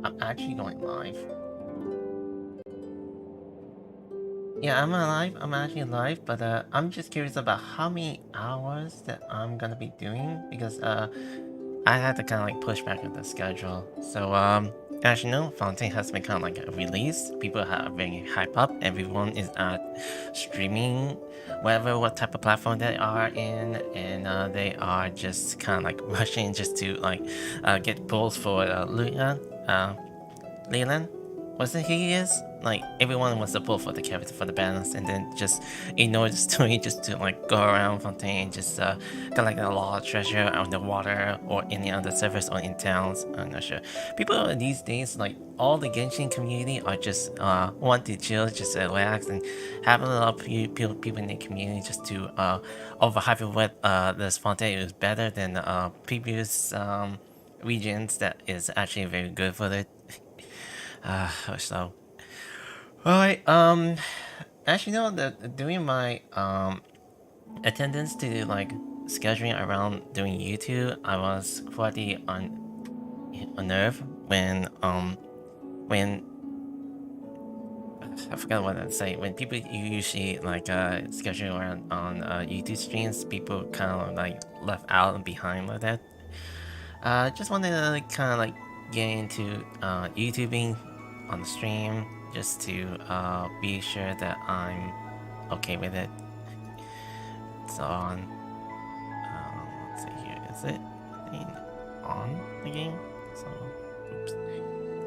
I'm actually going live. Yeah, I'm alive. I'm actually live, but I'm just curious about how many hours that I'm gonna be doing because I had to kind of like push back on the schedule. So as you know, Fontaine has been kind of like a release. People are very hype up. Everyone is streaming, whatever what type of platform they are in, and they are just kind of like rushing just to like get polls for Leland, wasn't he is? Like everyone wants to pull for the character for the balance and then just ignore the story just to like go around Fontaine and just collect a lot of treasure on the water or any other servers or in towns. I'm not sure. People these days, like all the Genshin community are just want to chill, just relax and have a lot of people in the community just to overhype what this Fontaine is better than previous regions that is actually very good for it. So, alright, actually, no, doing my, attendance to, like, scheduling around doing YouTube, I was quite unnerved when, I forgot what I'd say, when people usually, like, schedule around on, YouTube streams, people kind of, like, left out and behind like that. Just wanted to, like, kind of, like, get into, YouTubing on the stream just to be sure that I'm okay with it. So on. Let's see here. Is it on the game? So, oops.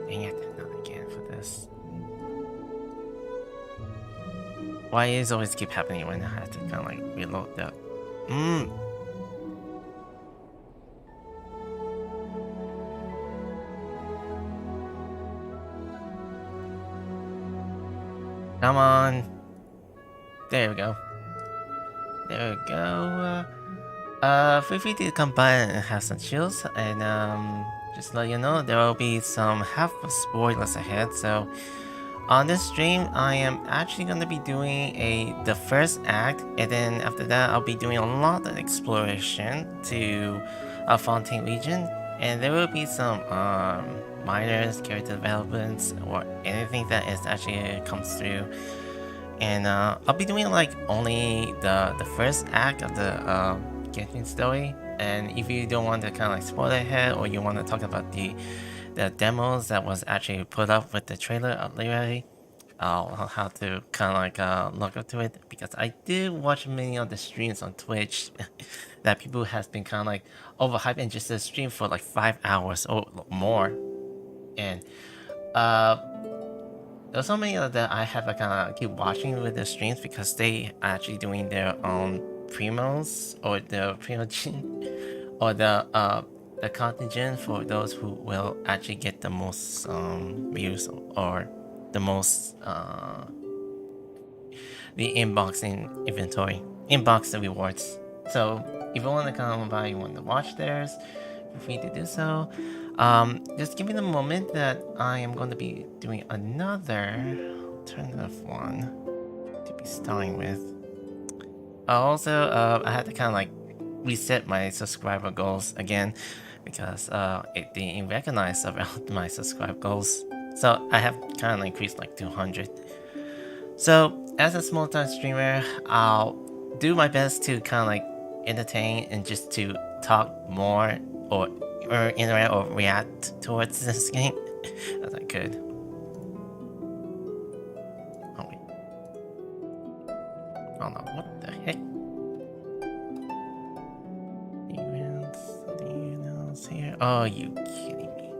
Dang it, not again for this. Why is always keep happening when I have to kind of like reload the. Come on. There we go. There we go. Feel free to come by and have some chills, and just let you know there will be some half spoilers ahead. So on this stream, I am actually gonna be doing the first act, and then after that, I'll be doing a lot of exploration to Fontaine region, and there will be some minors, character developments, or anything that is actually comes through. And I'll be doing like only the first act of the Genshin story. And if you don't want to kind of like spoil ahead, or you want to talk about the demos that was actually put up with the trailer already, I'll have to kind of like look up to it, because I did watch many of the streams on Twitch that people has been kind of like overhyped and just stream for like 5 hours or more. And there's so many that I have to kind of keep watching with the streams because they are actually doing their own primos or the primogene or the contingent for those who will actually get the most views or the most the inboxing inventory, inbox the rewards. So if you want to come by, you want to watch theirs, feel free to do so. Just give me the moment that I am going to be doing another alternative one to be starting with. Also, I had to kind of like reset my subscriber goals again because it didn't recognize about my subscriber goals. So I have kind of increased like 200. So as a small time streamer, I'll do my best to kind of like entertain and just to talk more or interact or react towards this game as I could. Oh wait. Oh no, what the heck? Something else here. Oh, you kidding me.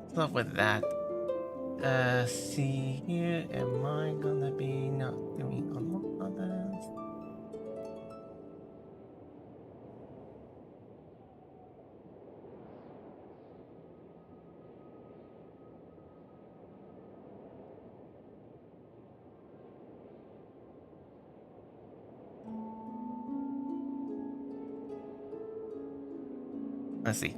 What's up with that? See here, am I gonna be not doing a lot of this? Let's see.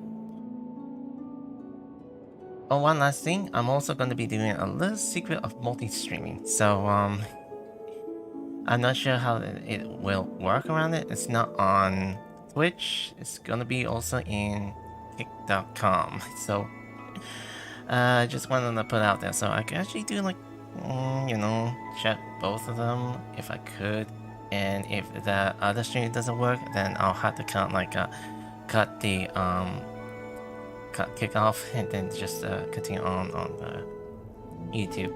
Oh, one last thing. I'm also going to be doing a little secret of multi-streaming. So, I'm not sure how it will work around it. It's not on Twitch is gonna be also in kick.com. So just wanted to put out there so I could actually do like you know, check both of them if I could. And if the other stream doesn't work, then I'll have to cut the cut kick off and then just continue on the YouTube.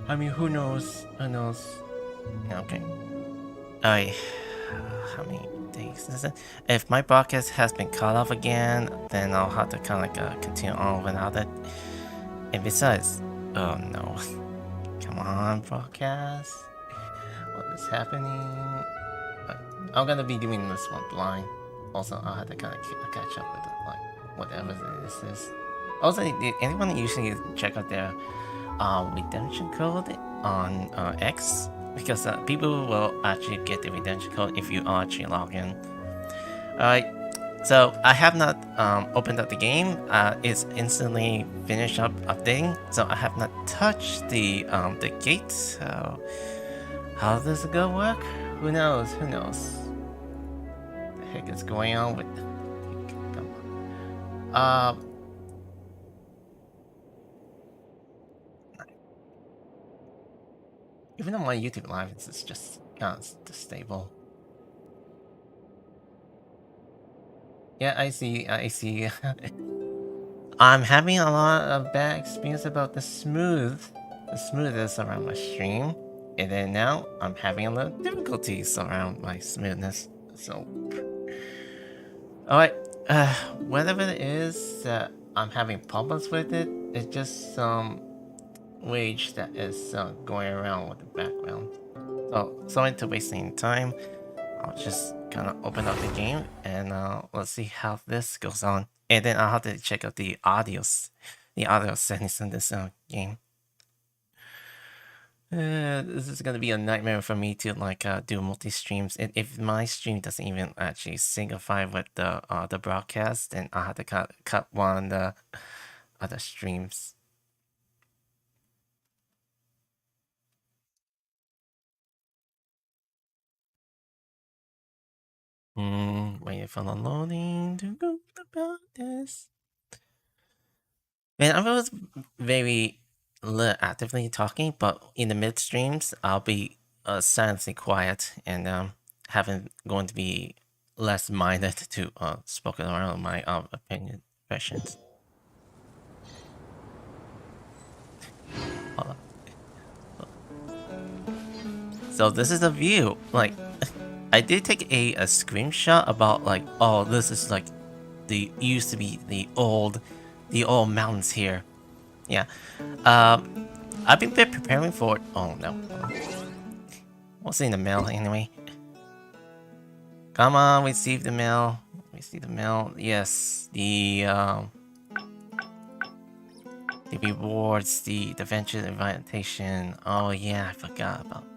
I mean, who knows? Who knows? Okay. Alright. How many days is it? If my broadcast has been cut off again, then I'll have to kind of continue on without it. And besides, oh no. Come on, broadcast. What is happening? I'm gonna be doing this one blind. Also, I'll have to kind of catch up with it, like whatever this is. Also, did anyone usually check out their redemption code on X? Because people will actually get the redemption code if you actually log in. Alright, so I have not opened up the game. It's instantly finished up updating, so I have not touched the gate. So how does it go work? Who knows? Who knows? What the heck is going on with? Even on my YouTube live, it's just kind of stable. Yeah, I see. I see. I'm having a lot of bad experience about the smoothness around my stream, and then now I'm having a lot of difficulties around my smoothness. So, all right, whatever it is that I'm having problems with it, it's just some wage that is going around with the background. So sorry to wasting time. I'll just kind of open up the game and let's see how this goes on. And then I'll have to check out the audio settings in this game. This is gonna be a nightmare for me to like do multi-streams. And if my stream doesn't even actually syncify with the broadcast, then I'll have to cut one of the other streams. Waiting for the loading to go about this. Man, I was very actively talking, but in the mid streams, I'll be silently quiet and going to be less minded to spoken around my opinion questions. So this is the view. Like, I did take a screenshot about like, oh, this is like used to be the old mountains here. Yeah. I've been preparing for it. Oh no. What's in the mail anyway? Come on, receive the mail. Receive the mail. Yes, the rewards, the venture invitation. Oh yeah, I forgot about this.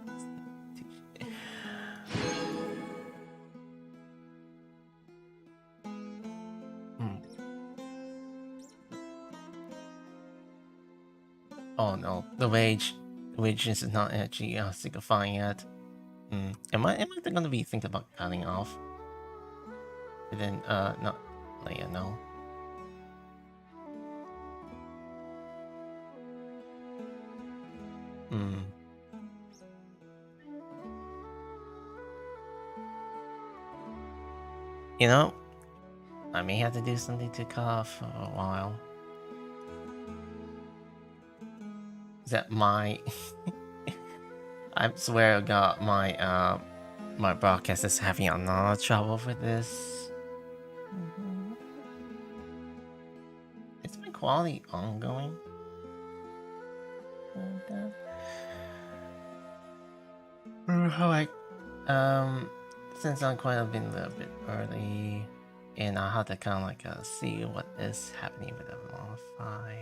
Oh no, the wage is not actually signifying yet. Am I gonna be thinking about cutting off? And then not let you know. You know, I may have to do something to cut off for a while. Is that my? I swear to God, my broadcast is having a lot of trouble with this. Is my quality ongoing? Alright. Since I'm quite a little bit early, and I'll have to kind of like see what is happening with the modify.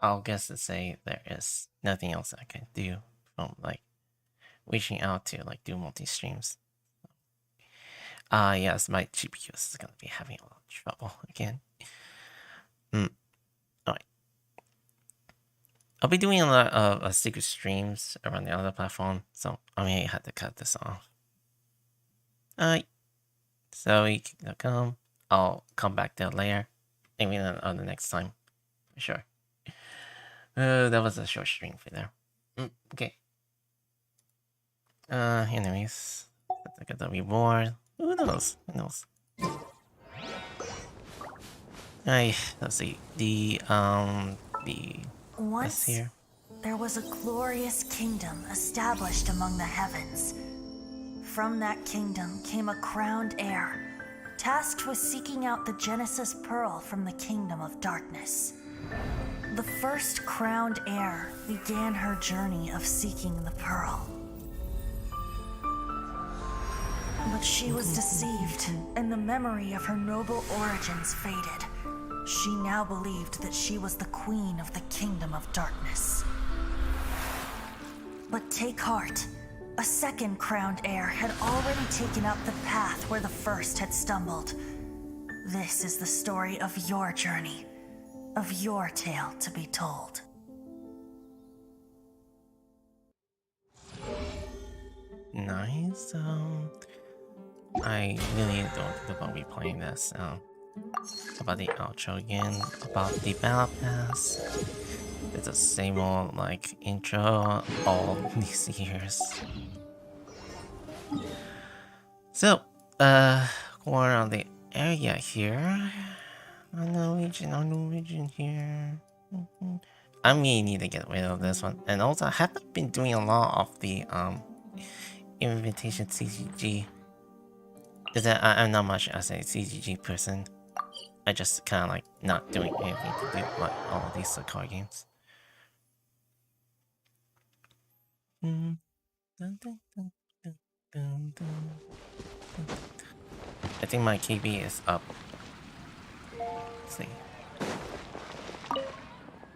I'll guess to say there is nothing else I can do from like reaching out to like do multi-streams. Yes, my GPU is gonna be having a lot of trouble again. Alright. I'll be doing a lot of secret streams around the other platform, so I may have to cut this off. Alright. So we can come. I'll come back there later. Maybe on the next time. For sure. That was a short stream for there. Okay. Anyways. Let's get the reward. Who knows? Who knows? Alright, let's see. Once here. There was a glorious kingdom established among the heavens. From that kingdom came a crowned heir, tasked with seeking out the Genesis Pearl from the kingdom of darkness. The first crowned heir began her journey of seeking the pearl. But she was deceived, and the memory of her noble origins faded. She now believed that she was the queen of the kingdom of darkness. But take heart. A second crowned heir had already taken up the path where the first had stumbled. This is the story of your journey, of your tale to be told. Nice. I really don't think I'll be playing this. About the outro again. About the battle pass. It's the same old like intro all these years. So, going around the area here. Norwegian here. I may need to get rid of this one. And also, I haven't been doing a lot of the invitation CGG. I'm not much as a CGG person. I just kind of like not doing anything to do like all of these card games. I think my KB is up. Let's see.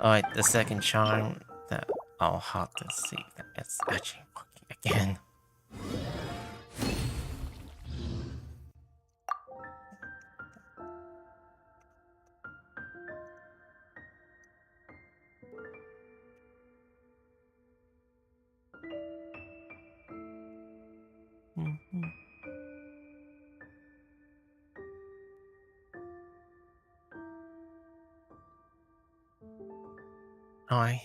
Alright, the second charm that I'll have to see that it's actually working again. Alright.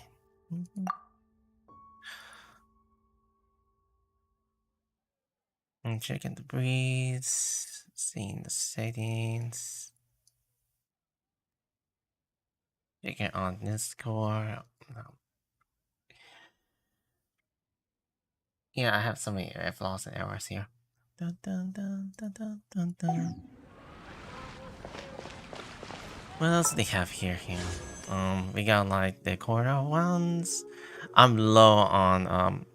I'm checking the breeds, seeing the settings. Checking on Discord. No. Yeah, I have so many flaws and errors here. Dun, dun, dun, dun, dun, dun, dun. What else do they have here? We got like the quarter ones. I'm low on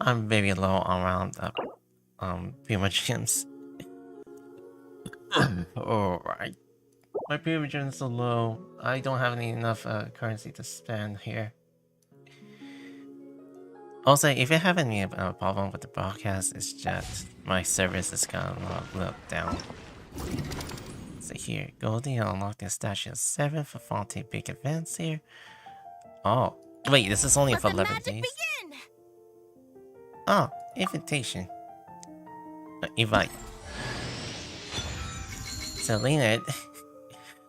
I'm very low on around Puma gems. Alright. My Puma gems are so low. I don't have enough currency to spend here. Also, if you have any problem with the broadcast, it's just my service is gonna look down. So here, Goldie unlock the statue 7 for Fontaine big events here. Oh, wait, this is only for 11 days. Begin! Oh, invitation. Invite. So Lena,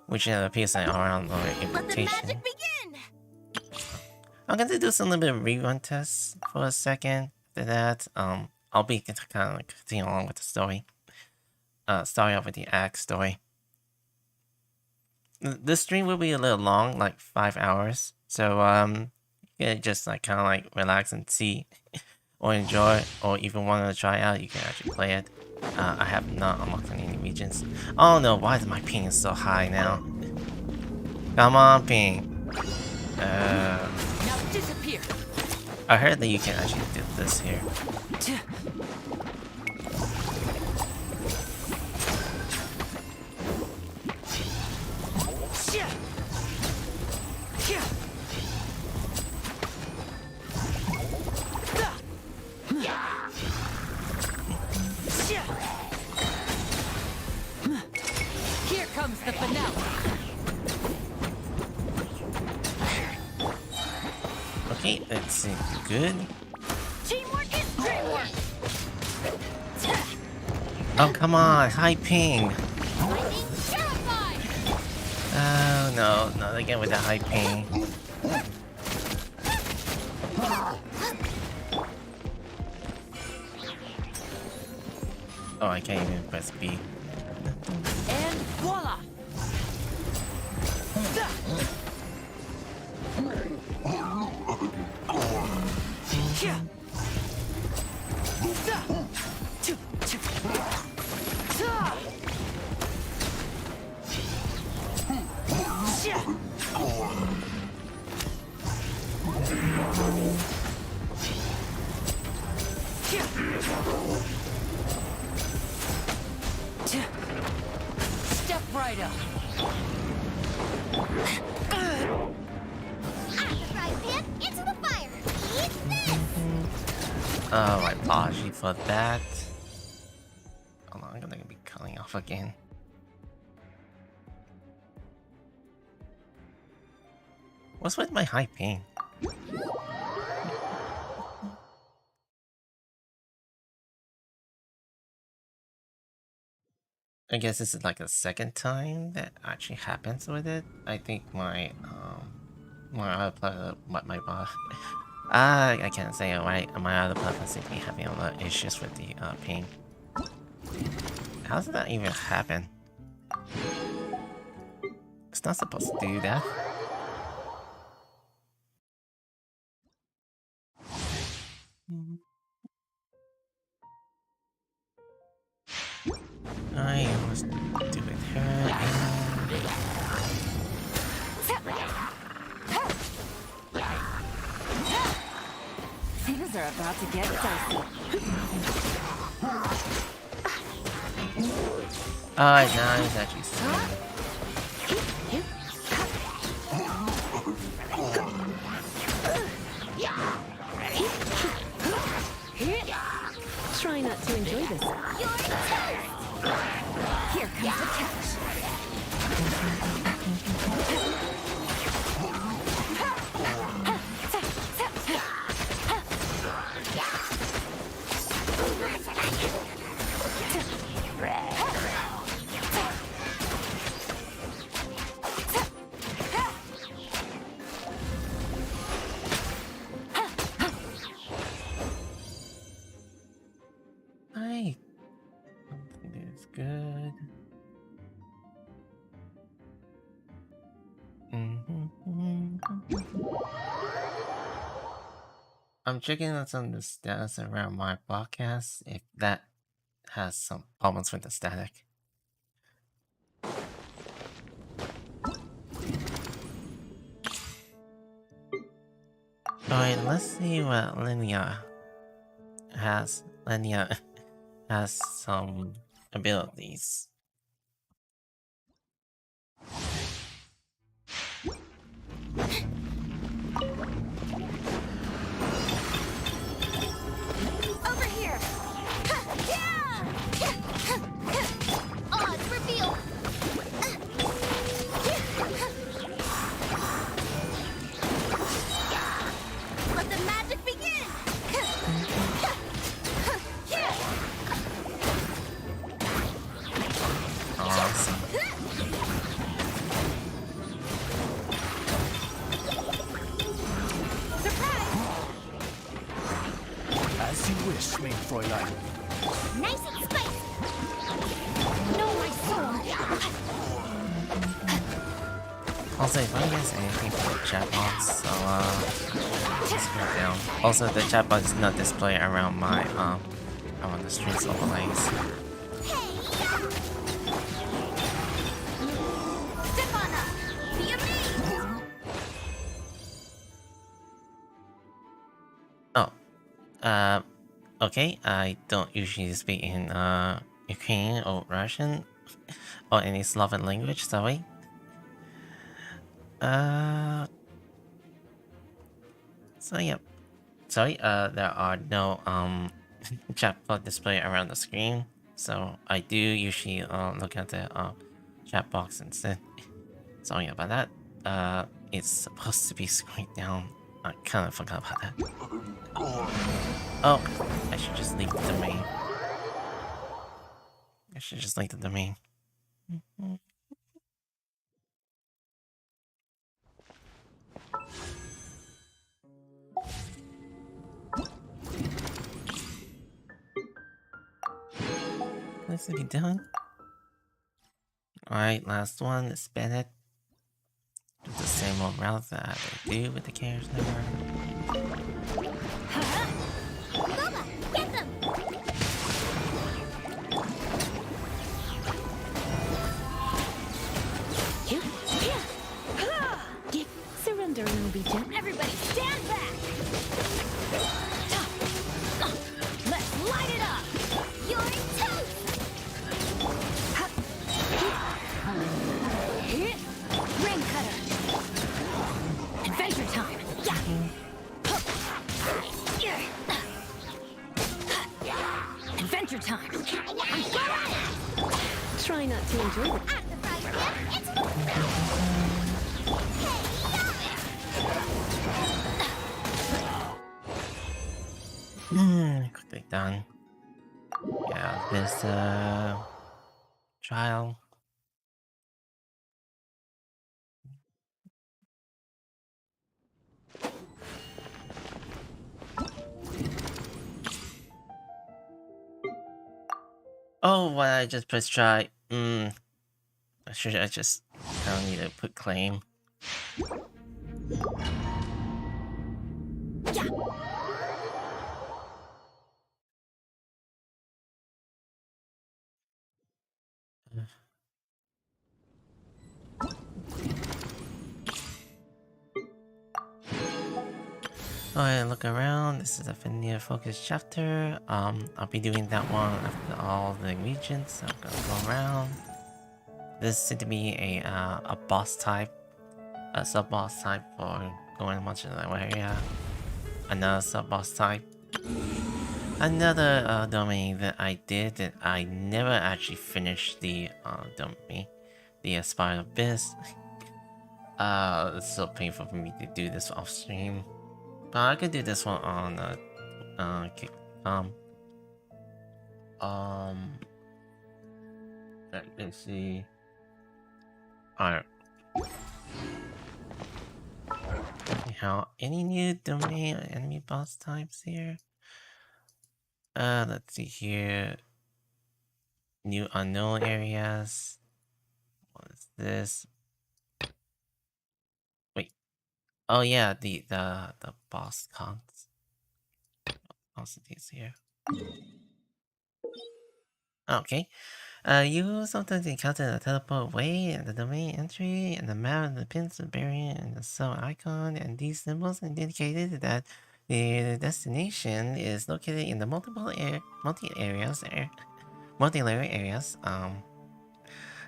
which appears around invitation. Let the magic begin! I'm gonna do some little bit of rerun tests for a second. After that, I'll be kind of like continuing along with the story. Starting off with the act story. This stream will be a little long, like 5 hours. So you can just like kind of like relax and see, or enjoy, or even want to try out. You can actually play it. I have not unlocked any regions. Oh no! Why is my ping so high now? Come on, ping. Now disappear. I heard that you can actually do this here. Here comes the finale. Okay, that seems good. Teamwork is dreamwork. Oh, come on, high ping. Lightning terrified. Oh, no, not again with the high ping. Oh, I can't even press B. And voila. Step right up. Into the fire. Eat this. Oh, I apologize for that. Hold on, I'm gonna be cutting off again. What's with my high ping? I guess this is like a second time that actually happens with it. I think my I can't say it right. My other platform seems to be having a lot of issues with the ping. How does that even happen? It's not supposed to do that. I must do it her. Things are about to get dicey. Alright, now he's actually saying. Try not to enjoy this. Here comes the catch. I don't think it's good. I'm checking on some of the status around my podcast if that has some problems with the static. Alright, let's see what Linnea has. Linnea has some abilities. Over here. Odds reveal. Let the magic begin. Awesome. As you wish, mein Fräulein. Nice and spicy. Know my soul. Also, if I guess anything for the chat box, so just go down. Also, the chat box is not displayed around my around the streams overlays. Step on up. Be amazed. Oh, okay. I don't usually speak in Ukrainian or Russian or any Slavic language. Sorry. So yep. Sorry. There are no chat box display around the screen. So I do usually look at the chat box instead. Sorry about that. It's supposed to be scrolling down. I kind of forgot about that. Oh, I should just leave the domain. should just like the domain. This to be done. Alright, last one. Let's spin it. Do the same old route that I do with the carriage number. Lola, get them! Surrender and it'll be done. Everybody stand back! Let's light it up! You're toast! Ring cutter! Adventure time! Adventure time! Try not to enjoy it. At the frying pan, it's Quickly done. Yeah, this trial. Oh, why I just press try? I just kind of need to put claim. Alright, look around. This is a Finir focus chapter. I'll be doing that one after all the regions. So I'm gonna go around. This seems to be a boss type, a sub boss type for going much of that area. Another sub boss type. Another domain that I did that I never actually finished the domain, the Aspire Abyss. It's so painful for me to do this off stream. But I could do this one on let's see. Alright. How any new domain or enemy boss types here? Let's see here. New unknown areas. What is this? Wait. Oh yeah, the boss cons. Also these here. Okay. You sometimes encounter a teleport way and the domain entry and the map and the pins and variant and the sub icon, and these symbols indicated that the destination is located in the multi-layer areas.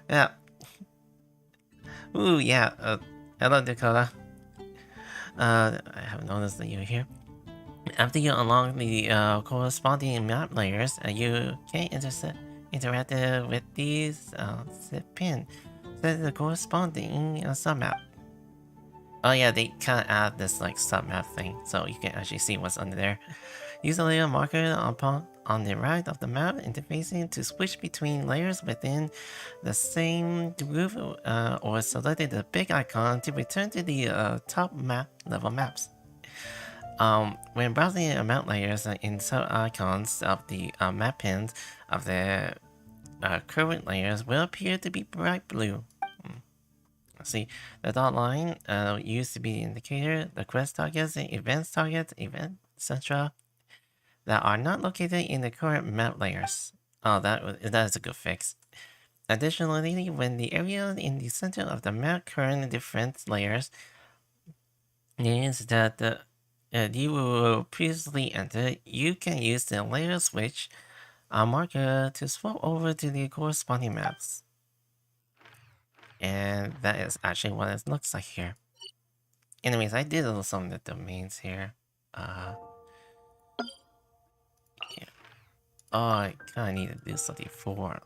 Yeah. Ooh, yeah. Hello, Dakota. I haven't noticed that you're here. After you unlock the corresponding map layers, you can interact with these zip pin. Set the corresponding submap. Oh yeah, they kind of add this like submap thing, so you can actually see what's under there. Use a layer marker on the right of the map interfacing to switch between layers within the same group, or select the big icon to return to the top map level maps. When browsing map layers in sub-icons of the map pins of the current layers will appear to be bright blue. See, the dot line used to be the indicator, the quest targets, the event targets, etc. that are not located in the current map layers. Oh, that is a good fix. Additionally, when the area in the center of the map current different layers means that you will previously enter, you can use the layer switch marker to swap over to the corresponding maps. And that is actually what it looks like here. Anyways, I did some of the domains here. Yeah. Oh, I kinda need to do something for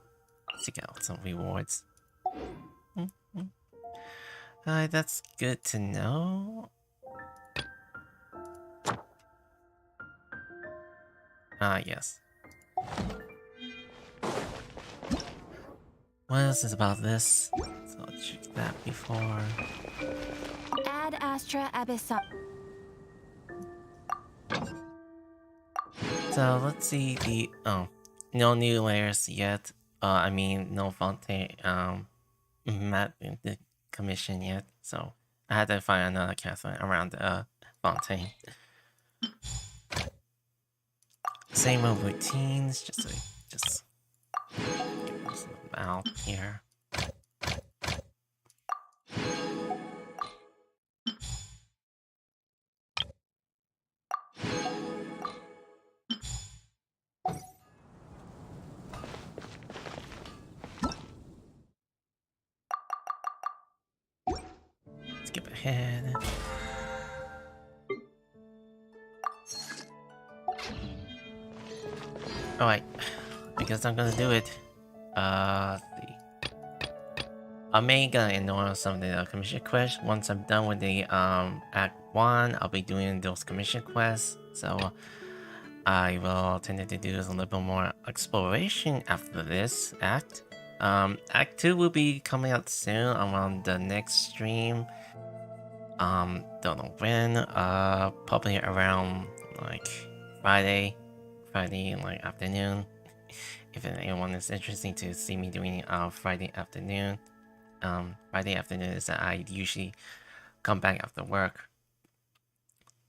to get some rewards. That's good to know. Yes. What else is about this? So I'll check that before. Ad Astra Abyssal. So let's see the no new layers yet. I mean no Fontaine map in the commission yet. So I had to find another castle around Fontaine. Same old routines, just get this out here. Skip ahead. Alright, I guess I'm gonna do it. Let's see. I may gonna ignore some of the commission quests. Once I'm done with the Act 1, I'll be doing those commission quests. So I will tend to do a little bit more exploration after this act. Act 2 will be coming out soon around the next stream. Don't know when. Probably around like Friday like afternoon. If anyone is interested to see me doing Friday afternoon. Friday afternoon is that I usually come back after work.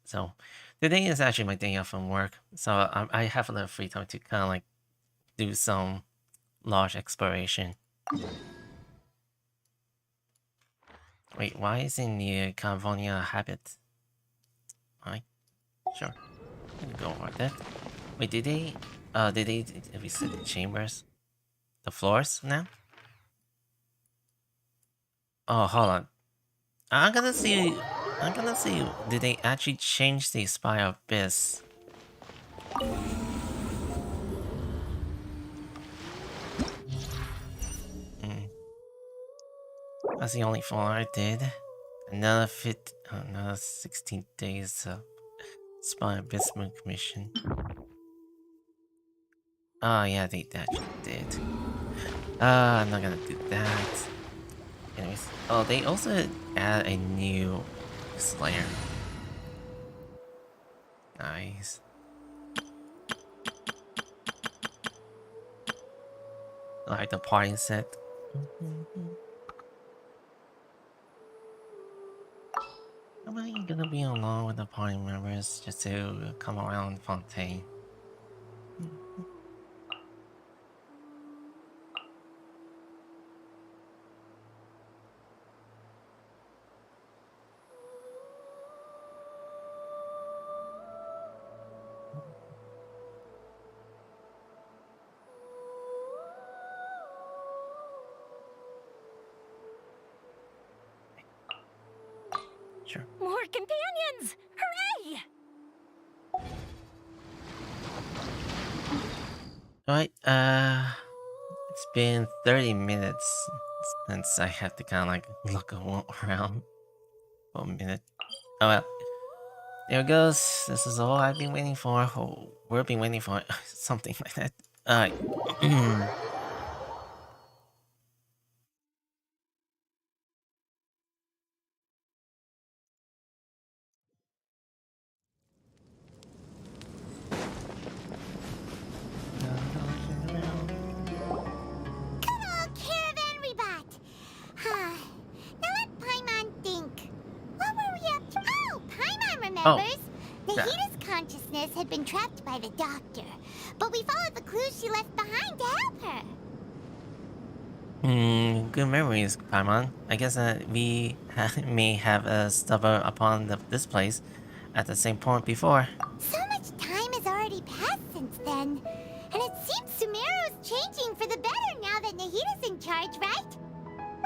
So today is actually my day off from work, so I have a little free time to kind of like do some large exploration. Wait, why is in the California habit? Alright, sure. I'm gonna go over that. Wait, did they reset the chambers? The floors now? Oh, hold on. I'm gonna see. Did they actually change the Spire Abyss? That's the only floor I did. Another 16 days of Spire Abyss Moon Commission. Oh yeah, they actually did. I'm not gonna do that. Anyways, oh, they also add a new Slayer. Nice. Like the party set. Am I gonna be alone with the party members just to come around Fontaine? Sure. More companions! Hooray! Alright, it's been 30 minutes since I have to kind of like look around for a minute. Oh well. There it goes. This is all I've been waiting for. Oh, we've been waiting for something like that. Alright. Good old caravan rebot! Now let Paimon think. What were we up to? Oh, Paimon remembers! Nahida's consciousness had been trapped by the doctor, but we followed the clues she left behind to help her. Good memories, Paimon. I guess that we may have stumbled upon this place at the same point before. So much time has already passed since then, and it seems Sumeru's changing for the better now that Nahida's in charge, right?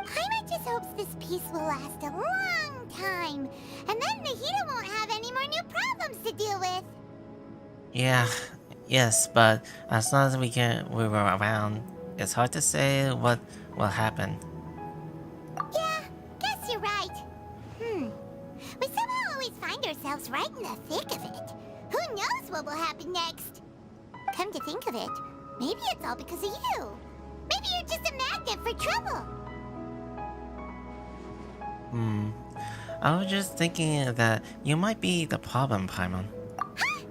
Paimon just hopes this peace will last a long time, and then Nahida won't have any more new problems to deal with. Yes, but as long as we were around, it's hard to say what will happen. Yeah, guess you're right. We somehow always find ourselves right in the thick of it. Who knows what will happen next? Come to think of it, maybe it's all because of you. Maybe you're just a magnet for trouble. I was just thinking that you might be the problem, Paimon. Huh?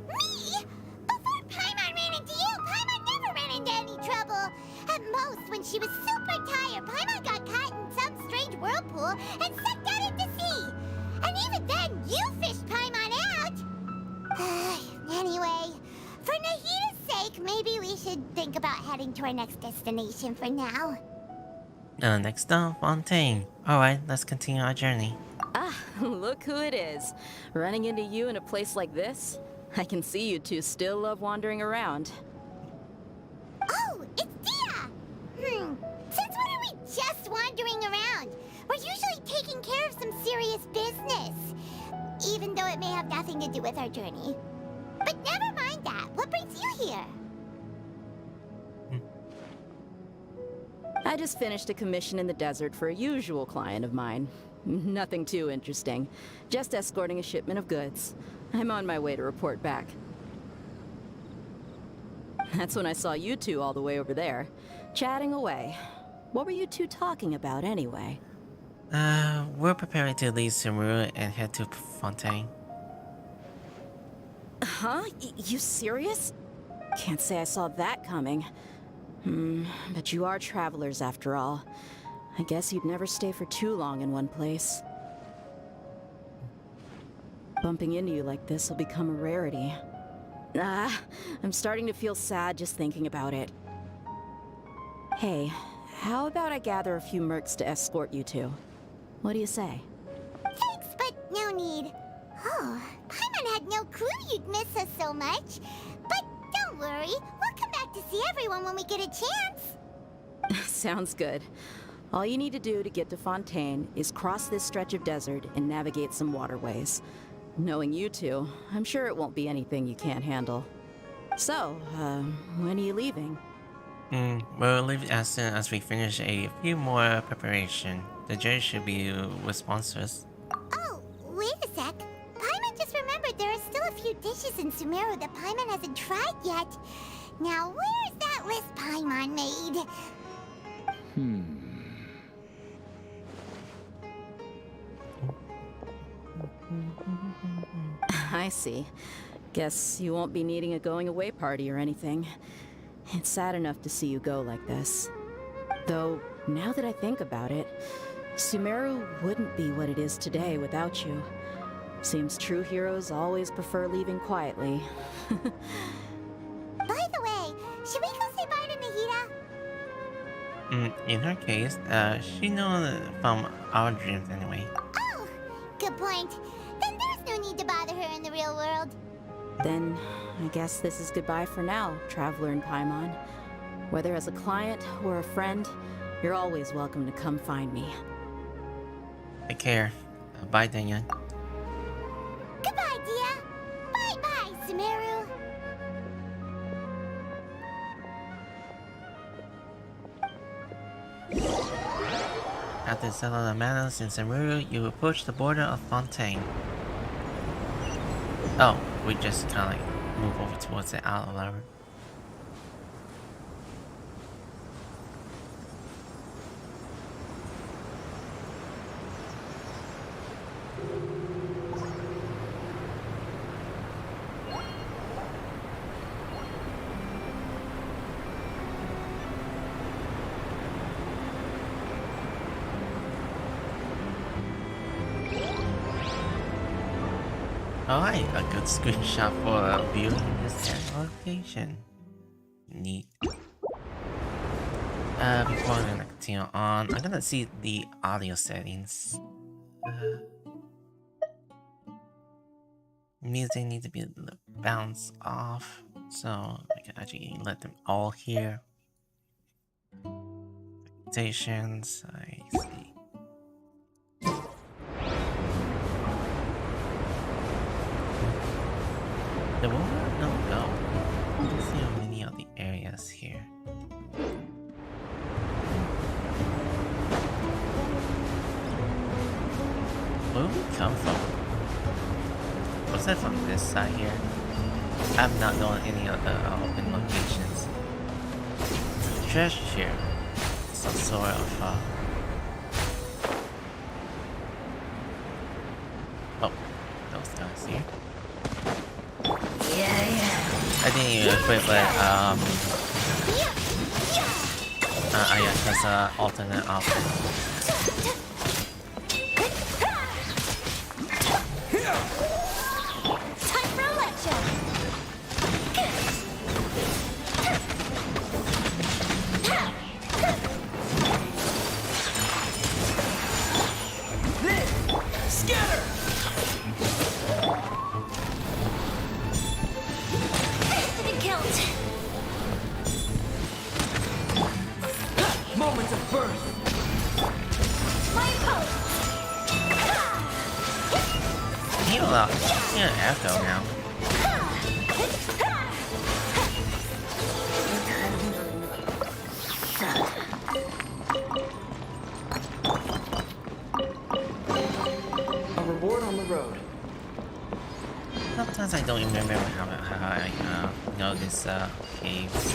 Me? Before Paimon ran into you, Paimon never ran into any trouble. At most, when she was super tired, Paimon got caught in some strange whirlpool and sucked out into sea. And even then, you fished Paimon out. Anyway, for Nahita's sake, maybe we should think about heading to our next destination for now. Next up, Fontaine. Alright, let's continue our journey. Ah, look who it is. Running into you in a place like this? I can see you two still love wandering around. Oh, it's Dia! Since when are we just wandering around? We're usually taking care of some serious business. Even though it may have nothing to do with our journey. But never mind that. What brings you here? I just finished a commission in the desert for a usual client of mine. Nothing too interesting. Just escorting a shipment of goods. I'm on my way to report back. That's when I saw you two all the way over there, chatting away. What were you two talking about anyway? We're preparing to leave Sumeru and head to Fontaine. Huh? You serious? Can't say I saw that coming. But you are travelers after all. I guess you'd never stay for too long in one place. Bumping into you like this will become a rarity. I'm starting to feel sad just thinking about it. Hey, how about I gather a few mercs to escort you two? What do you say? Thanks, but no need. Oh, Paimon had no clue you'd miss us so much. But don't worry, we'll come back to see everyone when we get a chance. Sounds good. All you need to do to get to Fontaine is cross this stretch of desert and navigate some waterways. Knowing you two, I'm sure it won't be anything you can't handle. So, when are you leaving? We'll leave as soon as we finish a few more preparation. The jury should be responsive. Oh, wait a sec. Paimon just remembered there are still a few dishes in Sumeru that Paimon hasn't tried yet. Now, where's that list Paimon made? I see. Guess you won't be needing a going away party or anything. It's sad enough to see you go like this. Though, now that I think about it, Sumeru wouldn't be what it is today without you. Seems true heroes always prefer leaving quietly. By the way, should we go say bye to Nahita? In her case, she knows from our dreams anyway. Oh, good point. Then there's no need to bother her in the real world. Then, I guess this is goodbye for now, Traveler and Paimon. Whether as a client or a friend, you're always welcome to come find me. Take care. Bye, Danya. Goodbye, Dia. Bye-bye, Sumeru. After settling the matters in Sumeru, you approach the border of Fontaine. Oh, we just kind of like move over towards the outer level. Alright, a good screenshot for viewing this location. Neat. Before I'm gonna continue on, I'm gonna see the audio settings. Music needs to be bounced off, so I can actually let them all hear. Stations, I see. The one where don't go. Let's see how many of the areas here. Where did we come from? Was that from this side here? I'm not going any of the open locations. treasure here. Some sort of oh, those guys here. I didn't even equip it, I guess that's an alternate option. Moments of birth. Heal up. Yeah, echo now. A reward on the road. Sometimes I don't even remember how I know this caves.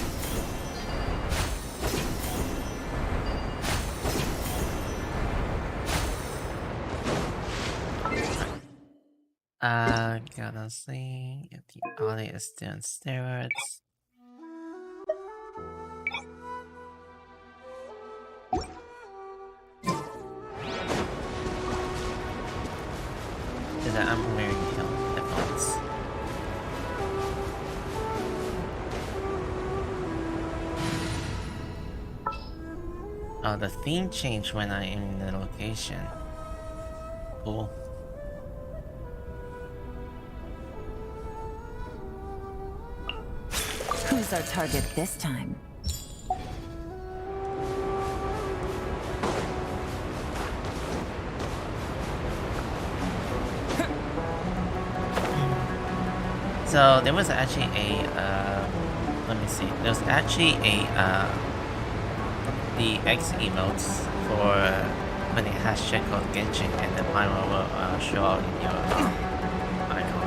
Gotta see if the audio is still on steroids. Is that I'm wearing headphones. Oh, the theme changed when I'm in the location. Cool. Who's our target this time? So there was actually a let me see. There was actually a the X emotes for when it has shit called Genshin, and the timer will show out in your icon.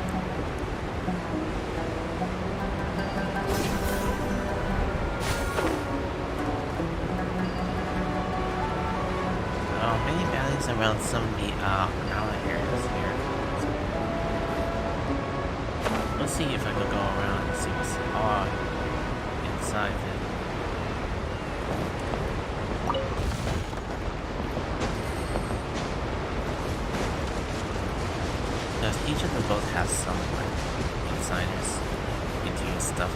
Many valleys around some of the outer areas here. Let's see if I can go around and see what's inside it. Because each of the boats has some like insiders into your stuff.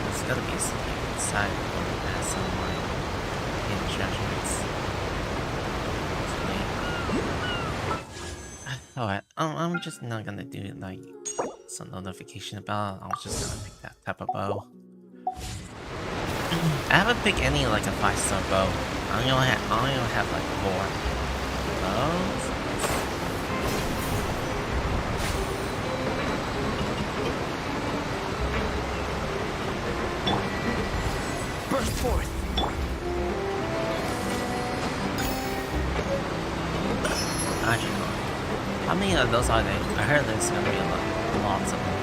There's gotta be something inside that has some like hidden treasures. Alright, I'm just not gonna do like some notification about it. I'm just gonna pick that type of bow. I haven't picked any like a 5-star bow. I only have like 4 bows. Burst forth. Actually, no. How many of those are there? I heard there's gonna be lots of them.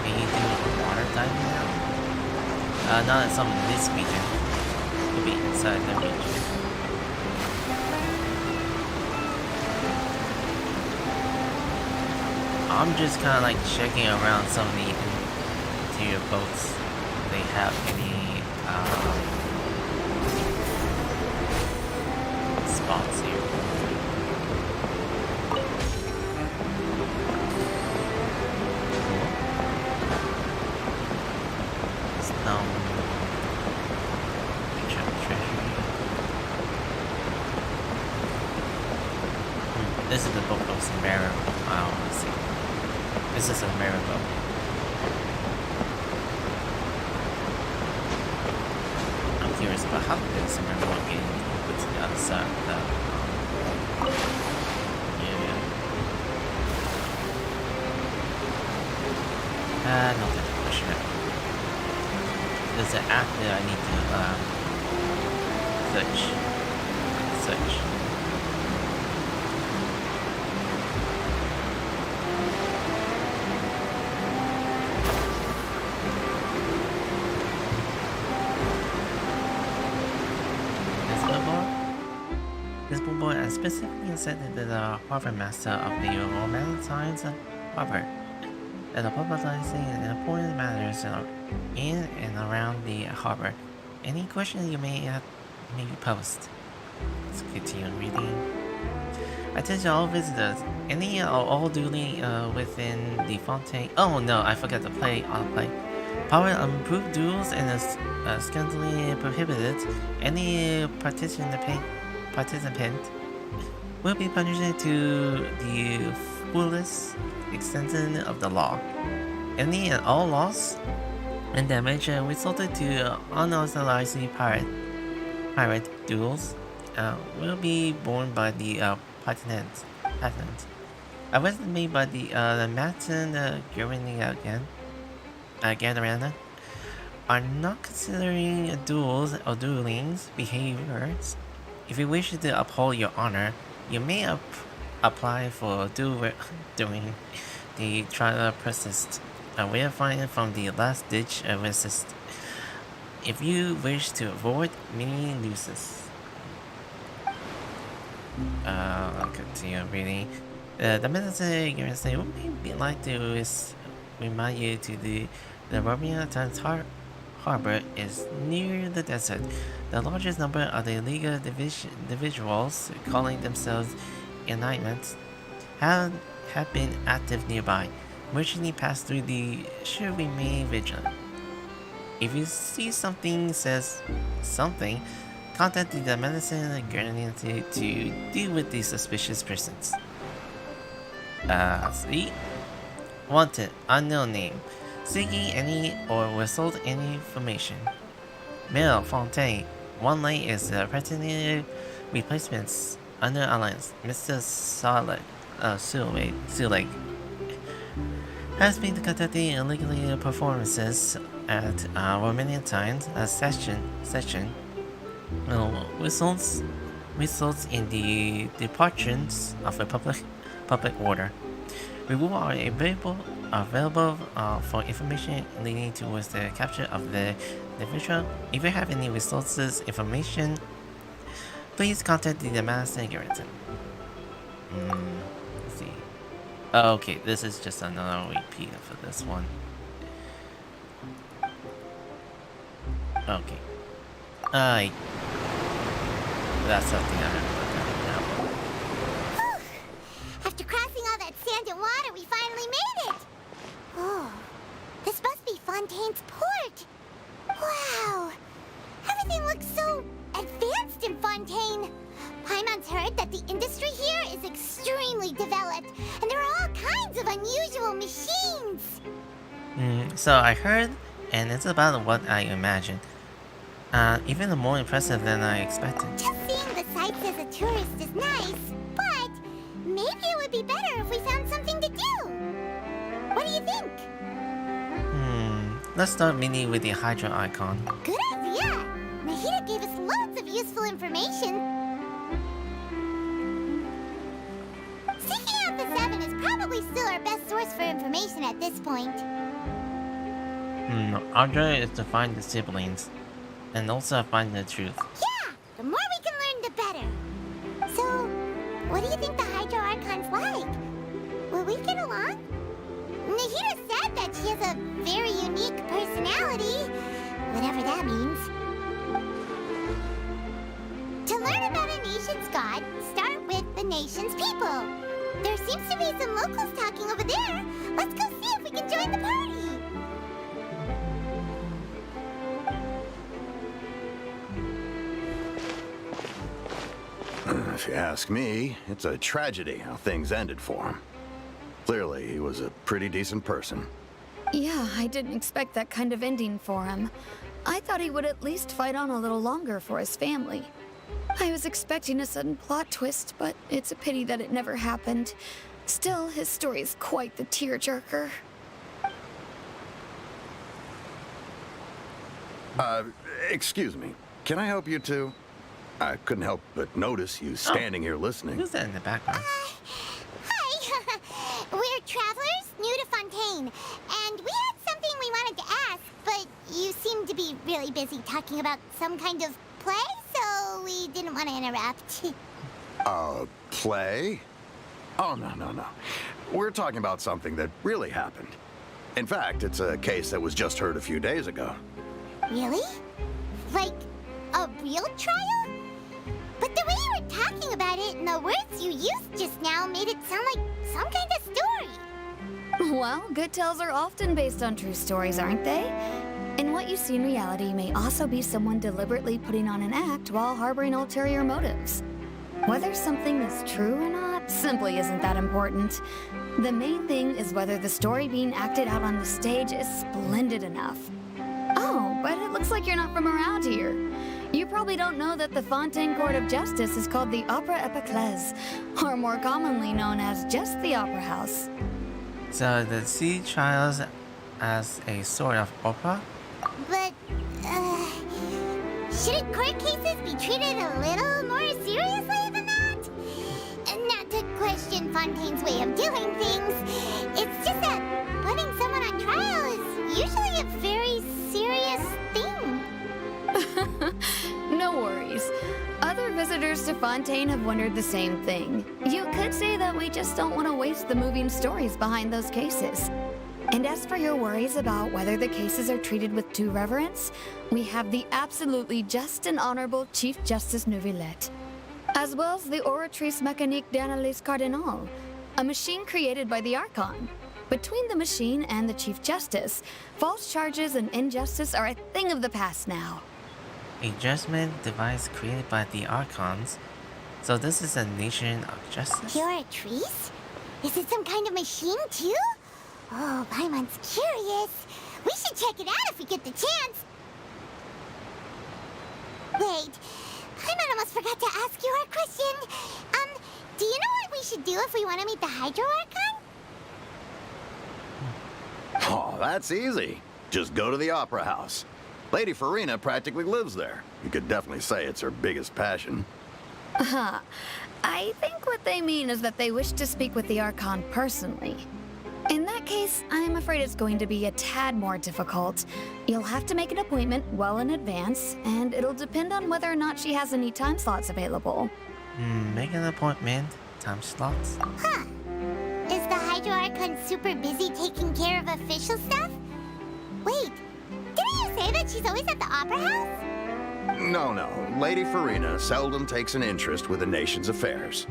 Can you do water diving now? Not in some of this region. Could be inside the region. I'm just kind of like checking around some of the interior boats. Do they have any spots here? This is the boat of Samara. I want to see. This is a mirror boat. I'm curious about how did Samara boat get to the other side of the No, for sure. There's an app that I need to search. This billboard specifically said that the harbor master of the Romantines harbor that are publicizing important matters in and around the harbor. Any questions you may post. Let's continue reading. Attention all visitors. Any or all duly within the Fontaine. Oh no, I forgot to play autoplay. Power unapproved duels and scantily prohibited. Any participant will be punished to the fullest extent of the law. Any and all loss and damage resulted to unauthorized pirate duels will be borne by the patent. Arrested made by the Matin Gadarana are not considering duels or dueling's behaviors. If you wish to uphold your honor, you may apply for during the trial persist. We are finding from the last ditch resist. If you wish to avoid many losses. I'll continue reading. The minister say what may be like to is remind you to the Romantines harbor is near the desert. The largest number of the illegal individuals calling themselves enlightenments have been active nearby. Merchants pass through the should remain vigilant. If you see something says something, contact the medicine guardian to deal with these suspicious persons. See? Wanted, unknown name. Seeking any or withhold any information. Male, Fontaine. One lane is pretending replacements under alliance. Mr. Suleg has been conducting illegally performances at Romantines session. Results in the departures of a public order. Rewards are available for information leading towards the capture of the individual. If you have any resources information, please contact the master guardian. Let's see. Oh, okay, this is just another repeat for this one. Okay. That's something I haven't looked at now. After crossing all that sand and water, we finally made it! Oh, this must be Fontaine's port! Wow! Everything looks so advanced in Fontaine! Paimon's heard that the industry here is extremely developed, and there are all kinds of unusual machines! So I heard, and it's about what I imagined. Even more impressive than I expected. Just seeing the sights as a tourist is nice, but maybe it would be better if we found something to do. What do you think? Let's start meeting with the Hydra icon. Good idea! Nahida gave us loads of useful information. Seeking out the Seven is probably still our best source for information at this point. Our job is to find the siblings, and also find the truth. Yeah! The more we can learn, the better. So, what do you think the Hydra Archon's like? Will we get along? Nahida said that she has a very unique personality, whatever that means. To learn about a nation's god, start with the nation's people. There seems to be some locals talking over there. Let's go see if we can join the party. If you ask me, it's a tragedy how things ended for him. Clearly, he was a pretty decent person. Yeah, I didn't expect that kind of ending for him. I thought he would at least fight on a little longer for his family. I was expecting a sudden plot twist, but it's a pity that it never happened. Still, his story is quite the tearjerker. Excuse me. Can I help you two? I couldn't help but notice you standing here listening. Who's that in the background? Hi! We're travelers new to Fontaine, and we had something we wanted to ask, but you seem to be really busy talking about some kind of play, so we didn't want to interrupt. Play? Oh, no. We're talking about something that really happened. In fact, it's a case that was just heard a few days ago. Really? Like, a real trial? But the way you were talking about it and the words you used just now made it sound like some kind of story. Well, good tales are often based on true stories, aren't they? And what you see in reality may also be someone deliberately putting on an act while harboring ulterior motives. Whether something is true or not simply isn't that important. The main thing is whether the story being acted out on the stage is splendid enough. Oh, but it looks like you're not from around here. You probably don't know that the Fontaine Court of Justice is called the Opera Epiclese, or more commonly known as just the Opera House. So the sea trials as a sort of opera? But, shouldn't court cases be treated a little more seriously than that? Not to question Fontaine's way of doing things, it's just that putting someone on trial is usually a very serious thing. No worries. Other visitors to Fontaine have wondered the same thing. You could say that we just don't want to waste the moving stories behind those cases. And as for your worries about whether the cases are treated with due reverence, we have the absolutely just and honorable Chief Justice Neuvillette, as well as the Oratrice Mécanique d'Analyse Cardinal, a machine created by the Archon. Between the machine and the Chief Justice, false charges and injustice are a thing of the past now. A judgment device created by the Archons. So this is a nation of justice? You're a Treese? Is it some kind of machine too? Oh, Paimon's curious. We should check it out if we get the chance. Wait, Paimon almost forgot to ask you our question. Do you know what we should do if we want to meet the Hydro Archon? Oh, that's easy. Just go to the Opera House. Lady Farina practically lives there. You could definitely say it's her biggest passion. I think what they mean is that they wish to speak with the Archon personally. In that case, I'm afraid it's going to be a tad more difficult. You'll have to make an appointment well in advance, and it'll depend on whether or not she has any time slots available. Make an appointment. Time slots. Huh. Is the Hydro Archon super busy taking care of official stuff? Wait, didn't you say that she's always at the Opera House? No. Lady Farina seldom takes an interest with the nation's affairs.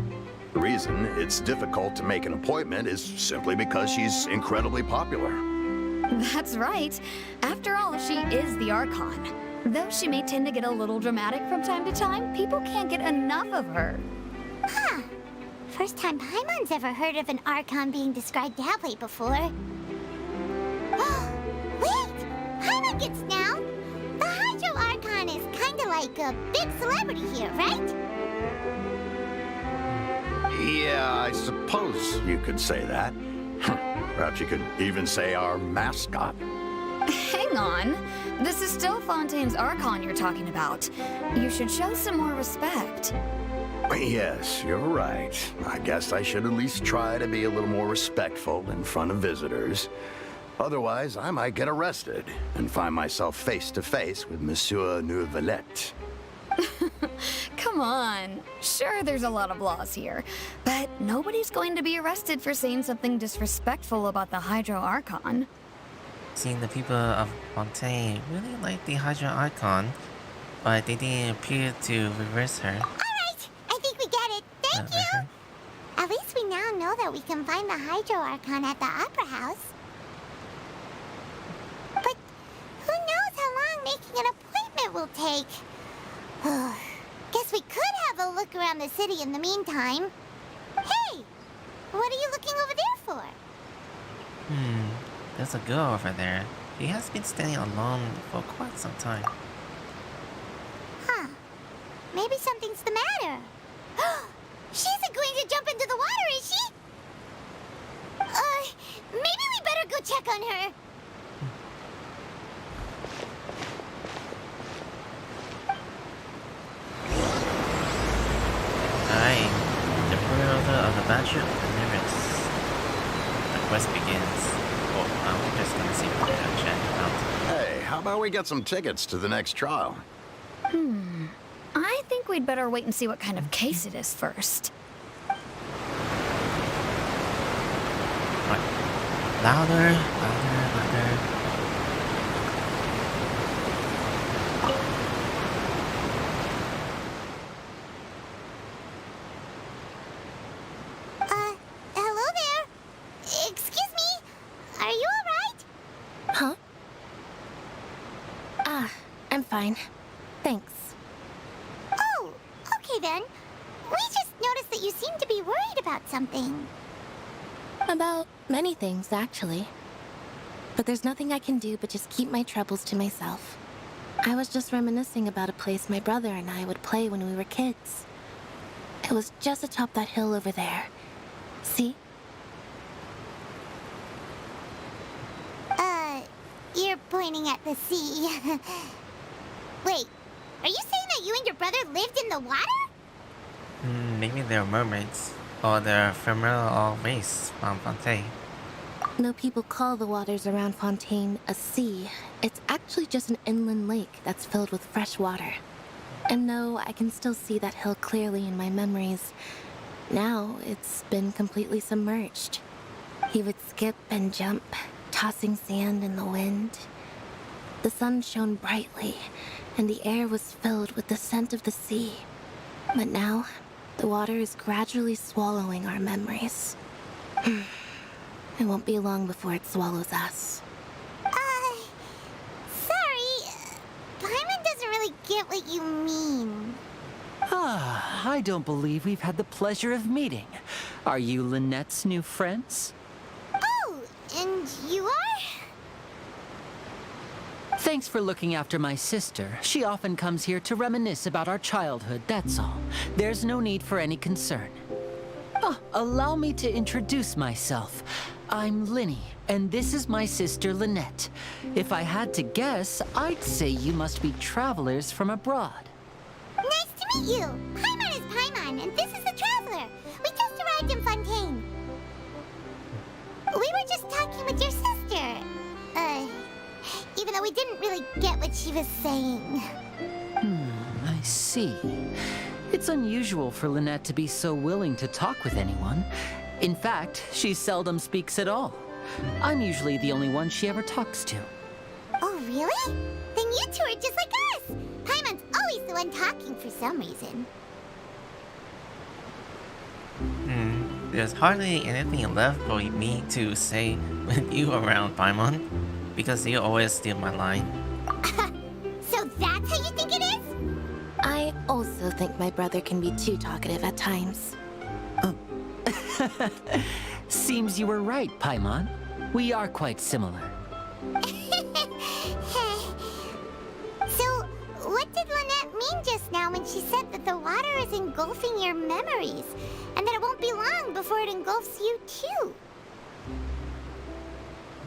The reason it's difficult to make an appointment is simply because she's incredibly popular. That's right. After all, she is the Archon. Though she may tend to get a little dramatic from time to time, people can't get enough of her. Huh. First time Paimon's ever heard of an Archon being described that way before. Wait! Paimon gets now! The Hydro Archon is kinda like a big celebrity here, right? Yeah, I suppose you could say that. Perhaps you could even say our mascot. Hang on. This is still Fontaine's Archon you're talking about. You should show some more respect. Yes, you're right. I guess I should at least try to be a little more respectful in front of visitors. Otherwise, I might get arrested and find myself face to face with Monsieur Neuvillette. Come on. Sure, there's a lot of laws here, but nobody's going to be arrested for saying something disrespectful about the Hydro Archon. Seeing the people of Fontaine really like the Hydro Archon, but they didn't appear to reverse her. Alright, I think we get it. Thank you! At least we now know that we can find the Hydro Archon at the Opera House. But who knows how long making an appointment will take? Guess we could have a look around the city in the meantime. Hey! What are you looking over there for? There's a girl over there. She has been standing alone for quite some time. Huh. Maybe something's the matter. She isn't going to jump into the water, is she? Maybe we better go check on her. Alright, the ruler of the battleship delivers. The quest begins. Oh, I'm just gonna see what they're chatting about. Hey, how about we get some tickets to the next trial? I think we'd better wait and see what kind of case it is first. Right. Louder, louder, louder. Hello there. Excuse me. Are you alright? Huh? I'm fine. Thanks. Oh, okay then. We just noticed that you seem to be worried about something. About many things, actually. But there's nothing I can do but just keep my troubles to myself. I was just reminiscing about a place my brother and I would play when we were kids. It was just atop that hill over there. See? You're pointing at the sea. Wait, are you saying that you and your brother lived in the water? Maybe they're mermaids. Or they're ephemeral race from Fontaine. Though people call the waters around Fontaine a sea, it's actually just an inland lake that's filled with fresh water. And no, I can still see that hill clearly in my memories. Now, it's been completely submerged. He would skip and jump, tossing sand in the wind. The sun shone brightly, and the air was filled with the scent of the sea. But now, the water is gradually swallowing our memories. It won't be long before it swallows us. Sorry. Paimon doesn't really get what you mean. I don't believe we've had the pleasure of meeting. Are you Lynette's new friends? Oh, and you are? Thanks for looking after my sister. She often comes here to reminisce about our childhood, that's all. There's no need for any concern. Allow me to introduce myself. I'm Linny, and this is my sister Lynette. If I had to guess, I'd say you must be travelers from abroad. Nice to meet you. Paimon is Paimon, and this is the Traveler. We just arrived in Fontaine. We were just talking with your sister. Even though we didn't really get what she was saying. I see. It's unusual for Lynette to be so willing to talk with anyone. In fact, she seldom speaks at all. I'm usually the only one she ever talks to. Oh, really? Then you two are just like us. Paimon's always the one talking for some reason. There's hardly anything left for me to say with you around, Paimon, because you always steal my line. So that's how you think it is? I also think my brother can be too talkative at times. Seems you were right, Paimon. We are quite similar. So, what did Lynette mean just now when she said that the water is engulfing your memories, and that it won't be long before it engulfs you too?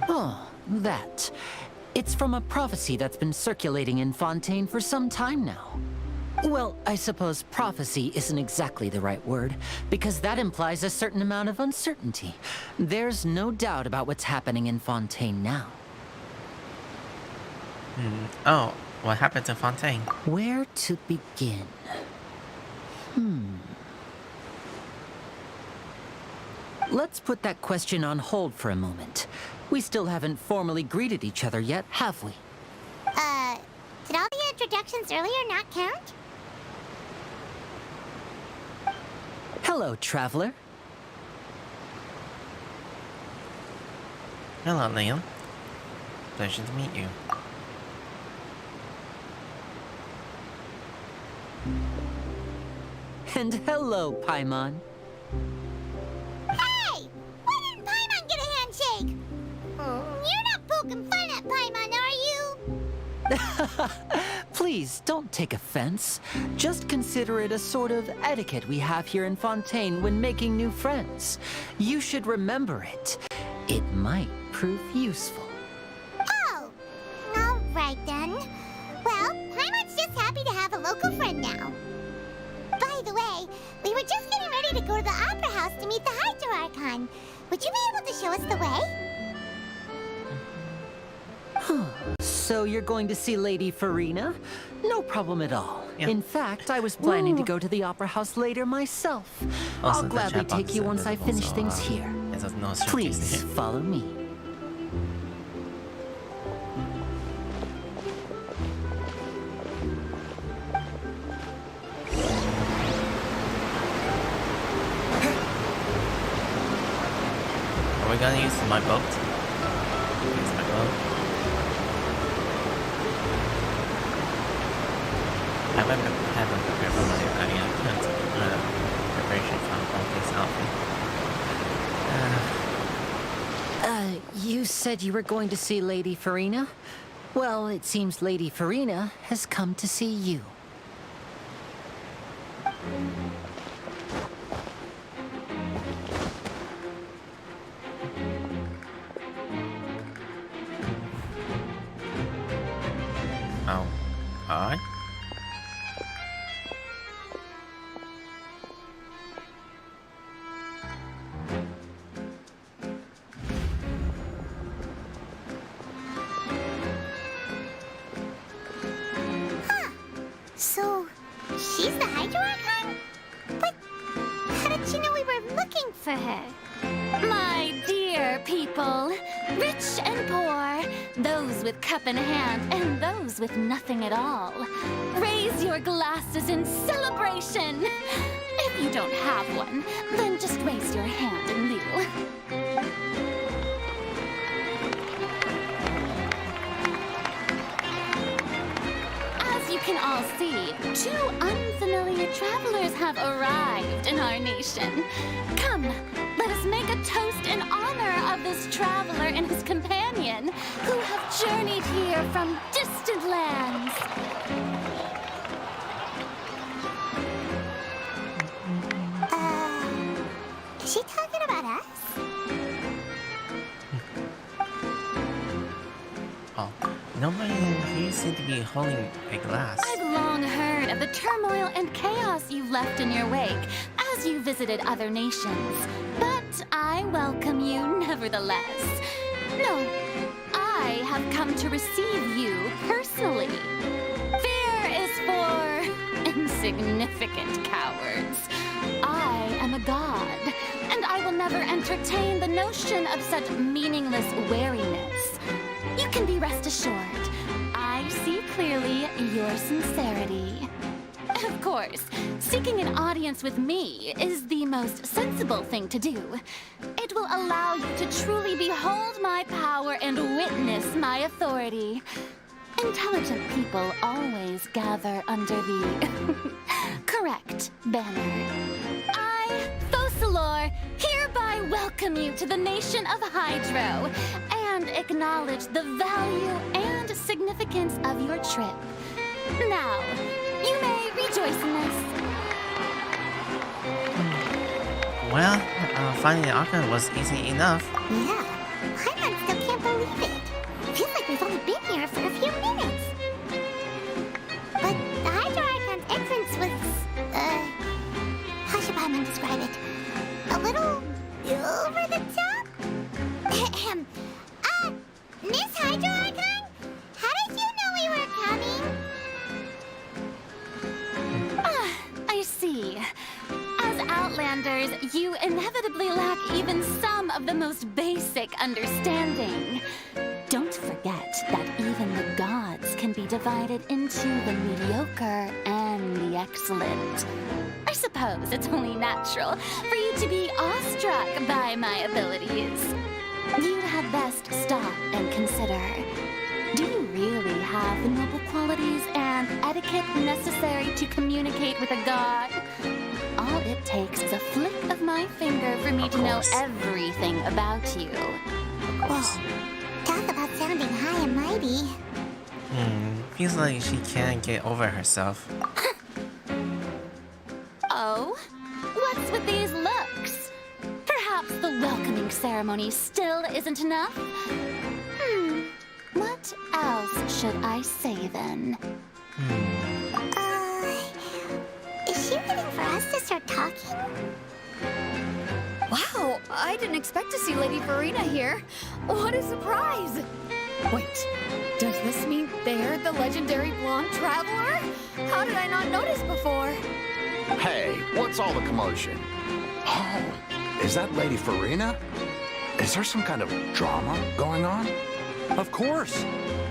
Oh, that. It's from a prophecy that's been circulating in Fontaine for some time now. Well, I suppose prophecy isn't exactly the right word, because that implies a certain amount of uncertainty. There's no doubt about what's happening in Fontaine now. Oh, what happened to Fontaine? Where to begin? Let's put that question on hold for a moment. We still haven't formally greeted each other yet, have we? Did all the introductions earlier not count? Hello, traveler. Hello, Liam. Pleasure to meet you. And hello, Paimon. Hey! Why didn't Paimon get a handshake? You're not poking fun at Paimon, are you? Please, don't take offense. Just consider it a sort of etiquette we have here in Fontaine when making new friends. You should remember it. It might prove useful. Oh, all right then. Well, Paimon's just happy to have a local friend now. By the way, we were just getting ready to go to the Opera House to meet the Hydro Archon. Would you be able to show us the way? So you're going to see Lady Farina? No problem at all. Yeah. In fact, I was planning to go to the Opera House later myself. Also, I'll the gladly chat box take you is once I available, finish so, things here. It has no Please showcase here. follow me. Are we gonna use my boat? Use my boat. Haven't prepared for my preparation from this outfit. You said you were going to see Lady Farina? Well, it seems Lady Farina has come to see you. Oh, alright. So, she's the Hydro Archon? But how did she know we were looking for her? My dear people, rich and poor, those with cup in hand and those with nothing at all, raise your glasses in celebration. If you don't have one, then just raise your hand in lieu. As you can all see, two unfamiliar travelers have arrived in our nation. Come, let us make a toast in honor of this traveler and his companion, who have journeyed here from distant lands. Is she talking about us? Oh, nobody here seems to be holding a glass. I've long heard of the turmoil and chaos you left in your wake as you visited other nations, but I welcome you nevertheless. No, I have come to receive you personally. Fear is for insignificant cowards. I am a god, and I will never entertain the notion of such meaningless wariness. You can be rest assured, I see clearly your sincerity. Of course, seeking an audience with me is the most sensible thing to do. It will allow you to truly behold my power and witness my authority. Intelligent people always gather under the correct banner. I, Focalor, hereby welcome you to the nation of Hydro and acknowledge the value and significance of your trip. Now, you may rejoice in this. Well, finding the Archon was easy enough. Yeah, Paimon still can't believe it. Feels like we've only been here for a few minutes. But the Hydro Archon's entrance was, how should Paimon describe it? A little over the top? Miss Hydro Archon? How did you know we were coming? I see. As Outlanders, you inevitably lack even some of the most basic understanding. Don't forget that even the gods can be divided into the mediocre and the excellent. I suppose it's only natural for you to be awestruck by my abilities. You had best stop and consider. Do you really have the noble qualities and etiquette necessary to communicate with a god? All it takes is a flick of my finger for me to know everything about you. Whoa, talk about sounding high and mighty. Feels like she can't get over herself. Oh? What's with these looks? Perhaps the welcoming ceremony still isn't enough? What else should I say then? Is she waiting for us to start talking? Wow, I didn't expect to see Lady Farina here. What a surprise! Wait, does this mean they're the legendary blonde traveler? How did I not notice before? Hey, what's all the commotion? Oh, is that Lady Farina? Is there some kind of drama going on? Of course.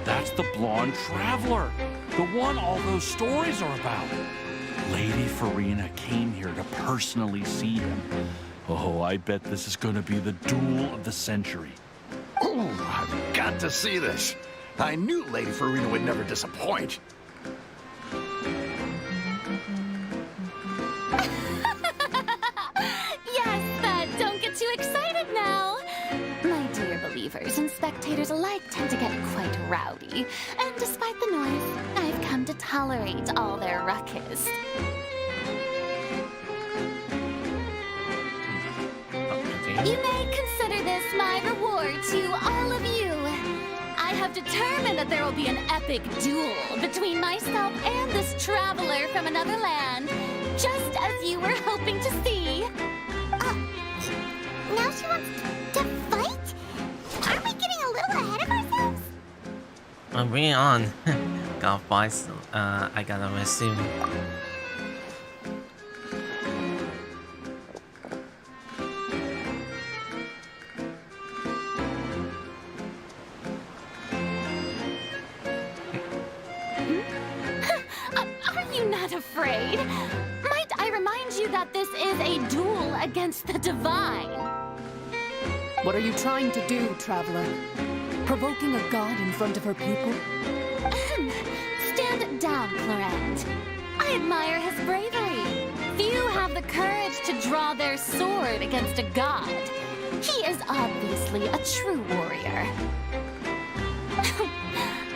That's the blonde traveler. The one all those stories are about. Lady Farina came here to personally see him. Oh, I bet this is going to be the duel of the century. Ooh, I've got to see this. I knew Lady Farina would never disappoint. Yes, but don't get too excited now. My dear believers and spectators alike tend to get quite rowdy. And despite the noise, I've come to tolerate all their ruckus. You may consider this my reward to all of you. I have determined that there will be an epic duel between myself and this traveler from another land, just as you were hoping to see. Now she wants to fight? Aren't we getting a little ahead of ourselves? Well, bring it on. Got fights, I gotta assume. Are you not afraid? Might I remind you that this is a duel against the divine? What are you trying to do, traveler? Provoking a god in front of her people? Stand down, Clorant. I admire his bravery. Few have the courage to draw their sword against a god. He is obviously a true warrior.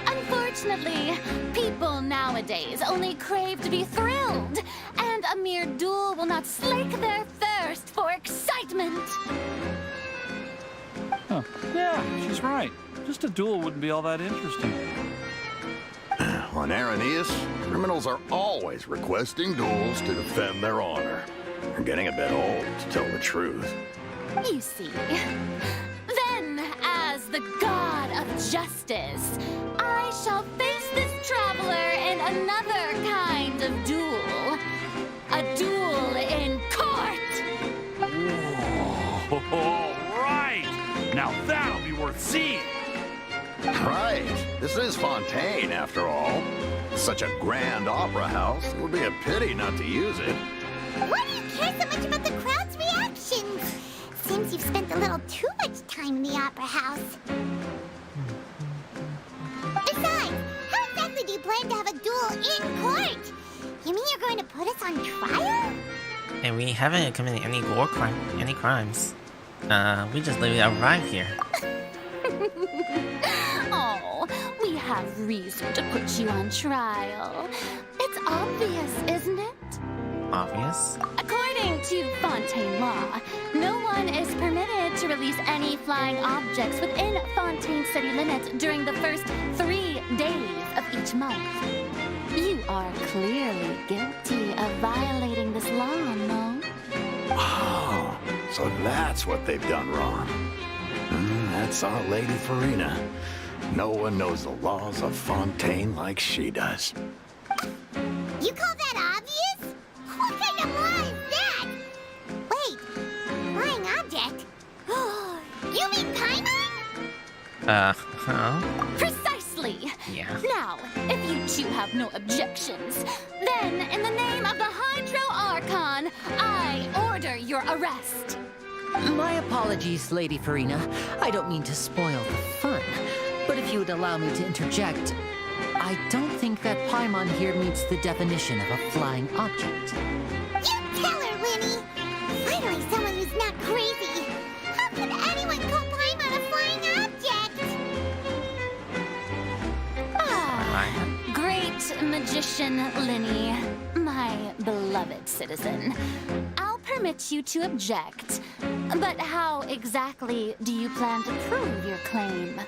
Unfortunately, people nowadays only crave to be thrilled, and a mere duel will not slake their thirst for excitement. Huh. Yeah, she's right. Just a duel wouldn't be all that interesting. On Araneus, criminals are always requesting duels to defend their honor. They're getting a bit old, to tell the truth. You see. Then, as the god of justice, I shall face this traveler in another kind of duel. A duel in court! Whoa, all right! Now that'll be worth seeing! Right. This is Fontaine, after all. Such a grand opera house. It would be a pity not to use it. Why do you care so much about the crowd's reactions? Seems you've spent a little too much time in the opera house. Besides, how exactly do you plan to have a duel in court? You mean you're going to put us on trial? And we haven't committed any crimes. We just literally arrived here. Oh, we have reason to put you on trial. It's obvious, isn't it? Obvious. According to Fontaine law, no one is permitted to release any flying objects within Fontaine city limits during the first 3 days of each month. You are clearly guilty of violating this law, no? Oh, so that's what they've done wrong. That's our Lady Farina. No one knows the laws of Fontaine like she does. You call that obvious? What kind of law is that? Wait, flying object? You mean Paimon? Huh? Precisely! Yeah. Now, if you two have no objections, then in the name of the Hydro Archon, I order your arrest. My apologies, Lady Farina. I don't mean to spoil the fun, but if you would allow me to interject, I don't think that Paimon here meets the definition of a flying object. You tell her, Winnie! Finally someone who's not crazy! How could anyone call Paimon a flying object? I Magician Linny, my beloved citizen, I'll permit you to object, but how exactly do you plan to prove your claim?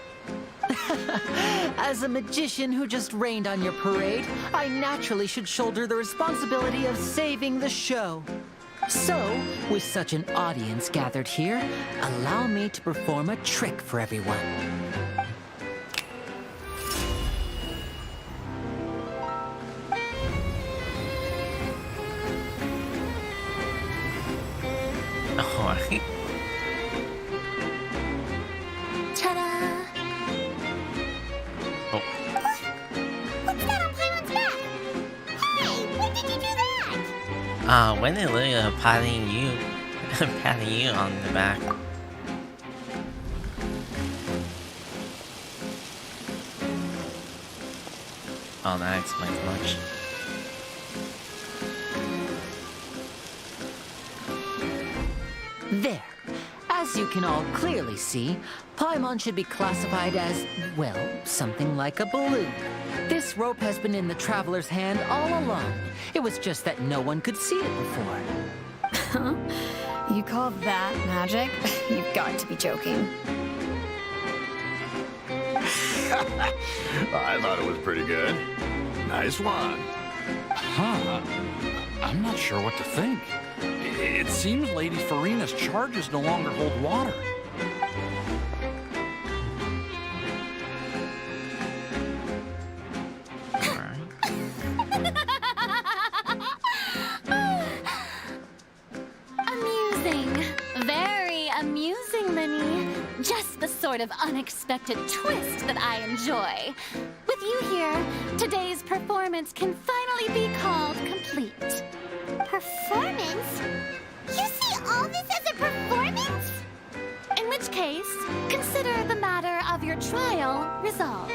As a magician who just rained on your parade, I naturally should shoulder the responsibility of saving the show. So, with such an audience gathered here, allow me to perform a trick for everyone. Alright. Ta-da! Oh. What's that on Paimon's back? Hey, when did you do that? When they look patting you, patting you on the back. Oh, that explains much. There. As you can all clearly see, Paimon should be classified as, well, something like a balloon. This rope has been in the Traveler's hand all along. It was just that no one could see it before. Huh? You call that magic? You've got to be joking. I thought it was pretty good. Nice one. Huh. I'm not sure what to think. It seems Lady Farina's charges no longer hold water. Amusing. Very amusing, Linny. Just the sort of unexpected twist that I enjoy. With you here, today's performance can finally be called complete. Performance? You see all this as a performance? In which case, consider the matter of your trial resolved.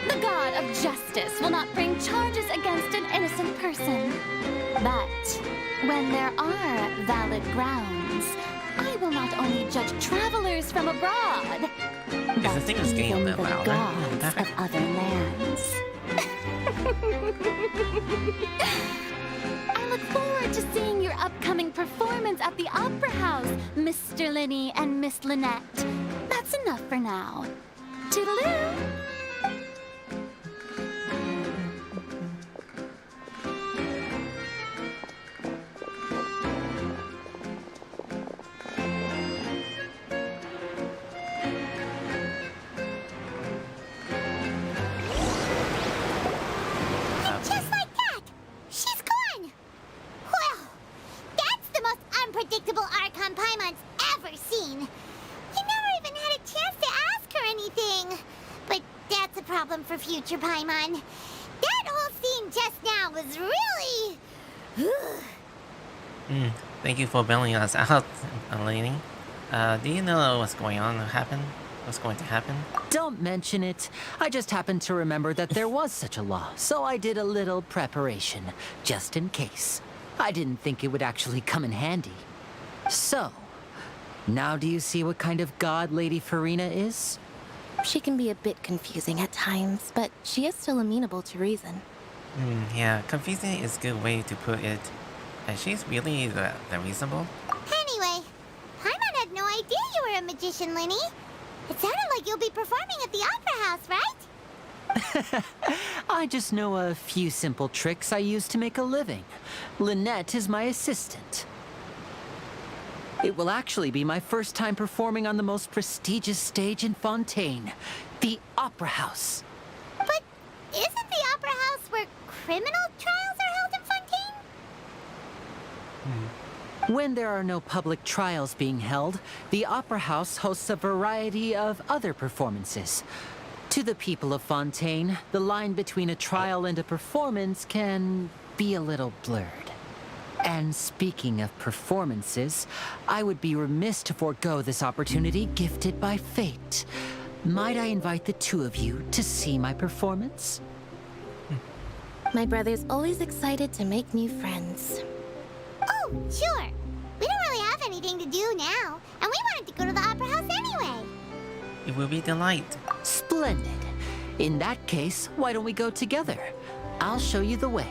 The god of justice will not bring charges against an innocent person. But when there are valid grounds, I will not only judge travelers from abroad, Is the thing is getting a even little the louder? gods of other lands. I look forward to seeing your upcoming performance at the Opera House, Mr. Linny and Miss Lynette. That's enough for now. Toodaloo! Just like that! She's gone! Well, that's the most unpredictable Archon Paimon's ever seen. You never even had a chance to ask her anything. But that's a problem for future Paimon. That whole scene just now was really... Thank you for bailing us out, Lady. Do you know what's going on? What's going to happen? Don't mention it. I just happened to remember that there was such a law, so I did a little preparation, just in case. I didn't think it would actually come in handy. So, now do you see what kind of god Lady Farina is? She can be a bit confusing at times, but she is still amenable to reason. Yeah, confusing is a good way to put it. And she's really the reasonable. Anyway, Paimon had no idea you were a magician, Linny. It sounded like you'll be performing at the Opera House, right? I just know a few simple tricks I use to make a living. Lynette is my assistant. It will actually be my first time performing on the most prestigious stage in Fontaine, the Opera House. But isn't the Opera House where criminal trials are held in Fontaine? When there are no public trials being held, the Opera House hosts a variety of other performances. To the people of Fontaine, the line between a trial and a performance can be a little blurred. And speaking of performances, I would be remiss to forego this opportunity gifted by fate. Might I invite the two of you to see my performance? My brother's always excited to make new friends. Oh, sure. We don't really have anything to do now, and we wanted to go to the Opera House anyway. It will be delight. Splendid. In that case, why don't we go together? I'll show you the way.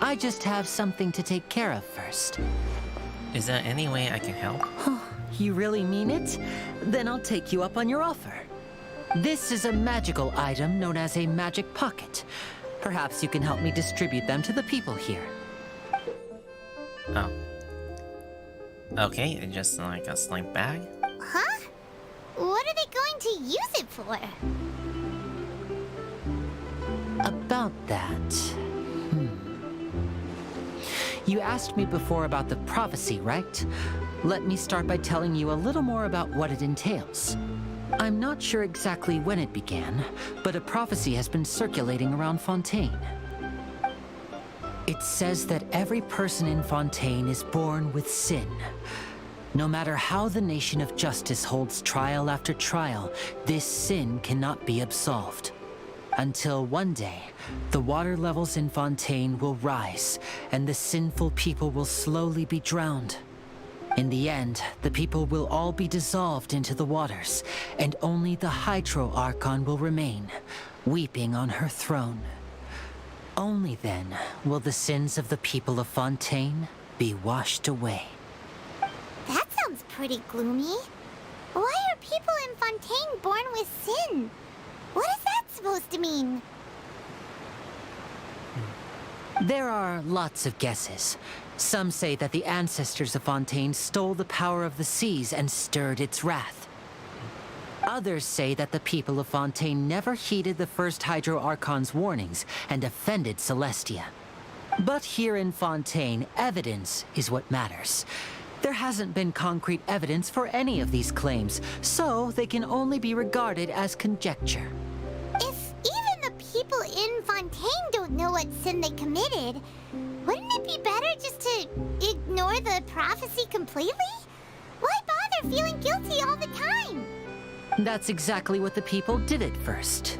I just have something to take care of first. Is there any way I can help? You really mean it? Then I'll take you up on your offer. This is a magical item known as a magic pocket. Perhaps you can help me distribute them to the people here. Oh. Okay, it's just like a sling bag? Huh? What are they going to use it for? About that... You asked me before about the prophecy, right? Let me start by telling you a little more about what it entails. I'm not sure exactly when it began, but a prophecy has been circulating around Fontaine. It says that every person in Fontaine is born with sin. No matter how the nation of justice holds trial after trial, this sin cannot be absolved. Until one day, the water levels in Fontaine will rise, and the sinful people will slowly be drowned. In the end, the people will all be dissolved into the waters, and only the Hydro Archon will remain, weeping on her throne. Only then will the sins of the people of Fontaine be washed away. That sounds pretty gloomy. Why are people in Fontaine born with sin? What is that supposed to mean? There are lots of guesses. Some say that the ancestors of Fontaine stole the power of the seas and stirred its wrath. Others say that the people of Fontaine never heeded the first Hydro Archon's warnings and offended Celestia. But here in Fontaine, evidence is what matters. There hasn't been concrete evidence for any of these claims, so they can only be regarded as conjecture. If even the people in Fontaine don't know what sin they committed, wouldn't it be better just to ignore the prophecy completely? Why bother feeling guilty all the time? That's exactly what the people did at first.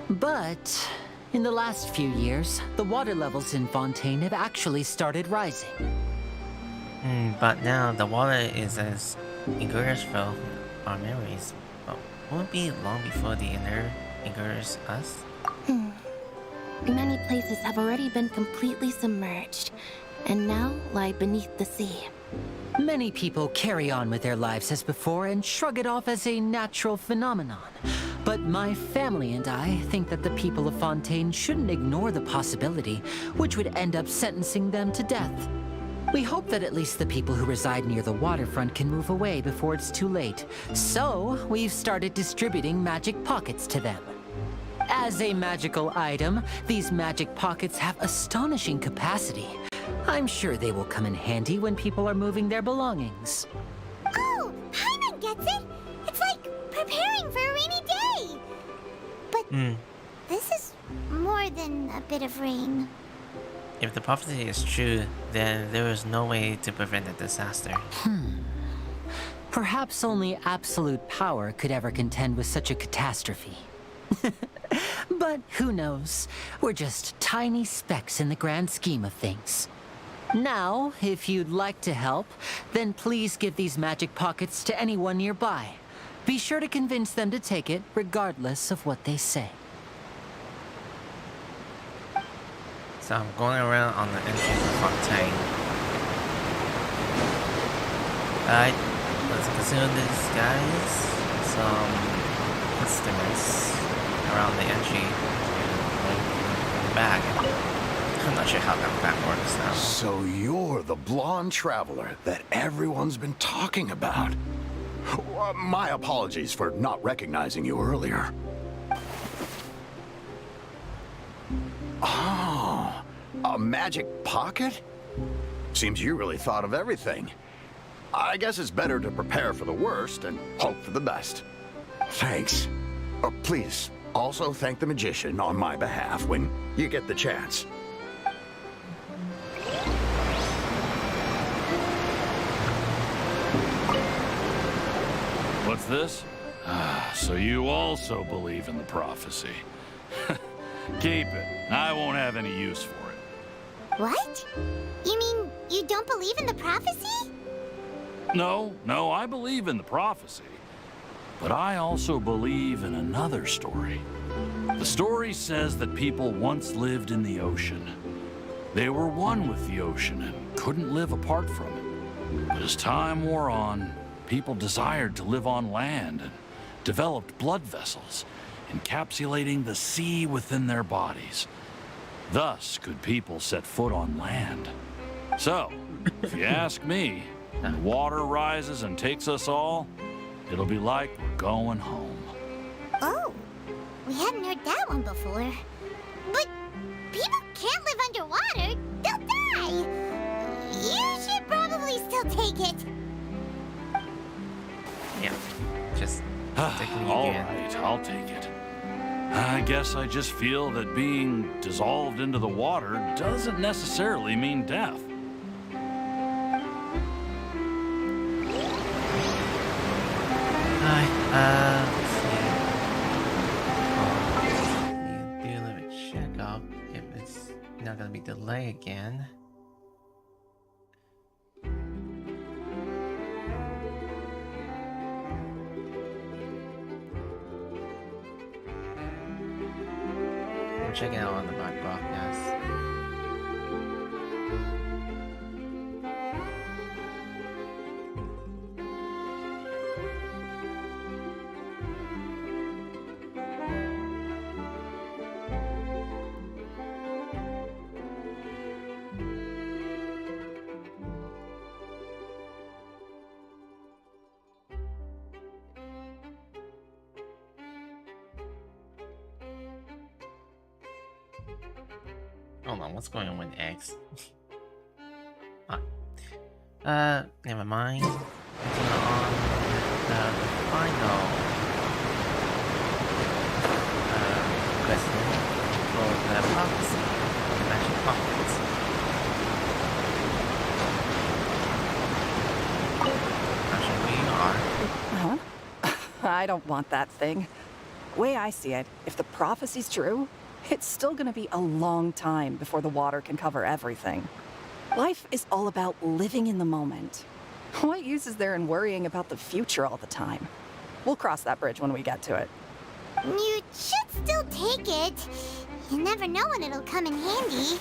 But in the last few years, the water levels in Fontaine have actually started rising. But now the water is as engulfs from our memories. But won't it be long before the inner engulfs us? Many places have already been completely submerged, and now lie beneath the sea. Many people carry on with their lives as before and shrug it off as a natural phenomenon. But my family and I think that the people of Fontaine shouldn't ignore the possibility, which would end up sentencing them to death. We hope that at least the people who reside near the waterfront can move away before it's too late. So, we've started distributing magic pockets to them. As a magical item, these magic pockets have astonishing capacity. I'm sure they will come in handy when people are moving their belongings. Oh, Paimon gets it! It's like preparing for a rainy day! But this is more than a bit of rain. If the prophecy is true, then there is no way to prevent a disaster. Perhaps only absolute power could ever contend with such a catastrophe. But who knows? We're just tiny specks in the grand scheme of things. Now, if you'd like to help, then please give these magic pockets to anyone nearby. Be sure to convince them to take it, regardless of what they say. So I'm going around on the entrance of Fontaine. Alright, let's consider these guys some instruments around the entry and back. I'm not sure how that back works now. So you're the blonde traveler that everyone's been talking about. My apologies for not recognizing you earlier. Oh, a magic pocket? Seems you really thought of everything. I guess it's better to prepare for the worst and hope for the best. Thanks. Please, also thank the magician on my behalf when you get the chance. What's this? So you also believe in the prophecy. Keep it. I won't have any use for it. What? You mean you don't believe in the prophecy? No, I believe in the prophecy. But I also believe in another story. The story says that people once lived in the ocean. They were one with the ocean and couldn't live apart from it. But as time wore on, people desired to live on land and developed blood vessels, encapsulating the sea within their bodies. Thus could people set foot on land. So, if you ask me, when the water rises and takes us all, it'll be like we're going home. Oh, we hadn't heard that one before. But people can't live underwater. They'll die. You should probably still take it. Yeah, just taking it All again. right, I'll take it. I guess I just feel that being dissolved into the water doesn't necessarily mean death. Hi, let's see. Oh, need to do a little bit of check up if it's not gonna be delayed again. I'm checking out on the back block, yes. Hold on, what's going on with X? Never mind. Continue on the final question for the prophecy, the magic pockets. Actually, we are. Huh? I don't want that thing. Way I see it, if the prophecy's true, it's still gonna be a long time before the water can cover everything. Life is all about living in the moment. What use is there in worrying about the future all the time? We'll cross that bridge when we get to it. You should still take it. You never know when it'll come in handy.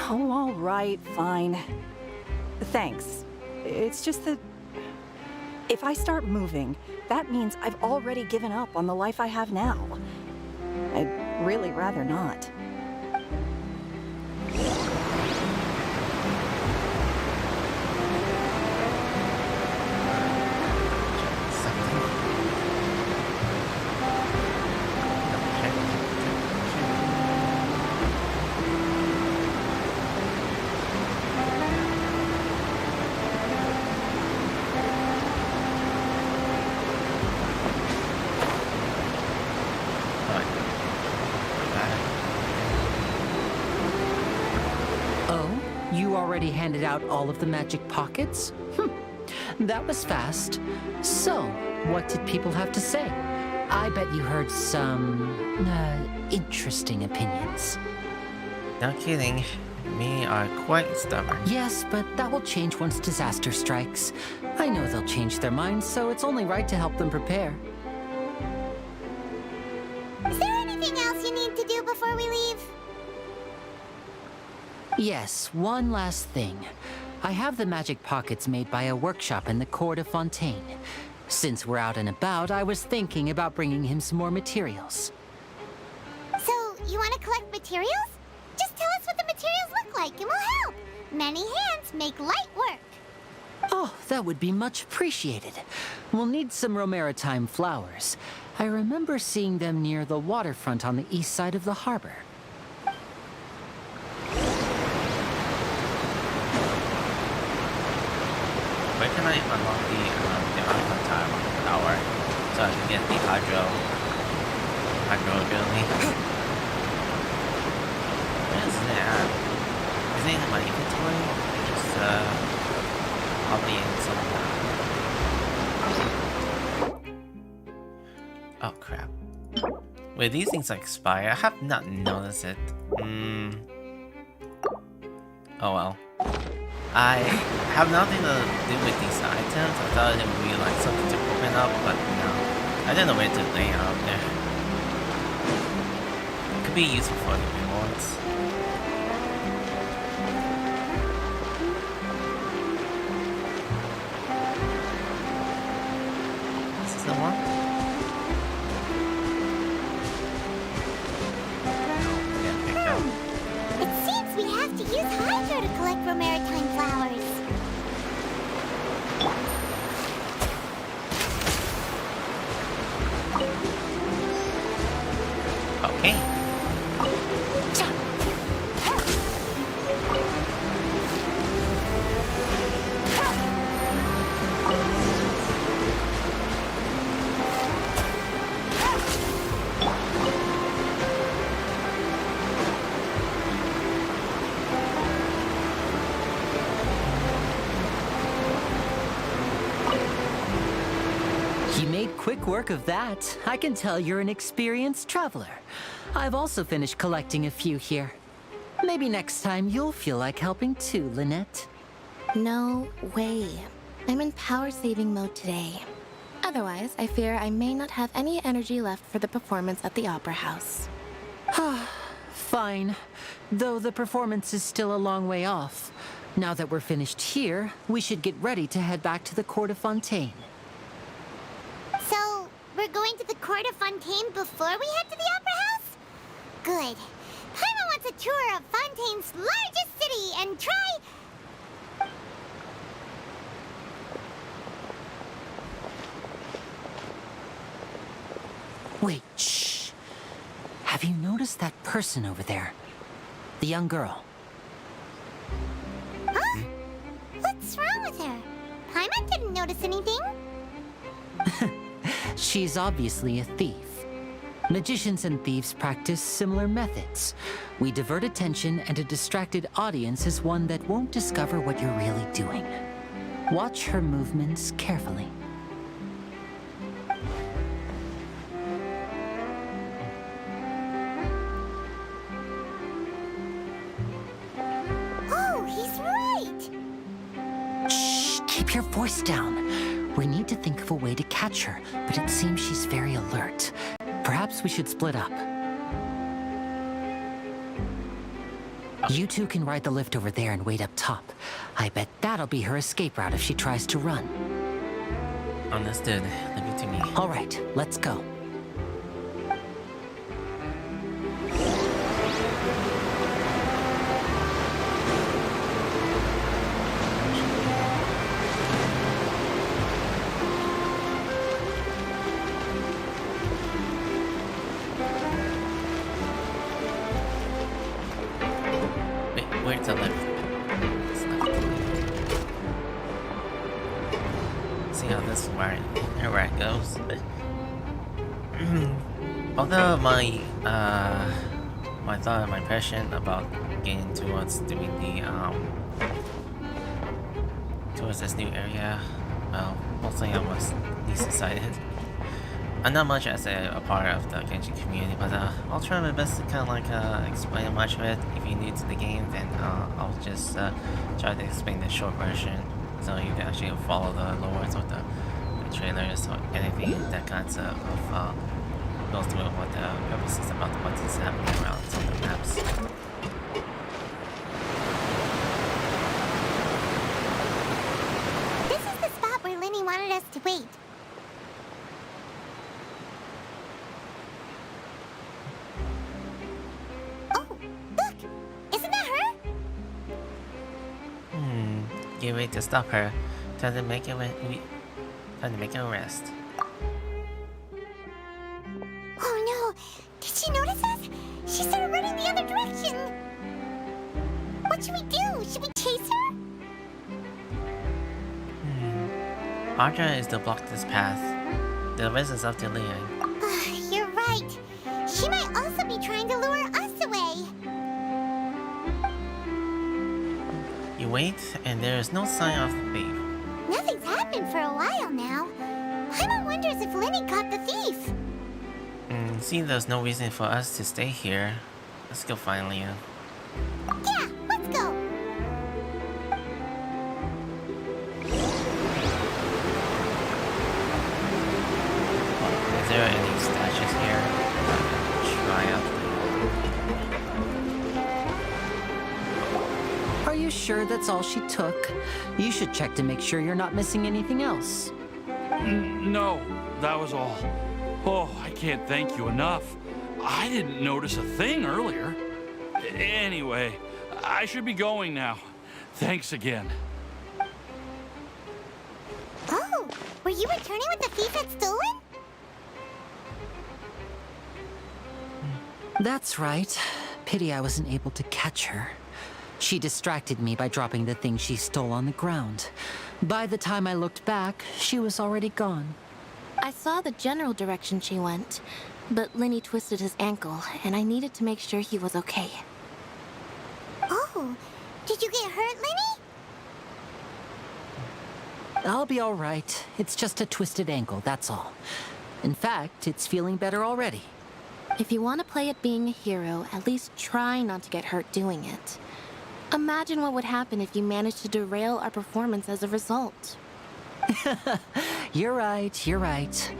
Oh, all right, fine. Thanks. It's just that if I start moving, that means I've already given up on the life I have now. I'd really rather not. You already handed out all of the magic pockets? That was fast. So, what did people have to say? I bet you heard some interesting opinions. No kidding. Me are quite stubborn. Yes, but that will change once disaster strikes. I know they'll change their minds, so it's only right to help them prepare. Is there anything else you need to do before we leave? Yes, one last thing. I have the magic pockets made by a workshop in the court of Fontaine. Since we're out and about, I was thinking about bringing him some more materials. So, you want to collect materials? Just tell us what the materials look like and we'll help. Many hands make light work. Oh, that would be much appreciated. We'll need some Romaritime flowers. I remember seeing them near the waterfront on the east side of the harbor. Where can I unlock the Fontaine tower so I can get the hydro ability? Where is that? Is it in my inventory? Just probably in some. Oh crap! Wait, these things expire. I have not noticed it. Oh well. I have nothing to do with these items. I thought it would be like something to open up, but no. I didn't know where to lay out there. could be useful for the rewards. This is the one? Yeah, pick up. It seems we have to use Hydro to collect Romaritime flowers. Okay. You made quick work of that. I can tell you're an experienced traveler. I've also finished collecting a few here. Maybe next time you'll feel like helping too, Lynette. No way. I'm in power-saving mode today. Otherwise, I fear I may not have any energy left for the performance at the Opera House. Fine. Though the performance is still a long way off. Now that we're finished here, we should get ready to head back to the court of Fontaine. So, we're going to the court of Fontaine before we head to the Opera House? Good. Paimon wants a tour of Fontaine's largest city and try... Wait, shh. Have you noticed that person over there? The young girl. Huh? What's wrong with her? Paimon didn't notice anything. She's obviously a thief. Magicians and thieves practice similar methods. We divert attention, and a distracted audience is one that won't discover what you're really doing. Watch her movements carefully. Oh, he's right! Shh, keep your voice down. We need to think of a way to catch her, but it seems she's very alert. Perhaps we should split up. You two can ride the lift over there and wait up top. I bet that'll be her escape route if she tries to run. Understood. Leave it to me. All right, let's go. Wait, where's the lift? It's left. See how this where it goes. Although my thought and my impression about getting towards doing the towards this new area, well, mostly I was least excited. I'm not much as a part of the Genshin community, but I'll try my best to kind of like explain much of it. If you're new to the game, then I'll just try to explain the short version, so you can actually follow the lores or the trailers or anything that kinds of goes through what the purpose is about what is happening around some of the maps. This is the spot where Linny wanted us to wait. Oh, look! Isn't that her? Get ready to stop her. Time to make it rest. Oh no! Did she notice us? She started running the other direction! What should we do? Should we chase her? Audra is to block this path. The rest is up to Leon. You're right. She might also be trying to lure us away. You wait, and there is no sign of the thief. Nothing's happened for a while now. Paimon wonders if Linny caught the thief. See, there's no reason for us to stay here. Let's go find Leon. Yeah, let's go. Is there any statues here? Try out. sure that's all she took. You should check to make sure you're not missing anything else. No, that was all. Oh, I can't thank you enough. I didn't notice a thing earlier. Anyway, I should be going now. Thanks again. Oh, were you returning what the thief had stolen? That's right. Pity I wasn't able to catch her. She distracted me by dropping the thing she stole on the ground. By the time I looked back, she was already gone. I saw the general direction she went, but Lenny twisted his ankle, and I needed to make sure he was okay. Oh, did you get hurt, Lenny? I'll be all right. It's just a twisted ankle, that's all. In fact, it's feeling better already. If you want to play at being a hero, at least try not to get hurt doing it. Imagine what would happen if you managed to derail our performance as a result. You're right, you're right.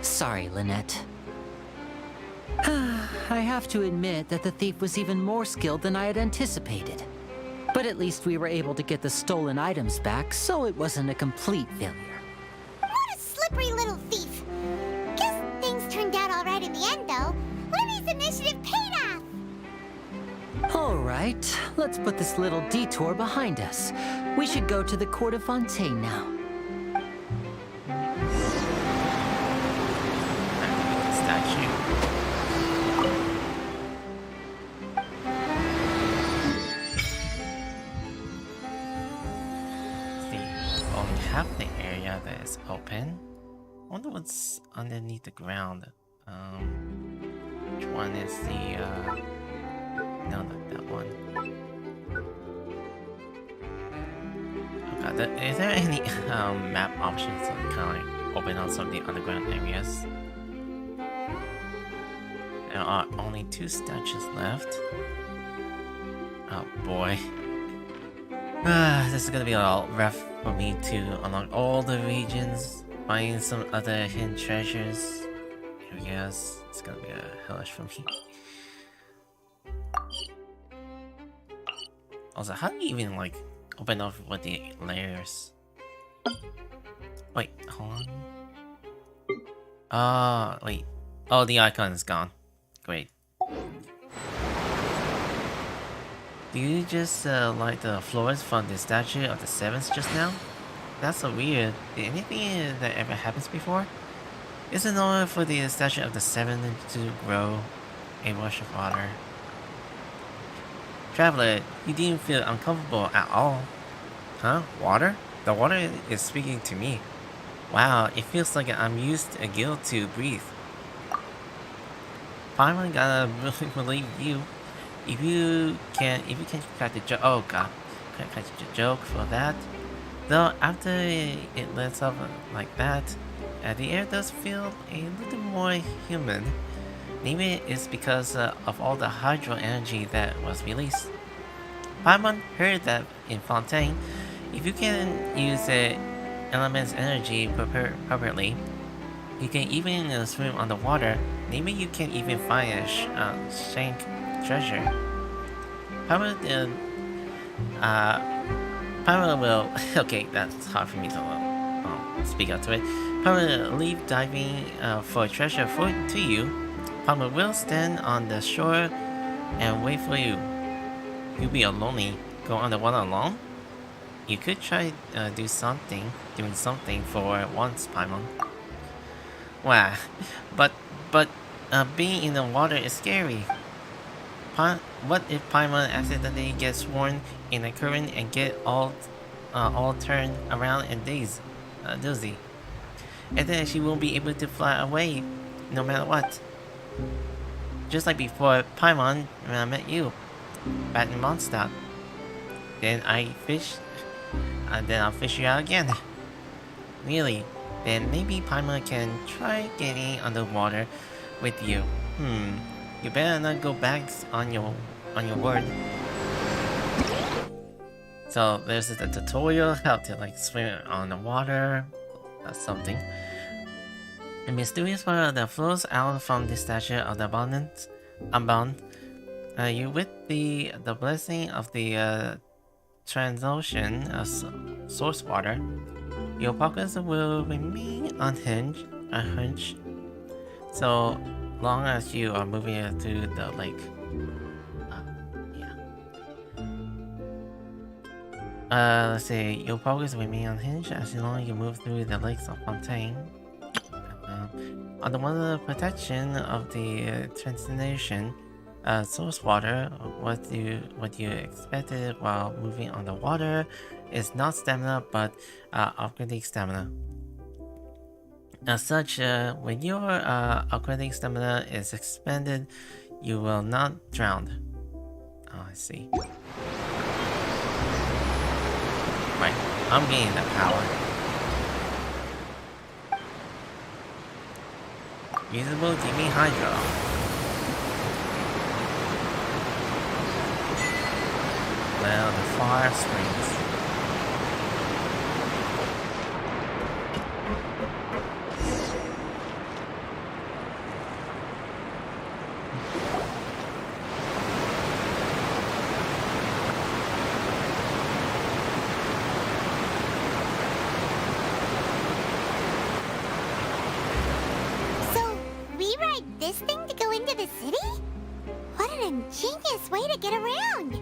Sorry, Lynette. I have to admit that the thief was even more skilled than I had anticipated. But at least we were able to get the stolen items back, so it wasn't a complete failure. What a slippery little thief. Guess things turned out all right in the end, though. Lenny's initiative paid off. All right, let's put this little detour behind us. We should go to the court of Fontaine now. Statue. See, only half the area that is open. I wonder what's underneath the ground. Which one is the no, not that one. Oh god, is there any map options that kind of like open up some of the underground areas? There are only 2 statues left. Oh boy. This is gonna be a lot rough for me to unlock all the regions, find some other hidden treasures. Here we go. It's gonna be a hellish for me. Also, how do you even like open up with the layers? Wait, hold on. Wait. Oh, the icon is gone. Great. Do you just like the floors from the statue of the Sevens just now? That's so weird. Did anything that ever happens before? Is it normal for the statue of the Seven to grow a rush of water? Traveler, you didn't feel uncomfortable at all. Huh? Water? The water is speaking to me. Wow, it feels like I'm used a gill to breathe. Finally gotta really believe you. If you can crack the joke, oh god, can't catch the joke for that. Though after it lets up like that, the air does feel a little more human. Maybe it's because of all the hydro energy that was released. Paimon heard that in Fontaine, if you can use the element's energy properly, you can even swim underwater. Maybe you can even find a shank treasure. Paimon will. Okay, that's hard for me to speak out to it. Paimon will leave diving for treasure to you. Paimon will stand on the shore and wait for you. You'll be lonely. Go underwater alone? You could try doing something for once, Paimon. Wow, but being in the water is scary. What if Paimon accidentally gets sworn in a current and get all turned around and dizzy? And then she won't be able to fly away, no matter what. Just like before Paimon when I met you, back in Mondstadt. Then I'll fish you out again. Really? Then maybe Paimon can try getting underwater with you. You better not go back on your word. So there's the tutorial how to like swim on the water. That's something. A mysterious water that flows out from the statue of the Unbound. You with the blessing of the transocean source water, your pockets will remain unhinged, so long as you are moving through the lake. Let's see. Your pockets remain unhinged as long as you move through the lakes of Fontaine. Underwater protection of the transition source water. What you expected while moving underwater is not stamina, but upgrading stamina. As such, when your upgrading stamina is expanded, you will not drown. Oh, I see. Right, I'm gaining that power. Usable Gimme Hydro. Well, the fire springs. This thing to go into the city? What an ingenious way to get around!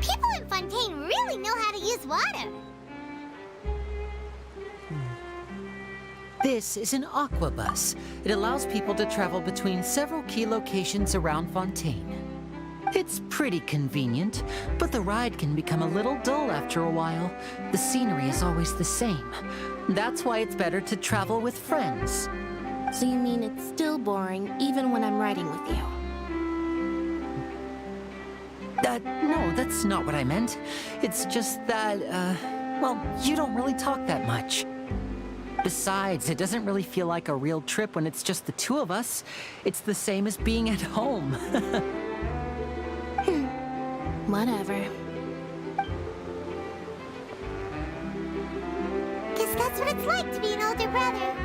People in Fontaine really know how to use water! This is an aqua bus. It allows people to travel between several key locations around Fontaine. It's pretty convenient, but the ride can become a little dull after a while. The scenery is always the same. That's why it's better to travel with friends. So you mean it's still boring even when I'm riding with you? No, that's not what I meant. It's just that, well, you don't really talk that much. Besides, it doesn't really feel like a real trip when it's just the two of us. It's the same as being at home. Whatever. Guess that's what it's like to be an older brother.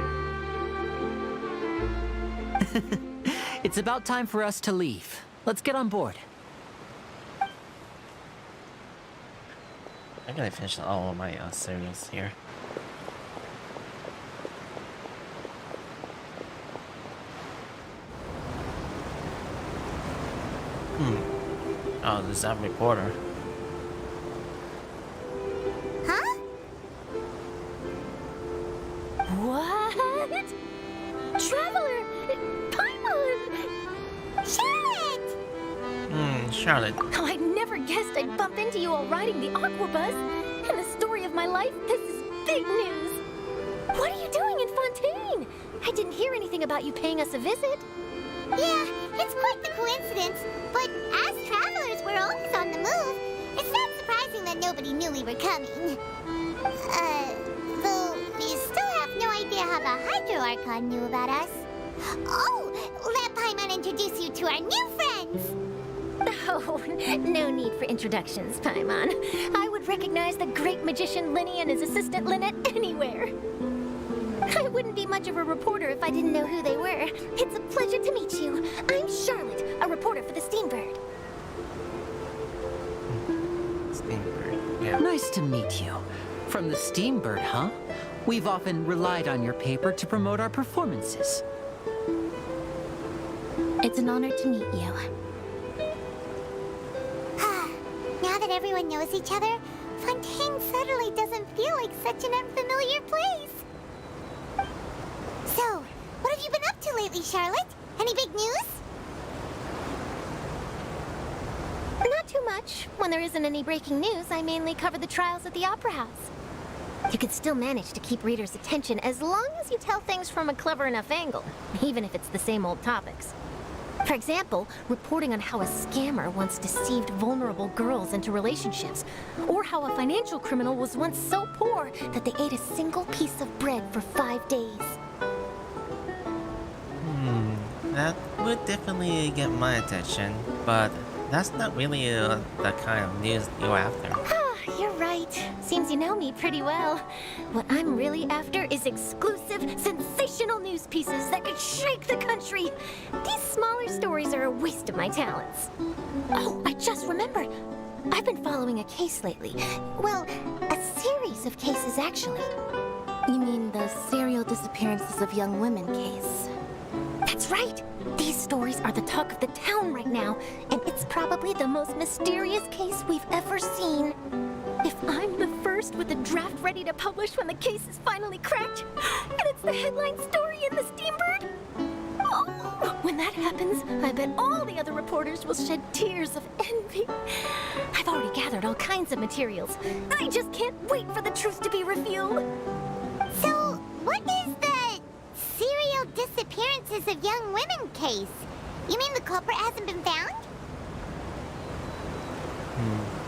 It's about time for us to leave. Let's get on board. I gotta finish all of my cereals here. Oh, there's that reporter. Huh? What? Traveler! Paimon! Charlotte! Charlotte. Oh, I never guessed I'd bump into you while riding the aqua bus. In the story of my life, this is big news. What are you doing in Fontaine? I didn't hear anything about you paying us a visit. Yeah, it's quite the coincidence, but as travelers, we're always on the move. It's not surprising that nobody knew we were coming. Though we still have no idea how the Hydro Archon knew about us. Oh, let Paimon introduce you to our new friends! Oh, no need for introductions, Paimon. I would recognize the great magician Linny and his assistant Lynette anywhere. I wouldn't be much of a reporter if I didn't know who they were. It's a pleasure to meet you. I'm Charlotte, a reporter for the Steambird. Steambird, yeah. Nice to meet you. From the Steambird, huh? We've often relied on your paper to promote our performances. It's an honor to meet you. Now that everyone knows each other, Fontaine suddenly doesn't feel like such an unfamiliar place. So, what have you been up to lately, Charlotte? Any big news? Not too much. When there isn't any breaking news, I mainly cover the trials at the Opera House. You can still manage to keep readers' attention as long as you tell things from a clever enough angle, even if it's the same old topics. For example, reporting on how a scammer once deceived vulnerable girls into relationships, or how a financial criminal was once so poor that they ate a single piece of bread for 5 days. That would definitely get my attention, but that's not really the kind of news you're after. You're right. Seems you know me pretty well. What I'm really after is exclusive, sensational news pieces that could shake the country. These smaller stories are a waste of my talents. Oh, I just remembered. I've been following a case lately. Well, a series of cases, actually. You mean the serial disappearances of young women case? That's right! These stories are the talk of the town right now, and it's probably the most mysterious case we've ever seen. If I'm the first with a draft ready to publish when the case is finally cracked, and it's the headline story in the Steambird, oh, when that happens, I bet all the other reporters will shed tears of envy. I've already gathered all kinds of materials. I just can't wait for the truth to be revealed. So, what is the serial disappearances of young women case? You mean the culprit hasn't been found?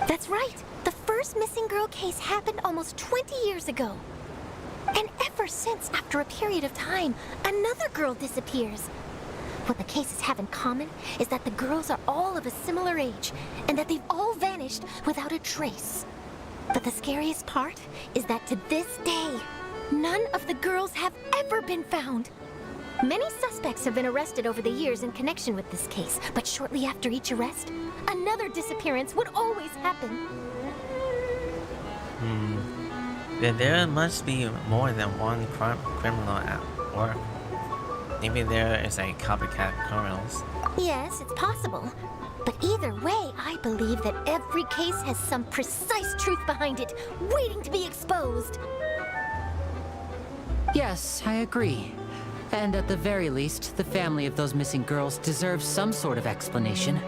That's right. The first missing girl case happened almost 20 years ago. And ever since, after a period of time, another girl disappears. What the cases have in common is that the girls are all of a similar age, and that they've all vanished without a trace. But the scariest part is that to this day, none of the girls have ever been found. Many suspects have been arrested over the years in connection with this case, but shortly after each arrest, another disappearance would always happen. Then there must be more than one criminal at work. Maybe there is a copycat criminals. Yes, it's possible. But either way, I believe that every case has some precise truth behind it, waiting to be exposed. Yes, I agree. And at the very least, the family of those missing girls deserves some sort of explanation.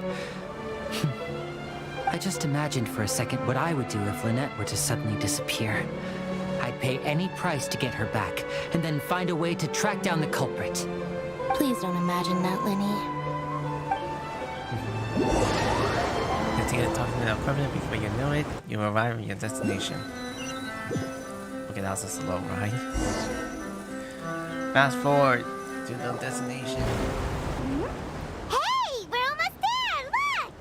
I just imagined for a second what I would do if Lynette were to suddenly disappear. I'd pay any price to get her back, and then find a way to track down the culprit. Please don't imagine that, Lenny. Continue talking to the equipment before you know it, you arrive at your destination. Okay, that was a slow ride. Fast forward to the destination. Hey, we're almost there! Look!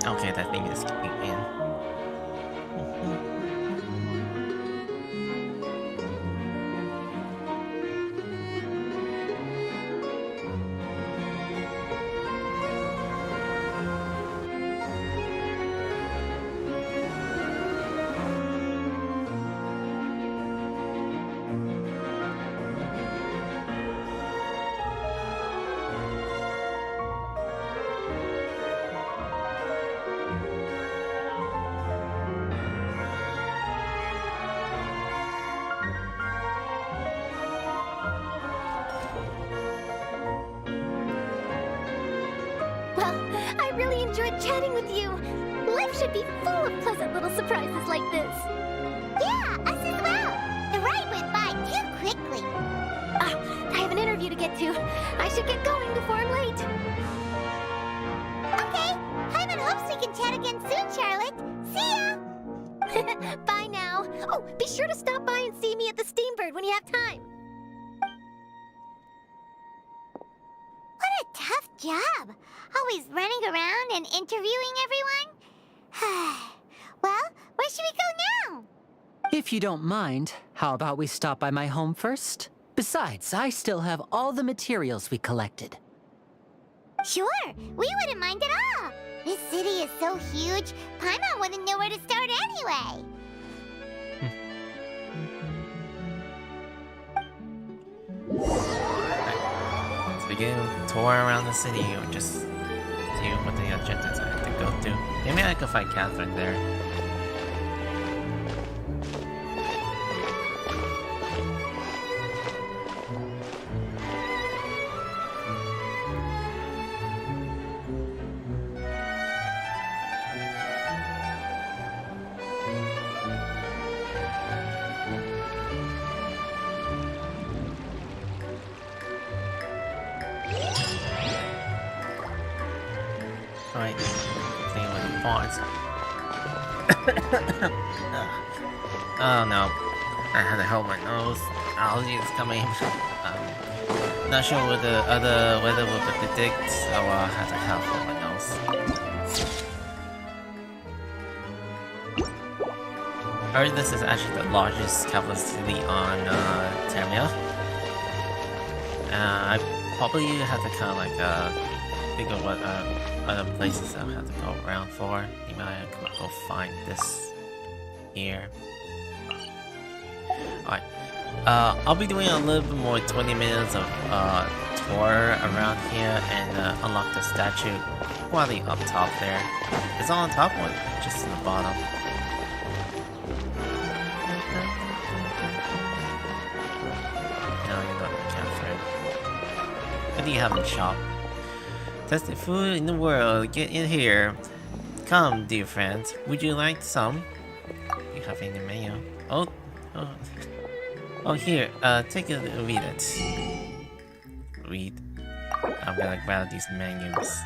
Okay, that thing is kicking in. I really enjoyed chatting with you. Life should be full of pleasant little surprises like this. Yeah, us as well. The ride went by too quickly. I have an interview to get to. I should get going before I'm late. Okay, Hyman hopes we can chat again soon, Charlotte. See ya! Bye now. Oh, be sure to stop by and see me at the Steambird when you have time. What a tough job. Always running around and interviewing everyone. Well, where should we go now? If you don't mind, how about we stop by my home first? Besides, I still have all the materials we collected. Sure, we wouldn't mind at all. This city is so huge, Paimon wouldn't know where to start anyway. Let's begin a tour around the city or just see what the agendas I have to go through. Maybe I could find Catherine there. Right, thing with the fonts. Oh no, I had to hold my nose. Allergy is coming. Not sure what the other weather will predict, so I had to hold my nose. Or this is actually the largest capital city on Termia. I probably have to kind of like think of what other places I have to go around for. Maybe I could go find this here. Alright. I'll be doing a little bit more 20 minutes of tour around here and unlock the statue quality up top there. Is it on top or just in the bottom? No, you're not in cafe. What do you have in the shop? Tasty food in the world, get in here. Come, dear friends, would you like some? You have in the menu. Oh, here, take a read it. Read. I'm gonna grab these menus.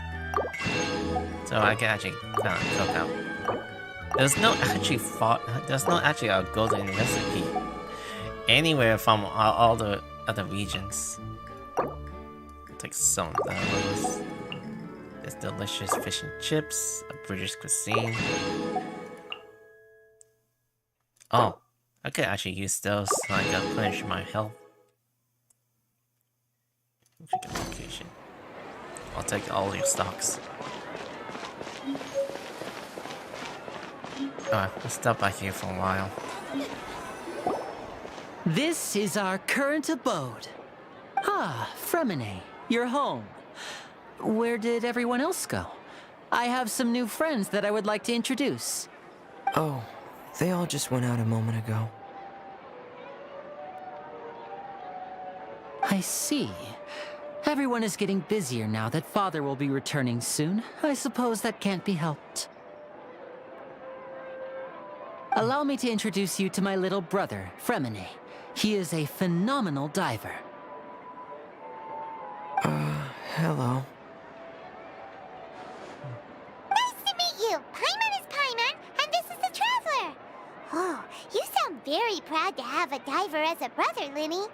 So I can actually kind of cook out. There's no actually a golden recipe anywhere from all the other regions. I'll take some of those. There's delicious fish and chips, a British cuisine. Oh, I could actually use those so I can replenish my health. Location. I'll take all your stocks. Alright, let's stop by here for a while. This is our current abode. Ah, Fremine, you're home. Where did everyone else go? I have some new friends that I would like to introduce. Oh, they all just went out a moment ago. I see. Everyone is getting busier now that Father will be returning soon. I suppose that can't be helped. Allow me to introduce you to my little brother, Fremine. He is a phenomenal diver. Hello. Nice to meet you! Paimon is Paimon, and this is the Traveler! Oh, you sound very proud to have a diver as a brother, Linny.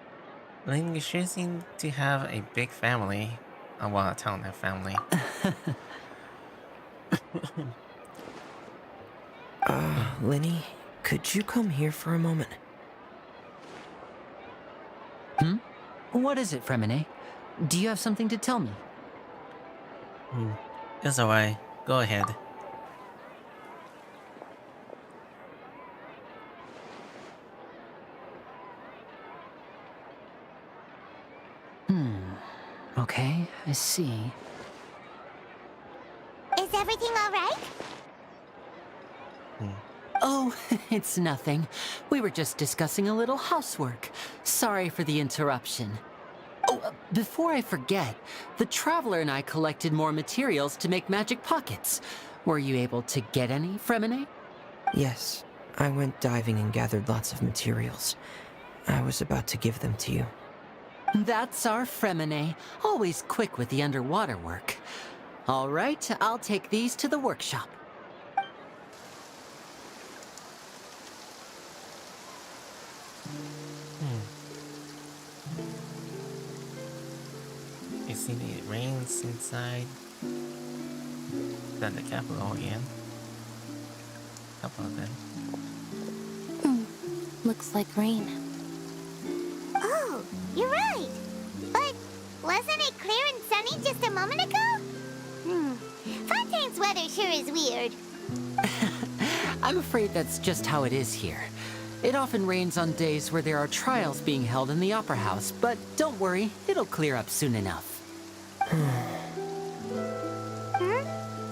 Lynn, you sure seem to have a big family. Oh, well, a talented family. Linny, could you come here for a moment? What is it, Fremine? Do you have something to tell me? It's alright. Go ahead. Okay, I see. Is everything all right? Oh, it's nothing. We were just discussing a little housework. Sorry for the interruption. Oh, before I forget, the Traveler and I collected more materials to make magic pockets. Were you able to get any, Fremine? Yes, I went diving and gathered lots of materials. I was about to give them to you. That's our Fremine, always quick with the underwater work. All right, I'll take these to the workshop. You see the rains inside? Then the capital again. Capital then. Looks like rain. Oh, you're right. But wasn't it clear and sunny just a moment ago? Fontaine's weather sure is weird. I'm afraid that's just how it is here. It often rains on days where there are trials being held in the Opera House, but don't worry, it'll clear up soon enough.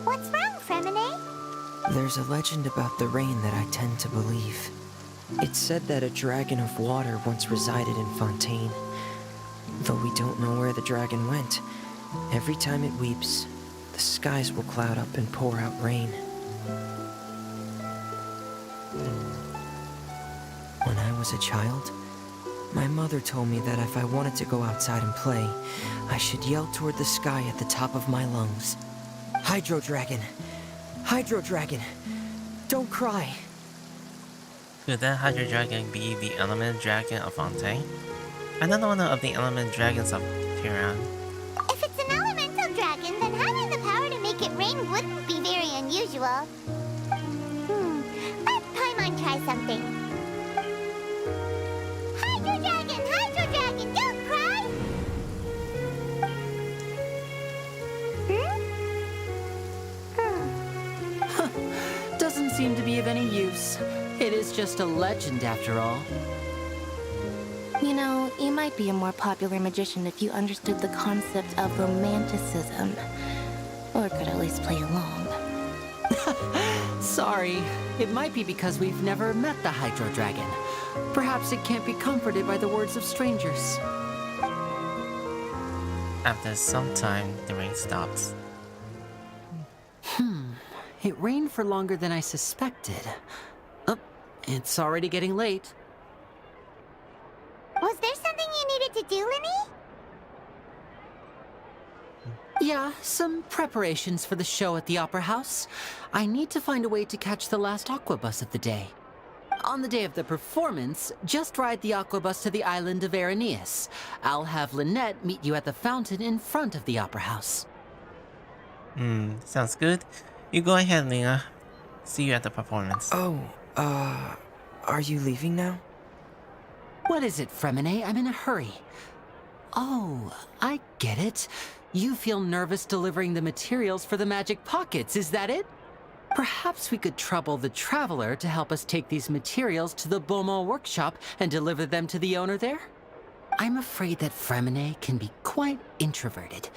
What's wrong, Fremine? There's a legend about the rain that I tend to believe. It's said that a dragon of water once resided in Fontaine. Though we don't know where the dragon went, every time it weeps, the skies will cloud up and pour out rain. When I was a child, my mother told me that if I wanted to go outside and play, I should yell toward the sky at the top of my lungs. Hydro Dragon! Hydro Dragon! Don't cry! Could that Hydro Dragon be the element dragon of Fontaine? Another one of the element dragons of Piran. If it's an elemental dragon, then having the power to make it rain wouldn't be very unusual. Let Paimon try try something. Hydro Dragon, don't cry! Doesn't seem to be of any use. It is just a legend after all. You know, you might be a more popular magician if you understood the concept of romanticism. Or could at least play along. Sorry. It might be because we've never met the Hydro Dragon. Perhaps it can't be comforted by the words of strangers. After some time, the rain stops. It rained for longer than I suspected. Oh, it's already getting late. Was there something you needed to do, Linny? Yeah, some preparations for the show at the Opera House. I need to find a way to catch the last aqua bus of the day. On the day of the performance, just ride the aqua bus to the island of Aeneas. I'll have Lynette meet you at the fountain in front of the Opera House. Sounds good. You go ahead, Lena. See you at the performance. Oh, are you leaving now? What is it, Fremine? I'm in a hurry. Oh, I get it. You feel nervous delivering the materials for the magic pockets, is that it? Perhaps we could trouble the Traveler to help us take these materials to the Beaumont workshop and deliver them to the owner there? I'm afraid that Fremine can be quite introverted,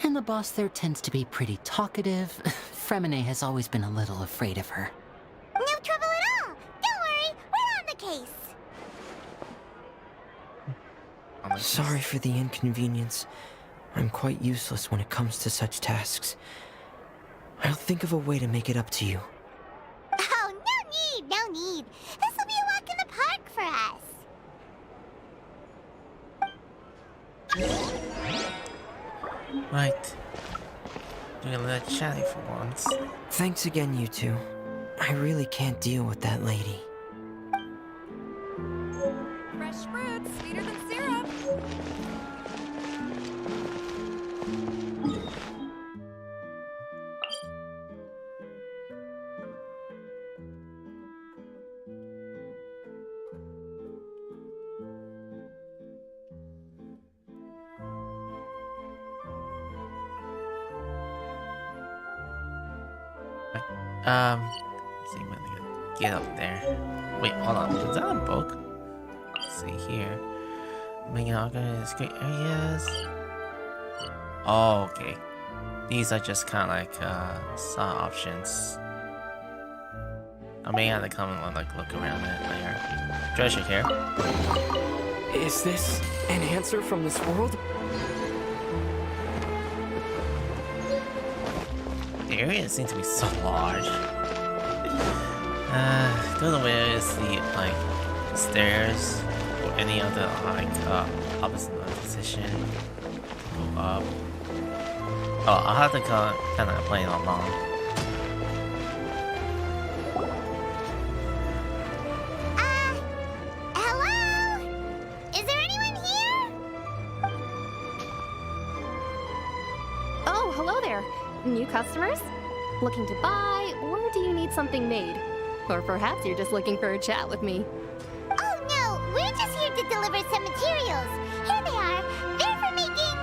and the boss there tends to be pretty talkative. Fremine has always been a little afraid of her. No trouble at all! Don't worry, we're on the case! Sorry for the inconvenience. I'm quite useless when it comes to such tasks. I'll think of a way to make it up to you. Oh, no need! This will be a walk in the park for us! Right. Doing a little chatty for once. Thanks again, you two. I really can't deal with that lady. Fresh fruit, sweeter than syrup. Let's see when they get up there. Wait, hold on. Is that a book? Let's see here. Making organized great areas. Oh, okay. These are just kind of like some options. I may have to come and like look around it later. Treasure here. Is this an answer from this world? The area seems to be so large. Don't know where is the like stairs or any other like opposite position. Go up. Oh, I'll have to kind of play it along. Hello? Is there anyone here? Oh, hello there. New customers? Looking to buy, or do you need something made? Or perhaps you're just looking for a chat with me. Oh no, we're just here to deliver some materials. Here they are. They're for making...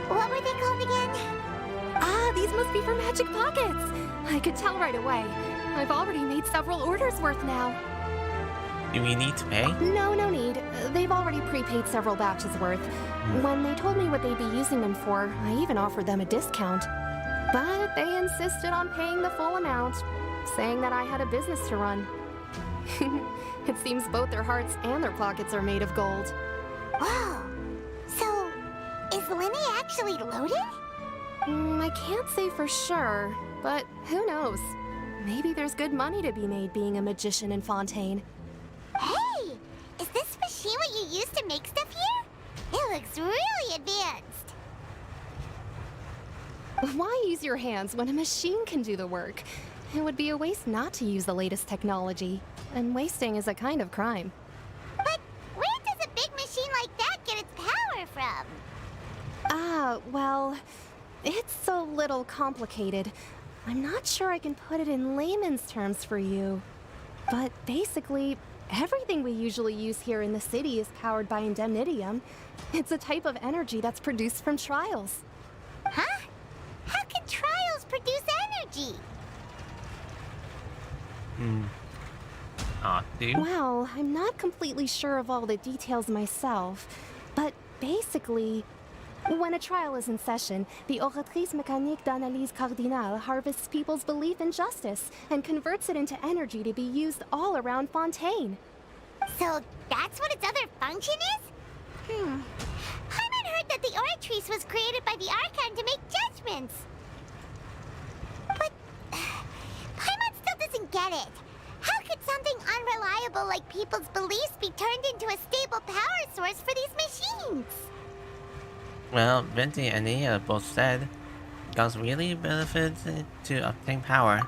what were they called again? Ah, these must be for magic pockets. I could tell right away. I've already made several orders worth now. Do we need to pay? No need. They've already prepaid several batches worth. When they told me what they'd be using them for, I even offered them a discount. But they insisted on paying the full amount, saying that I had a business to run. It seems both their hearts and their pockets are made of gold. Wow. So, is Linny actually loaded? I can't say for sure, but who knows? Maybe there's good money to be made being a magician in Fontaine. Hey! Is this machine what you use to make stuff here? It looks really advanced. Why use your hands when a machine can do the work? It would be a waste not to use the latest technology, and wasting is a kind of crime. But where does a big machine like that get its power from? Well, it's a little complicated. I'm not sure I can put it in layman's terms for you. But basically, everything we usually use here in the city is powered by indemnitium. It's a type of energy that's produced from trials. Huh? How can trials produce energy? Dude. Well, I'm not completely sure of all the details myself, but basically, when a trial is in session, the Oratrice Mécanique d'Analyse Cardinale harvests people's belief in justice and converts it into energy to be used all around Fontaine. So that's what its other function is? Paimon heard that the Oratrice was created by the Archon to make judgments. But Paimon still doesn't get it. How could something unreliable like people's beliefs be turned into a stable power source for these machines? Well, Venti and Nia both said guns really benefit to obtain power.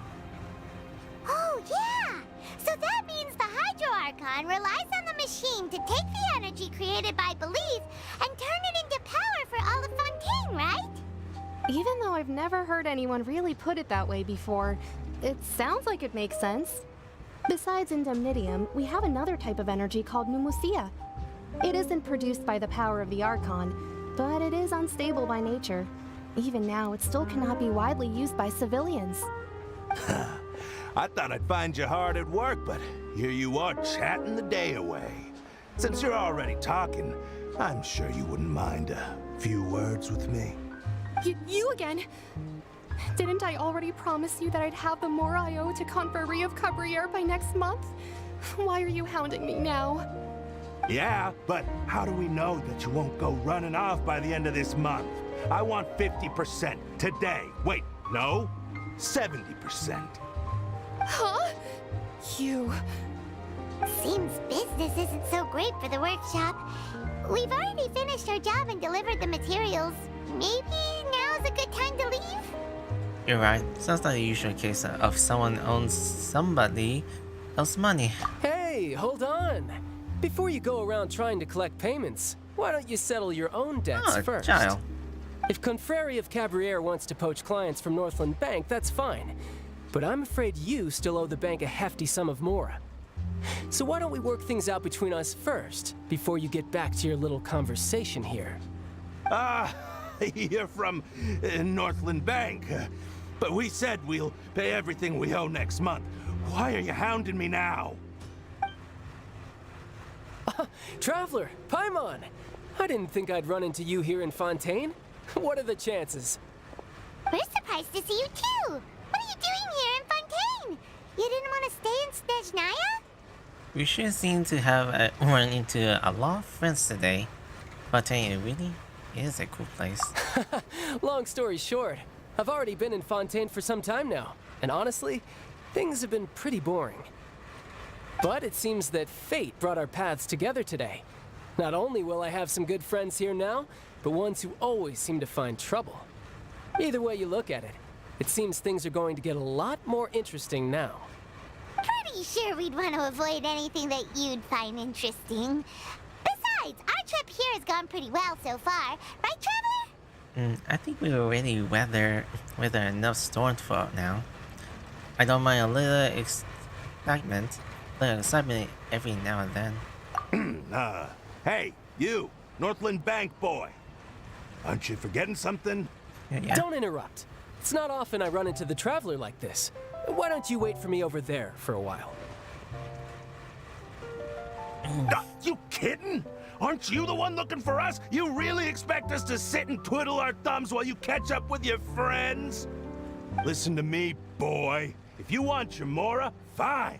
Oh, yeah! So that means the Hydro Archon relies on the machine to take the energy created by belief and turn it into power for all of Fontaine, right? Even though I've never heard anyone really put it that way before, it sounds like it makes sense. Besides indemnitium, we have another type of energy called pneumosia. It isn't produced by the power of the Archon, but it is unstable by nature. Even now, it still cannot be widely used by civilians. I thought I'd find you hard at work, but here you are chatting the day away. Since you're already talking, I'm sure you wouldn't mind a few words with me. You again? Didn't I already promise you that I'd have the more I owe to Confrérie of Cabriere by next month? Why are you hounding me now? Yeah, but how do we know that you won't go running off by the end of this month? I want 50% today. Wait, no, 70%. Huh? You... Seems business isn't so great for the workshop. We've already finished our job and delivered the materials. Maybe now's a good time to leave? You're right. Sounds like the usual case of someone owns somebody else's money. Hey, hold on. Before you go around trying to collect payments, why don't you settle your own debts first? Child. If Confrérie of Cabriere wants to poach clients from Northland Bank, that's fine. But I'm afraid you still owe the bank a hefty sum of mora. So why don't we work things out between us first, before you get back to your little conversation here? You're from Northland Bank. But we said we'll pay everything we owe next month. Why are you hounding me now? Traveler, Paimon! I didn't think I'd run into you here in Fontaine. What are the chances? We're surprised to see you too! What are you doing here in Fontaine? You didn't want to stay in Snezhnaya? We sure seem to have run into a lot of friends today. Fontaine, it really is a cool place. Long story short, I've already been in Fontaine for some time now, and honestly, things have been pretty boring. But it seems that fate brought our paths together today. Not only will I have some good friends here now, but ones who always seem to find trouble. Either way you look at it, it seems things are going to get a lot more interesting now. Pretty sure we'd want to avoid anything that you'd find interesting. Besides, our trip here has gone pretty well so far, right, Traveler? I think we already weather enough storms for now. I don't mind a little excitement every now and then. Hey, you, Northland Bank boy. Aren't you forgetting something? Yeah. Don't interrupt. It's not often I run into the Traveler like this. Why don't you wait for me over there for a while? You kidding? Aren't you the one looking for us? You really expect us to sit and twiddle our thumbs while you catch up with your friends? Listen to me, boy. If you want your mora, fine.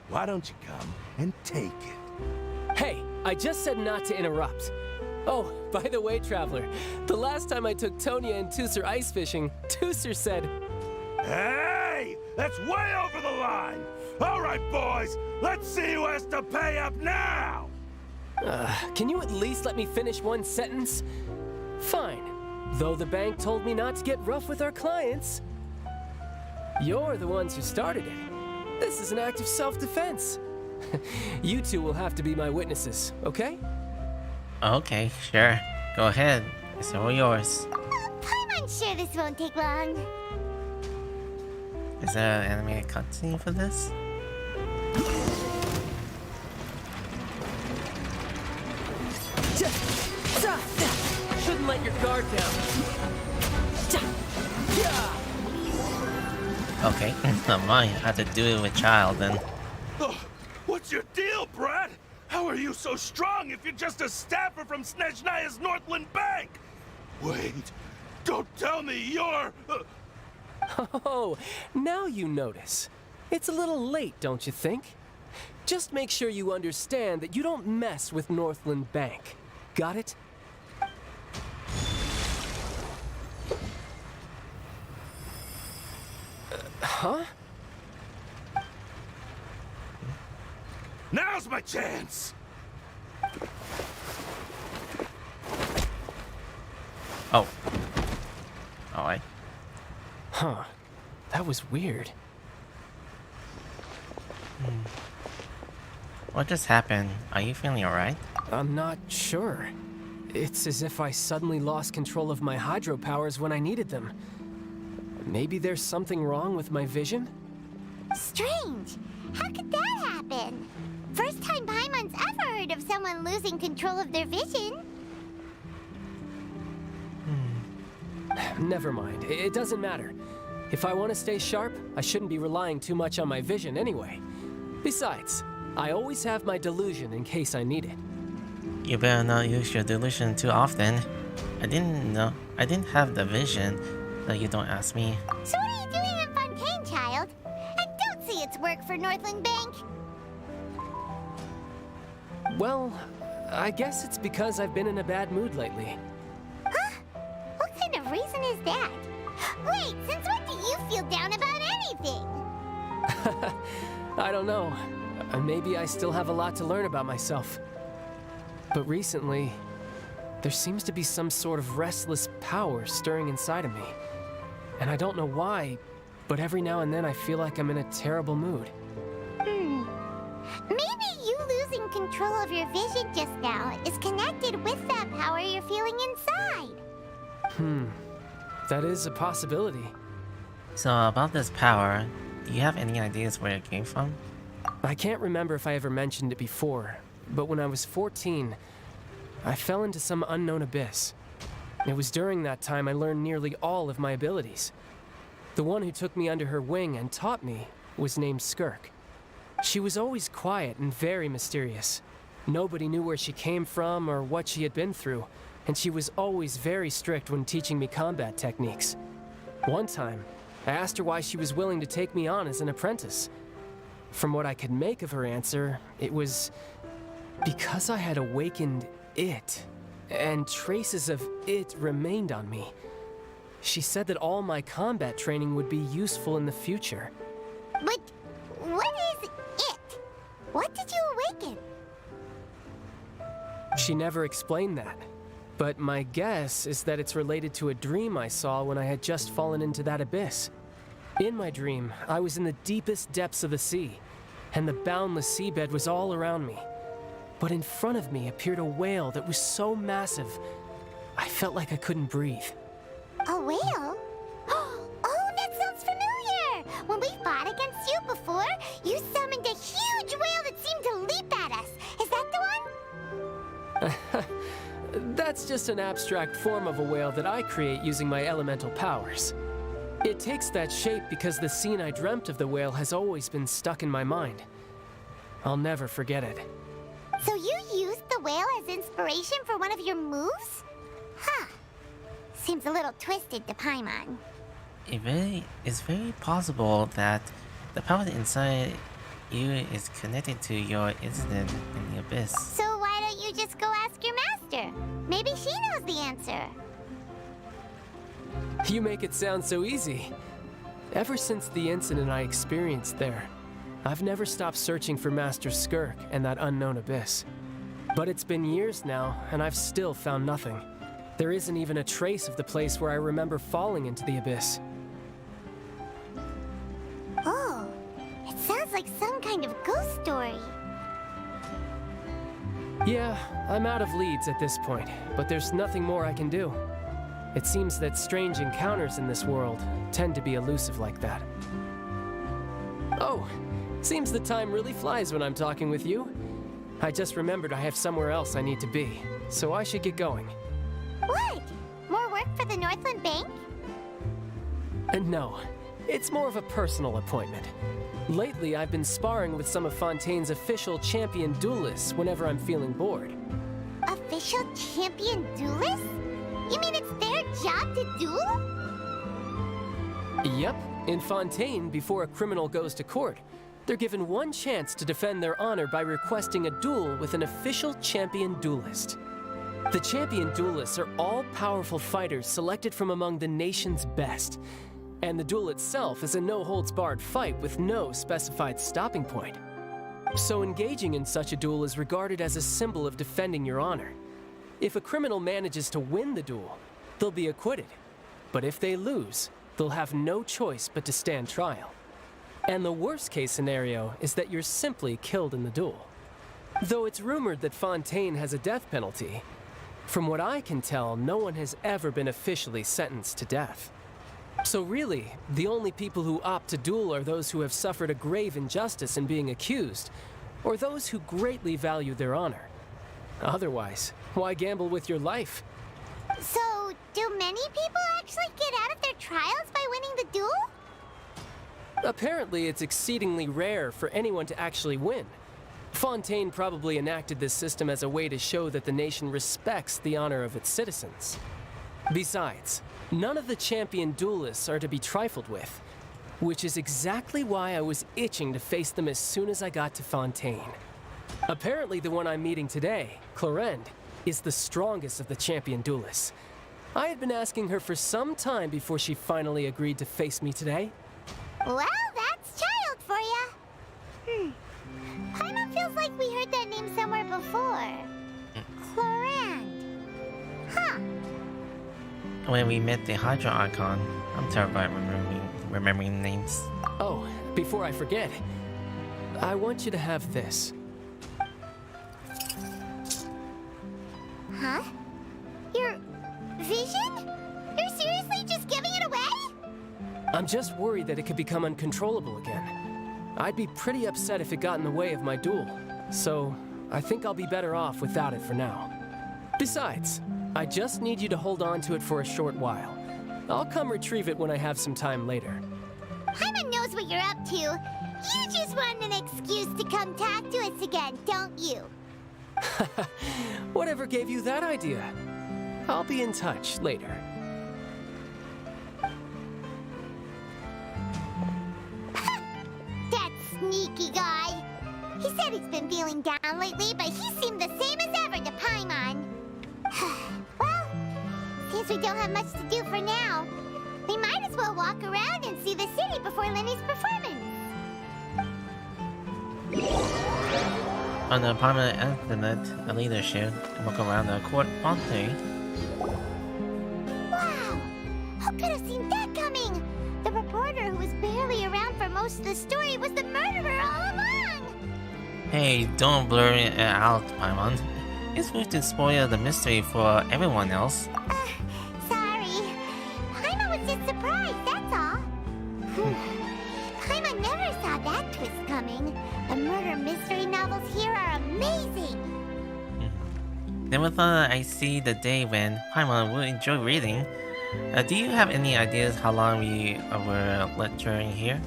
Why don't you come and take it? Hey, I just said not to interrupt. Oh, by the way, Traveler, the last time I took Tonya and Tusser ice fishing, Tusser said... Hey! That's way over the line! All right, boys, let's see who has to pay up now! Can you at least let me finish one sentence? Fine. Though the bank told me not to get rough with our clients. You're the ones who started it. This is an act of self-defense. You two will have to be my witnesses, okay? Okay, sure. Go ahead. It's all yours. I'm sure this won't take long. Is there an animated cutscene for this? Shouldn't let your guard down. Okay, not mine. I had to do it with child then. Oh, what's your deal, Brad? How are you so strong if you're just a staffer from Snezhnaya's Northland Bank? Wait, don't tell me you're... Oh, now you notice. It's a little late, don't you think? Just make sure you understand that you don't mess with Northland Bank. Got it? Huh? Now's my chance! Oh. Alright. Huh. That was weird. What just happened? Are you feeling alright? I'm not sure. It's as if I suddenly lost control of my hydro powers when I needed them. Maybe there's something wrong with my vision? Strange. How could that happen? First time Paimon's ever heard of someone losing control of their vision. Never mind. It doesn't matter. If I want to stay sharp, I shouldn't be relying too much on my vision anyway. Besides, I always have my delusion in case I need it. You better not use your delusion too often. I didn't have the vision, so you don't ask me. So what are you doing in Fontaine, child? I don't see its work for Northland Bank. Well, I guess it's because I've been in a bad mood lately. Huh? What kind of reason is that? Wait, since when do you feel down about anything? I don't know. Maybe I still have a lot to learn about myself. But recently, there seems to be some sort of restless power stirring inside of me. And I don't know why, but every now and then I feel like I'm in a terrible mood. Maybe you losing control of your vision just now is connected with that power you're feeling inside. That is a possibility. So about this power, do you have any ideas where it came from? I can't remember if I ever mentioned it before, but when I was 14, I fell into some unknown abyss. It was during that time I learned nearly all of my abilities. The one who took me under her wing and taught me was named Skirk. She was always quiet and very mysterious. Nobody knew where she came from or what she had been through, and she was always very strict when teaching me combat techniques. One time, I asked her why she was willing to take me on as an apprentice. From what I could make of her answer, it was because I had awakened it, and traces of it remained on me. She said that all my combat training would be useful in the future. But what is it? What did you awaken? She never explained that, but my guess is that it's related to a dream I saw when I had just fallen into that abyss. In my dream, I was in the deepest depths of the sea, and the boundless seabed was all around me. But in front of me appeared a whale that was so massive, I felt like I couldn't breathe. A whale? Oh, that sounds familiar! When we fought against you before, you summoned a huge whale that seemed to leap at us. Is that the one? That's just an abstract form of a whale that I create using my elemental powers. It takes that shape because the scene I dreamt of the whale has always been stuck in my mind. I'll never forget it. So you used the whale as inspiration for one of your moves? Huh. Seems a little twisted to Paimon. It's very possible that the power inside you is connected to your incident in the abyss. So why don't you just go ask your master? Maybe she knows the answer. You make it sound so easy. Ever since the incident I experienced there, I've never stopped searching for Master Skirk and that unknown abyss. But it's been years now, and I've still found nothing. There isn't even a trace of the place where I remember falling into the abyss. Oh, it sounds like some kind of ghost story. Yeah, I'm out of leads at this point, but there's nothing more I can do. It seems that strange encounters in this world tend to be elusive like that. Oh, seems the time really flies when I'm talking with you. I just remembered I have somewhere else I need to be, so I should get going. What? More work for the Northland Bank? No, it's more of a personal appointment. Lately, I've been sparring with some of Fontaine's official champion duelists whenever I'm feeling bored. Official champion duelists? You mean it's their job to duel? Yep, in Fontaine, before a criminal goes to court, they're given one chance to defend their honor by requesting a duel with an official champion duelist. The champion duelists are all-powerful fighters selected from among the nation's best, and the duel itself is a no-holds-barred fight with no specified stopping point. So engaging in such a duel is regarded as a symbol of defending your honor. If a criminal manages to win the duel, they'll be acquitted. But if they lose, they'll have no choice but to stand trial. And the worst-case scenario is that you're simply killed in the duel. Though it's rumored that Fontaine has a death penalty, from what I can tell, no one has ever been officially sentenced to death. So really, the only people who opt to duel are those who have suffered a grave injustice in being accused, or those who greatly value their honor. Otherwise, why gamble with your life? So, do many people actually get out of their trials by winning the duel? Apparently, it's exceedingly rare for anyone to actually win. Fontaine probably enacted this system as a way to show that the nation respects the honor of its citizens. Besides, none of the champion duelists are to be trifled with, which is exactly why I was itching to face them as soon as I got to Fontaine. Apparently, the one I'm meeting today, Clorinde, is the strongest of the champion duelists. I had been asking her for some time before she finally agreed to face me today. Well, that's child for ya. Paimon feels like we heard that name somewhere before. Clorinde. Huh. When we met the Hydra Icon, I'm terrible at remembering names. Oh, before I forget, I want you to have this. Huh? Your vision? You're seriously just giving it away? I'm just worried that it could become uncontrollable again. I'd be pretty upset if it got in the way of my duel, so I think I'll be better off without it for now. Besides, I just need you to hold on to it for a short while. I'll come retrieve it when I have some time later. Paimon knows what you're up to. You just want an excuse to come talk to us again, don't you? Whatever gave you that idea? I'll be in touch later. That sneaky guy. He said he's been feeling down lately, but he seemed the same as ever to Paimon. Well, since we don't have much to do for now, we might as well walk around and see the city before Lenny's performance. On the apartment estimate, the leader should walk around the court Fontaine. Wow! Who could have seen that coming? The reporter who was barely around for most of the story was the murderer all along! Hey, don't blur it out, Paimon. It's going to spoil the mystery for everyone else. Sorry. Paimon was just surprised, that's all. Paimon never saw that twist coming. The murder mystery novels here are amazing. Never thought I'd see the day when Paimon would enjoy reading. Do you have any ideas how long we were lecturing here?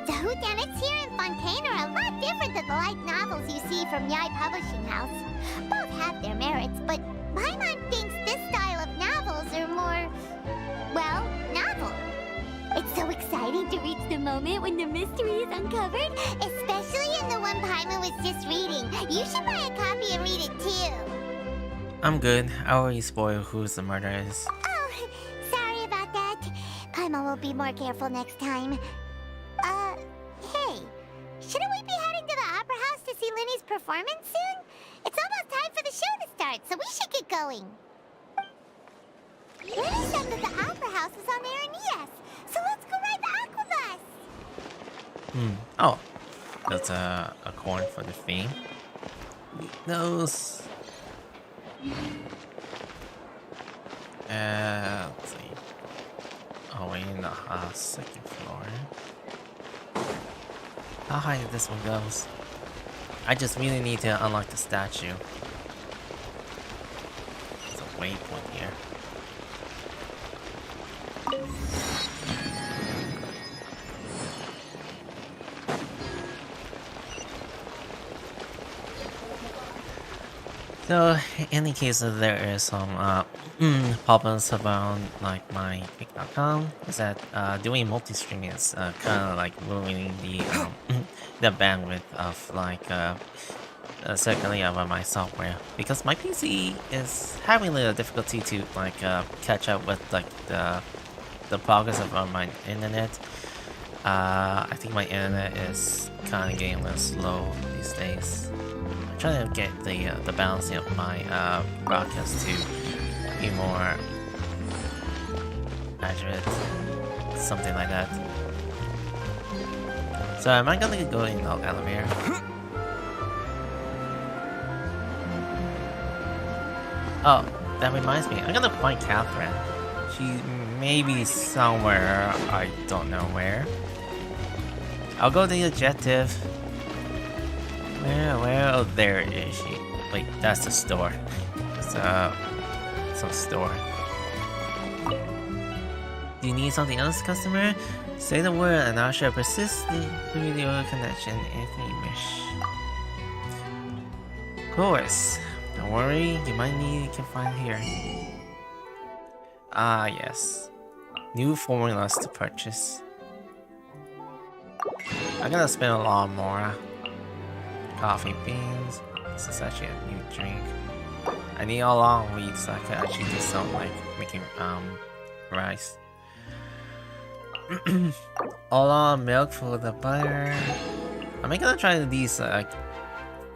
The whodunits here in Fontaine are a lot different than the light novels you see from Yai Publishing House. Both have their merits, but Paimon thinks this style of novels are more, well, novel. It's so exciting to reach the moment when the mystery is uncovered, especially in the one Paimon was just reading. You should buy a copy and read it too. I'm good. I already spoiled who the murderer is. Oh, sorry about that. Paimon will be more careful next time. Hey, shouldn't we be heading to the Opera House to see Linny's performance soon? It's almost time for the show to start, so we should get going. Linny said that the Opera House is on Aranias, so let's go ride the Aquabus. Oh, that's a coin for the theme. Those. Let's see. Oh, we're in the second floor. how high this one goes. I just really need to unlock the statue. There's a waypoint here. So, in any case, there is some problems around like my pick.com. Is that doing multi-streaming is kind of like ruining the the bandwidth of like circulating over my software, because my PC is having a little difficulty to like catch up with like the progress of my internet. I think my internet is kind of getting a little slow these days. I'm trying to get the balancing of my broadcast to be more accurate, something like that. So am I gonna go in the elevator? Oh, that reminds me. I'm gonna find Catherine. She may be somewhere. I don't know where. I'll go to the objective. Where? Oh, there is she. Wait, that's the store. It's some store. Do you need something else, customer? Say the word and I shall persist through your connection if you wish. Of course. Don't worry, you might need to find here. Ah, yes. New formulas to purchase. I'm gonna spend a lot more. Coffee beans. This is actually a new drink. I need a long wheat so I can actually do some like making rice. All milk for the butter. I'm gonna try these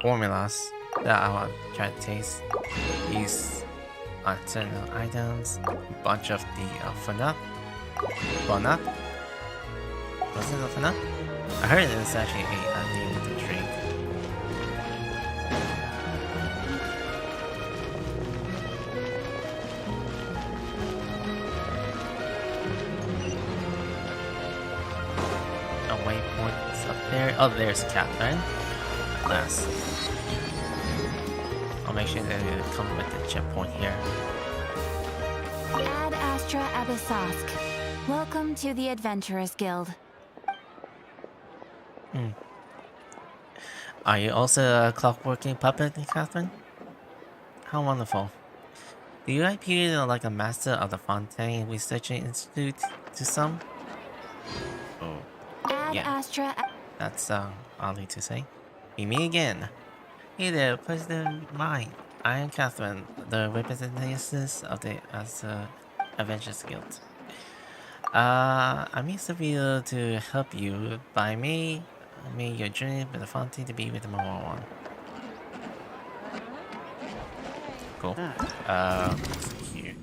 formulas that I want to try to taste. These certain items. A bunch of the Fontaine. Was it a Fontaine? I heard it's actually a new drink. A waypoint is up there. Oh, there's Catherine. Last. I'll make sure they come with the checkpoint here. Ad Astra Abyssask. Welcome to the Adventurers Guild. Are you also a clockworking puppet, Catherine? How wonderful. Do you appear like a master of the Fontaine Researching Institute to some? Oh, Ad yeah. Astra. That's oddly to say. Meet me again. Hey there, President Mine. I am Catherine, the representative of the Adventurers Guild. I'm here to be able to help you by may your journey with the Fontaine to be with the more one. Cool. Let's see here.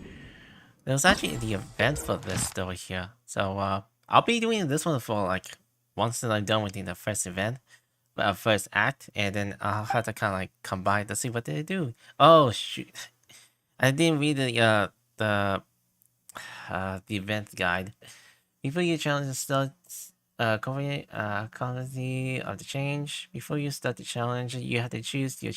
There's actually the event for this still here. So I'll be doing this one for like once that I'm done with the first event. First act, and then I'll have to kind of like combine to see what they do. Oh shoot! I didn't read the event guide. Before you challenge starts quality of the change. Before you start the challenge, you have to choose your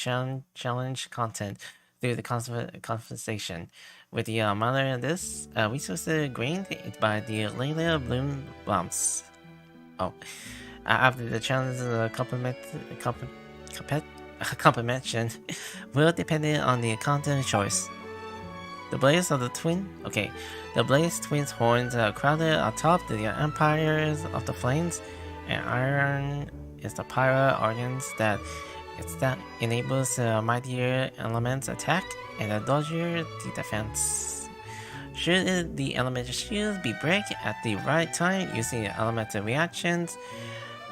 challenge content through the conversation. With the mother of this resources gained by the later bloom bumps. Oh. After the challenge complementation will depend on the content choice. The blaze of the twin. Okay, the blaze twins horns are crowded atop the empires of the flames, and iron is the pyro organs that enables the mightier elements attack and the dodgier the defense. Should the elemental shields be break at the right time using elemental reactions,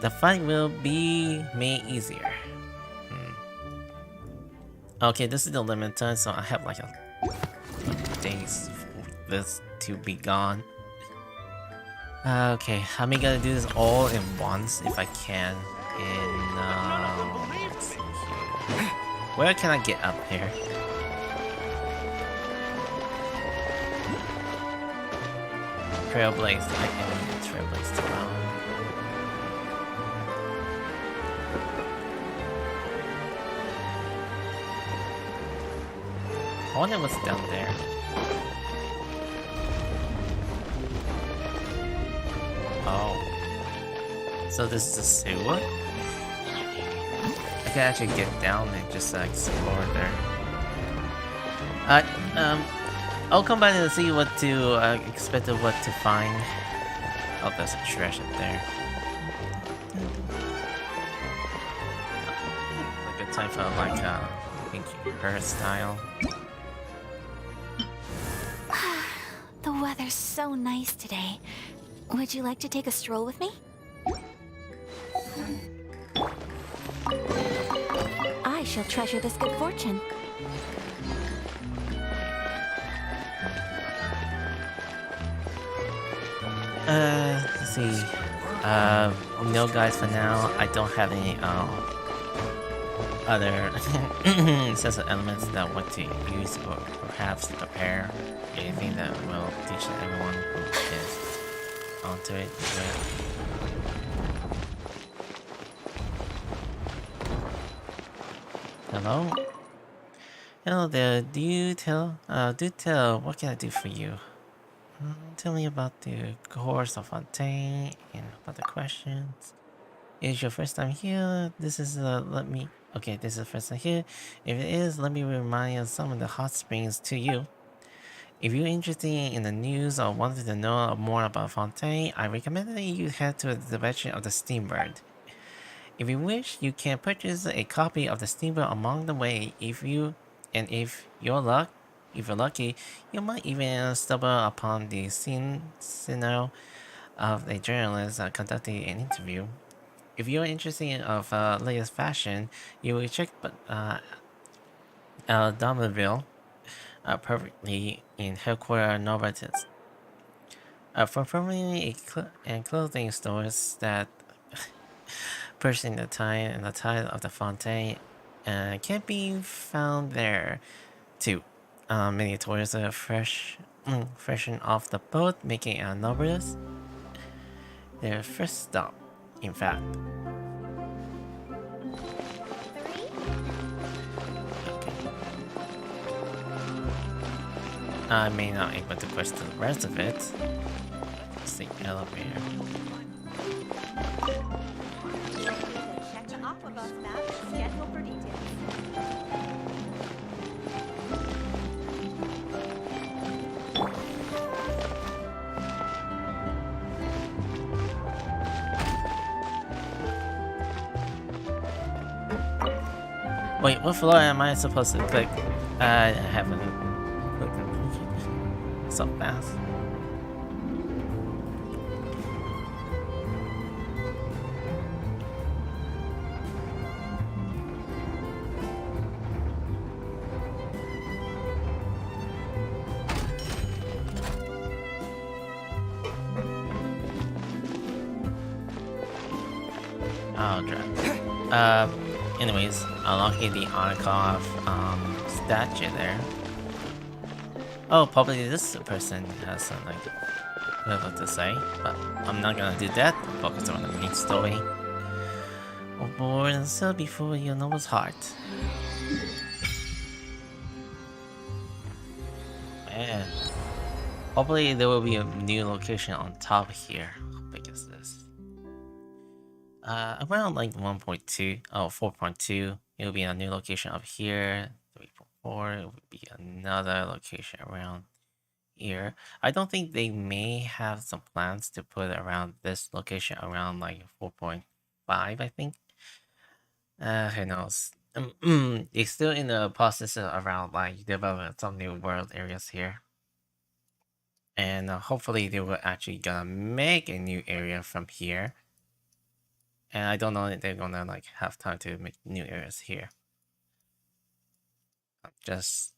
the fight will be made easier. Okay, this is the limit time, so I have like a days for this to be gone. Okay, I'm gonna do this all in once if I can. Let's see here. Where can I get up here? Trailblaze. I can Trailblaze around. wonder what's down there. Oh. So this is a sewer? I can actually get down and just explore there. I'll come back and see what to expect of what to find. Oh, there's a treasure there. A good time for like pinky hairstyle. The weather's so nice today. Would you like to take a stroll with me? I shall treasure this good fortune. Let's see. No guys for now. I don't have any other sets of elements that I want to use or perhaps to prepare anything that will teach everyone who is onto it. Hello? Hello there, do tell, what can I do for you? Tell me about the course of Fontaine and about the questions. Is your first time here? This is this is the first time here. If it is, let me remind you of some of the hot springs to you. If you're interested in the news or wanted to know more about Fontaine, I recommend that you head to the direction of the Steambird. If you wish, you can purchase a copy of the Steambird along the way. If you're lucky, you might even stumble upon the scenario of a journalist conducting an interview. If you're interested of latest fashion, you will check Domerville perfectly in headquarters Novartis. For permanently and clothing stores that purchasing the tie and the tide of the Fontaine can be found there too. Many tourists are freshen off the boat, making Novartis their first stop, in fact. Okay. I may not be able to question the rest of it. Let's see, elevator. Check the Aquabus map and schedule for details. Wait, what floor am I supposed to click? I haven't clicked so fast. Oh, drag. Anyways, unlocking the Arkov statue there. Oh, probably this person has something little to say, but I'm not gonna do that. Focus on the main story. Oh, boy, and so before you know his heart. Man. Hopefully there will be a new location on top here. How big is this? Around like 1.2, 4.2, it'll be a new location up here. 3.4, it would be another location around here. I don't think they may have some plans to put around this location around like 4.5, I think. Who knows? It's still in the process of around like developing some new world areas here. And hopefully they will actually gonna make a new area from here. And I don't know if they're gonna like have time to make new areas here. I'm just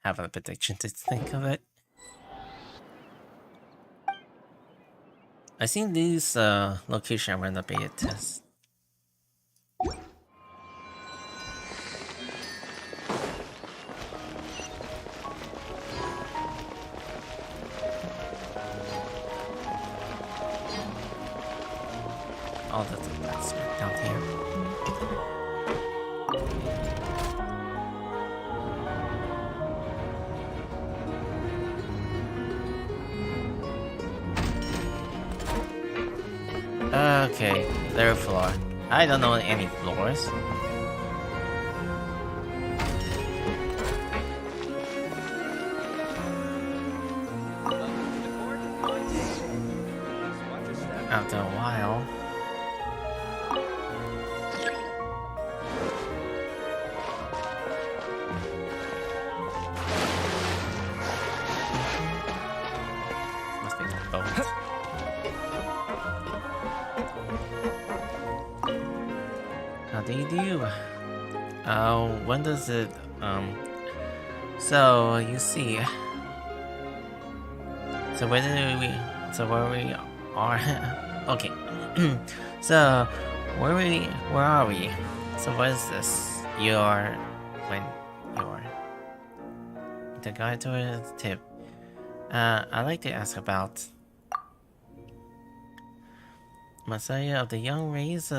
having a prediction to think of it. I think these location around the beta test. Oh, that's a blacksmith down here. Okay, third floor. I don't know any floors. After a while. Must be the boat. How do you do? When does it, so you see. So where we are, okay. So, where are we? So what is this? The guide to the tip. I'd like to ask about Messiah of the young race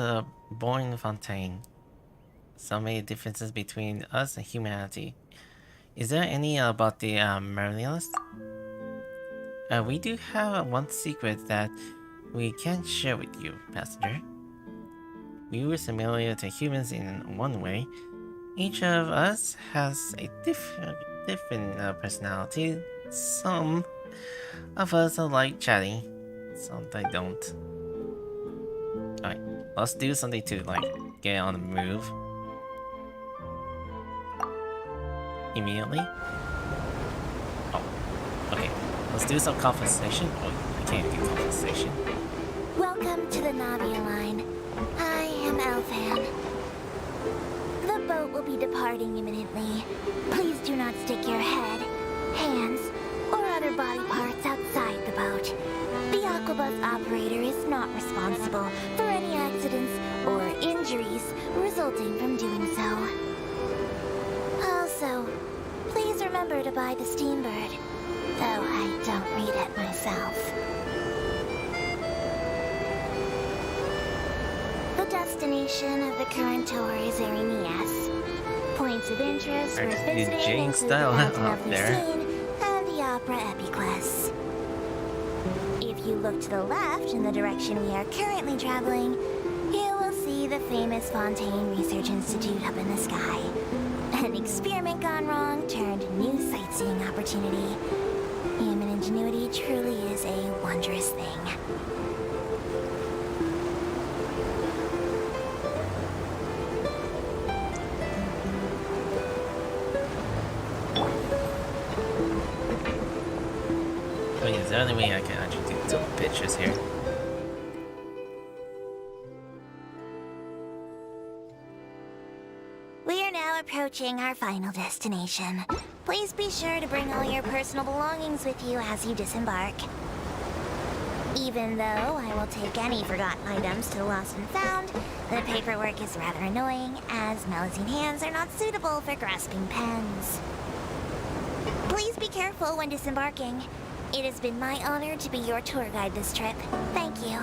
born in Fontaine. So many differences between us and humanity. Is there any about the Merlins? We do have one secret that we can't share with you, passenger. We were similar to humans in one way. Each of us has a different personality. Some of us are like chatting, some they don't. Alright, let's do something to like get on the move. Immediately. Oh, okay. Let's do some conversation. Oh, I can't do conversation. Welcome to the Navia line. I am Elfan. The boat will be departing imminently. Please do not stick your head, hands, or other body parts outside the boat. The Aquabus operator is not responsible for any accidents or injuries resulting from doing so. Also, please remember to buy the Steambird, though I don't read it myself. The destination of the current tour is Erinias. Points of interest worth visiting include the Fountain of Lucine and the Opera Epiclese. If you look to the left in the direction we are currently traveling, you will see the famous Fontaine Research Institute up in the sky. An experiment gone wrong turned new sightseeing opportunity. Human ingenuity truly is a wondrous thing. Wait, is there any way I can actually do some pictures here? We are now approaching our final destination. Please be sure to bring all your personal belongings with you as you disembark. Even though I will take any forgotten items to the lost and found, the paperwork is rather annoying, as Melusine hands are not suitable for grasping pens. Please be careful when disembarking. It has been my honor to be your tour guide this trip. Thank you.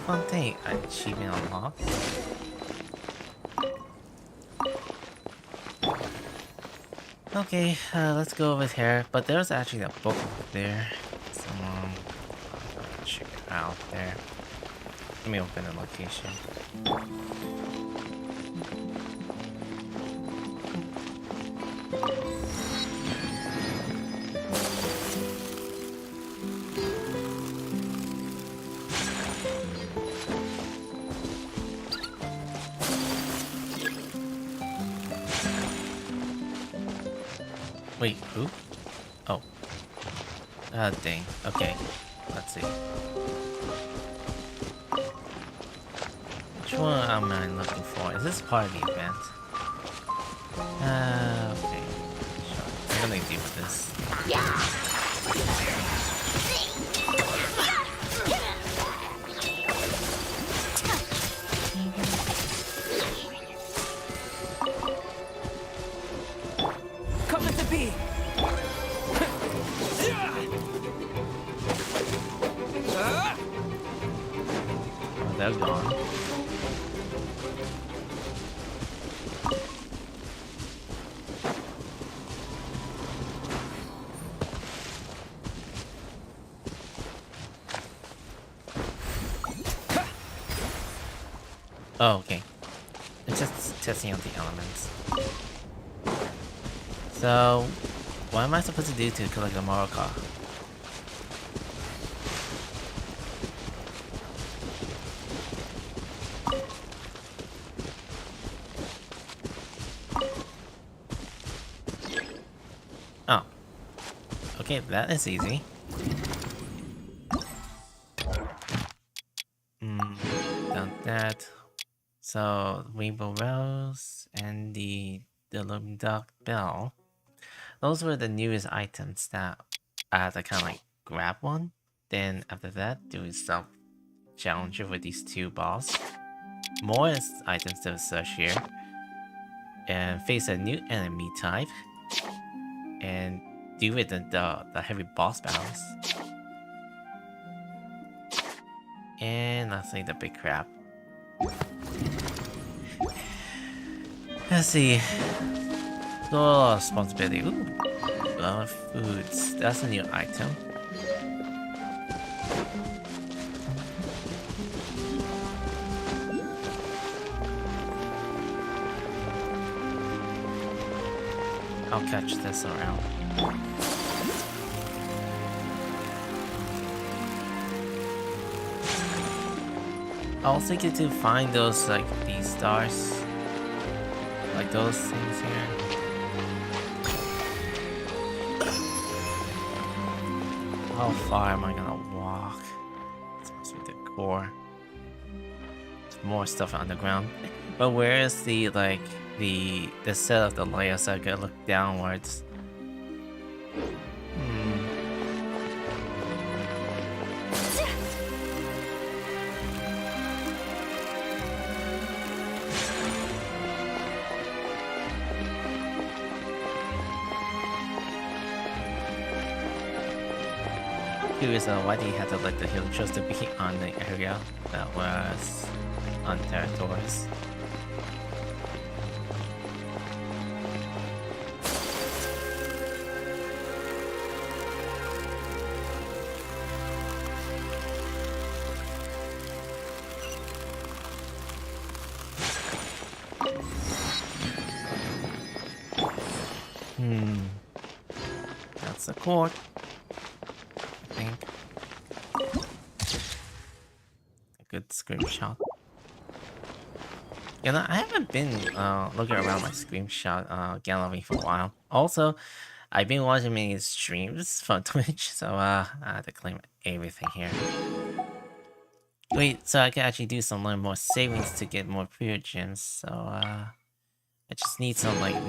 Fontaine achievement unlocked. Okay, let's go over here. But there's actually a book over there. So, check it out there. Let me open the location. Wait, who? Oh. Dang. Okay. Let's see. Which one am I looking for? Is this part of the event? Okay. Sure. I'm gonna deal with this. Come at the bee! Oh, they're gone. Oh, okay. It's just testing out the elements. So, what am I supposed to do to collect the Moroka? Oh. Okay, that is easy. Done that. So, Rainbow Rose and the Lone Duck Bell. Those were the newest items that I had to kind of like grab one. Then after that, do some challenger with these two balls. More items to search here. And face a new enemy type. And deal with the heavy boss battles. And lastly, the big crab. Let's see. Oh, responsibility. Ooh. Foods. That's a new item. I'll catch this around. I was thinking to find those, like, these stars. Like those things here. How far am I gonna walk? It's supposed to be the core. There's more stuff underground. But where is the, like, the set of the layers so I can look downwards? Curious why they had to let the hill chose to be on the area that was on territories. That's the court. Good screenshot. You know, I haven't been looking around my screenshot gallery for a while. Also, I've been watching many streams from Twitch, so I had to claim everything here. Wait, so I can actually do some like more savings to get more pure gems. So I just need some like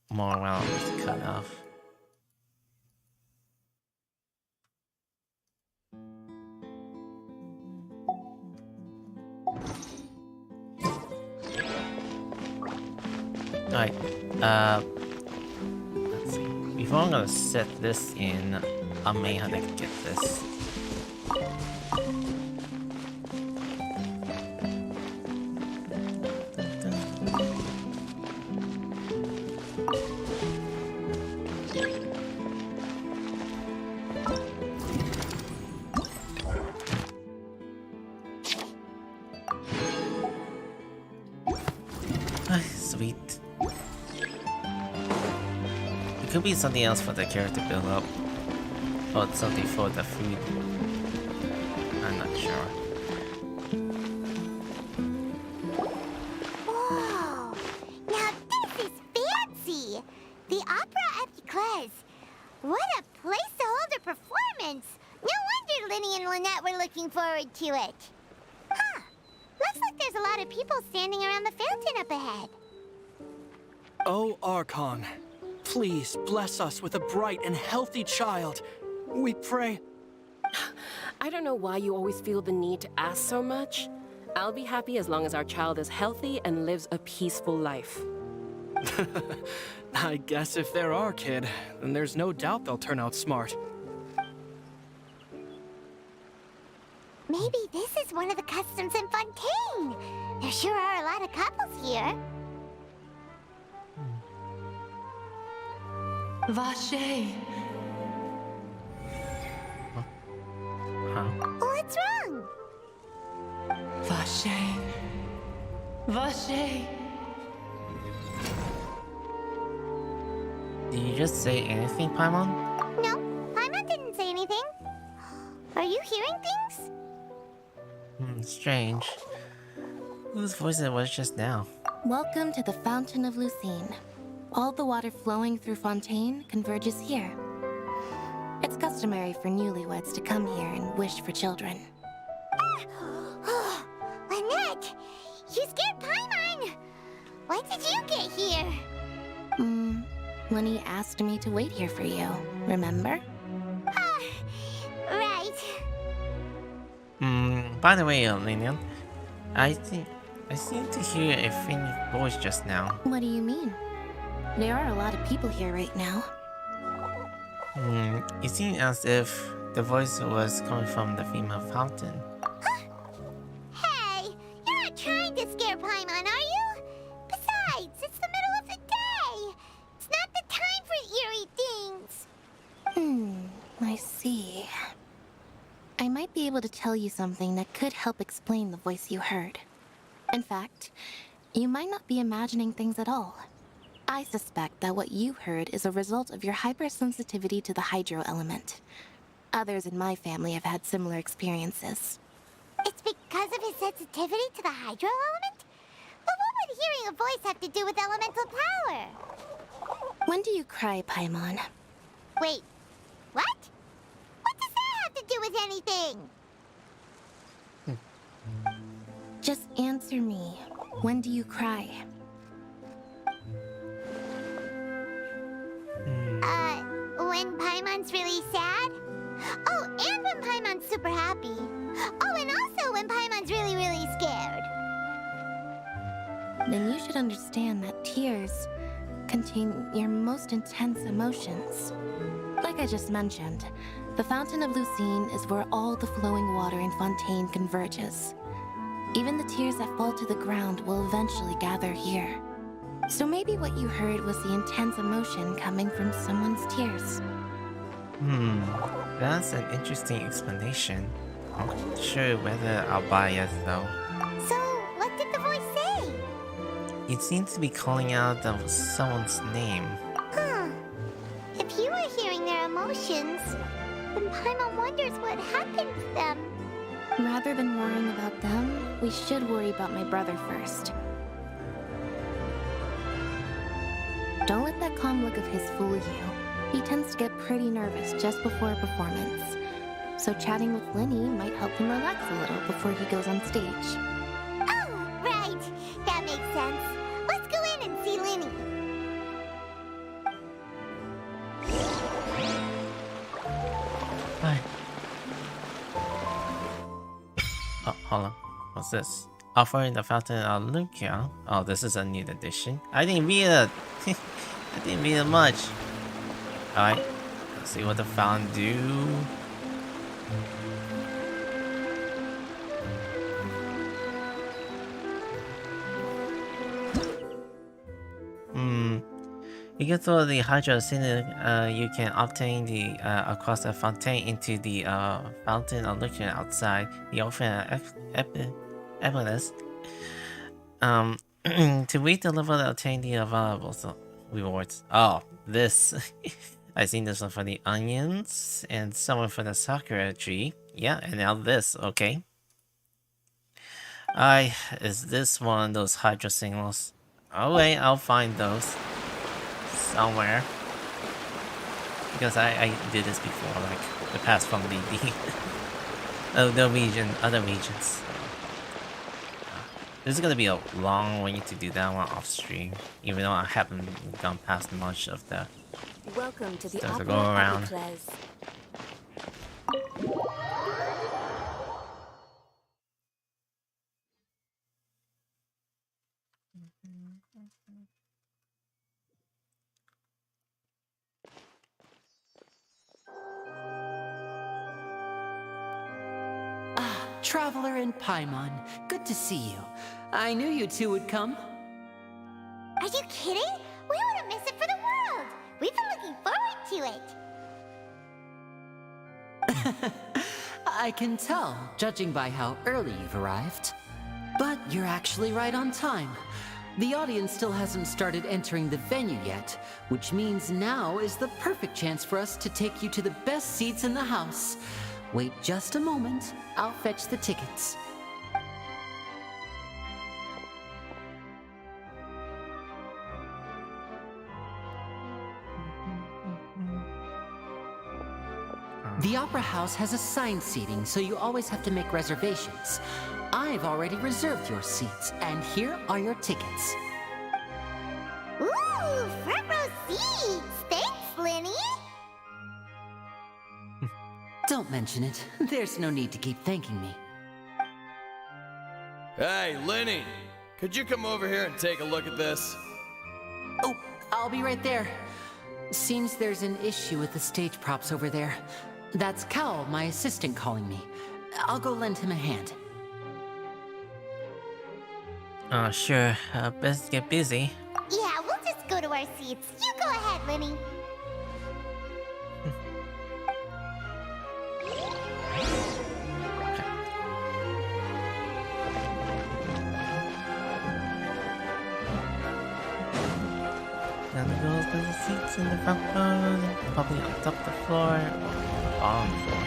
more allowance to cut off. Alright, let's see. Before I'm gonna set this in, I may have to get this. Sweet. It could be something else for the character build up. Or something for the food. I'm not sure. Whoa! Now this is fancy! The Opera Epiclese. What a place to hold a performance! No wonder Linny and Lynette were looking forward to it. Huh. Looks like there's a lot of people standing around the fountain up ahead. Oh, Archon, please bless us with a bright and healthy child. We pray. I don't know why you always feel the need to ask so much. I'll be happy as long as our child is healthy and lives a peaceful life. I guess if they're our kid, then there's no doubt they'll turn out smart. Maybe this is one of the customs in Fontaine. There sure are a lot of couples here. Vache. What's wrong? Vache. Vache. Did you just say anything, Paimon? No, Paimon didn't say anything. Are you hearing things? Strange. Whose voice it was just now? Welcome to the Fountain of Lucine. All the water flowing through Fontaine converges here. It's customary for newlyweds to come here and wish for children. Lynette! You scared Paimon! When did you get here? Lenny asked me to wait here for you, remember? Right. By the way, Linian, I seem to hear a faint voice just now. What do you mean? There are a lot of people here right now. It seemed as if the voice was coming from the female fountain. Hey, you're not trying to scare Paimon, are you? Besides, it's the middle of the day. It's not the time for eerie things. I see. I might be able to tell you something that could help explain the voice you heard. In fact, you might not be imagining things at all. I suspect that what you heard is a result of your hypersensitivity to the hydro element. Others in my family have had similar experiences. It's because of his sensitivity to the hydro element? But what would hearing a voice have to do with elemental power? When do you cry, Paimon? Wait, what? What does that have to do with anything? Just answer me. When do you cry? When Paimon's really sad? Oh, and when Paimon's super happy. Oh, and also when Paimon's really, really scared. Then you should understand that tears contain your most intense emotions. Like I just mentioned, the Fountain of Lucine is where all the flowing water in Fontaine converges. Even the tears that fall to the ground will eventually gather here. So maybe what you heard was the intense emotion coming from someone's tears. That's an interesting explanation. I'm not sure whether I'll buy it though. So, what did the voice say? It seems to be calling out someone's name. If you were hearing their emotions, then Paimon wonders what happened to them. Rather than worrying about them, we should worry about my brother first. Don't let that calm look of his fool you. He tends to get pretty nervous just before a performance. So chatting with Lenny might help him relax a little before he goes on stage. Oh, right. That makes sense. Let's go in and see Lenny. Hi. Oh, hold on. What's this? Offering the Fountain of Lucia. Oh, this is a new edition. I didn't read it. I didn't read it much. Alright. Let's see what the fountain do. You can throw the Hydro Ascendant, you can obtain the across the Fontaine into the Fountain of Lucia outside the open Epilis. To reach the level to obtain the available rewards. Oh, this. I seen this one for the onions and someone for the sakura tree. Yeah, and now this, okay. Is this one of those hydro signals? Oh wait, I'll find those somewhere. Because I did this before, like the past from the other regions. This is gonna be a long way to do that one off stream, even though I haven't gone past much of the Welcome to the stuff to Opera go around. Epicles. Traveler and Paimon, good to see you. I knew you two would come. Are you kidding? We wouldn't miss it for the world. We've been looking forward to it. I can tell, judging by how early you've arrived. But you're actually right on time. The audience still hasn't started entering the venue yet, which means now is the perfect chance for us to take you to the best seats in the house. Wait just a moment. I'll fetch the tickets. The Opera House has assigned seating, so you always have to make reservations. I've already reserved your seats, and here are your tickets. Ooh, front row seats! Thanks, Linny! Don't mention it. There's no need to keep thanking me. Hey, Lenny! Could you come over here and take a look at this? Oh, I'll be right there. Seems there's an issue with the stage props over there. That's Cal, my assistant, calling me. I'll go lend him a hand. Sure. Best get busy. Yeah, we'll just go to our seats. You go ahead, Linny. Now the girls to the seats in the front row, probably on top of the floor or bottom floor.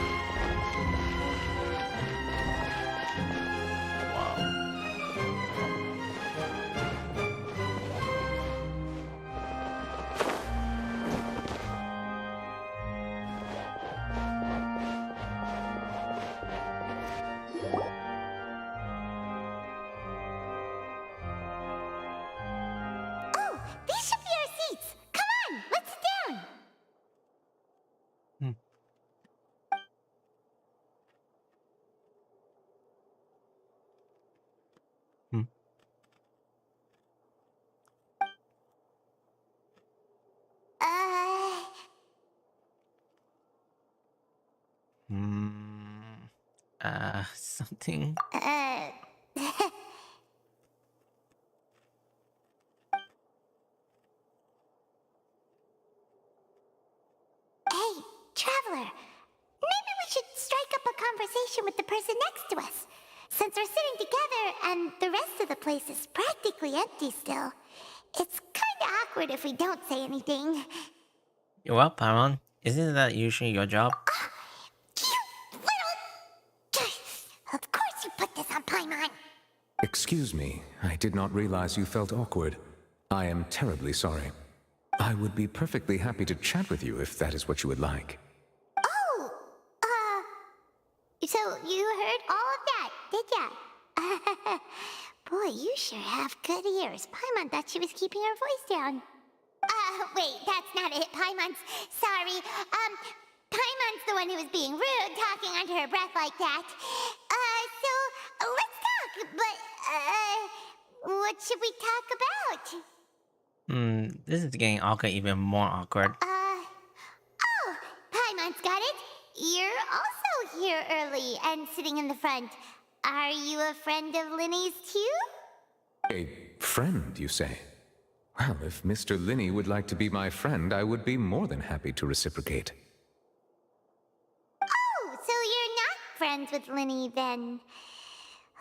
These should be our seats. Come on, let's sit down. Something. Hey, Traveler. Maybe we should strike up a conversation with the person next to us. Since we're sitting together and the rest of the place is practically empty still, it's kinda awkward if we don't say anything. Well, Paimon, isn't that usually your job? Of course you put this on Paimon. Excuse me, I did not realize you felt awkward. I am terribly sorry. I would be perfectly happy to chat with you if that is what you would like. Oh, so you heard all of that, did ya? Boy, you sure have good ears. Paimon thought she was keeping her voice down. Wait, that's not it. Paimon's sorry. Paimon's the one who was being rude, talking under her breath like that. So let's talk, but, what should we talk about? This is getting awkward, even more awkward. Oh, Paimon's got it. You're also here early and sitting in the front. Are you a friend of Linny's too? A friend, you say? Well, if Mr. Linny would like to be my friend, I would be more than happy to reciprocate. Oh, so you're not friends with Linny then?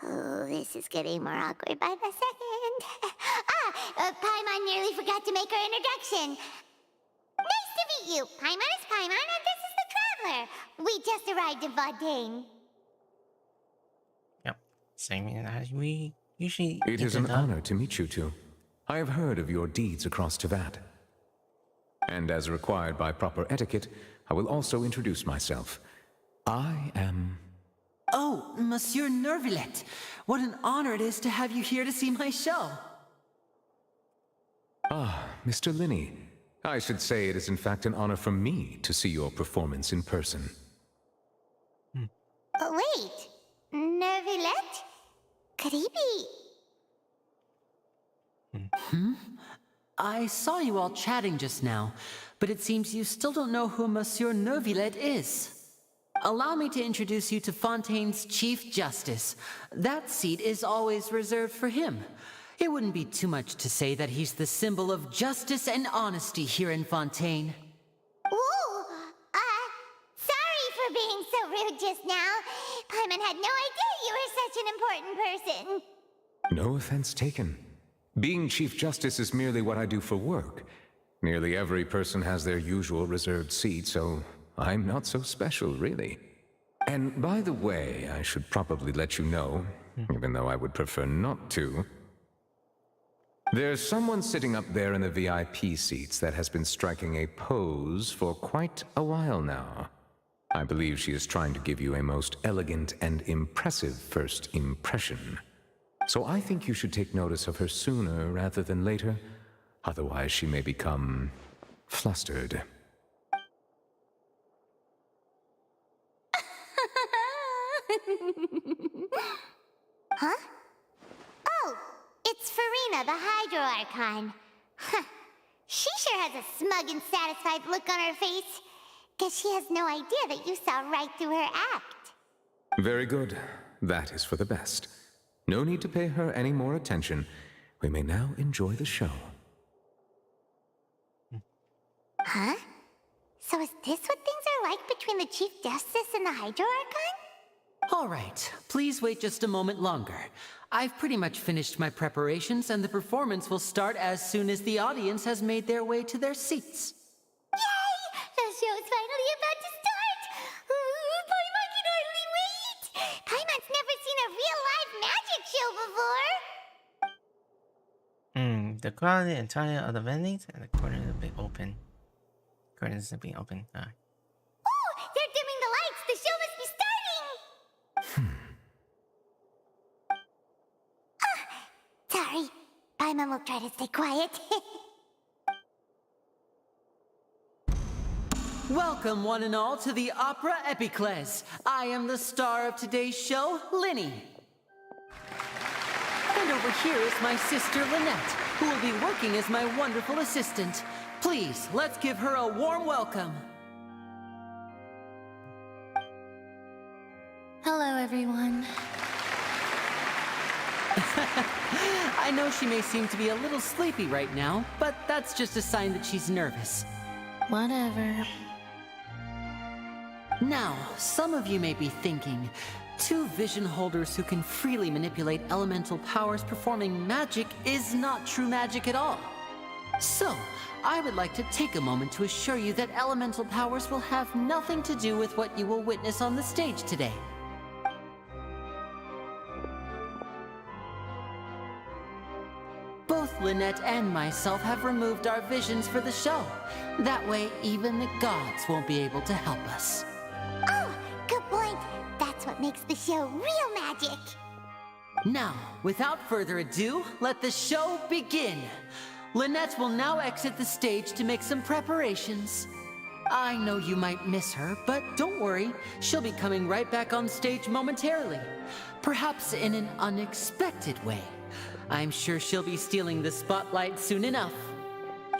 Oh, this is getting more awkward by the second. Paimon nearly forgot to make her introduction. Nice to meet you. Paimon is Paimon, and this is the Traveler. We just arrived in Fontaine. Yep, same as we usually. It is an honor to meet you two. I have heard of your deeds across Tevat. And as required by proper etiquette, I will also introduce myself. I am... Oh, Monsieur Nervillet. What an honor it is to have you here to see my show. Ah, Mr. Linny. I should say it is in fact an honor for me to see your performance in person. Wait, Nervillet? Could he be... I saw you all chatting just now, but it seems you still don't know who Monsieur Nervillet is. Allow me to introduce you to Fontaine's Chief Justice. That seat is always reserved for him. It wouldn't be too much to say that he's the symbol of justice and honesty here in Fontaine. Ooh, sorry for being so rude just now. Paimon had no idea you were such an important person. No offense taken. Being Chief Justice is merely what I do for work. Nearly every person has their usual reserved seat, so I'm not so special, really. And by the way, I should probably let you know, even though I would prefer not to. There's someone sitting up there in the VIP seats that has been striking a pose for quite a while now. I believe she is trying to give you a most elegant and impressive first impression. So I think you should take notice of her sooner rather than later. Otherwise, she may become flustered. Huh? Oh, it's Farina, the Hydro Archon. Huh. She sure has a smug and satisfied look on her face. Guess she has no idea that you saw right through her act. Very good. That is for the best. No need to pay her any more attention. We may now enjoy the show. Huh? So is this what things are like between the Chief Justice and the Hydro Archon? All right, please wait just a moment longer. I've pretty much finished my preparations, and the performance will start as soon as the audience has made their way to their seats. Yay! The show's finally about to start! Paimon can hardly wait! Paimon's never seen a real live magic show before! The crowd, the entire of the vendings, and the corner is being open. Curtains are being open. Oh! They're dimming the lights! The show must be starting! Sorry. Paimon will try to stay quiet. Welcome, one and all, to the Opera Epiclese. I am the star of today's show, Linny. And over here is my sister, Lynette, who will be working as my wonderful assistant. Please, let's give her a warm welcome. Hello, everyone. I know she may seem to be a little sleepy right now, but that's just a sign that she's nervous. Whatever. Now, some of you may be thinking, two vision holders who can freely manipulate elemental powers performing magic is not true magic at all. So, I would like to take a moment to assure you that elemental powers will have nothing to do with what you will witness on the stage today. Both Lynette and myself have removed our visions for the show. That way, even the gods won't be able to help us. Oh, good point. That's what makes the show real magic. Now, without further ado, let the show begin. Lynette will now exit the stage to make some preparations. I know you might miss her, but don't worry. She'll be coming right back on stage momentarily. Perhaps in an unexpected way. I'm sure she'll be stealing the spotlight soon enough.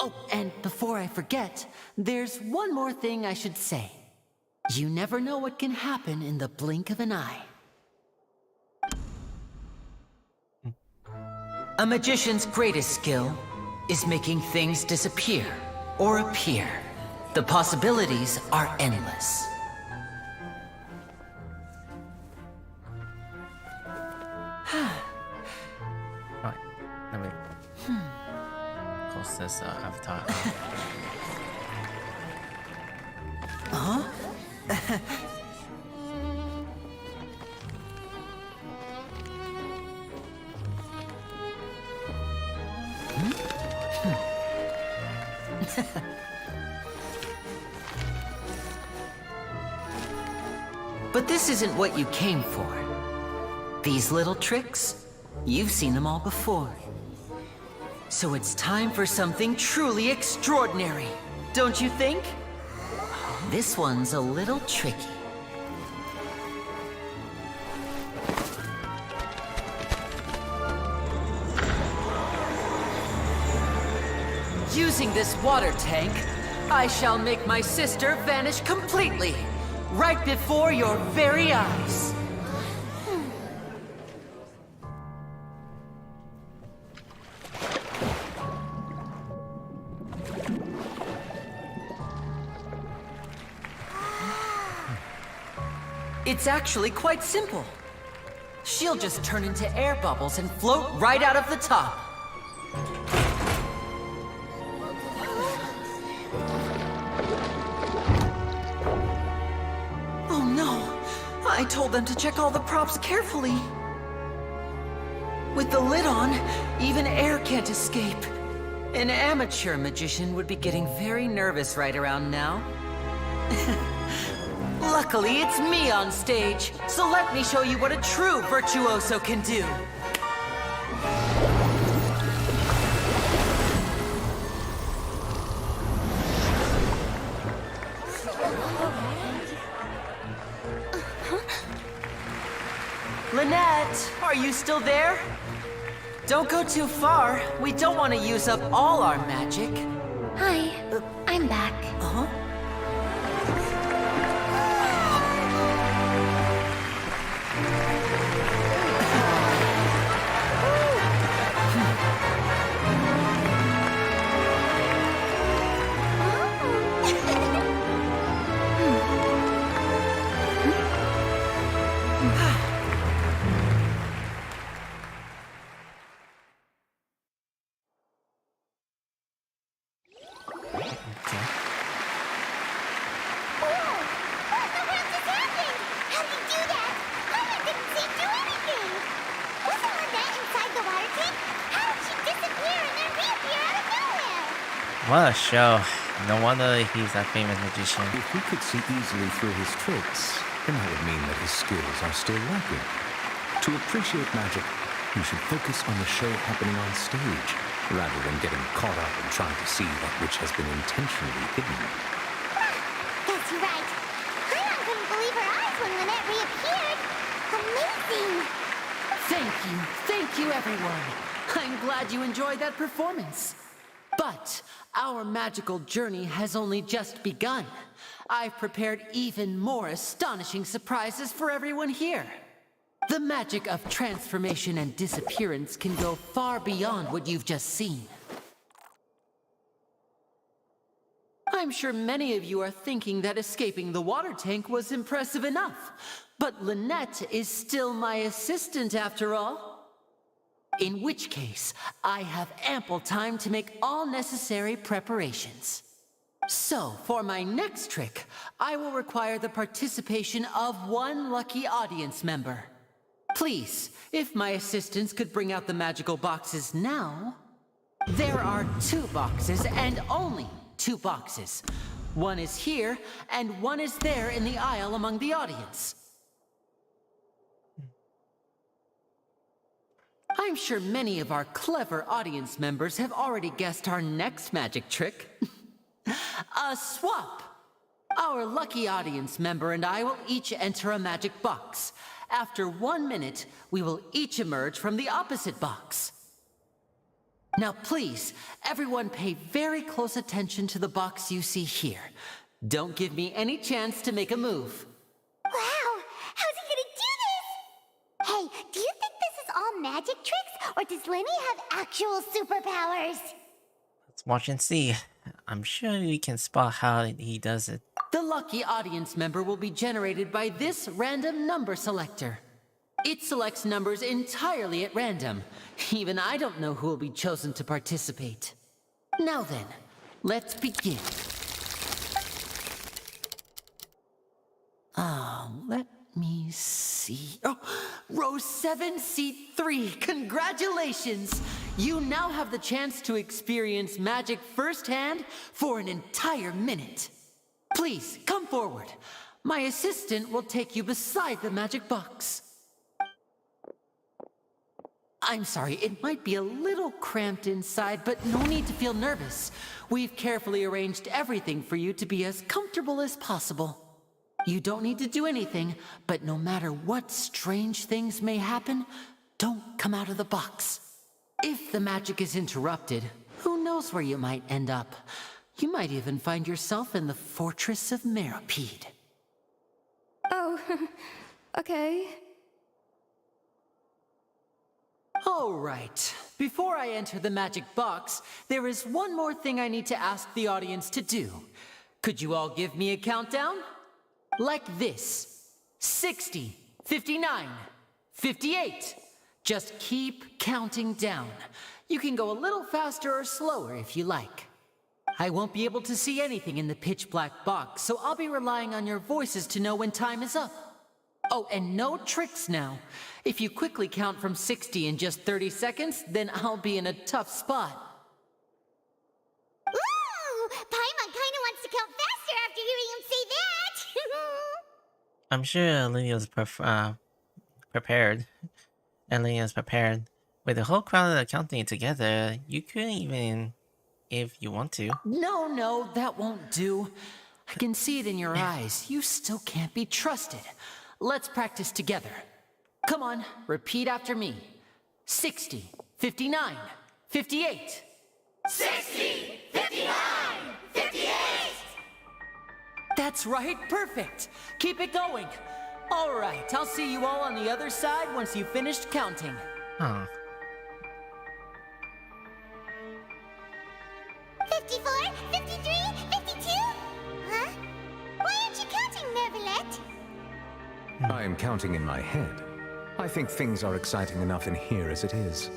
Oh, and before I forget, there's one more thing I should say. You never know what can happen in the blink of an eye. A magician's greatest skill is making things disappear or appear. The possibilities are endless. Alright, let me close this avatar. Huh? But this isn't what you came for. These little tricks, you've seen them all before. So it's time for something truly extraordinary, don't you think? This one's a little tricky. Using this water tank, I shall make my sister vanish completely, right before your very eyes. It's actually quite simple. She'll just turn into air bubbles and float right out of the top. Oh no! I told them to check all the props carefully. With the lid on, even air can't escape. An amateur magician would be getting very nervous right around now. Luckily, it's me on stage, so let me show you what a true virtuoso can do. Lynette, are you still there? Don't go too far. We don't want to use up all our magic. Hi, I'm back. Uh-huh. What a show. No wonder he's a famous magician. If we could see easily through his tricks, then that would mean that his skills are still lacking. To appreciate magic, you should focus on the show happening on stage, rather than getting caught up in trying to see that which has been intentionally hidden. That's right. Paimon couldn't believe her eyes when Lynette reappeared. Amazing! Thank you everyone. I'm glad you enjoyed that performance. But our magical journey has only just begun. I've prepared even more astonishing surprises for everyone here. The magic of transformation and disappearance can go far beyond what you've just seen. I'm sure many of you are thinking that escaping the water tank was impressive enough. But Lynette is still my assistant after all. In which case, I have ample time to make all necessary preparations. So, for my next trick, I will require the participation of one lucky audience member. Please, if my assistants could bring out the magical boxes now. There are 2 boxes, and only 2 boxes. One is here, and one is there in the aisle among the audience. I'm sure many of our clever audience members have already guessed our next magic trick. A swap! Our lucky audience member and I will each enter a magic box. After 1 minute, we will each emerge from the opposite box. Now please, everyone pay very close attention to the box you see here. Don't give me any chance to make a move. Wow! How's he gonna do this? Hey, do you think this is all magic tricks, or does Lenny have actual superpowers? Let's watch and see. I'm sure we can spot how he does it. The lucky audience member will be generated by this random number selector. It selects numbers entirely at random. Even I don't know who will be chosen to participate. Now then, let's begin. Let me see. Oh, row 7, seat 3. Congratulations! You now have the chance to experience magic firsthand for an entire minute. Please, come forward. My assistant will take you beside the magic box. I'm sorry, it might be a little cramped inside, but no need to feel nervous. We've carefully arranged everything for you to be as comfortable as possible. You don't need to do anything, but no matter what strange things may happen, don't come out of the box. If the magic is interrupted, who knows where you might end up? You might even find yourself in the Fortress of Meropide. Oh, okay. All right. Before I enter the magic box, there is one more thing I need to ask the audience to do. Could you all give me a countdown? Like this. 60, 59, 58. Just keep counting down. You can go a little faster or slower if you like. I won't be able to see anything in the pitch black box, so I'll be relying on your voices to know when time is up. Oh, and no tricks now. If you quickly count from 60 in just 30 seconds, then I'll be in a tough spot. Ooh! Paimon kinda wants to count faster after hearing him say that! I'm sure Lydia's prepared. And Lydia's prepared. With the whole crowd counting together, you couldn't even, if you want to. No, that won't do. I can see it in your eyes. You still can't be trusted. Let's practice together. Come on, repeat after me. 60, 59, 58. 60, 59, 58! That's right, perfect. Keep it going. All right, I'll see you all on the other side once you've finished counting. Huh. 54, 53, 52? Huh? Why aren't you counting, Neverlet? I am counting in my head. I think things are exciting enough in here as it is.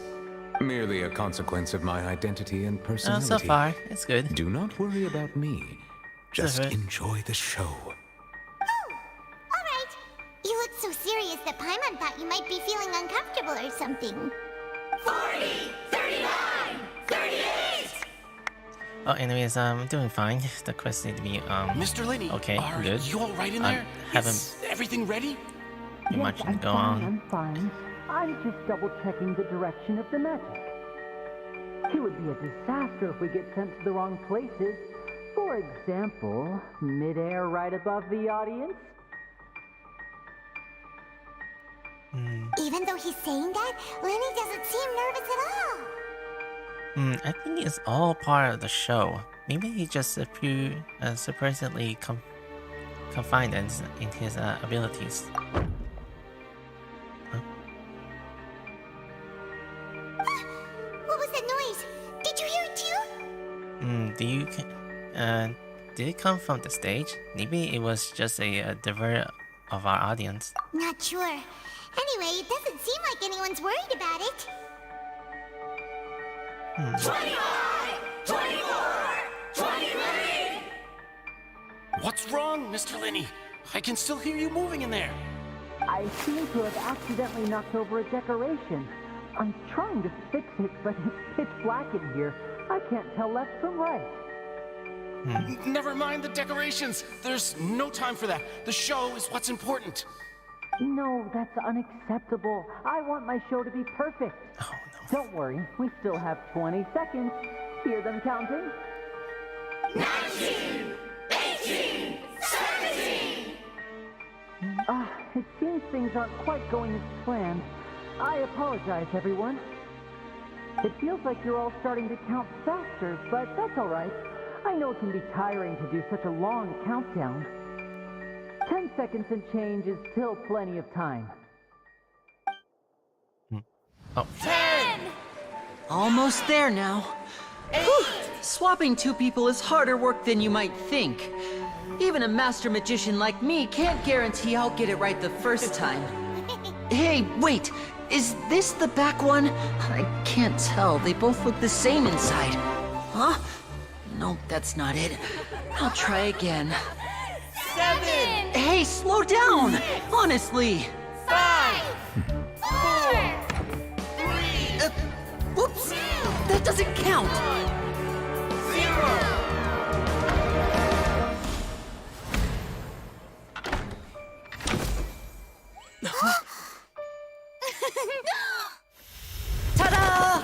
Merely a consequence of my identity and personality. So far, it's good. Do not worry about me. Just enjoy the show. Oh, alright. You look so serious that Paimon thought you might be feeling uncomfortable or something. 40, 39, 38! Oh, anyways, I'm doing fine. The quest need to be, Mr. Lenny, okay, are good. you all right in there? Is everything ready? Too much to go on. I'm fine. I'm just double-checking the direction of the magic. It would be a disaster if we get sent to the wrong places. For example, mid-air right above the audience. Even though he's saying that, Lenny doesn't seem nervous at all. I think it's all part of the show. Maybe he just supposedly confined in his abilities. What was that noise? Did you hear it too? Did it come from the stage? Maybe it was just a divert of our audience. Not sure. Anyway, it doesn't seem like anyone's worried about it. 25, 24, 23! What's wrong, Mr. Lenny? I can still hear you moving in there. I seem to have accidentally knocked over a decoration. I'm trying to fix it, but it's pitch black in here. I can't tell left from right. Never mind the decorations. There's no time for that. The show is what's important. No, that's unacceptable. I want my show to be perfect. Oh, no. Don't worry, we still have 20 seconds. Hear them counting? 19, 18, 17! It seems things aren't quite going as planned. I apologize, everyone. It feels like you're all starting to count faster, but that's all right. I know it can be tiring to do such a long countdown. 10 seconds and change is still plenty of time. 10! Almost there now. Whew. Swapping two people is harder work than you might think. Even a master magician like me can't guarantee I'll get it right the first time. Hey, wait! Is this the back one? I can't tell. They both look the same inside. Huh? Nope, that's not it. I'll try again. 7! Hey, slow down! Honestly! 5! 4! 3! Whoops! That doesn't count! 0! Ta-da!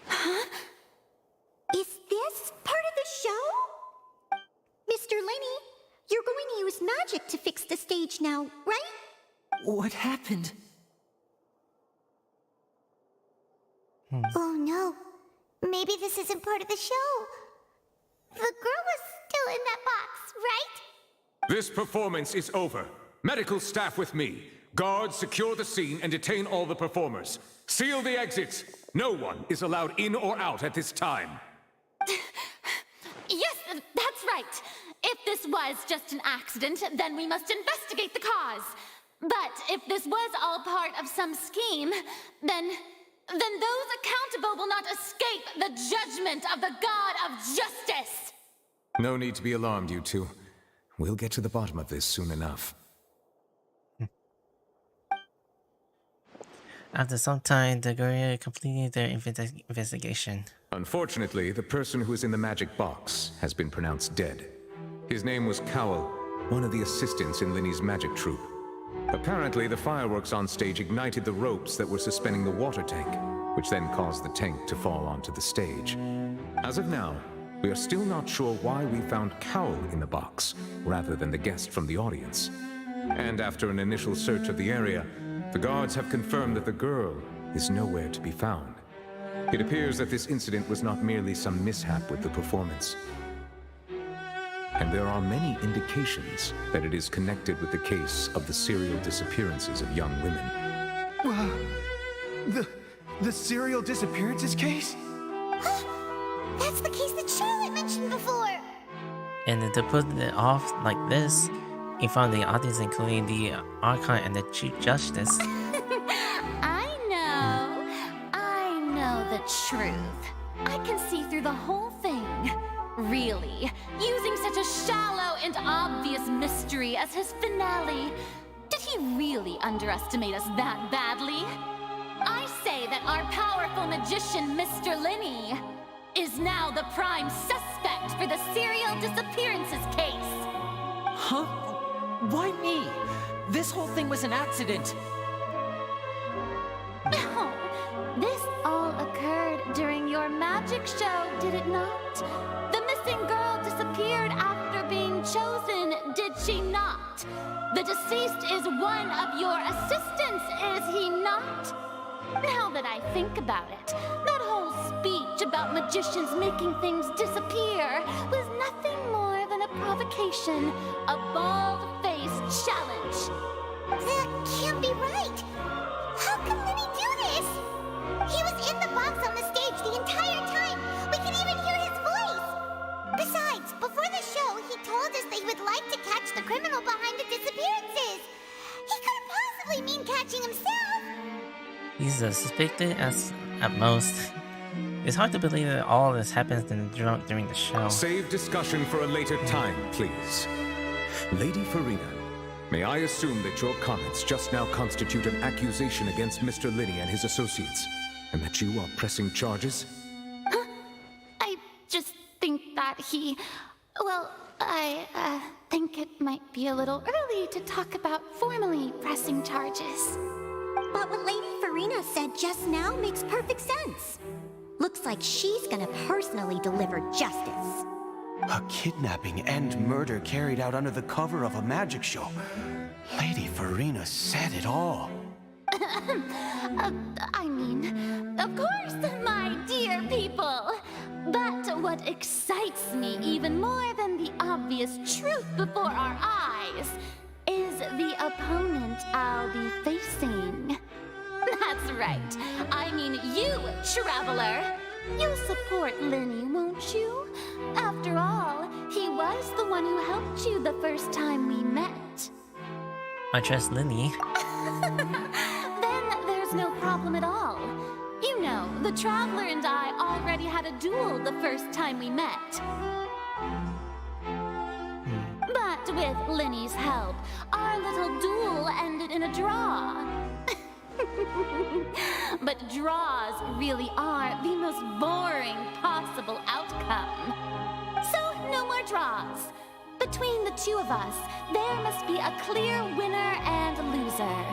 Huh? Is this part of the show? Mr. Lenny, you're going to use magic to fix the stage now, right? What happened? Oh no. Maybe this isn't part of the show. The girl was still in that box, right? This performance is over. Medical staff with me. Guards, secure the scene and detain all the performers. Seal the exits. No one is allowed in or out at this time. Yes, that's right. If this was just an accident, then we must investigate the cause. But if this was all part of some scheme, then those accountable will not escape the judgment of the God of Justice. No need to be alarmed, you two. We'll get to the bottom of this soon enough. After some time, the Guerrilla completed their investigation. Unfortunately, the person who is in the magic box has been pronounced dead. His name was Cowell, one of the assistants in Linny's magic troupe. Apparently, the fireworks on stage ignited the ropes that were suspending the water tank, which then caused the tank to fall onto the stage. As of now, we are still not sure why we found Cowell in the box, rather than the guest from the audience. And after an initial search of the area, the guards have confirmed that the girl is nowhere to be found. It appears that this incident was not merely some mishap with the performance. And there are many indications that it is connected with the case of the serial disappearances of young women. The serial disappearances case? That's the case that Charlotte mentioned before! And to put it off like this, in front of the audience, including the Archon and the Chief Justice. I know the truth. I can see through the whole thing. Really, using such a shallow and obvious mystery as his finale, did he really underestimate us that badly? I say that our powerful magician, Mr. Lenny, is now the prime suspect for the serial disappearances case. Huh? Why me? This whole thing was an accident. No, this all occurred during your magic show, did it not? The missing girl disappeared after being chosen, did she not? The deceased is one of your assistants, is he not? Now that I think about it, that whole speech about magicians making things disappear was nothing more than a provocation, a bald-faced challenge. That can't be right! How can Lenny do this? He was in the box on the stage the entire time! We can even hear his voice! Besides, before the show, he told us that he would like to catch the criminal behind the disappearances! He couldn't possibly mean catching himself! He's suspected as at most. It's hard to believe that all this happens during the show. Save discussion for a later time, please. Lady Farina, may I assume that your comments just now constitute an accusation against Mr. Lenny and his associates, and that you are pressing charges? I just think that I think it might be a little early to talk about formally pressing charges. But what Lady Farina said just now makes perfect sense. Looks like she's gonna personally deliver justice. A kidnapping and murder carried out under the cover of a magic show. Lady Farina said it all. I mean, of course, my dear people. But what excites me even more than the obvious truth before our eyes is the opponent I'll be facing. That's right. I mean you, Traveler. You'll support Lenny, won't you? After all, he was the one who helped you the first time we met. I trust Lenny. Then there's no problem at all. You know, the Traveler and I already had a duel the first time we met. But with Lenny's help, our little duel ended in a draw. But draws really are the most boring possible outcome. So, no more draws. Between the two of us, there must be a clear winner and loser.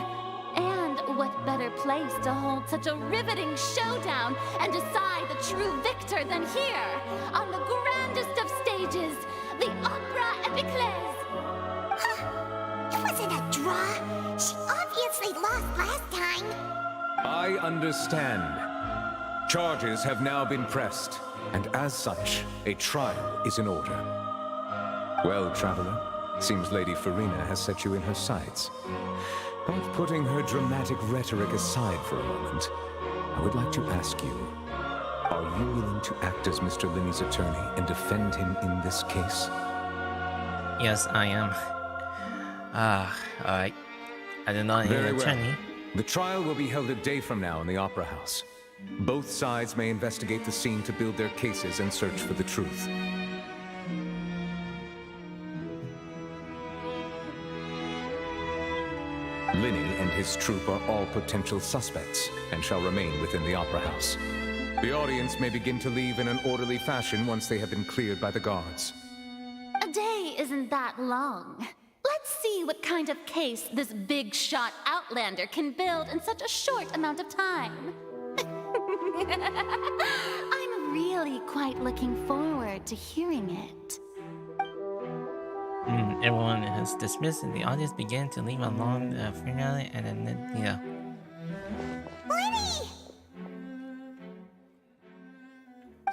And what better place to hold such a riveting showdown and decide the true victor than here, on the grandest of stages, the Opera Epiclese? It wasn't a draw. She obviously lost last time. I understand. Charges have now been pressed, and as such, a trial is in order. Well, traveler, seems Lady Farina has set you in her sights. But putting her dramatic rhetoric aside for a moment, I would like to ask you, are you willing to act as Mr. Linney's attorney and defend him in this case? Yes, I am. Alright. I did not hear Very an well. attorney. The trial will be held a day from now in the Opera House. Both sides may investigate the scene to build their cases and search for the truth. Linney and his troupe are all potential suspects and shall remain within the Opera House. The audience may begin to leave in an orderly fashion once they have been cleared by the guards. A day isn't that long. Let's see what kind of case this big shot outlander can build in such a short amount of time. I'm really quite looking forward to hearing it. Everyone has dismissed and the audience began to leave along the finale and then, yeah.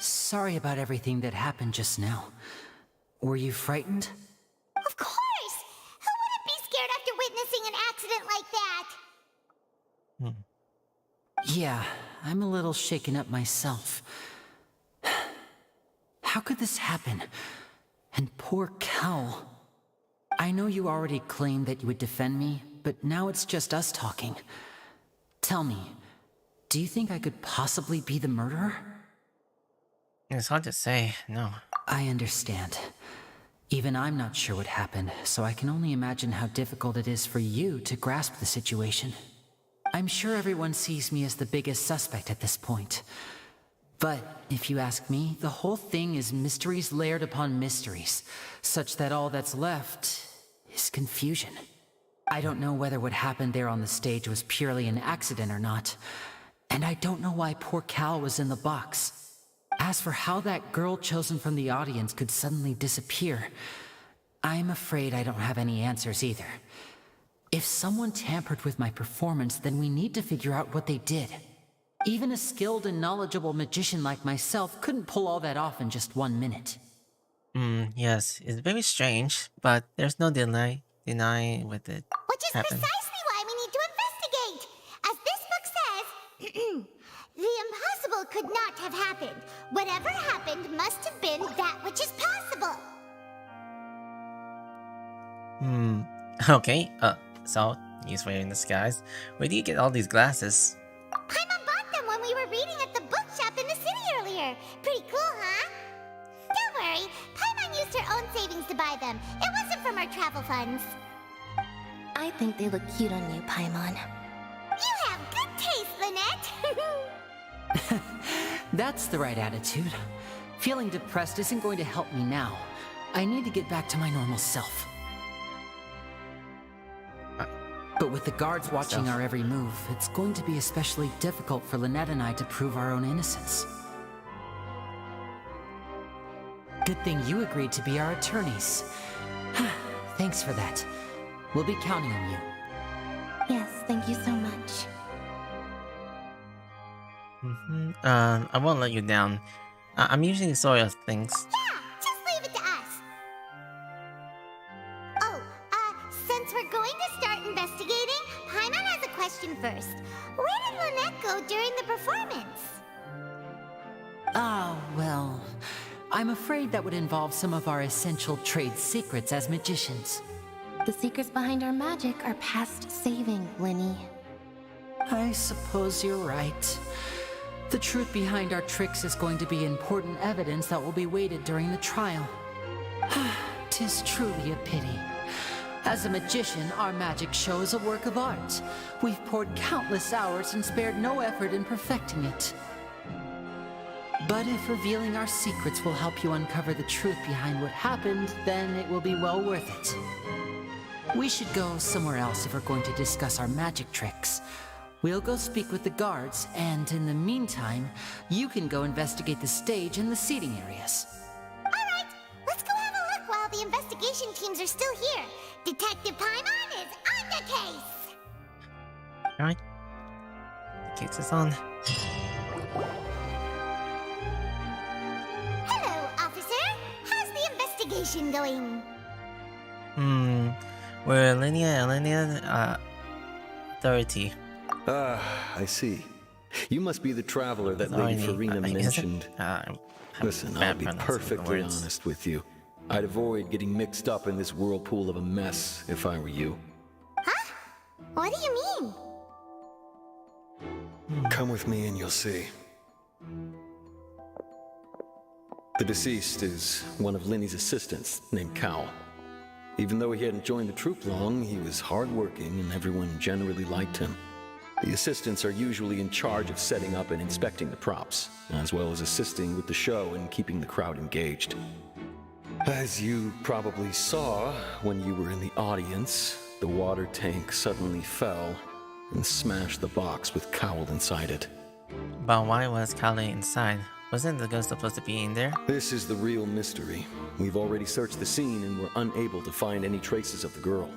Sorry about everything that happened just now. Were you frightened? Of course! Who wouldn't be scared after witnessing an accident like that? Yeah, I'm a little shaken up myself. How could this happen? And poor Cal. I know you already claimed that you would defend me, but now it's just us talking. Tell me, do you think I could possibly be the murderer? It's hard to say, no. I understand. Even I'm not sure what happened, so I can only imagine how difficult it is for you to grasp the situation. I'm sure everyone sees me as the biggest suspect at this point. But if you ask me, the whole thing is mysteries layered upon mysteries, such that all that's left is confusion. I don't know whether what happened there on the stage was purely an accident or not, and I don't know why poor Cal was in the box. As for how that girl chosen from the audience could suddenly disappear, I'm afraid I don't have any answers either. If someone tampered with my performance, then we need to figure out what they did. Even a skilled and knowledgeable magician like myself couldn't pull all that off in just 1 minute. Yes, it's very strange, but there's no denying with it. Which is precisely why we need to investigate! As this book says, the impossible could not have happened. Whatever happened must have been that which is possible. Okay, so, he's wearing disguise. Where do you get all these glasses? Paimon bought them when we were reading at the bookshop in the city earlier. Pretty cool, huh? Don't worry, Paimon used her own savings to buy them. It wasn't from our travel funds. I think they look cute on you, Paimon. You have good taste, Lynette. That's the right attitude. Feeling depressed isn't going to help me now. I need to get back to my normal self. But with the guards watching our every move, it's going to be especially difficult for Lynette and I to prove our own innocence. Good thing you agreed to be our attorneys. Thanks for that. We'll be counting on you. Yes, thank you so much. I won't let you down. I'm usually sorry of things. Yeah, just leave it to us. Oh, since we're going to start investigating, Paimon has a question first. Where did Lynette go during the performance? Ah, well, I'm afraid that would involve some of our essential trade secrets as magicians. The secrets behind our magic are past saving, Linny. I suppose you're right. The truth behind our tricks is going to be important evidence that will be weighted during the trial. 'Tis truly a pity. As a magician, our magic show is a work of art. We've poured countless hours and spared no effort in perfecting it. But if revealing our secrets will help you uncover the truth behind what happened, then it will be well worth it. We should go somewhere else if we're going to discuss our magic tricks. We'll go speak with the guards, and in the meantime, you can go investigate the stage and the seating areas. Alright, let's go have a look while the investigation teams are still here. Detective Paimon is on the case! Alright. The case is on. Hello, officer. How's the investigation going? We're Linear Authority. I see. You must be the traveler that Lady Farina mentioned. Listen, I'll be perfectly honest with you. I'd avoid getting mixed up in this whirlpool of a mess if I were you. Huh? What do you mean? Come with me and you'll see. The deceased is one of Linny's assistants, named Cal. Even though he hadn't joined the troupe long, he was hardworking and everyone generally liked him. The assistants are usually in charge of setting up and inspecting the props, as well as assisting with the show and keeping the crowd engaged. As you probably saw when you were in the audience, the water tank suddenly fell and smashed the box with Cowl inside it. But why was Kali inside? Wasn't the ghost supposed to be in there? This is the real mystery. We've already searched the scene and were unable to find any traces of the girl.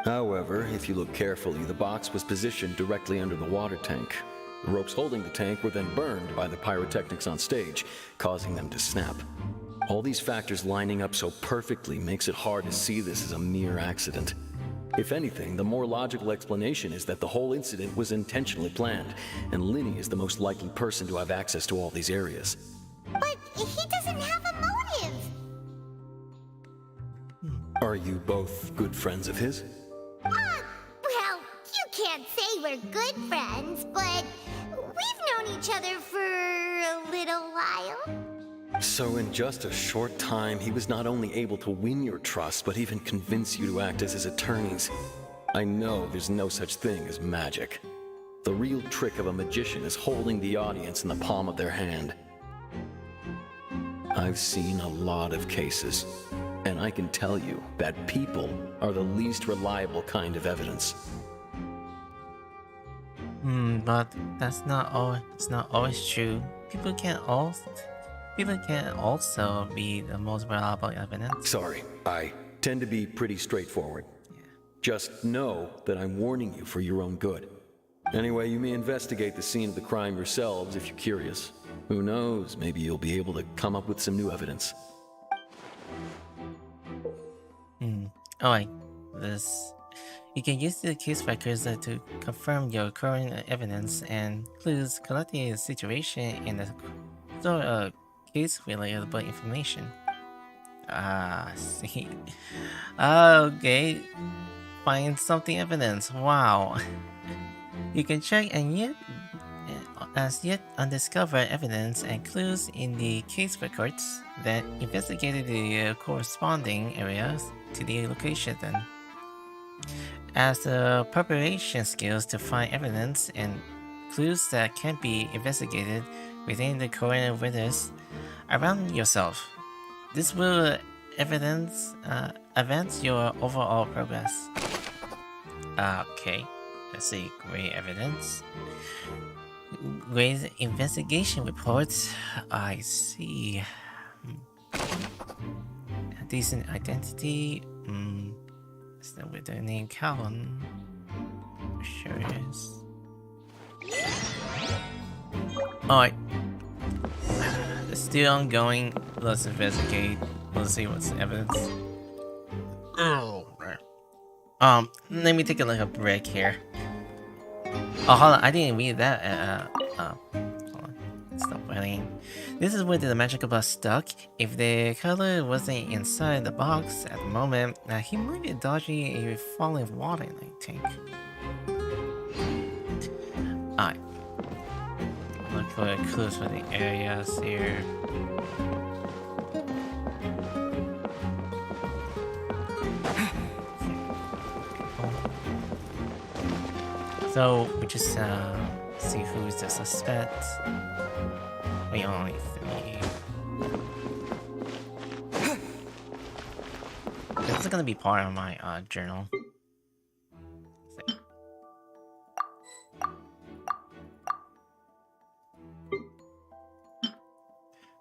However, if you look carefully, the box was positioned directly under the water tank. The ropes holding the tank were then burned by the pyrotechnics on stage, causing them to snap. All these factors lining up so perfectly makes it hard to see this as a mere accident. If anything, the more logical explanation is that the whole incident was intentionally planned, and Linny is the most likely person to have access to all these areas. But he doesn't have a motive! Are you both good friends of his? Well, you can't say we're good friends, but we've known each other for a little while. So in just a short time, he was not only able to win your trust, but even convince you to act as his attorneys. I know there's no such thing as magic. The real trick of a magician is holding the audience in the palm of their hand. I've seen a lot of cases, and I can tell you that people are the least reliable kind of evidence. But that's not always true. People can't also be the most reliable evidence. Sorry, I tend to be pretty straightforward. Yeah. Just know that I'm warning you for your own good. Anyway, you may investigate the scene of the crime yourselves if you're curious. Who knows, maybe you'll be able to come up with some new evidence. Alright, you can use the case records to confirm your current evidence and clues collecting the situation in the case relatable information. See. Okay. Find something evidence. Wow. You can check and as yet undiscovered evidence and clues in the case records that investigated the corresponding areas to the location then. As the preparation skills to find evidence and clues that can be investigated within the current witness around yourself. This will advance your overall progress. Okay, let's see. Great evidence. Great investigation reports. I see. A decent identity. Is that with the name Callan? Sure is. Alright. It's still ongoing. Let's investigate. Let's see what's the evidence. Let me take a look at break here. Oh, hold on. I didn't read that. Hold on. Stop waiting. This is where the magical bus stuck. If the color wasn't inside the box at the moment, he might be dodging a falling water tank. Alright. Look for clues for the areas here. So we just see who's the suspect. We only 3. This is gonna be part of my journal.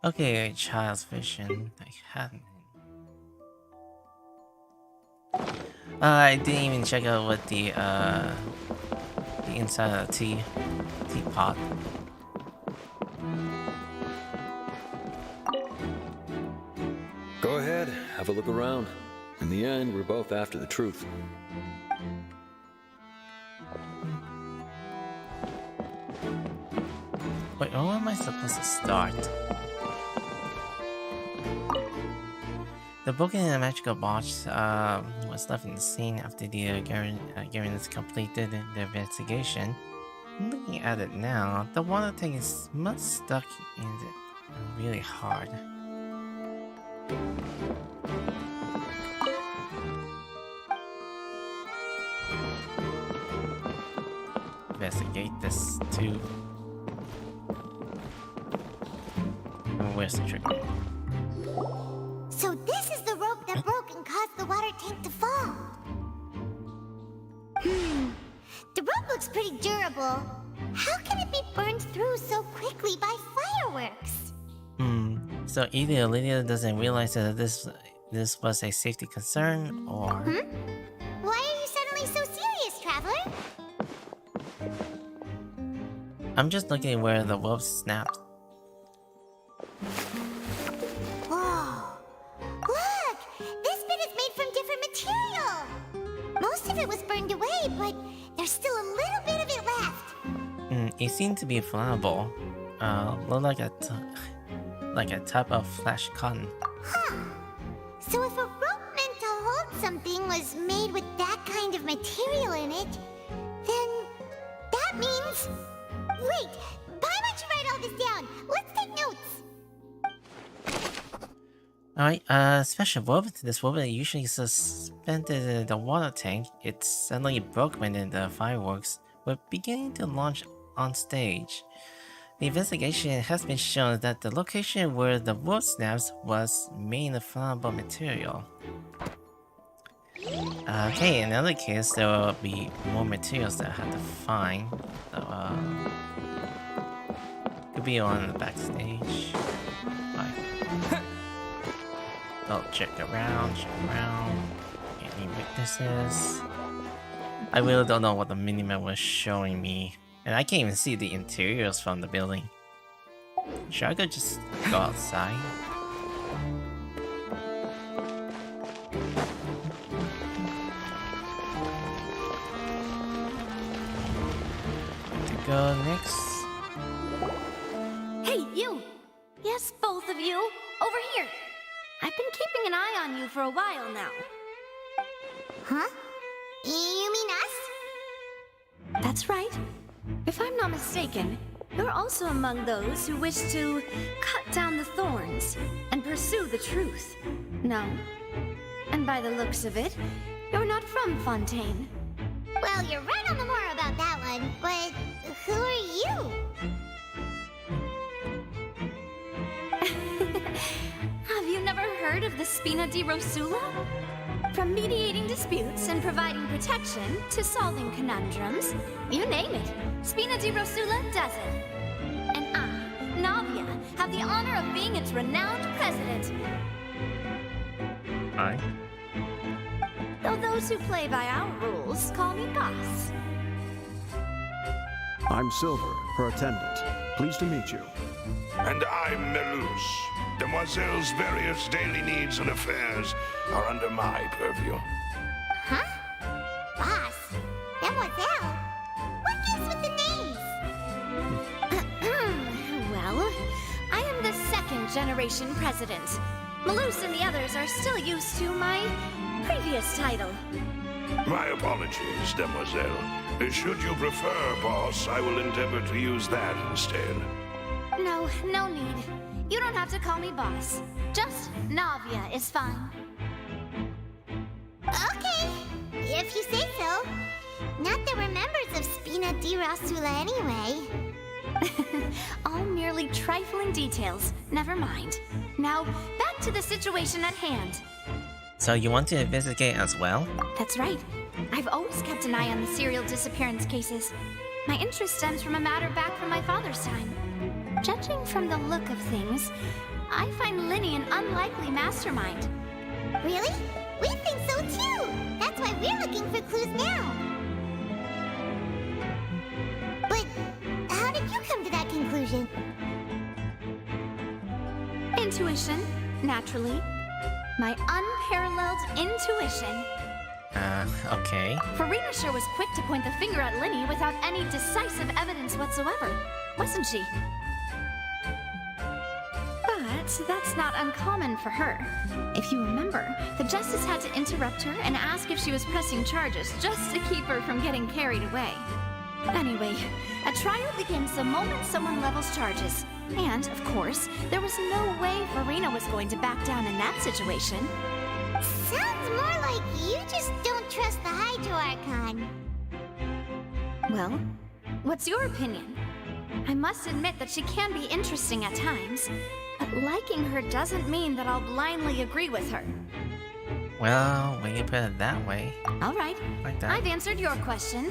Okay, child's vision. I hadn't. I didn't even check out what the inside of the teapot. Go ahead, have a look around. In the end, we're both after the truth. Wait, where am I supposed to start? The broken and magical box was left in the scene after the Garen completed the investigation. Looking at it now, the water tank is much stuck in it really hard. Investigate this too. Where's the trigger? So this is the rope that broke and caused the water tank to fall. The rope looks pretty durable. How can it be burned through so quickly by fireworks? So either Lydia doesn't realize that this was a safety concern, or... Why are you suddenly so serious, Traveler? I'm just looking where the rope snapped. Whoa! Look! This bit is made from different material! Most of it was burned away, but there's still a little bit of it left. It seemed to be flammable. Looked like a type of flash cotton. Huh. So if a rope meant to hold something was made with that kind of material in it, then that means... Wait! Why don't you write all this down? Let's take notes! Alright, special rope. This rope that usually suspended in the water tank, it suddenly broke when the fireworks were beginning to launch on stage. The investigation has been shown that the location where the rope snaps was made of flammable material. Okay, in another case, there will be more materials that I have to find. So, could be on the backstage. Right. I'll check around. Any witnesses? I really don't know what the minimap was showing me. And I can't even see the interiors from the building. Should I just go outside? To go next. Hey, you! Yes, both of you! Over here! I've been keeping an eye on you for a while now. Huh? You mean us? That's right. If I'm not mistaken, you're also among those who wish to cut down the thorns and pursue the truth. No? And by the looks of it, you're not from Fontaine. Well, you're right on the mark about that one, but who are you? Have you never heard of the Spina di Rosula? From mediating disputes and providing protection to solving conundrums, you name it, Spina di Rosula does it. And I, Navia, have the honor of being its renowned president. Hi. Though those who play by our rules call me boss. I'm Silver, her attendant. Pleased to meet you. And I'm Melus. Demoiselle's various daily needs and affairs are under my purview. Huh? Boss? Demoiselle? What gives with the names? Well, I am the second generation president. Melus and the others are still used to my previous title. My apologies, Demoiselle. Should you prefer, boss, I will endeavor to use that instead. No, no need. You don't have to call me boss. Just Navia is fine. Okay, if you say so. Not that we're members of Spina di Rosula anyway. All merely trifling details. Never mind. Now, back to the situation at hand. So you want to investigate as well? That's right. I've always kept an eye on the serial disappearance cases. My interest stems from a matter back from my father's time. Judging from the look of things, I find Linny an unlikely mastermind. Really? We think so too! That's why we're looking for clues now. But how did you come to that conclusion? Intuition, naturally. My unparalleled intuition. Okay. Farina sure was quick to point the finger at Linny without any decisive evidence whatsoever, wasn't she? But that's not uncommon for her. If you remember, the Justice had to interrupt her and ask if she was pressing charges just to keep her from getting carried away. Anyway, a trial begins the moment someone levels charges. And, of course, there was no way Farina was going to back down in that situation. Sounds more like you just don't trust the Hydro Archon. Well, what's your opinion? I must admit that she can be interesting at times, but liking her doesn't mean that I'll blindly agree with her. Well, when you put it that way. All right, like that. I've answered your question.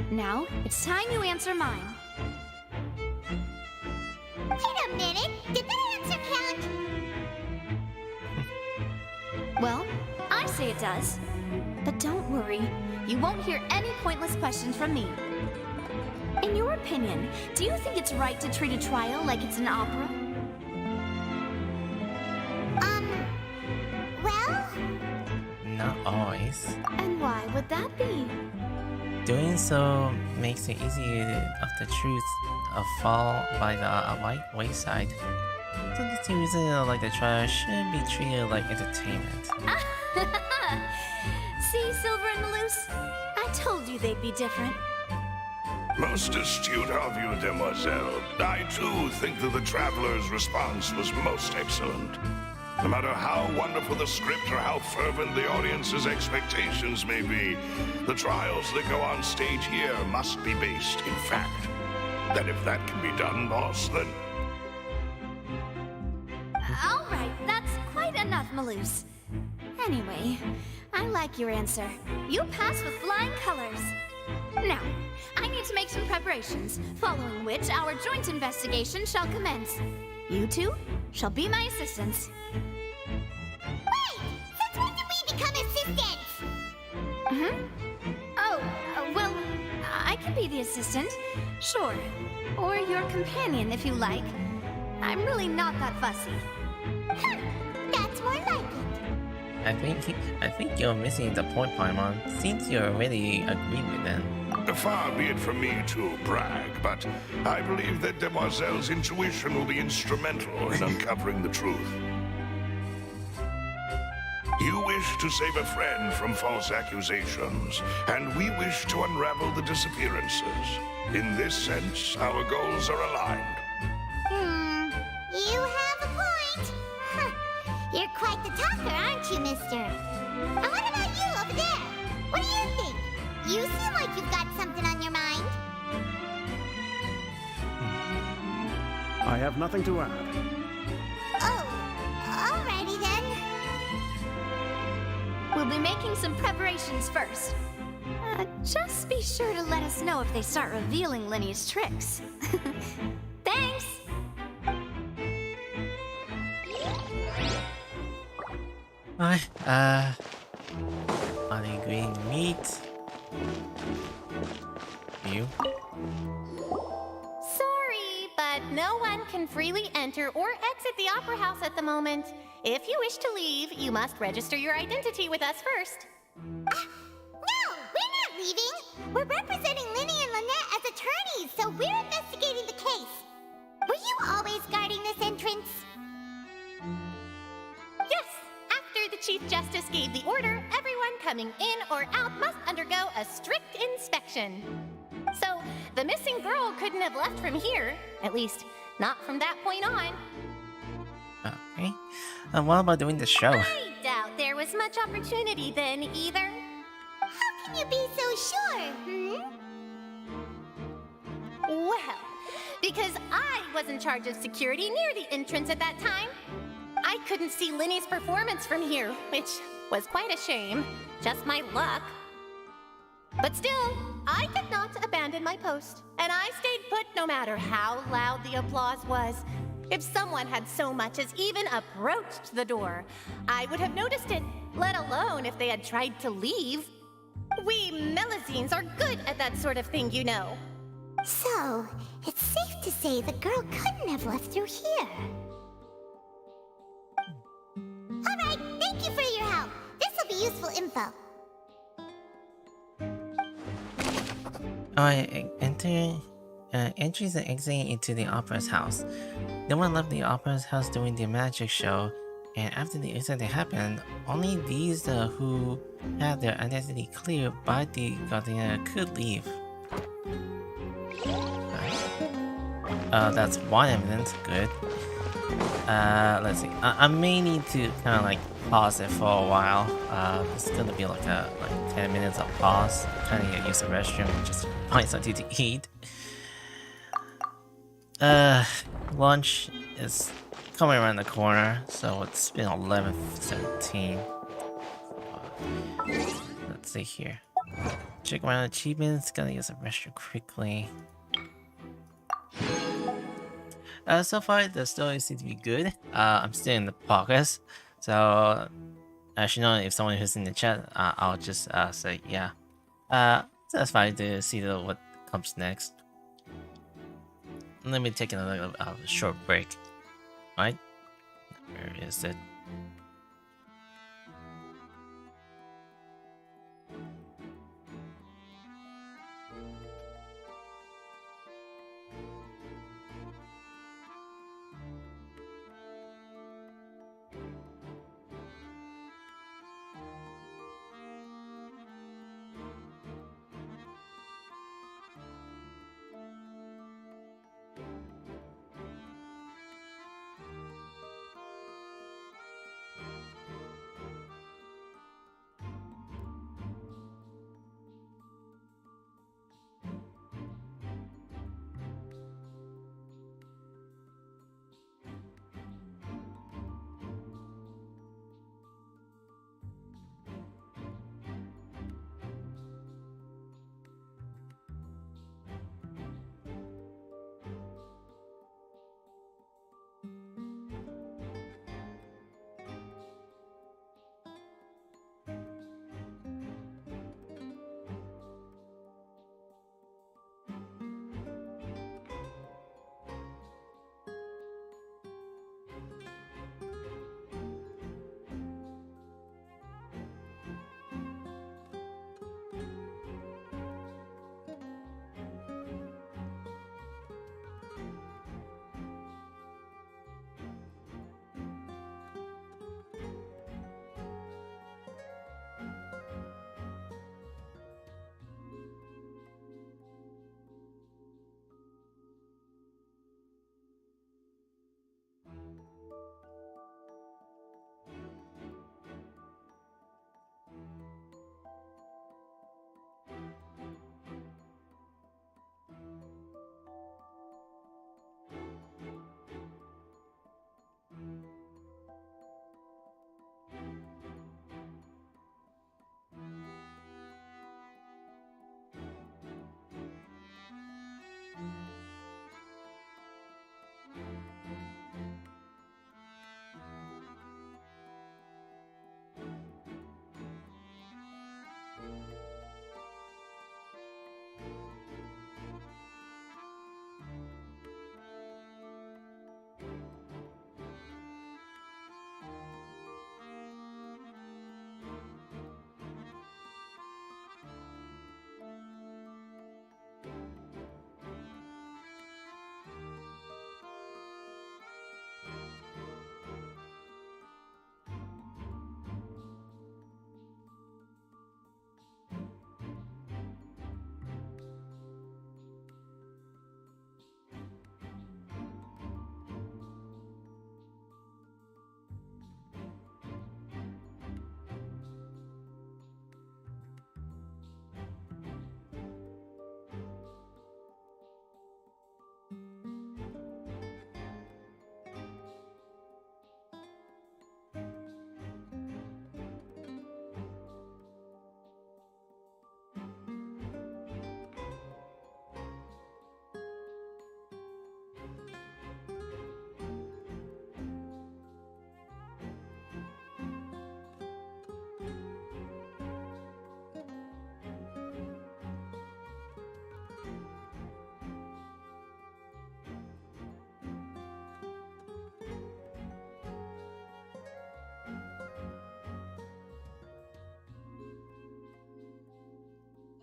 Now, it's time you answer mine. Wait a minute! Did that answer count? Well, I say it does. But don't worry, you won't hear any pointless questions from me. In your opinion, do you think it's right to treat a trial like it's an opera? Well? Not always. And why would that be? Doing so makes it easier of the truth of fall by the wayside. So the two reasons like the trial should be treated like entertainment. See, Silver and Maloose? I told you they'd be different. Most astute of you, demoiselle. I too think that the Traveler's response was most excellent. No matter how wonderful the script or how fervent the audience's expectations may be, the trials that go on stage here must be based in fact. And if that can be done, boss, then... All right, that's quite enough, Maloose. Anyway, I like your answer. You pass with flying colors. Now, I need to make some preparations, following which our joint investigation shall commence. You two shall be my assistants. Wait! Since when did we become assistants? Oh, well, I can be the assistant, sure. Or your companion, if you like. I'm really not that fussy. That's more like it. I think you're missing the point, Paimon, since you already agreed with them. Far be it from me to brag, but I believe that Demoiselle's intuition will be instrumental in uncovering the truth. You wish to save a friend from false accusations, and we wish to unravel the disappearances. In this sense, our goals are aligned. You have a point. Huh. You're quite the talker, aren't you, mister? And what about you over there? What do you think? You seem like you've got something on your mind. I have nothing to add. Oh, alrighty then. We'll be making some preparations first. Just be sure to let us know if they start revealing Linny's tricks. Thanks! Are they agreeing to meet? You? Sorry, but no one can freely enter or exit the Opera House at the moment. If you wish to leave, you must register your identity with us first. No, we're not leaving. We're representing Linny and Lynette as attorneys, so we're investigating the case. Were you always guarding this entrance? Yes, after the Chief Justice gave the order, everyone coming in or out must undergo a strict inspection. So, the missing girl couldn't have left from here. At least, not from that point on. Okay. And what about doing the show? I doubt there was much opportunity then, either. How can you be so sure, Well, because I was in charge of security near the entrance at that time. I couldn't see Linny's performance from here, which was quite a shame. Just my luck. But still, I did not abandon my post, and I stayed put no matter how loud the applause was. If someone had so much as even approached the door, I would have noticed it, let alone if they had tried to leave. We Melazines are good at that sort of thing, you know. So, it's safe to say the girl couldn't have left through here. Alright, thank you for your help. This'll be useful info. Alright, entries and exiting into the opera's house. No one left the opera's house during the magic show, and after the incident happened, only these who had their identity clear by the Guardian could leave. That's one evidence, good. Let's see. I may need to kind of like pause it for a while. It's gonna be like 10 minutes of pause. Kind of use the restroom and just find something to eat. Lunch is coming around the corner, so it's been 11:17. Let's see here. Check around achievements. Gotta use the restroom quickly. So far the story seems to be good. I'm still in the progress, so as you know, if someone who's in the chat, I'll just say yeah. That's fine to see what comes next. Let me take another short break. Right? Where is it?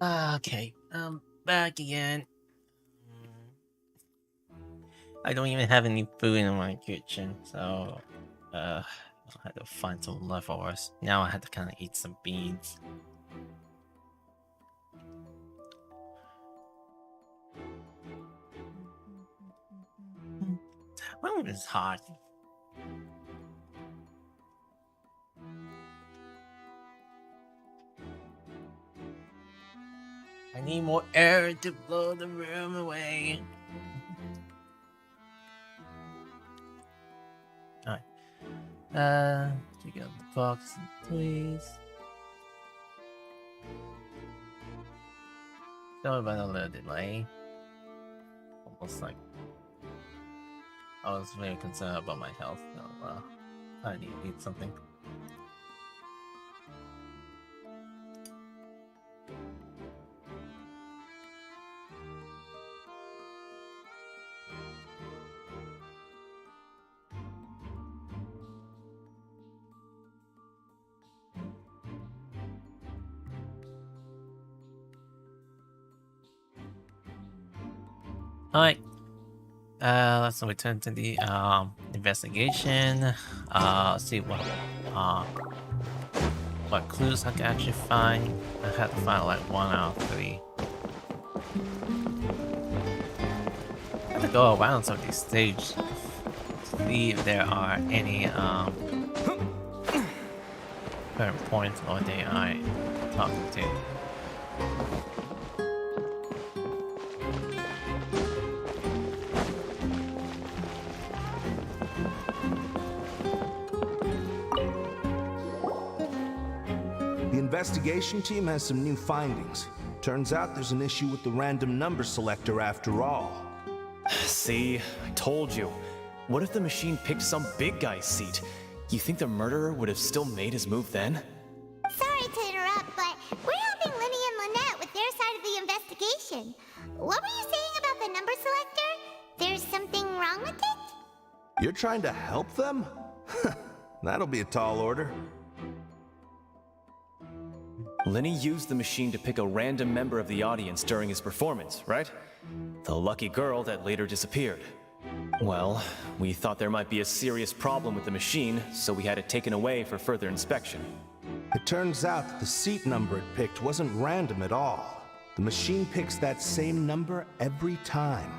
Okay, back again. I don't even have any food in my kitchen, so I had to find some leftovers. Now I had to kind of eat some beans. My room is hot. I need more air to blow the room away. Alright. Check out the box, please. Sorry about a little delay. Almost like I was very concerned about my health. So, I need to eat something. Alright. Let's return to the investigation. See what clues I can actually find. I had to find like 1 out of 3. I have to go around some of these stages to see if there are any current points or they are talking to. The investigation team has some new findings. Turns out there's an issue with the random number selector after all. See, I told you. What if the machine picked some big guy's seat? You think the murderer would have still made his move then? Sorry to interrupt, but we're helping Linny and Lynette with their side of the investigation. What were you saying about the number selector? There's something wrong with it? You're trying to help them? That'll be a tall order. Linny used the machine to pick a random member of the audience during his performance, right? The lucky girl that later disappeared. Well, we thought there might be a serious problem with the machine, so we had it taken away for further inspection. It turns out that the seat number it picked wasn't random at all. The machine picks that same number every time.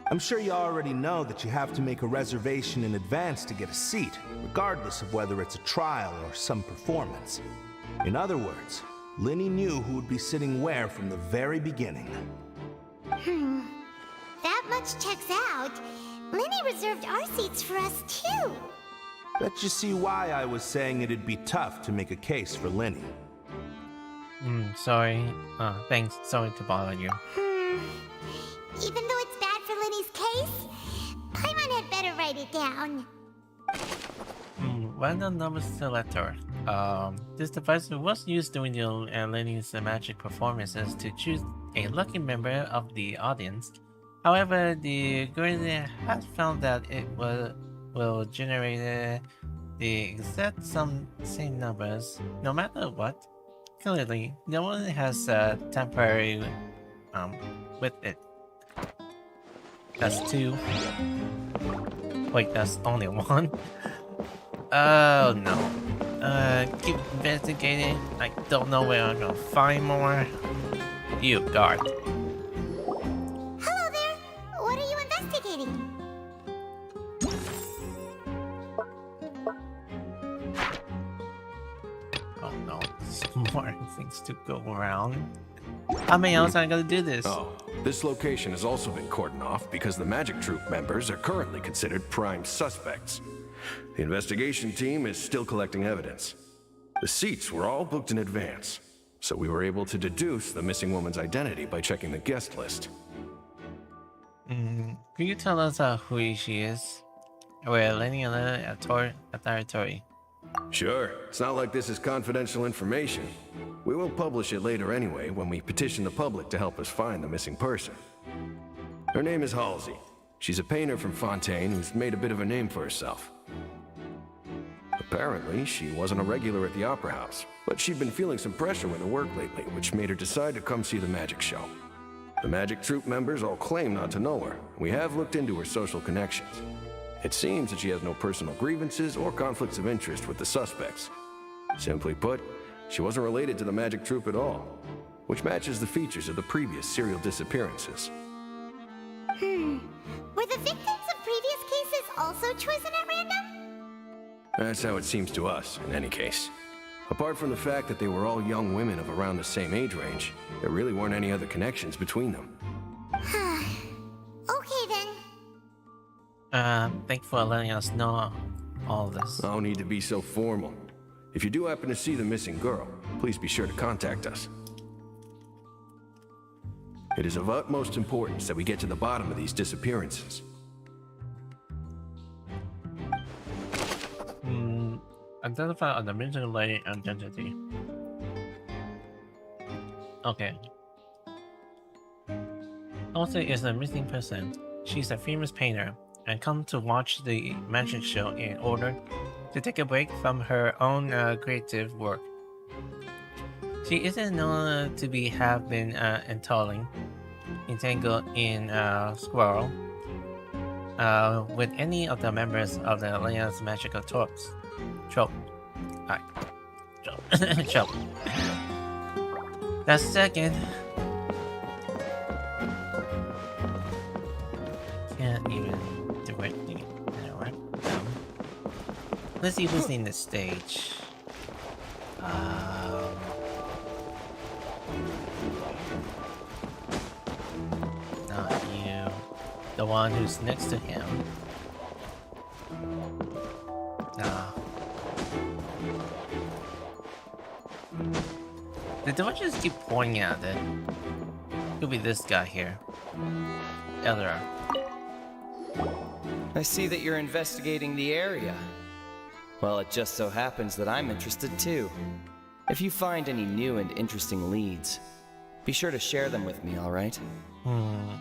I'm sure you already know that you have to make a reservation in advance to get a seat, regardless of whether it's a trial or some performance. In other words, Linny knew who would be sitting where from the very beginning. That much checks out. Linny reserved our seats for us too. Bet you see why I was saying it'd be tough to make a case for Linny. Sorry. Thanks. Sorry to bother you. Even though it's bad for Linny's case, Paimon had better write it down. Random number selector. This device was used during Lenny's magic performances to choose a lucky member of the audience. However, the algorithm has found that it will generate the exact same numbers no matter what. Clearly, no one has a temporary with it. That's 2. Wait, that's only 1. Oh no. Keep investigating. I don't know where I'm gonna find more. You guard. Hello there. What are you investigating? Oh no, some more things to go around. How many else am I gonna do this? Oh, this location has also been cordoned off because the magic troupe members are currently considered prime suspects. The investigation team is still collecting evidence. The seats were all booked in advance, so we were able to deduce the missing woman's identity by checking the guest list. Can you tell us who she is? We're learning a little authority. Sure, it's not like this is confidential information. We will publish it later anyway when we petition the public to help us find the missing person. Her name is Halsey. She's a painter from Fontaine who's made a bit of a name for herself. Apparently, she wasn't a regular at the Opera House, but she'd been feeling some pressure with her work lately, which made her decide to come see the magic show. The magic troupe members all claim not to know her. We have looked into her social connections. It seems that she has no personal grievances or conflicts of interest with the suspects. Simply put, she wasn't related to the magic troupe at all, which matches the features of the previous serial disappearances. Were the victims of previous cases also chosen at random? That's how it seems to us, in any case. Apart from the fact that they were all young women of around the same age range, there really weren't any other connections between them. Okay then. Thanks for letting us know all this. No need to be so formal. If you do happen to see the missing girl, please be sure to contact us. It is of utmost importance that we get to the bottom of these disappearances. Identify an missing lady identity. Okay. Elsa is a missing person. She's a famous painter and come to watch the magic show in order to take a break from her own creative work. She isn't known to have been entangled in squirrel with any of the members of the Leon's magical tropes. Trope. That's second. Can't even do it. Anyway. Let's see who's in the stage. Not you. The one who's next to him. Nah. Did I just keep pointing at it? Could be this guy here. Elder. I see that you're investigating the area. Well, it just so happens that I'm interested too. If you find any new and interesting leads, be sure to share them with me, alright? We don't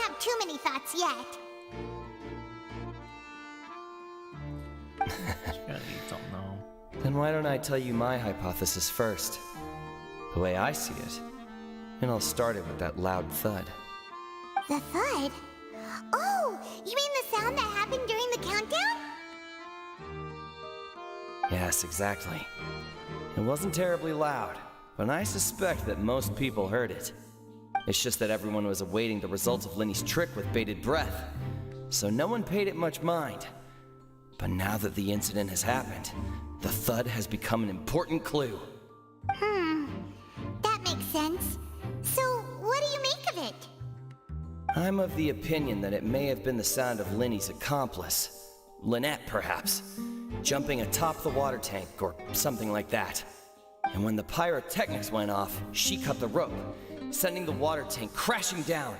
have too many thoughts yet. You don't know. Then why don't I tell you my hypothesis first? The way I see it. And I'll start it with that loud thud. The thud? Oh, you mean the sound that happened during the countdown? Yes, exactly. It wasn't terribly loud, but I suspect that most people heard it. It's just that everyone was awaiting the results of Lenny's trick with bated breath, so no one paid it much mind. But now that the incident has happened, the thud has become an important clue. That makes sense. So, what do you make of it? I'm of the opinion that it may have been the sound of Lenny's accomplice, Lynette perhaps, jumping atop the water tank or something like that. And when the pyrotechnics went off, she cut the rope, sending the water tank crashing down.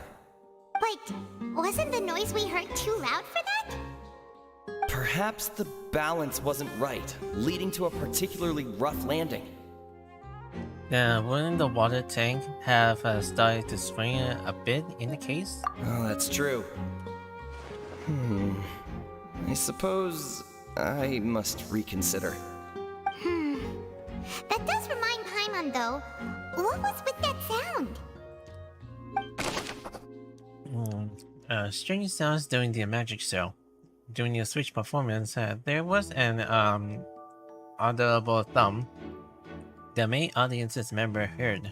But wasn't the noise we heard too loud for that? Perhaps the balance wasn't right, leading to a particularly rough landing. Wouldn't the water tank have started to swing a bit in the case? Oh, that's true. I suppose I must reconsider. That does remind Paimon, though. What was with that sound? Strange sounds during the magic show. During the Switch performance, there was an audible thump the main audience's member heard.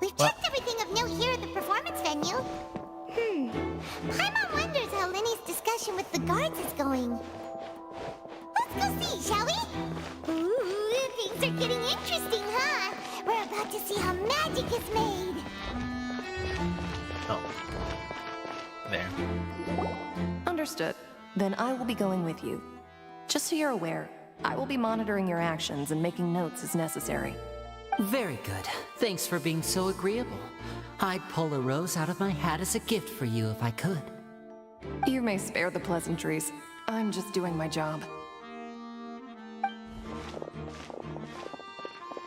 We've checked everything of note here at the performance venue. Paimon wonders how Lenny's discussion with the guards is going. Let's go see, shall we? Ooh, things are getting interesting, huh? We're about to see how magic is made. Oh. There. Understood. Then I will be going with you. Just so you're aware, I will be monitoring your actions and making notes as necessary. Very good. Thanks for being so agreeable. I'd pull a rose out of my hat as a gift for you if I could. You may spare the pleasantries. I'm just doing my job.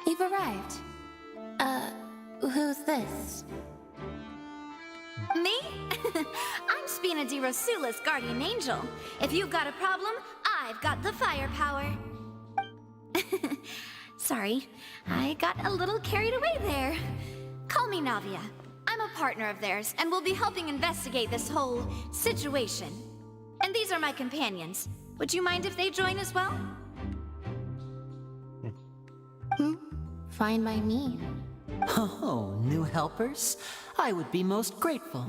You've arrived. Who's this? Me? I'm Spina di Rosula's guardian angel. If you've got a problem, I've got the firepower. Sorry, I got a little carried away there. Call me Navia. I'm a partner of theirs, and we'll be helping investigate this whole situation. And these are my companions. Would you mind if they join as well? Fine by me. Oh, new helpers? I would be most grateful.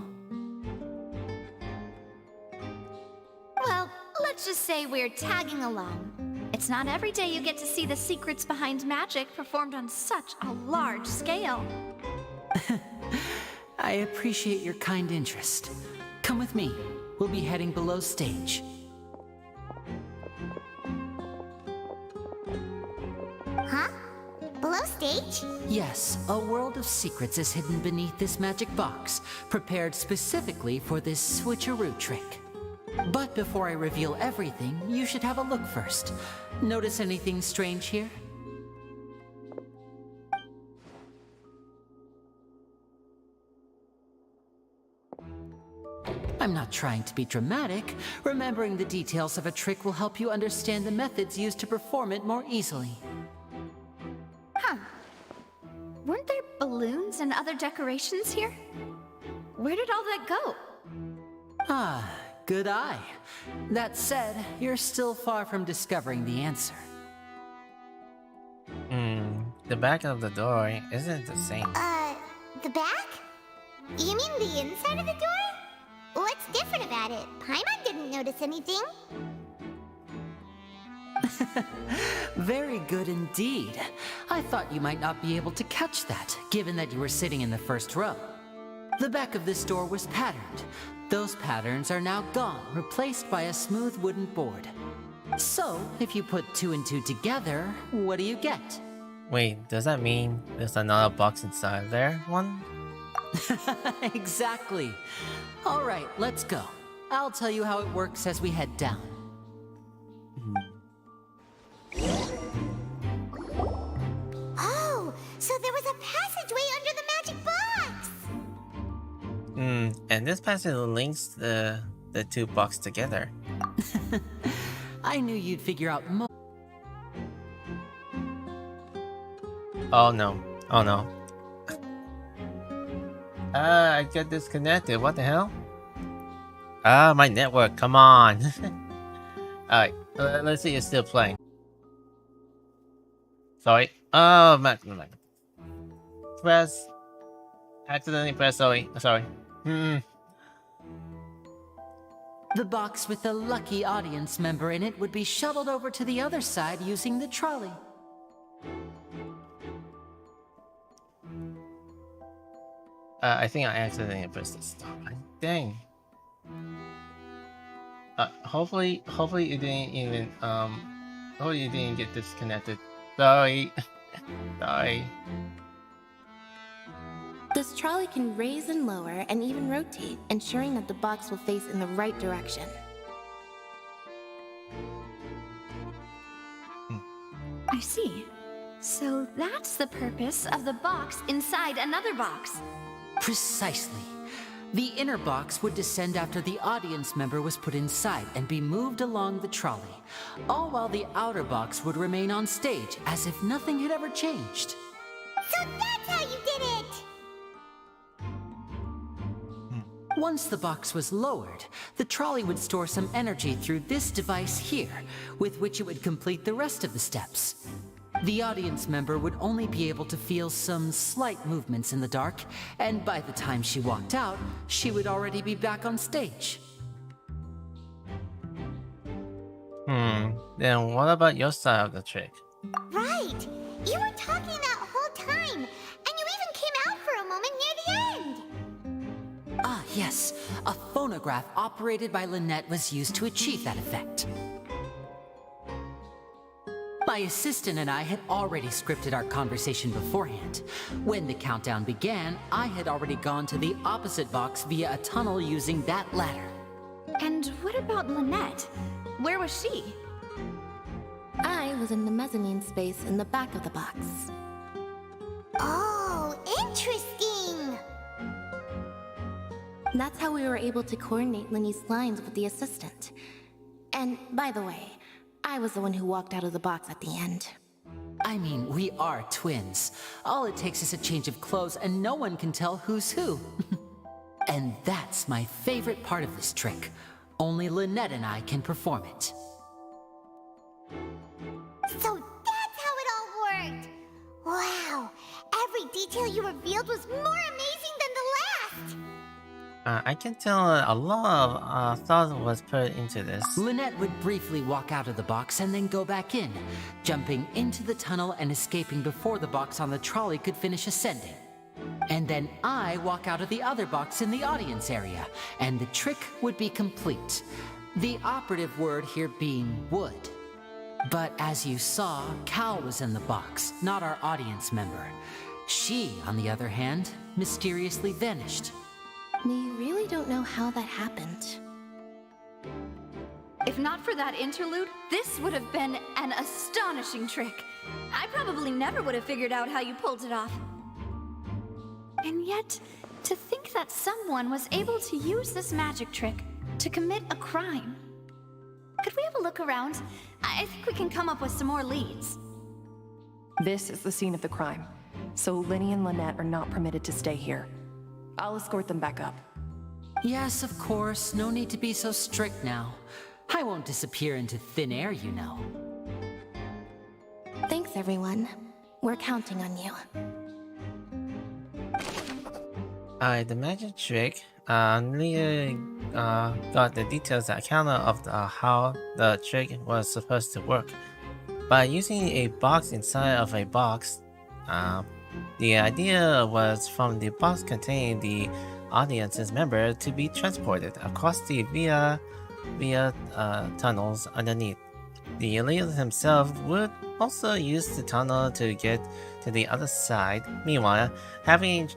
Well, let's just say we're tagging along. It's not every day you get to see the secrets behind magic performed on such a large scale. I appreciate your kind interest. Come with me. We'll be heading below stage. Huh? Below stage? Yes, a world of secrets is hidden beneath this magic box, prepared specifically for this switcheroo trick. But before I reveal everything, you should have a look first. Notice anything strange here? I'm not trying to be dramatic. Remembering the details of a trick will help you understand the methods used to perform it more easily. Huh. Weren't there balloons and other decorations here? Where did all that go? Ah, good eye. That said, you're still far from discovering the answer. The back of the door isn't the same. The back? You mean the inside of the door? What's different about it? Paimon didn't notice anything. Very good indeed. I thought you might not be able to catch that, given that you were sitting in the first row. The back of this door was patterned. Those patterns are now gone, replaced by a smooth wooden board. So, if you put 2 and 2 together, what do you get? Wait, does that mean there's another box inside there one? Exactly. All right, let's go. I'll tell you how it works as we head down. Oh, so there was a passageway under the magic box! And this passage links the 2 boxes together. I knew you'd figure out more. Oh no. Oh no. I got disconnected. What the hell? My network. Come on. Alright. Let's see. It's still playing. Sorry. Oh, man. Press. Accidentally press. Sorry. The box with the lucky audience member in it would be shuttled over to the other side using the trolley. I think I accidentally pressed the stop. Dang. Hopefully it didn't even hopefully you didn't get disconnected. Sorry. Sorry. This trolley can raise and lower and even rotate, ensuring that the box will face in the right direction. I see. So that's the purpose of the box inside another box. Precisely. The inner box would descend after the audience member was put inside and be moved along the trolley, all while the outer box would remain on stage as if nothing had ever changed. So that's how you did it! Once the box was lowered, the trolley would store some energy through this device here, with which it would complete the rest of the steps. The audience member would only be able to feel some slight movements in the dark, and by the time she walked out, she would already be back on stage. Then what about your side of the trick? Right! You were talking that whole time, and you even came out for a moment near the end! Ah, yes. A phonograph operated by Lynette was used to achieve that effect. My assistant and I had already scripted our conversation beforehand. When the countdown began, I had already gone to the opposite box via a tunnel using that ladder. And what about Lynette? Where was she? I was in the mezzanine space in the back of the box. Oh, interesting! That's how we were able to coordinate Linny's lines with the assistant. And by the way, I was the one who walked out of the box at the end. I mean, we are twins. All it takes is a change of clothes and no one can tell who's who. And that's my favorite part of this trick. Only Lynette and I can perform it. So that's how it all worked! Wow! Every detail you revealed was more amazing than the last! I can tell a lot of thought was put into this. Lynette would briefly walk out of the box and then go back in, jumping into the tunnel and escaping before the box on the trolley could finish ascending. And then I walk out of the other box in the audience area, and the trick would be complete. The operative word here being would. But as you saw, Cal was in the box, not our audience member. She, on the other hand, mysteriously vanished. We really don't know how that happened. If not for that interlude, this would have been an astonishing trick. I probably never would have figured out how you pulled it off. And yet, to think that someone was able to use this magic trick to commit a crime. Could we have a look around? I think we can come up with some more leads. This is the scene of the crime, so Linny and Lynette are not permitted to stay here. I'll escort them back up. Yes, of course. No need to be so strict now. I won't disappear into thin air, you know. Thanks, everyone. We're counting on you. The magic trick. Leah got the details account of how the trick was supposed to work. By using a box inside of a box, the idea was from the box containing the audience's member to be transported across the via tunnels underneath. The leader himself would also use the tunnel to get to the other side. Meanwhile, having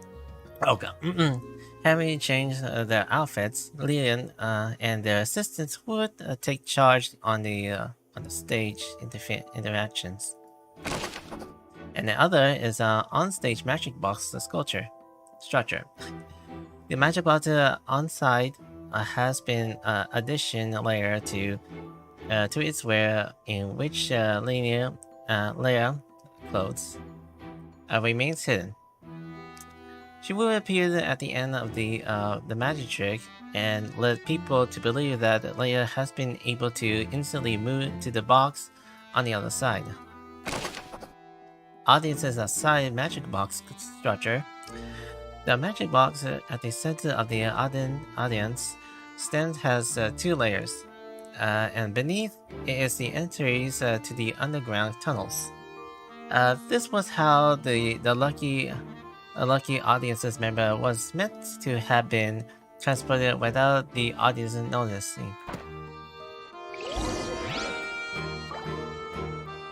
changed their outfits, Leon and their assistants would take charge on the stage interactions. And the other is on-stage magic box structure. The magic box on-side has been addition layer to its wear, in which linear layer clothes remains hidden. She will appear at the end of the magic trick and led people to believe that Leia has been able to instantly move to the box on the other side. Audiences outside magic box structure. The magic box at the center of the audience stand has two layers, and beneath it is the entries to the underground tunnels. This was how the lucky audience's member was meant to have been transported without the audience noticing.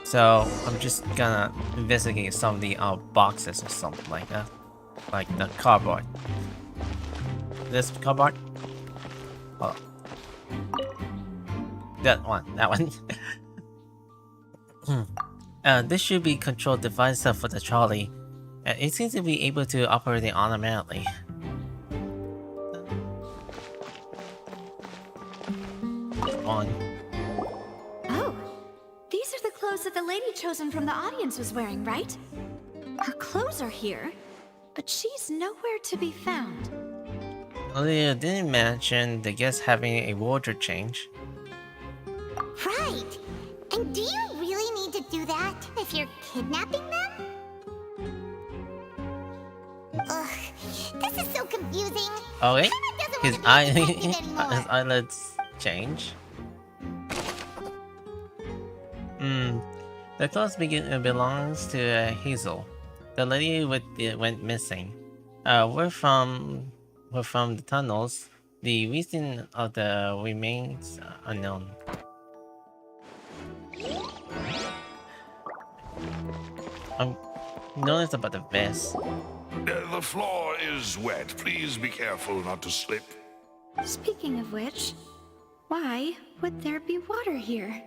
So I'm just gonna investigate some of the boxes or something like that. Like the cardboard. This cardboard? Oh. That one. This should be control device for the trolley. It seems to be able to operate it automatically. On. Oh, these are the clothes that the lady chosen from the audience was wearing, right? Her clothes are here, but she's nowhere to be found. Leah didn't mention the guest having a wardrobe change. Right! And do you really need to do that if you're kidnapping them? Ugh, this is so confusing. Oh wait, his his eyelids change. The clothes belongs to Hazel. The lady went missing. We're from the tunnels. The reason of the remains unknown. Notice about the vest. The floor is wet. Please be careful not to slip. Speaking of which, why would there be water here?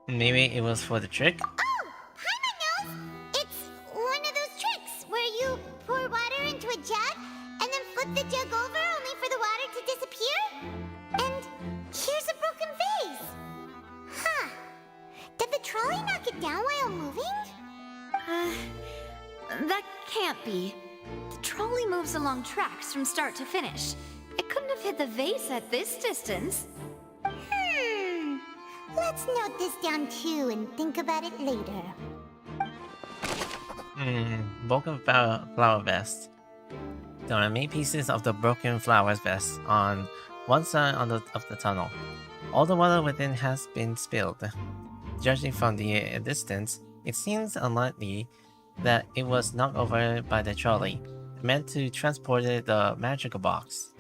Maybe it was for the trick? Oh! Paimon knows! It's one of those tricks where you pour water into a jug and then flip the jug over only for the to disappear? And here's a broken vase. Huh. Did the trolley knock it down while moving? That can't be. The trolley moves along tracks from start to finish. It couldn't have hit the vase at this distance. Let's note this down too and think about it later. Broken flower vest. There are many pieces of the broken flowers vest on one side of the tunnel. All the water within has been spilled. Judging from the distance, it seems unlikely that it was knocked over by the trolley, meant to transport the magic box.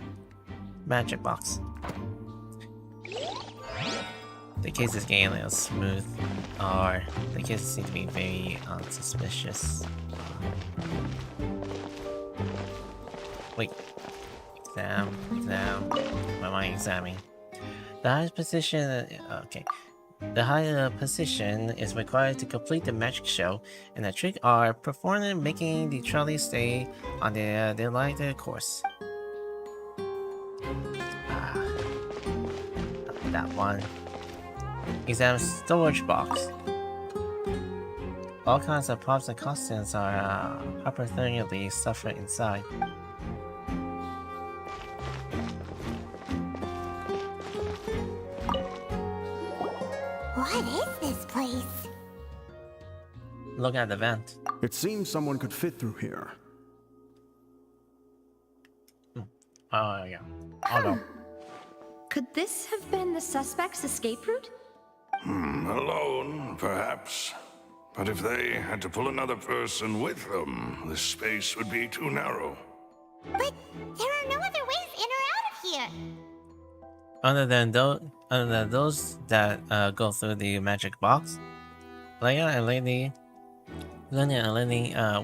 The case is getting a little smooth, or the cases seem to be very unsuspicious. Wait. Exam. Why am I examining? The highest position. Okay. The higher position is required to complete the magic show, and the trick are performed making the trolley stay on the lighter course. That one. Exam storage box. All kinds of props and costumes are hypothermically suffered inside. What is this place? Look at the vent. It seems someone could fit through here. Oh, yeah. Oh, no. Could this have been the suspect's escape route? Alone, perhaps. But if they had to pull another person with them, the space would be too narrow. But there are no other ways in or out of here. Other than those that go through the magic box, Leia and Lenny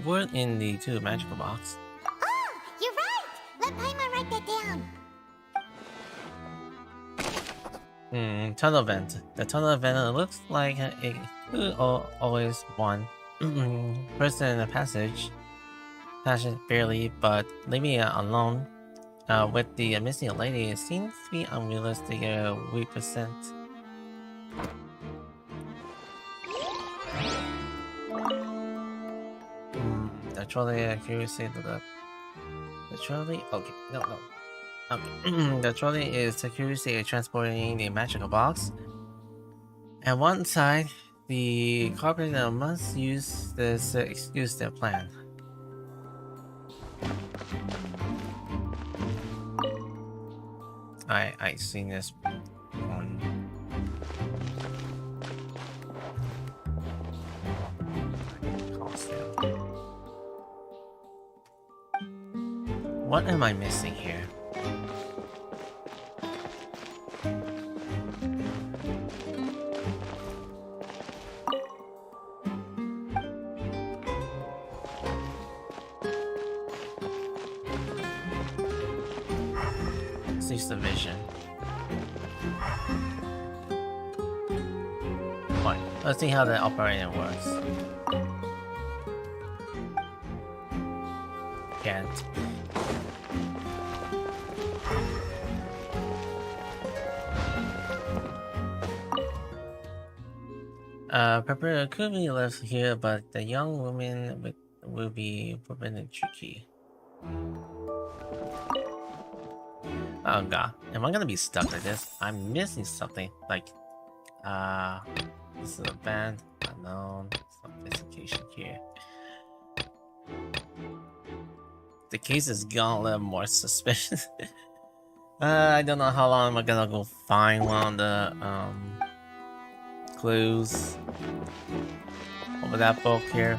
were in the two magical box. Oh, you're right! Let Paimon write that down. Tunnel vent. The tunnel vent looks like it could always one person in the passage barely, but leaving it alone with the missing lady, it seems to be unrealistic weak percent. The trolley accuracy to the trolley. Okay, no. Okay. The trolley is securely transporting the magical box. At one side, the carpenter must use this to excuse their plan. I seen this one. What am I missing here? The vision. Fine. Let's see how the operator works. Can't. Pepper could be left here, but the young woman will be forbidden tricky. Oh god, am I gonna be stuck like this? I'm missing something, like, this is a band, unknown, sophistication here. The case has gone a little more suspicious. I don't know how long I'm gonna go find one of the, clues over that book here.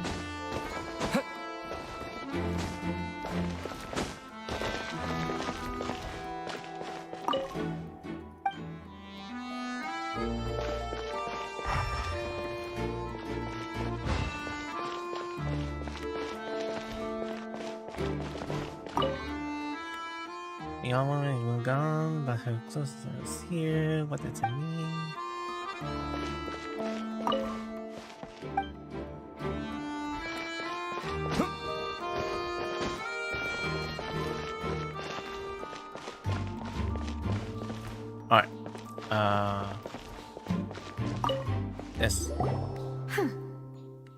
The young woman is gone, but her clothes is here. What does it mean? This. Huh.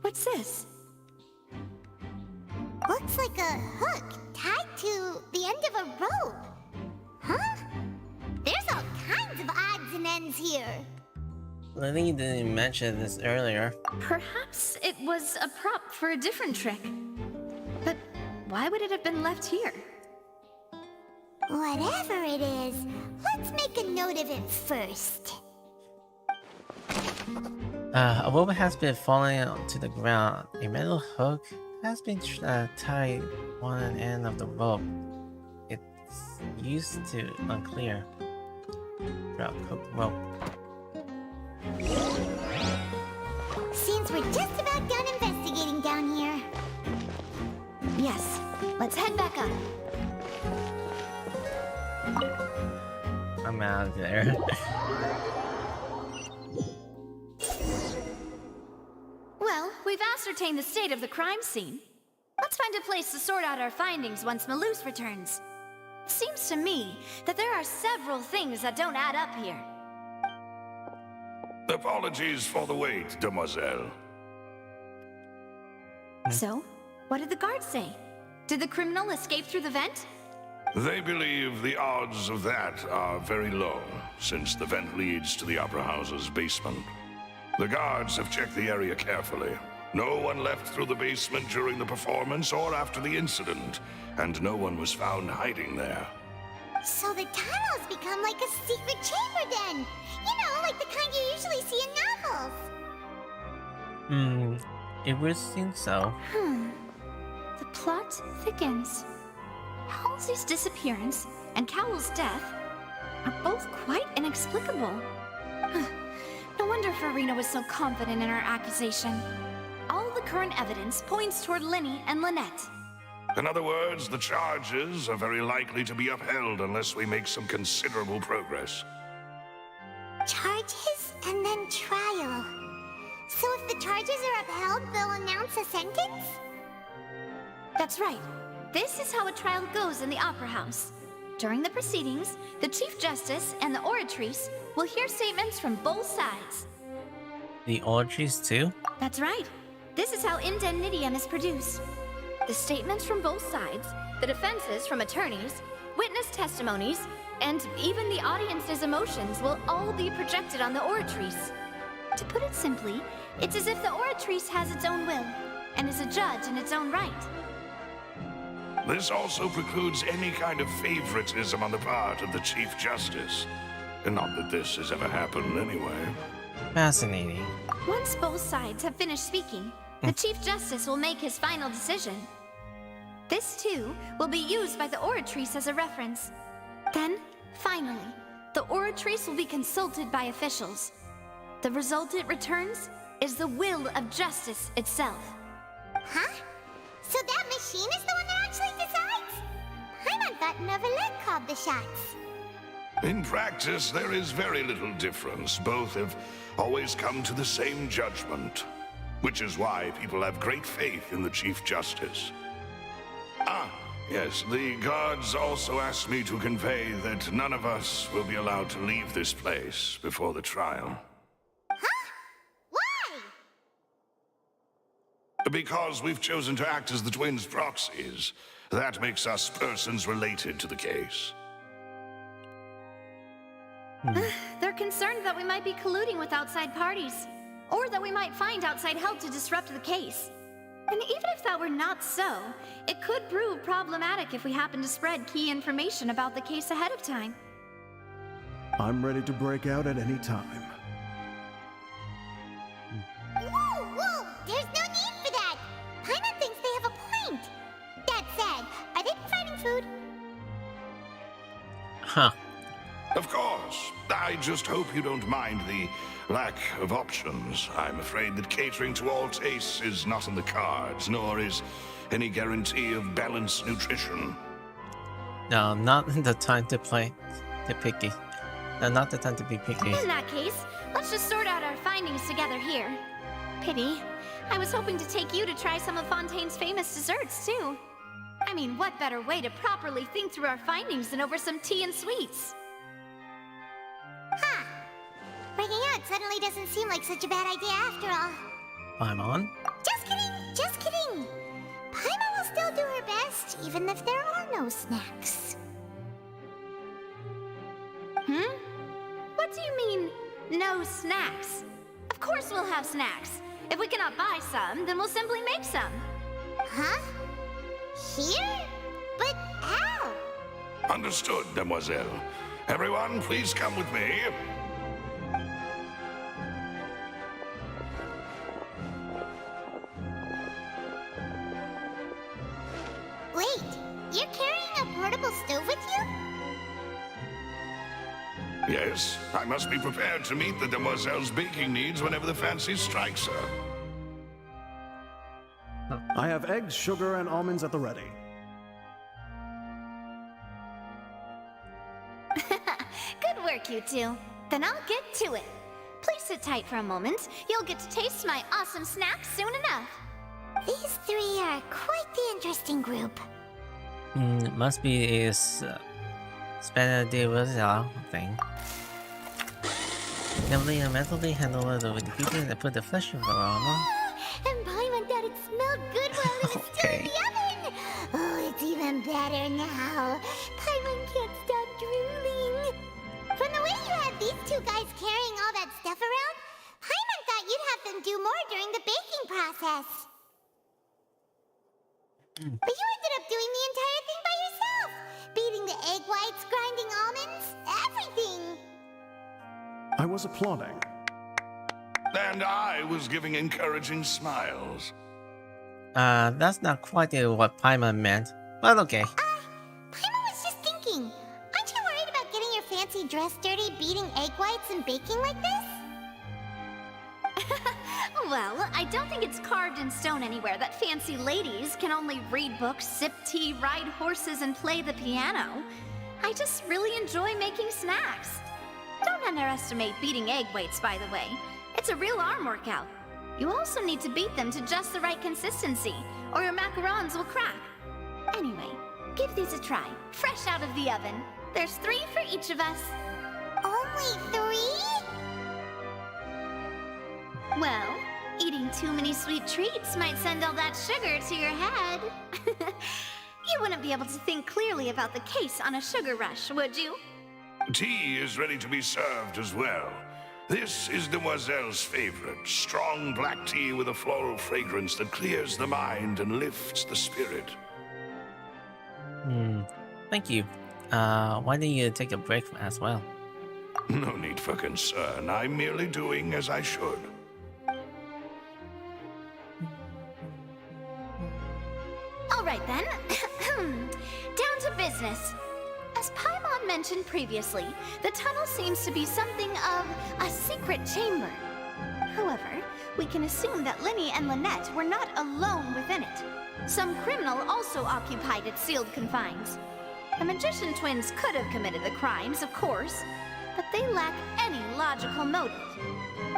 What's this? Looks like a hook tied to the end of a rope. Huh? There's all kinds of odds and ends here. Lily didn't mention this earlier. Perhaps it was a prop for a different trick. But why would it have been left here? Whatever it is, let's make a note of it first. A rope has been falling to the ground. A metal hook has been tied one end of the rope. It's used to unclear. Drop hook rope. Seems we're just about done investigating down here. Yes, let's head back up. I'm out of there. Well, we've ascertained the state of the crime scene. Let's find a place to sort out our findings once Malus returns. It seems to me that there are several things that don't add up here. Apologies for the wait, demoiselle. So, what did the guards say? Did the criminal escape through the vent? They believe the odds of that are very low, since the vent leads to the Opera House's basement. The guards have checked the area carefully. No one left through the basement during the performance or after the incident, and no one was found hiding there. So the tunnels become like a secret chamber then! You know, like the kind you usually see in novels! It would seem so. The plot thickens. Halsey's disappearance and Cowell's death are both quite inexplicable. No wonder Farina was so confident in her accusation. All the current evidence points toward Linny and Lynette. In other words, the charges are very likely to be upheld unless we make some considerable progress. Charges and then trial. So if the charges are upheld, they'll announce a sentence? That's right. This is how a trial goes in the Opera House. During the proceedings, the Chief Justice and the Oratrice will hear statements from both sides. The orgies too? That's right. This is how indemnitium is produced. The statements from both sides, the defenses from attorneys, witness testimonies, and even the audience's emotions will all be projected on the Oratrice. To put it simply, it's as if the Oratrice has its own will, and is a judge in its own right. This also precludes any kind of favoritism on the part of the Chief Justice. And not that this has ever happened anyway. Fascinating. Once both sides have finished speaking, the Chief Justice will make his final decision. This, too, will be used by the Oratrice as a reference. Then, finally, the Oratrice will be consulted by officials. The result it returns is the will of justice itself. Huh? So that machine is the one that actually decides? Paimon thought Neverlet called the shots. In practice, there is very little difference. Both have always come to the same judgment, which is why people have great faith in the Chief Justice. Ah, yes, the guards also asked me to convey that none of us will be allowed to leave this place before the trial. Because we've chosen to act as the twins' proxies. That makes us persons related to the case. They're concerned that we might be colluding with outside parties, or that we might find outside help to disrupt the case. And even if that were not so, it could prove problematic if we happen to spread key information about the case ahead of time. I'm ready to break out at any time. Whoa, whoa! There's no need for that! Paimon thinks they have a point! That said, are they providing food? Huh. Of course. I just hope you don't mind the lack of options. I'm afraid that catering to all tastes is not in the cards, nor is any guarantee of balanced nutrition. No, not the time to play. To picky. No, not the time to be picky. In that case, let's just sort out our findings together here. Pity. I was hoping to take you to try some of Fontaine's famous desserts, too. I mean, what better way to properly think through our findings than over some tea and sweets? Huh. it suddenly doesn't seem like such a bad idea after all. Paimon? Just kidding, just kidding. Paimon will still do her best, even if there are no snacks. What do you mean, no snacks? Of course we'll have snacks. If we cannot buy some, then we'll simply make some. Huh? Here? But how? Understood, Demoiselle. Everyone, please come with me. Wait, you're carrying a portable stove with you? Yes, I must be prepared to meet the Demoiselle's baking needs whenever the fancy strikes her. I have eggs, sugar, and almonds at the ready. Good work, you two. Then I'll get to it. Please sit tight for a moment. You'll get to taste my awesome snacks soon enough. These three are quite the interesting group. Must be is spend a day with y'all thing. Carefully and mentally handle the ingredient and put the flesh in the armor. And Paimon thought it smelled good while it was still in the oven. Oh, it's even better now. Paimon can't stop drooling. From the way you had these two guys carrying all that stuff around, Paimon thought you'd have them do more during the baking process. But you ended up doing the entire thing by yourself. Beating the egg whites, grinding almonds, everything. I was applauding. And I was giving encouraging smiles. That's not quite what Paimon meant, but okay. Paimon was just thinking, aren't you worried about getting your fancy dress dirty beating egg whites and baking like this? Well, I don't think it's carved in stone anywhere that fancy ladies can only read books, sip tea, ride horses, and play the piano. I just really enjoy making snacks. Don't underestimate beating egg whites, by the way. It's a real arm workout. You also need to beat them to just the right consistency, or your macarons will crack. Anyway, give these a try, fresh out of the oven. There's 3 for each of us. Only 3? Well, eating too many sweet treats might send all that sugar to your head. You wouldn't be able to think clearly about the case on a sugar rush, would you? Tea is ready to be served as well. This is Demoiselle's favorite, strong black tea with a floral fragrance that clears the mind and lifts the spirit. Thank you. Why don't you take a break as well? No need for concern. I'm merely doing as I should. All right then. Down to business. As Paimon mentioned previously, the tunnel seems to be something of a secret chamber. However, we can assume that Linny and Lynette were not alone within it. Some criminal also occupied its sealed confines. The magician twins could have committed the crimes, of course, but they lack any logical motive.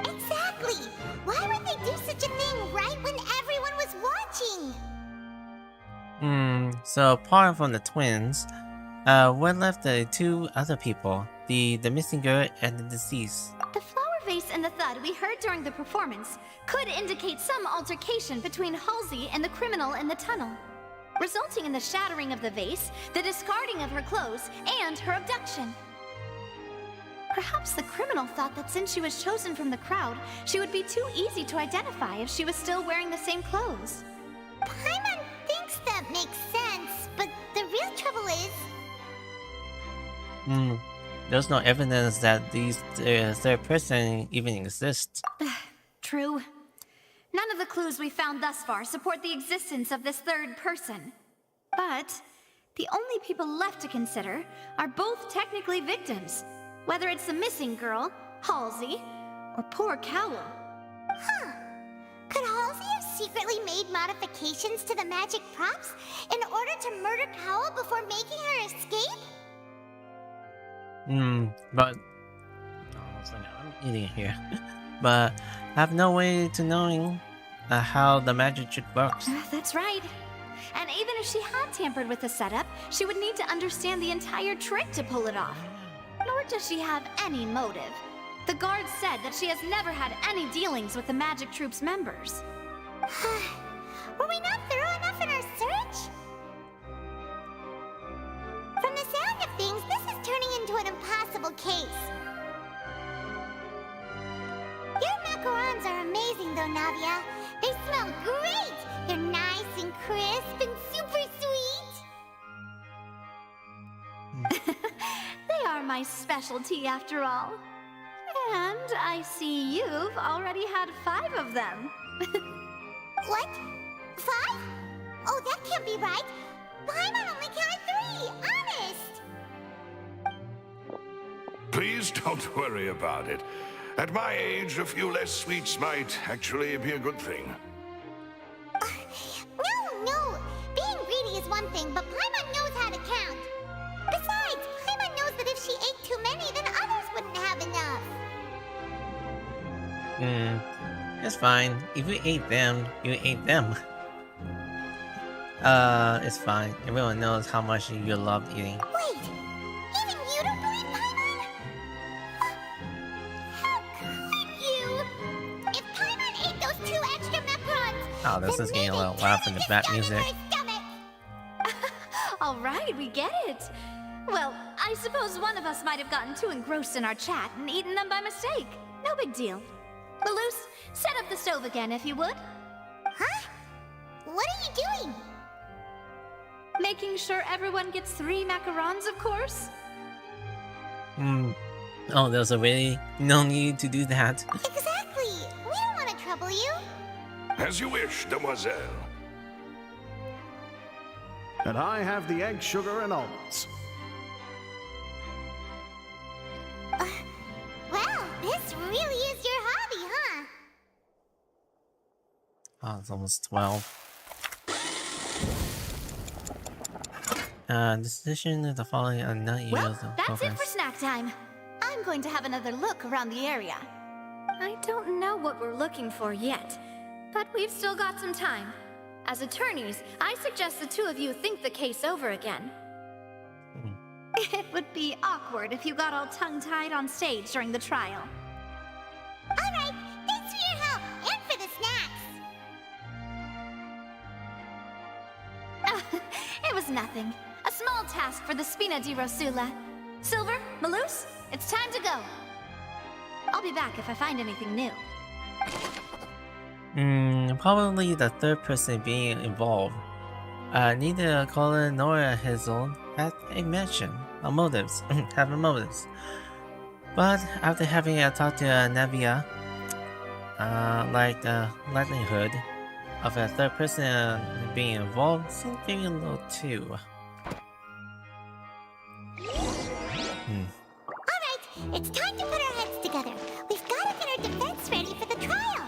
Exactly! Why would they do such a thing right when everyone was watching? So apart from the twins, what left the 2 other people? The missing girl and the deceased. The flower vase and the thud we heard during the performance could indicate some altercation between Halsey and the criminal in the tunnel, resulting in the shattering of the vase, the discarding of her clothes, and her abduction. Perhaps the criminal thought that since she was chosen from the crowd, she would be too easy to identify if she was still wearing the same clothes. Paimon thinks that makes sense, but the real trouble is... There's no evidence that these third person even exists. True. None of the clues we found thus far support the existence of this third person. But the only people left to consider are both technically victims, whether it's the missing girl, Halsey, or poor Cowell. Huh. Could Halsey have secretly made modifications to the magic props in order to murder Cowell before making her escape? But... I'm eating it here. But I have no way to knowing how the magic trick works. That's right. And even if she had tampered with the setup, she would need to understand the entire trick to pull it off. Nor does she have any motive. The guard said that she has never had any dealings with the Magic Troop's members. Were we not thorough enough in our search? From the sound of things, this is turning into an impossible case. Your macarons are amazing though, Navia. They smell great! They're nice and crisp and super sweet! They are my specialty after all. And I see you've already had 5 of them. What? 5? Oh, that can't be right. Paimon only counted 3, honest! Please don't worry about it. At my age, a few less sweets might actually be a good thing. No! Being greedy is one thing, but Paimon knows how to count. Besides, Paimon knows that if she ate too many, then others wouldn't have enough. It's fine. If you ate them, you ate them. It's fine. Everyone knows how much you love eating. Wait! Even you don't believe Paimon? How could you? If Paimon ate those 2 extra macarons, Oh, this is getting a little loud from the back music. All right, we get it. Well, I suppose one of us might have gotten too engrossed in our chat and eaten them by mistake. No big deal. Malus, set up the stove again if you would. Huh? What are you doing? Making sure everyone gets 3 macarons, of course. Oh, there's already no need to do that. Exactly! We don't want to trouble you. As you wish, demoiselle. And I have the egg, sugar, and almonds. Well, this really is your hobby, huh? Oh, it's almost 12. Decision of the following are not Well, yields of that's it progress. for snack time. I'm going to have another look around the area. I don't know what we're looking for yet, but we've still got some time. As attorneys, I suggest the 2 of you think the case over again. It would be awkward if you got all tongue-tied on stage during the trial. Alright, thanks for your help, and for the snacks! It was nothing. A small task for the Spina di Rosula. Silver, Malus, it's time to go. I'll be back if I find anything new. Probably the 3rd person being involved. Neither Colin nor Hazel had a mention of motives, having motives. But after having a talk to Navia, like the likelihood of a 3rd person being involved seemed very low too. Alright, it's time to put our heads together. We've got to get our defense ready for the trial.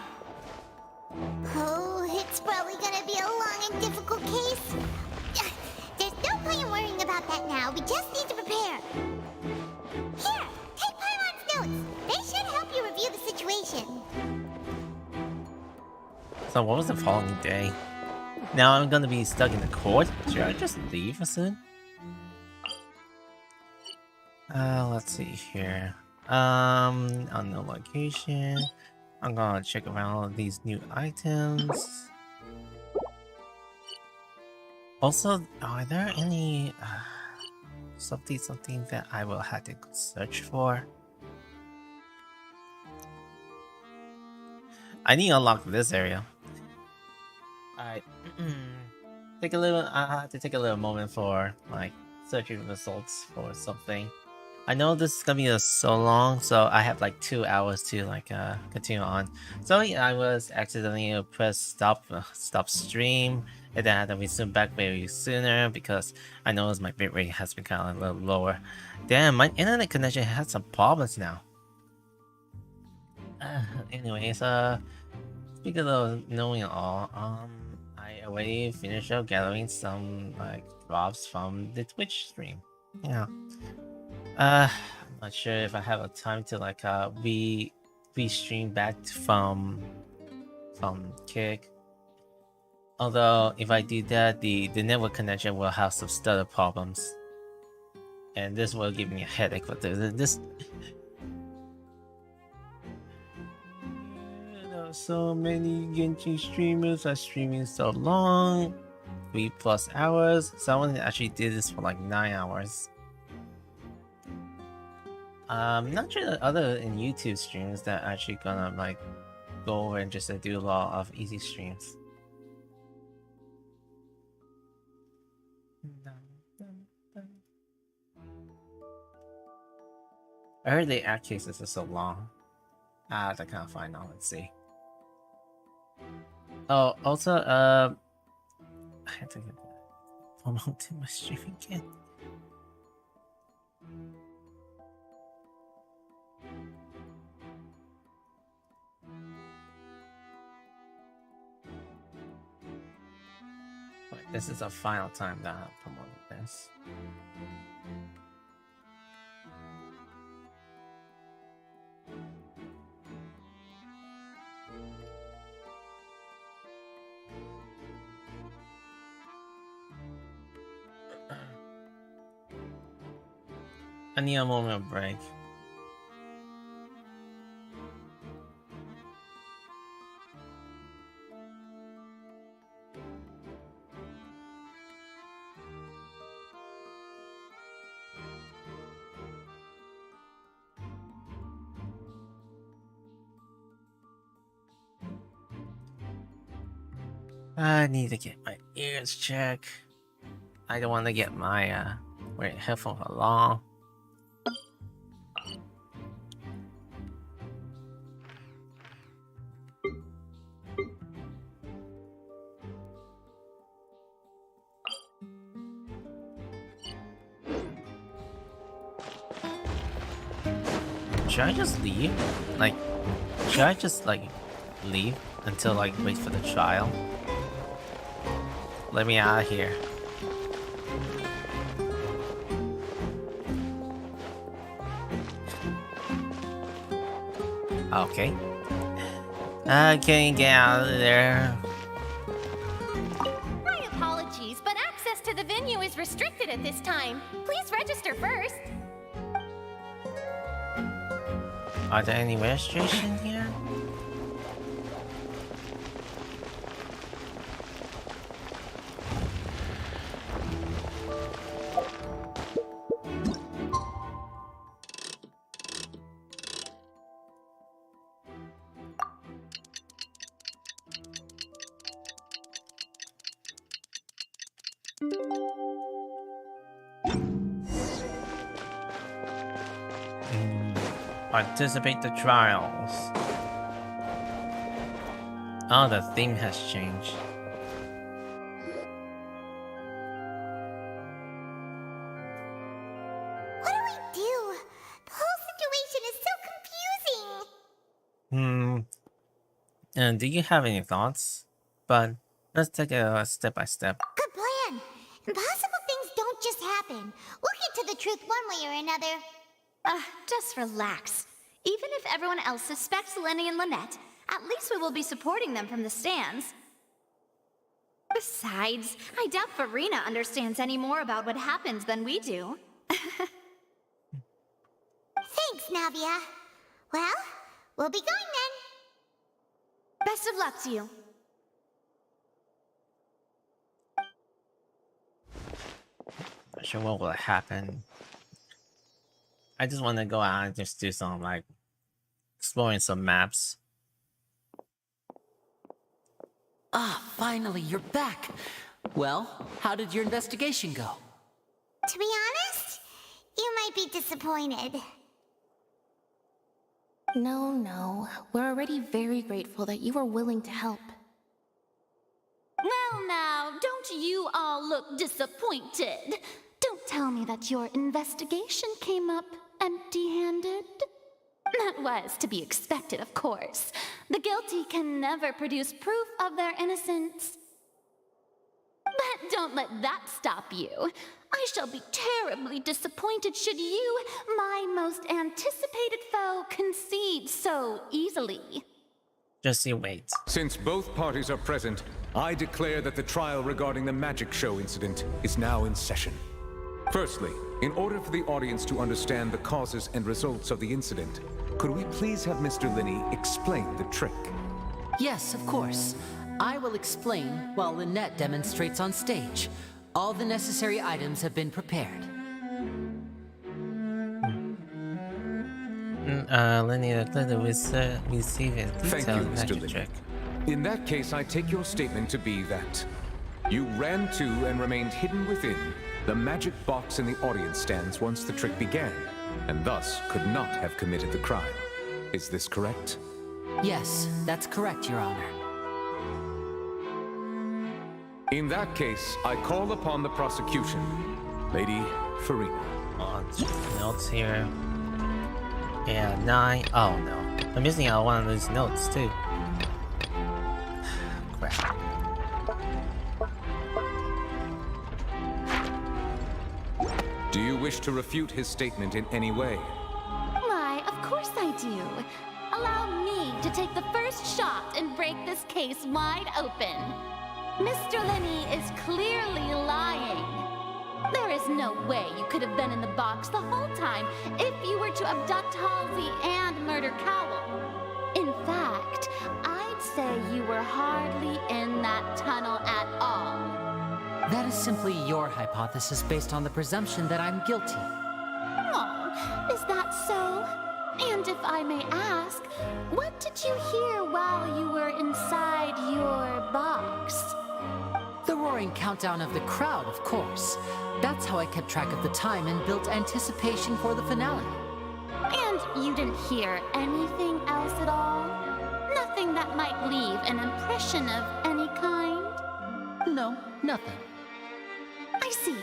Oh, it's probably gonna be a long and difficult case. There's no point in worrying about that now. We just need to prepare. Here, take Paimon's notes. They should help you review the situation. So what was the following day? Now I'm gonna be stuck in the court? Should I just leave soon? Let's see here. On the location. I'm gonna check around all of these new items. Also, are there any something that I will have to search for? I need to unlock this area. I take a little. I have to take a little moment for like searching results for something. I know this is gonna be so long, so I have like 2 hours to like continue on. So yeah, I was accidentally press stop stream, and then I had to resume back very sooner because I noticed my bitrate has been kind of a little lower. Damn, my internet connection has some problems now. Anyways, speaking of knowing all, I already finished up gathering some like drops from the Twitch stream. Yeah. I'm not sure if I have a time to like re-stream back from Kick. Although if I do that, the network connection will have some stutter problems, and this will give me a headache. But this So many Genshin streamers are streaming so long. 3+ hours. Someone actually did this for like 9 hours. Not sure the other in YouTube streams that are actually gonna like go over and just do a lot of easy streams. I heard the ad cases are so long. I have to kind of find out. Let's see. Oh, also, I had to get promote my stream again. Wait, this is the final time that I promoted this. I need a moment of break. I need to get my ears checked. I don't want to get my wearing headphones for long. Should I just leave? Like, should I just like leave until like wait for the trial? Let me out of here. Okay. Can you get out of there? My apologies, but access to the venue is restricted at this time. Please register first. Are there any registration here? Participate the trials. Oh, the theme has changed. What do we do? The whole situation is so confusing. And do you have any thoughts? But let's take it step by step. Good plan. Impossible things don't just happen. We'll get to the truth one way or another. Just relax. Even if everyone else suspects Lenny and Lynette, at least we will be supporting them from the stands. Besides, I doubt Farina understands any more about what happens than we do. Thanks, Navia. Well, we'll be going then. Best of luck to you. Not sure what will happen. I just want to go out and just do some like exploring some maps. Ah, finally, you're back. Well, how did your investigation go? To be honest, you might be disappointed. No. We're already very grateful that you were willing to help. Well now, don't you all look disappointed. Don't tell me that your investigation came up empty-handed. That was to be expected, of course. The guilty can never produce proof of their innocence. But don't let that stop you. I shall be terribly disappointed should you, my most anticipated foe, concede so easily. Just you wait. Since both parties are present, I declare that the trial regarding the magic show incident is now in session. Firstly, in order for the audience to understand the causes and results of the incident, could we please have Mr. Linney explain the trick? Yes, of course. I will explain while Lynette demonstrates on stage. All the necessary items have been prepared. Linear glitter receive a Thank you, detailed Mr. magic Lin. trick. In that case, I take your statement to be that you ran to and remained hidden within the magic box in the audience stands once the trick began, and thus could not have committed the crime. Is this correct? Yes, that's correct, Your Honor. In that case, I call upon the prosecution, Lady Farina. On notes here. Yeah, 9. Oh no. I'm missing out one of these notes too. Crap. Do you wish to refute his statement in any way? Why, of course I do. Allow me to take the first shot and break this case wide open. Mr. Lenny is clearly lying. There is no way you could have been in the box the whole time if you were to abduct Halsey and murder Cowell. In fact, I'd say you were hardly in that tunnel at all. That is simply your hypothesis based on the presumption that I'm guilty. Oh, is that so? And if I may ask, what did you hear while you were inside your box? The roaring countdown of the crowd, of course. That's how I kept track of the time and built anticipation for the finale. And you didn't hear anything else at all? Nothing that might leave an impression of any kind? No, nothing. I see.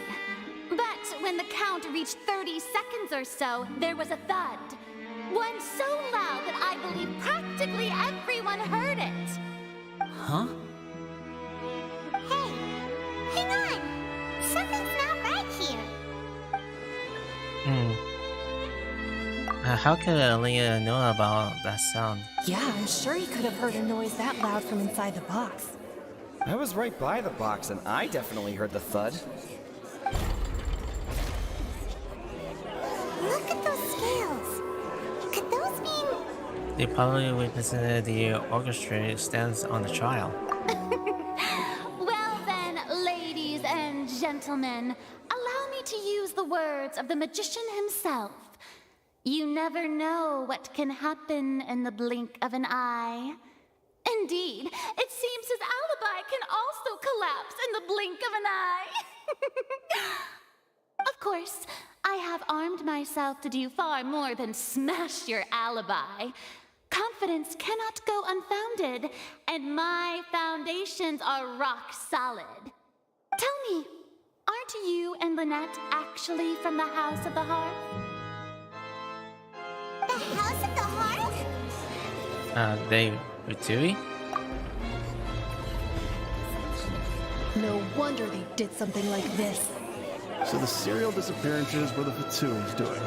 But when the count reached 30 seconds or so, there was a thud. One so loud that I believe practically everyone heard it. Huh? Hey, hang on! Something's not right here. How could Aaliyah know about that sound? Yeah, I'm sure he could have heard a noise that loud from inside the box. I was right by the box and I definitely heard the thud. Look at those scales. Could those mean... They probably witnessed the orchestra stands on the trial. Well then, ladies and gentlemen, allow me to use the words of the magician himself. You never know what can happen in the blink of an eye. Indeed, it seems his alibi can also collapse in the blink of an eye. Of course, I have armed myself to do far more than smash your alibi. Confidence cannot go unfounded, and my foundations are rock solid. Tell me, aren't you and Lynette actually from the House of the Hearth? The House of the Hearth? They were Tui? No wonder they did something like this. So the serial disappearances were the Fatsui's doing.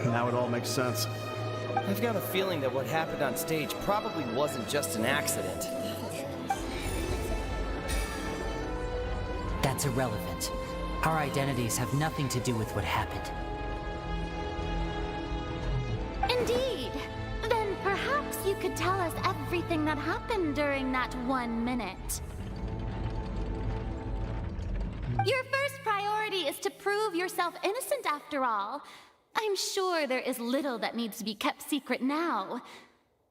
Now it all makes sense. I've got a feeling that what happened on stage probably wasn't just an accident. That's irrelevant. Our identities have nothing to do with what happened. Indeed. Then perhaps you could tell us everything that happened during that 1 minute. Your first priority is to prove yourself innocent after all. I'm sure there is little that needs to be kept secret now.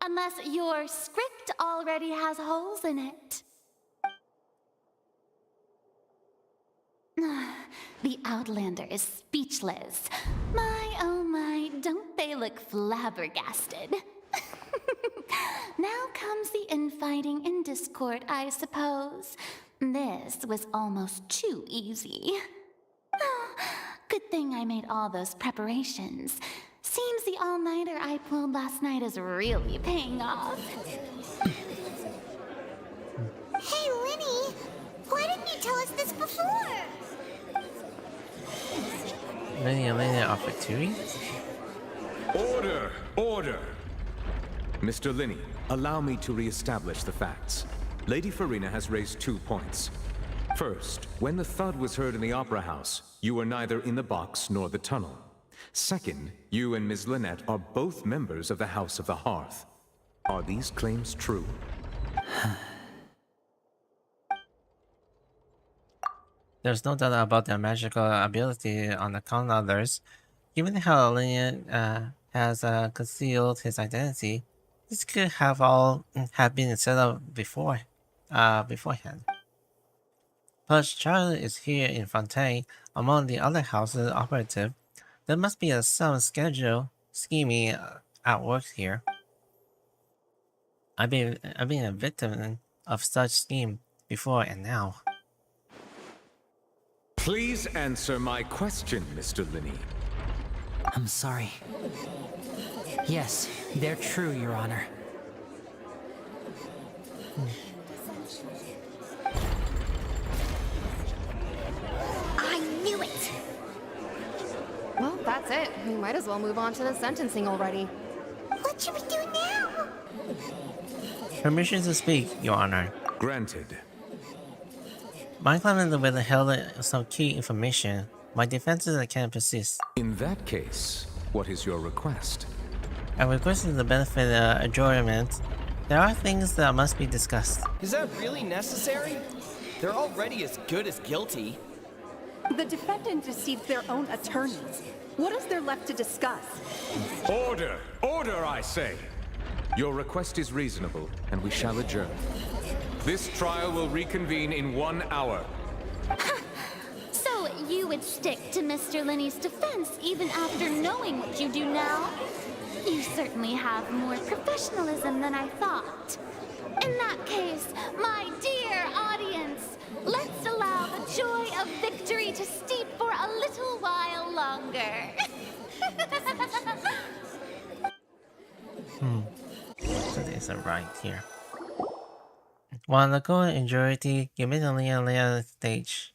Unless your script already has holes in it. The Outlander is speechless. My, oh my, don't they look flabbergasted? Now comes the infighting and discord, I suppose. This was almost too easy. Good thing I made all those preparations. Seems the all-nighter I pulled last night is really paying off. Hey, Linny! Why didn't you tell us this before? Linear offered Tui? Order! Order! Mr. Linney, allow me to re-establish the facts. Lady Farina has raised 2 points. First, when the thud was heard in the Opera House, you were neither in the box nor the tunnel. Second, you and Ms. Lynette are both members of the House of the Hearth. Are these claims true? There's no doubt about their magical ability on account of others. Given how Linear has concealed his identity, this could have all have been set up beforehand. Plus, Charlie is here in Fontaine among the other houses operative. There must be some schedule scheming at work here. I've been a victim of such scheme before and now. Please answer my question, Mr. Linney. I'm sorry. Yes, they're true, Your Honor. I knew it! Well, that's it. We might as well move on to the sentencing already. What should we do now? Permission to speak, Your Honor. Granted. My client will withheld some key information. My defenses can persist. In that case, what is your request? I requested the benefit of adjournment. There are things that must be discussed. Is that really necessary? They're already as good as guilty. The defendant received their own attorneys. What is there left to discuss? Order! Order, I say! Your request is reasonable, and we shall adjourn. This trial will reconvene in 1 hour. So you would stick to Mr. Linney's defense even after knowing what you do now? You certainly have more professionalism than I thought. In that case, my dear audience, let's allow the joy of victory to steep for a little while longer. That isn't right here. While the goal injury immediately on the stage.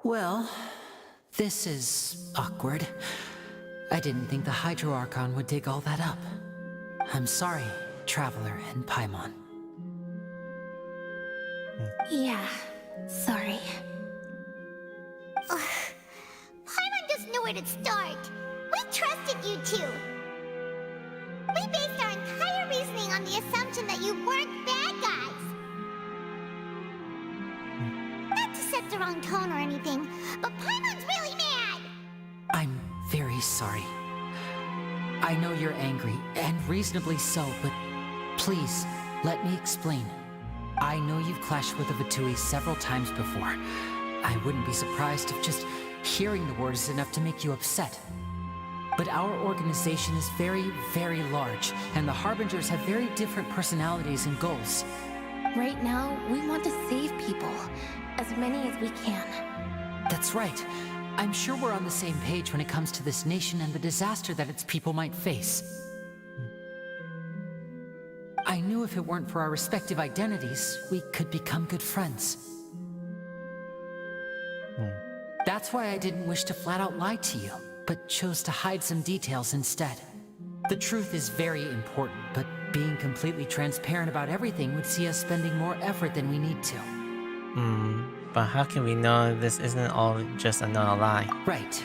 Well, this is awkward. I didn't think the Hydro Archon would dig all that up. I'm sorry, Traveler and Paimon. Yeah, sorry. Paimon doesn't know where to start. We trusted you two. We based our entire reasoning on the assumption that you weren't bad guys. Not to set the wrong tone or anything, but Paimon's really mad! I'm very sorry. I know you're angry, and reasonably so, but please, let me explain. I know you've clashed with the Vatui several times before. I wouldn't be surprised if just hearing the word is enough to make you upset. But our organization is very, very large, and the Harbingers have very different personalities and goals. Right now, we want to save people. As many as we can. That's right. I'm sure we're on the same page when it comes to this nation and the disaster that its people might face. I knew if it weren't for our respective identities, we could become good friends. That's why I didn't wish to flat out lie to you, but chose to hide some details instead. The truth is very important, but being completely transparent about everything would see us spending more effort than we need to. But how can we know this isn't all just another lie? Right.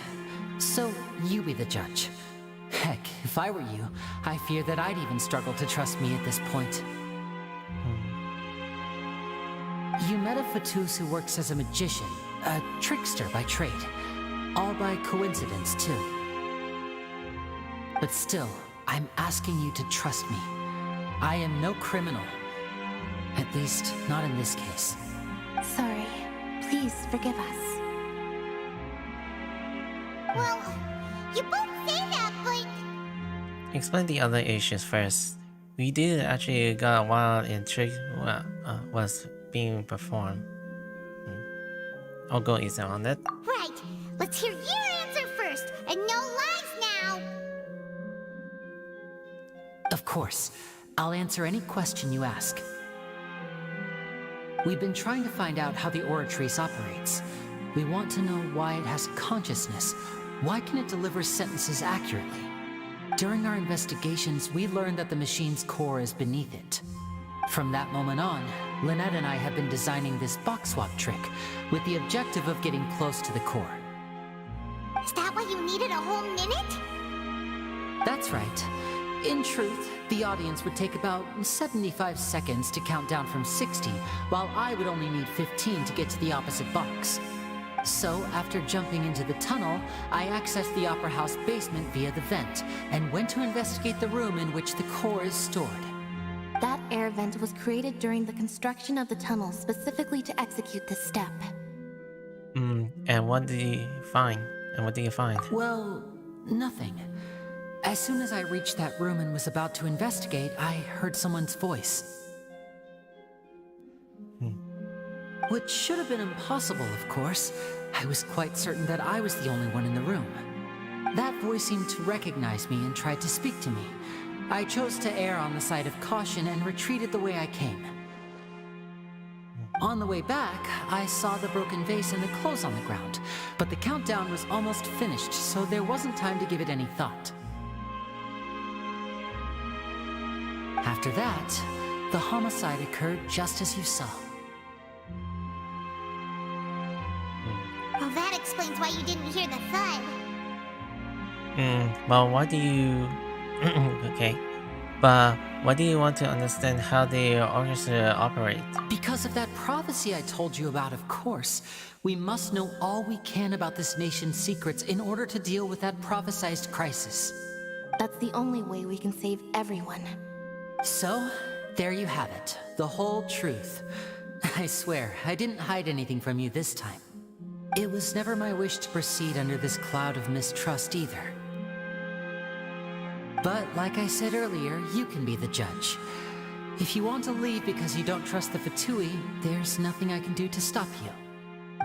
So, you be the judge. Heck, if I were you, I fear that I'd even struggle to trust me at this point. You met a Fatus who works as a magician, a trickster by trade. All by coincidence, too. But still, I'm asking you to trust me. I am no criminal. At least, not in this case. Sorry. Please forgive us. Well, you both say that, but... Explain the other issues first. We did actually got while in trick was being performed. I'll go easy on that. Right. Let's hear your answer first, and no lies now! Of course. I'll answer any question you ask. We've been trying to find out how the Oratrice operates. We want to know why it has consciousness. Why can it deliver sentences accurately? During our investigations, we learned that the machine's core is beneath it. From that moment on, Lynette and I have been designing this box swap trick with the objective of getting close to the core. Is that why you needed a whole minute? That's right. In truth, the audience would take about 75 seconds to count down from 60, while I would only need 15 to get to the opposite box. So, after jumping into the tunnel, I accessed the Opera House basement via the vent, and went to investigate the room in which the core is stored. That air vent was created during the construction of the tunnel specifically to execute this step. And what did you find? Well, nothing. As soon as I reached that room and was about to investigate, I heard someone's voice. Which should have been impossible, of course. I was quite certain that I was the only one in the room. That voice seemed to recognize me and tried to speak to me. I chose to err on the side of caution and retreated the way I came. On the way back, I saw the broken vase and the clothes on the ground, but the countdown was almost finished, so there wasn't time to give it any thought. After that, the homicide occurred just as you saw. Well, that explains why you didn't hear the thud. Well, why do you... okay. But why do you want to understand how the orchestra operate? Because of that prophecy I told you about, of course. We must know all we can about this nation's secrets in order to deal with that prophesized crisis. That's the only way we can save everyone. So, there you have it. The whole truth. I swear, I didn't hide anything from you this time. It was never my wish to proceed under this cloud of mistrust either. But, like I said earlier, you can be the judge. If you want to leave because you don't trust the Fatui, there's nothing I can do to stop you.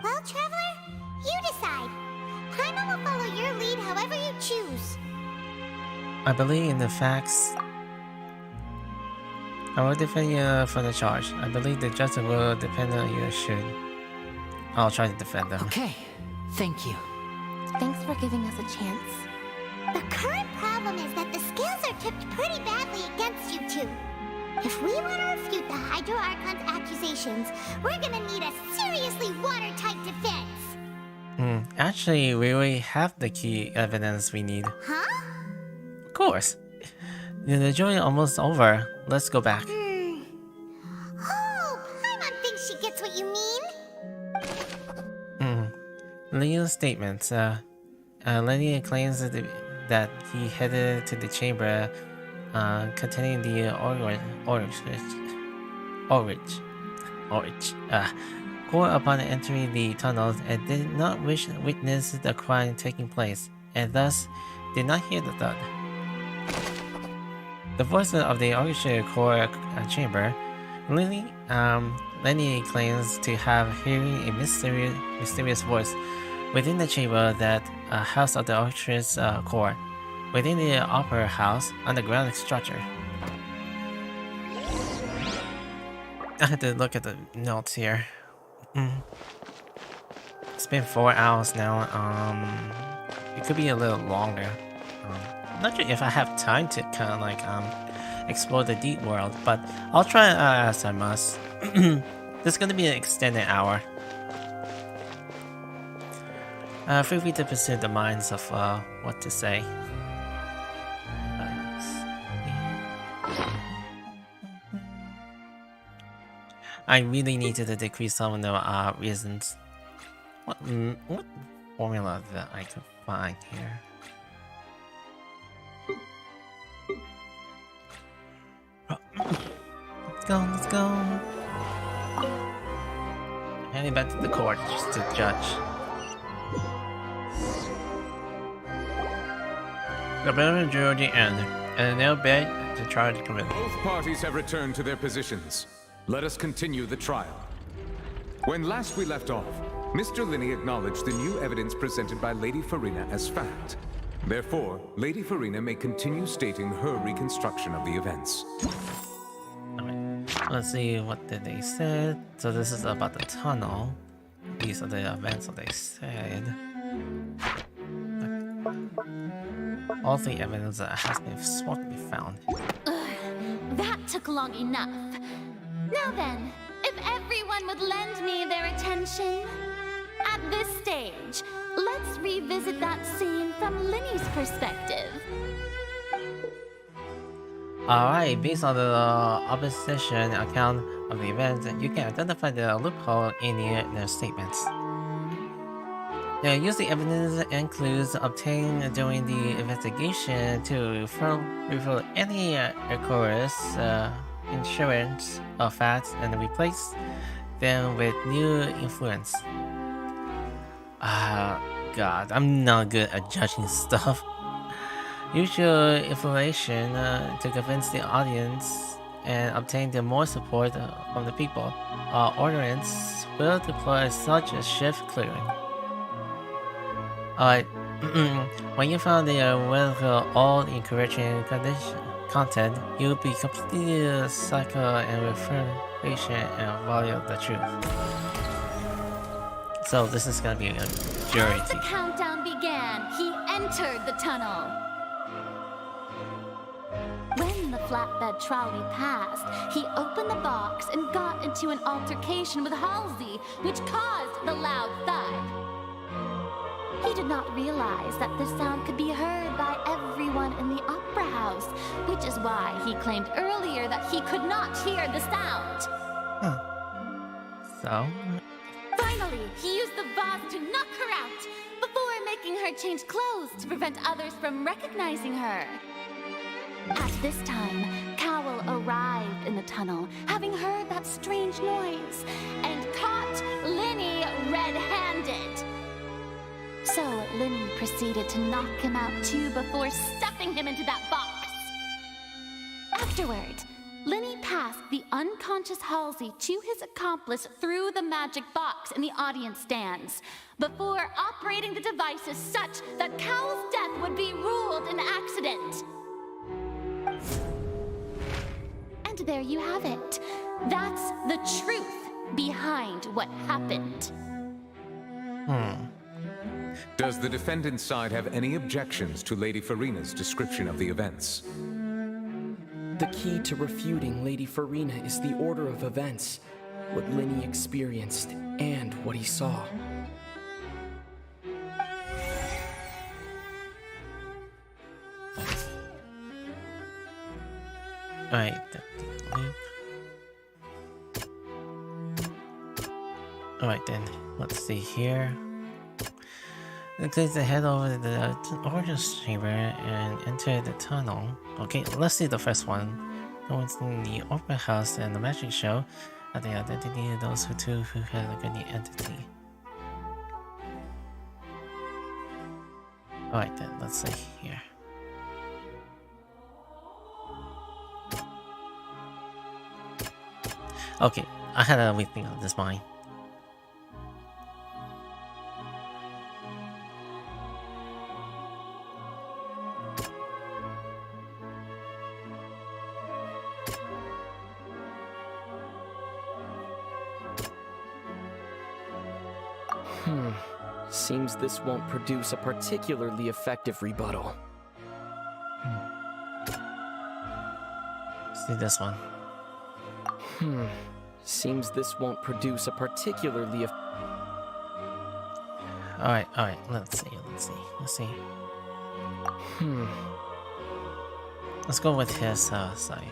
Well, Traveler, you decide. Paimon will follow your lead however you choose. I believe in the facts. I will defend you for the charge. I believe the justice will depend on you should. I'll try to defend them. Okay, thank you. Thanks for giving us a chance. The current problem is that the scales are tipped pretty badly against you two. If we want to refute the Hydro Archon's accusations, we're gonna need a seriously watertight defense. Actually, we already have the key evidence we need. Huh? Of course. The journey almost over. Let's go back. Oh, Paimon thinks she gets what you mean. Leo's statements. Lenny claims that he headed to the chamber containing the core upon entering the tunnels and did not witness the crime taking place, and thus did not hear the thud. The voice of the orchestra core chamber, Lenny claims to have hearing a mysterious voice within the chamber that house of the orchestra's core, within the opera house underground structure. I had to look at the notes here. It's been 4 hours now. It could be a little longer. Not sure if I have time to kind of like explore the deep world, but I'll try as I must. This is gonna be an extended hour. Feel free to pursue the minds of what to say. I really needed to decrease some of the reasons. What formula that I could find here? Let's go. Heading back to the court just to judge. The battle drew the end, and now beg to try to commit. Both parties have returned to their positions. Let us continue the trial. When last we left off, Mr. Linney acknowledged the new evidence presented by Lady Farina as fact. Therefore, Lady Farina may continue stating her reconstruction of the events. Let's see what did they said. So this is about the tunnel. These are the events that they said. All the evidence that has been sought to be found. That took long enough. Now then, if everyone would lend me their attention. At this stage, let's revisit that scene from Linny's perspective. Alright, based on the opposition account of the event, you can identify the loophole in their statements. Use the evidence and clues obtained during the investigation to reveal any errors, insurance, or facts and replace them with new influence. God, I'm not good at judging stuff. Use your information to convince the audience and obtain the more support from the people. Our ordinance will deploy such a shift clearing. Alright, when you found the all encouraging content, you'll be completely cycle and reformation and value the truth. So this is gonna be a jury. As the countdown began, he entered the tunnel. When the flatbed trolley passed, he opened the box and got into an altercation with Halsey, which caused the loud thud. He did not realize that the sound could be heard by everyone in the opera house, which is why he claimed earlier that he could not hear the sound. So? Finally, he used the vase to knock her out, before making her change clothes to prevent others from recognizing her. At this time, Cowell arrived in the tunnel, having heard that strange noise, and caught Linny red-handed. So Linny proceeded to knock him out too before stuffing him into that box. Afterward, Linny passed the unconscious Halsey to his accomplice through the magic box in the audience stands, before operating the devices such that Cowell's death would be ruled an accident. And there you have it. That's the truth behind what happened. Does the defendant's side have any objections to Lady Farina's description of the events? The key to refuting Lady Farina is the order of events, what Linny experienced, and what he saw. Alright, alright then, let's see here. Please head over to the audience chamber and enter the tunnel. Okay, let's see the first one. Go into the opera house and the magic show at the identity of those who had the entity. Alright then, let's see here. Okay, I had a weak thing on this mind. Seems this won't produce a particularly effective rebuttal. See this one. Seems this won't produce a particularly Alright, let's see. Let's go with his side.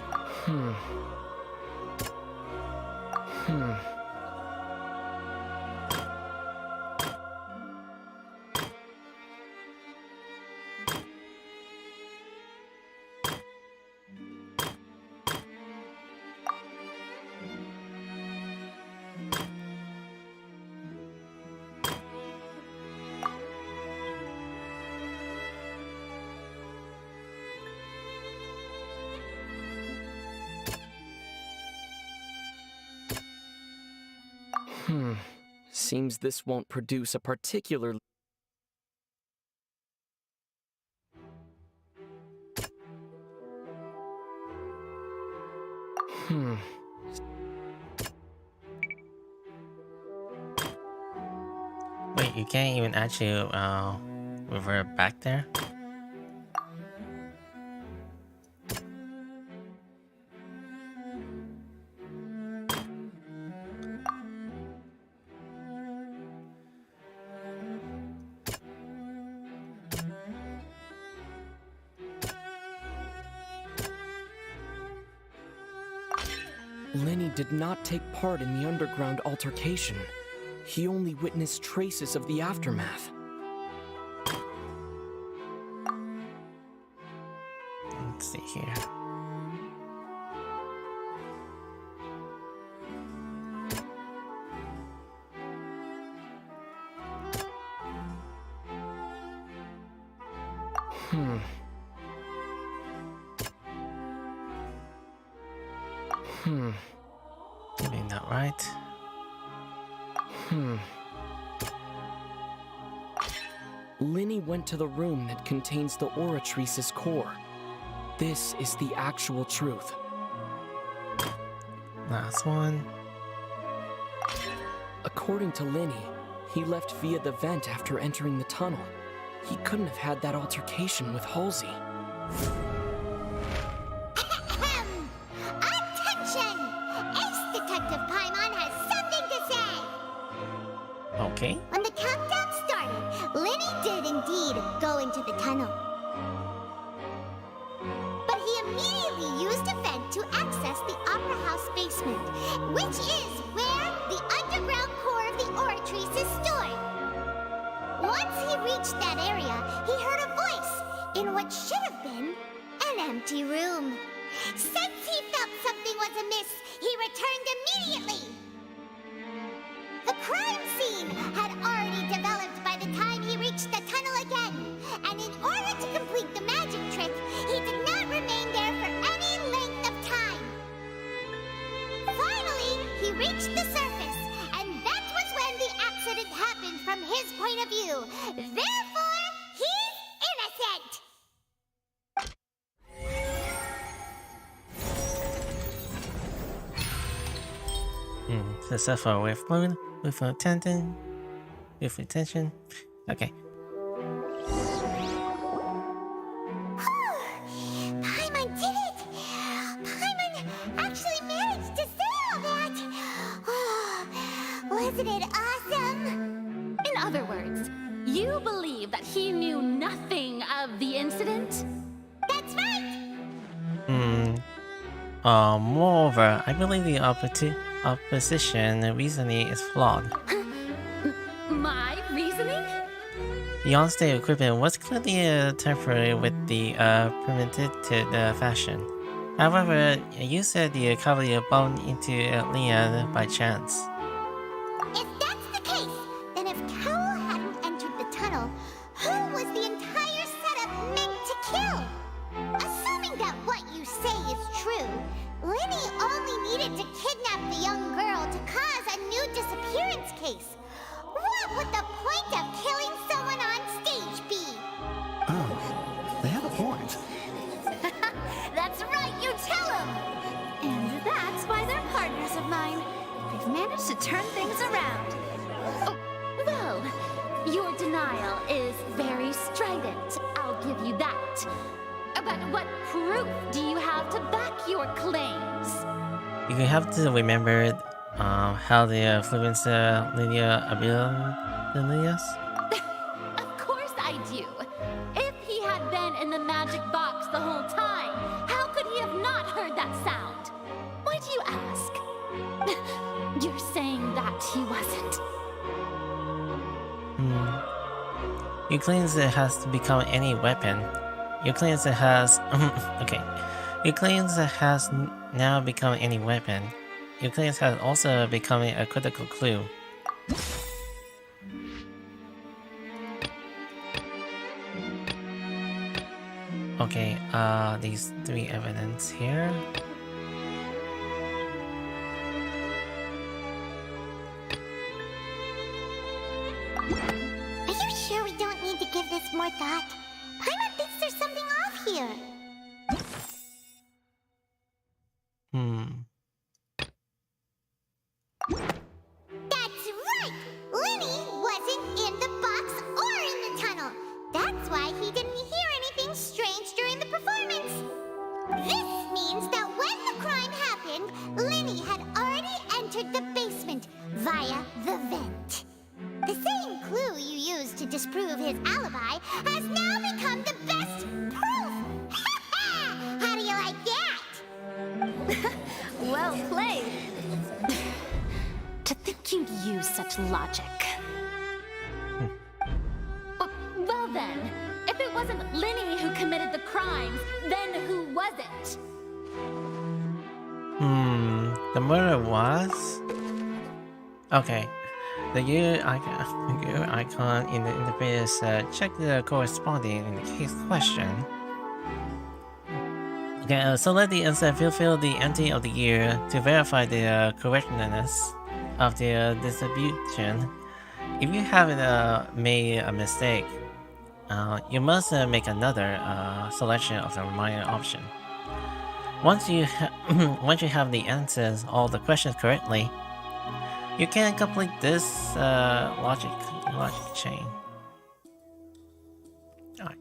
Seems this won't produce a particular... Wait, you can't even actually revert back there? Lenny did not take part in the underground altercation. He only witnessed traces of the aftermath. Let's see here. Maybe not right. Lenny went to the room that contains the Oratrice's core. This is the actual truth. Last one. According to Lenny, he left via the vent after entering the tunnel. He couldn't have had that altercation with Halsey. Attention! Ace Detective Paimon has something to say! Okay. When the countdown started, Lenny did indeed go into the tunnel. But he immediately used a vent to access the Opera House basement, which is where the underground core of the Oratrice is stored. Once he reached that area, he heard a voice in what should have been an empty room. Since he felt something was amiss, he returned immediately. The crime scene had already developed by the time he reached the tunnel again, and in order to complete the magic trick, he did not remain there for any length of time. Finally, he reached the surface, and that was when the accident happened from his point of view. Therefore, he's innocent! The suffer with fluid, with tension, with retention. Okay. Paimon did it! Paimon actually managed to say all that! Oh, wasn't it awesome? In other words, you believe that he knew nothing of the incident? That's right! Moreover, I believe the opposition reasoning is flawed. My reasoning? The on-stage equipment was clearly temporary with the primitive fashion. However, you said the cavalry bumped into Leon by chance. If that's the case, then if Cowell hadn't entered the tunnel, who was the entire setup meant to kill? Assuming that what you say is true, Lenny only needed to kidnap the young girl to cause a new disappearance case. What would the point of killing someone on stage be? Oh, they have a point. That's right, you tell him! And that's why they're partners of mine. They've managed to turn things around. Oh, well, your denial is very strident. I'll give you that. But what proof do you have to back your claims? You have to remember how the fluence linear abilities. Of course I do. If he had been in the magic box the whole time, how could he have not heard that sound? Why do you ask? You're saying that he wasn't. Your claims it has to become any weapon. Your claims it has okay. Your claims it has now become any weapon. Your claims has also become a critical clue. Okay, these three evidence here. Are you sure we don't need to give this more thought? Paimon thinks there's something off here. That's right! Lenny wasn't in the box or in the tunnel. That's why he didn't hear anything strange during the performance. This means that when the crime happened, Lenny had already entered the basement via the vent. The same clue you used to disprove his alibi has now become the best proof! How do you like that? Well played. don't use such logic. Well then, if it wasn't Linny who committed the crimes, then who was it? The murder was... Okay. The gear icon in the interface, check the corresponding in the case question. Okay, select the answer and fulfill the entry of the year to verify the correctness of the distribution. If you haven't made a mistake, you must make another selection of the remaining option. Once you have the answers all the questions correctly, you can complete this logic chain. Alright.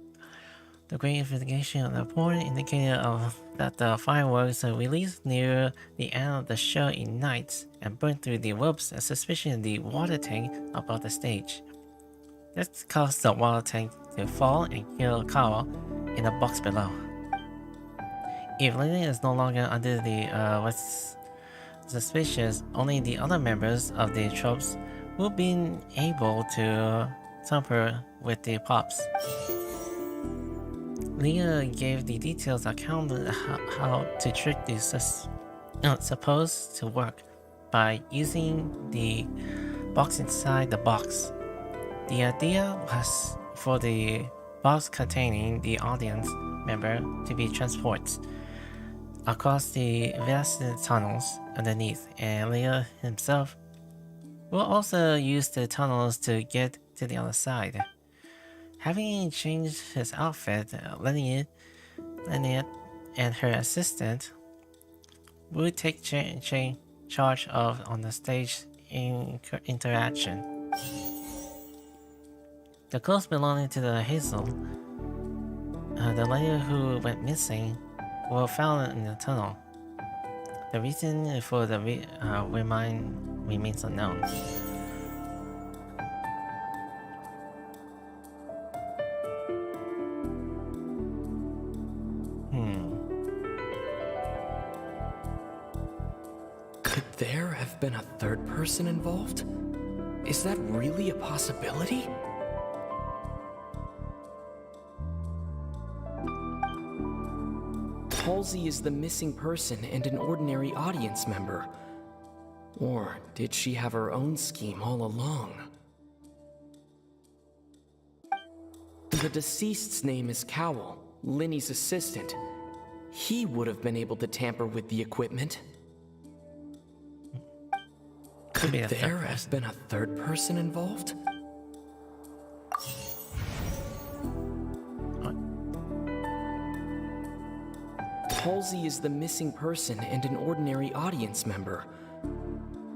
The great investigation of the report indicated that the fireworks released near the end of the show ignites and burn through the ropes and suspicion of the water tank above the stage. This caused the water tank to fall and kill Carl in the box below. If Lenny is no longer under the what's suspicious, only the other members of the troops will be able to tamper with the pops. Leah gave the details account of how to trick the supposed to work by using the box inside the box. The idea was for the box containing the audience member to be transported across the vast tunnels underneath, and Leah himself will also use the tunnels to get to the other side. Having changed his outfit, Lynette and her assistant will take charge of on the stage interaction. The clothes belonging to the Hazel, the lady who went missing, were found in the tunnel. The reason for the remains unknown. Could there have been a third person involved? Is that really a possibility? Halsey is the missing person and an ordinary audience member. Or did she have her own scheme all along? The deceased's name is Cowell, Linny's assistant. He would have been able to tamper with the equipment. Could there have been a third person involved? Halsey is the missing person and an ordinary audience member.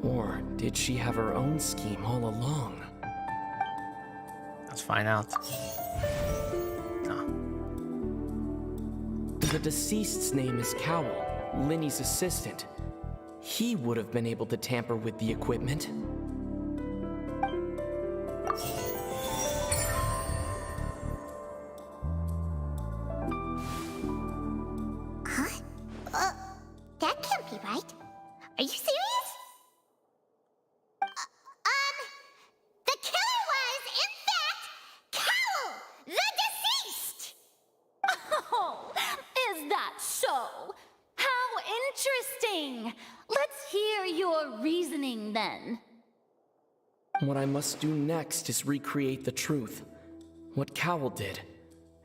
Or did she have her own scheme all along? Let's find out. The deceased's name is Cowell, Linny's assistant. He would have been able to tamper with the equipment. That can't be right. Are you serious? The killer was, in fact, Cowell, the deceased! Oh, is that so? How interesting! Let's hear your reasoning then. What I must do next is recreate the truth. What Cowell did,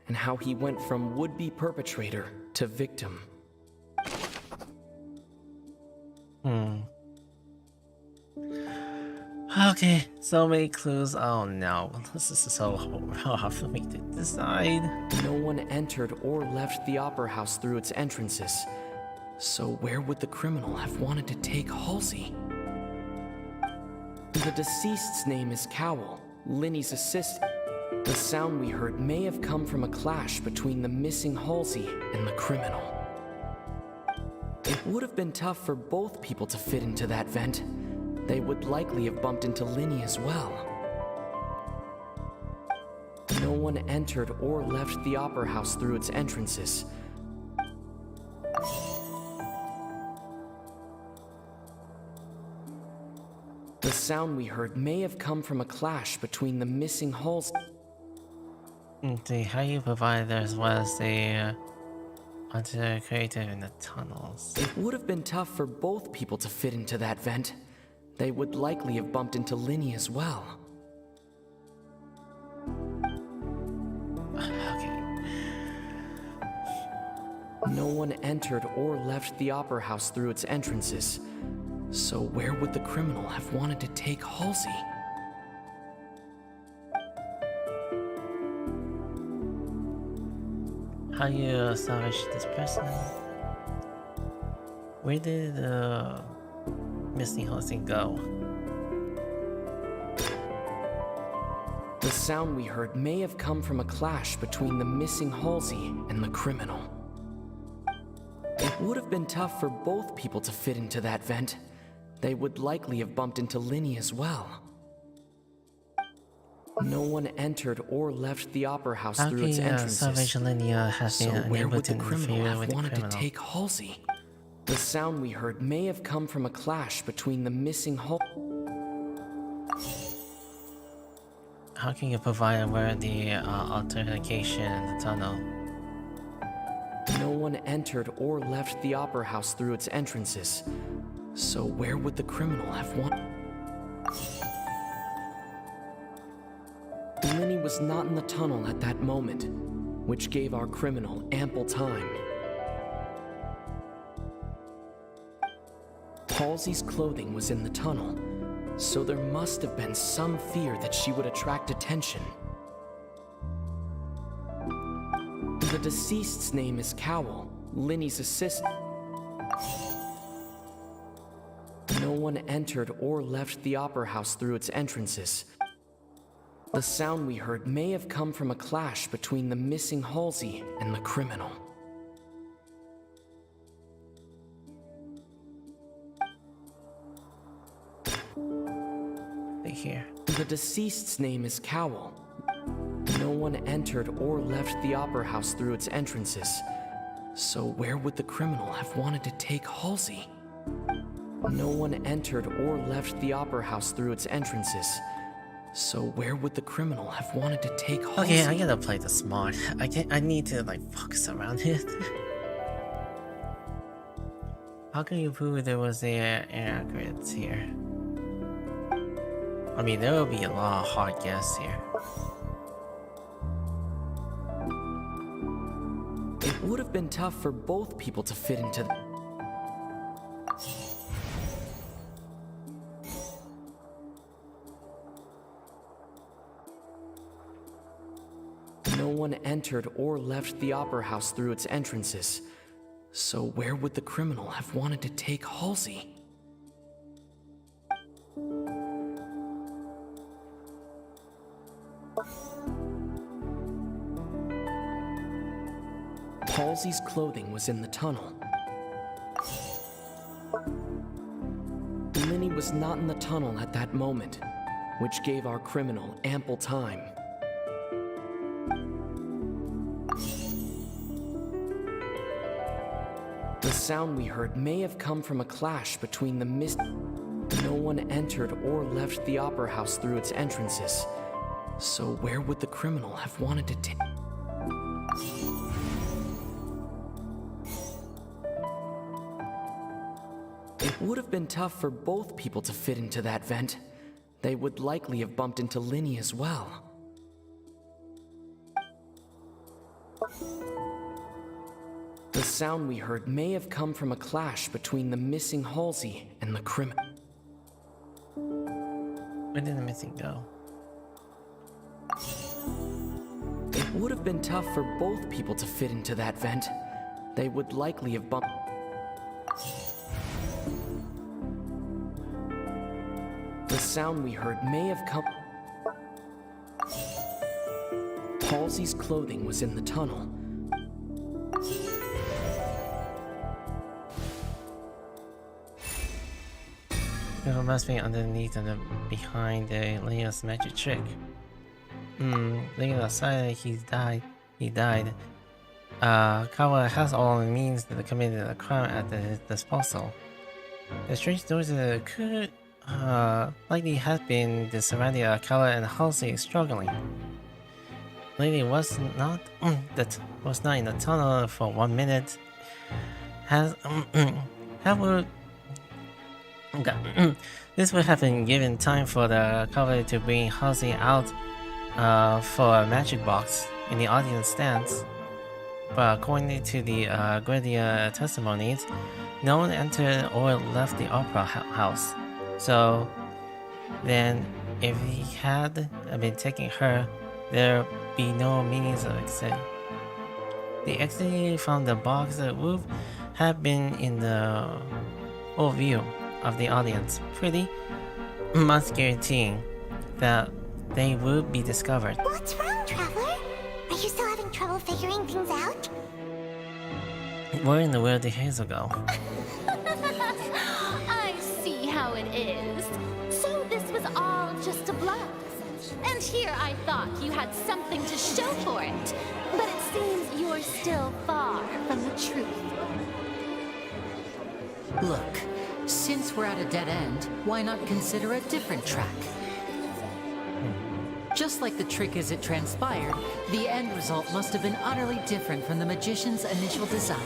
and how he went from would-be perpetrator to victim. Okay, so many clues. Oh no, this is so hard for me to decide. No one entered or left the Opera House through its entrances. So where would the criminal have wanted to take Halsey? The deceased's name is Cowell, Linny's assistant. The sound we heard may have come from a clash between the missing Halsey and the criminal. It would have been tough for both people to fit into that vent. They would likely have bumped into Linny as well. No one entered or left the Opera House through its entrances. The sound we heard may have come from a clash between the missing hulls. See how you provide there as well as the onto creative in the tunnels. It would have been tough for both people to fit into that vent. They would likely have bumped into Linny as well. Okay. No one entered or left the Opera House through its entrances. So where would the criminal have wanted to take Halsey? How you salvage this person? Where did the missing hosting go? The sound we heard may have come from a clash between the missing Halsey and the criminal. It would have been tough for both people to fit into that vent. They would likely have bumped into Linny as well. No one entered or left the Opera House through its entrances. Salvation Linnea has been unable to interfere with the criminal. To take Halsey? The sound we heard may have come from a clash between the missing How can you provide where the altercation in the tunnel? No one entered or left the Opera House through its entrances. So where would the criminal have wanted? Linny was not in the tunnel at that moment, which gave our criminal ample time. Halsey's clothing was in the tunnel, so there must have been some fear that she would attract attention. The deceased's name is Cowell, Linny's assistant. No one entered or left the Opera House through its entrances. The sound we heard may have come from a clash between the missing Halsey and the criminal. Here. The deceased's name is Cowell. No one entered or left the Opera House through its entrances. So where would the criminal have wanted to take Halsey? No one entered or left the Opera House through its entrances. So where would the criminal have wanted to take Halsey? Okay, I gotta play the smart. I need to like focus around it. How can you prove there was inaccuracies here? I mean, there will be a lot of hard guesses here. It would have been tough for both people to fit into the... No one entered or left the Opera House through its entrances. So where would the criminal have wanted to take Halsey? Halsey's clothing was in the tunnel. Linny was not in the tunnel at that moment, which gave our criminal ample time. The sound we heard may have come from a clash between the No one entered or left the Opera House through its entrances. So where would the criminal have wanted to take? It would have been tough for both people to fit into that vent. They would likely have bumped into Linny as well. The sound we heard may have come from a clash between the missing Halsey and the criminal. Where did the missing go? It would have been tough for both people to fit into that vent. They would likely have bumped. The sound we heard may have come... Halsey's clothing was in the tunnel. It must be underneath and behind Leo's magic trick. Leo decided he died. Kawa has all the means to commit a crime at his disposal. The strange noise could Likely had been the serenity of Kala and Halsey struggling. Lady was not in the tunnel for 1 minute. This would have been given time for the cavalry to bring Halsey out for a magic box in the audience stands. But according to the Guardia testimonies, no one entered or left the opera house. So then, if he had been taking her, there'd be no means of exit. The exit from the box roof had been in the full view of the audience, pretty much guaranteeing that they would be discovered. What's wrong, Traveler? Are you still having trouble figuring things out? Where in the world did Hazel go? I see how it is. So this was all just a bluff. And here I thought you had something to show for it. But it seems you're still far from the truth. Look, since we're at a dead end, why not consider a different track? Just like the trick as it transpired, the end result must have been utterly different from the magician's initial design.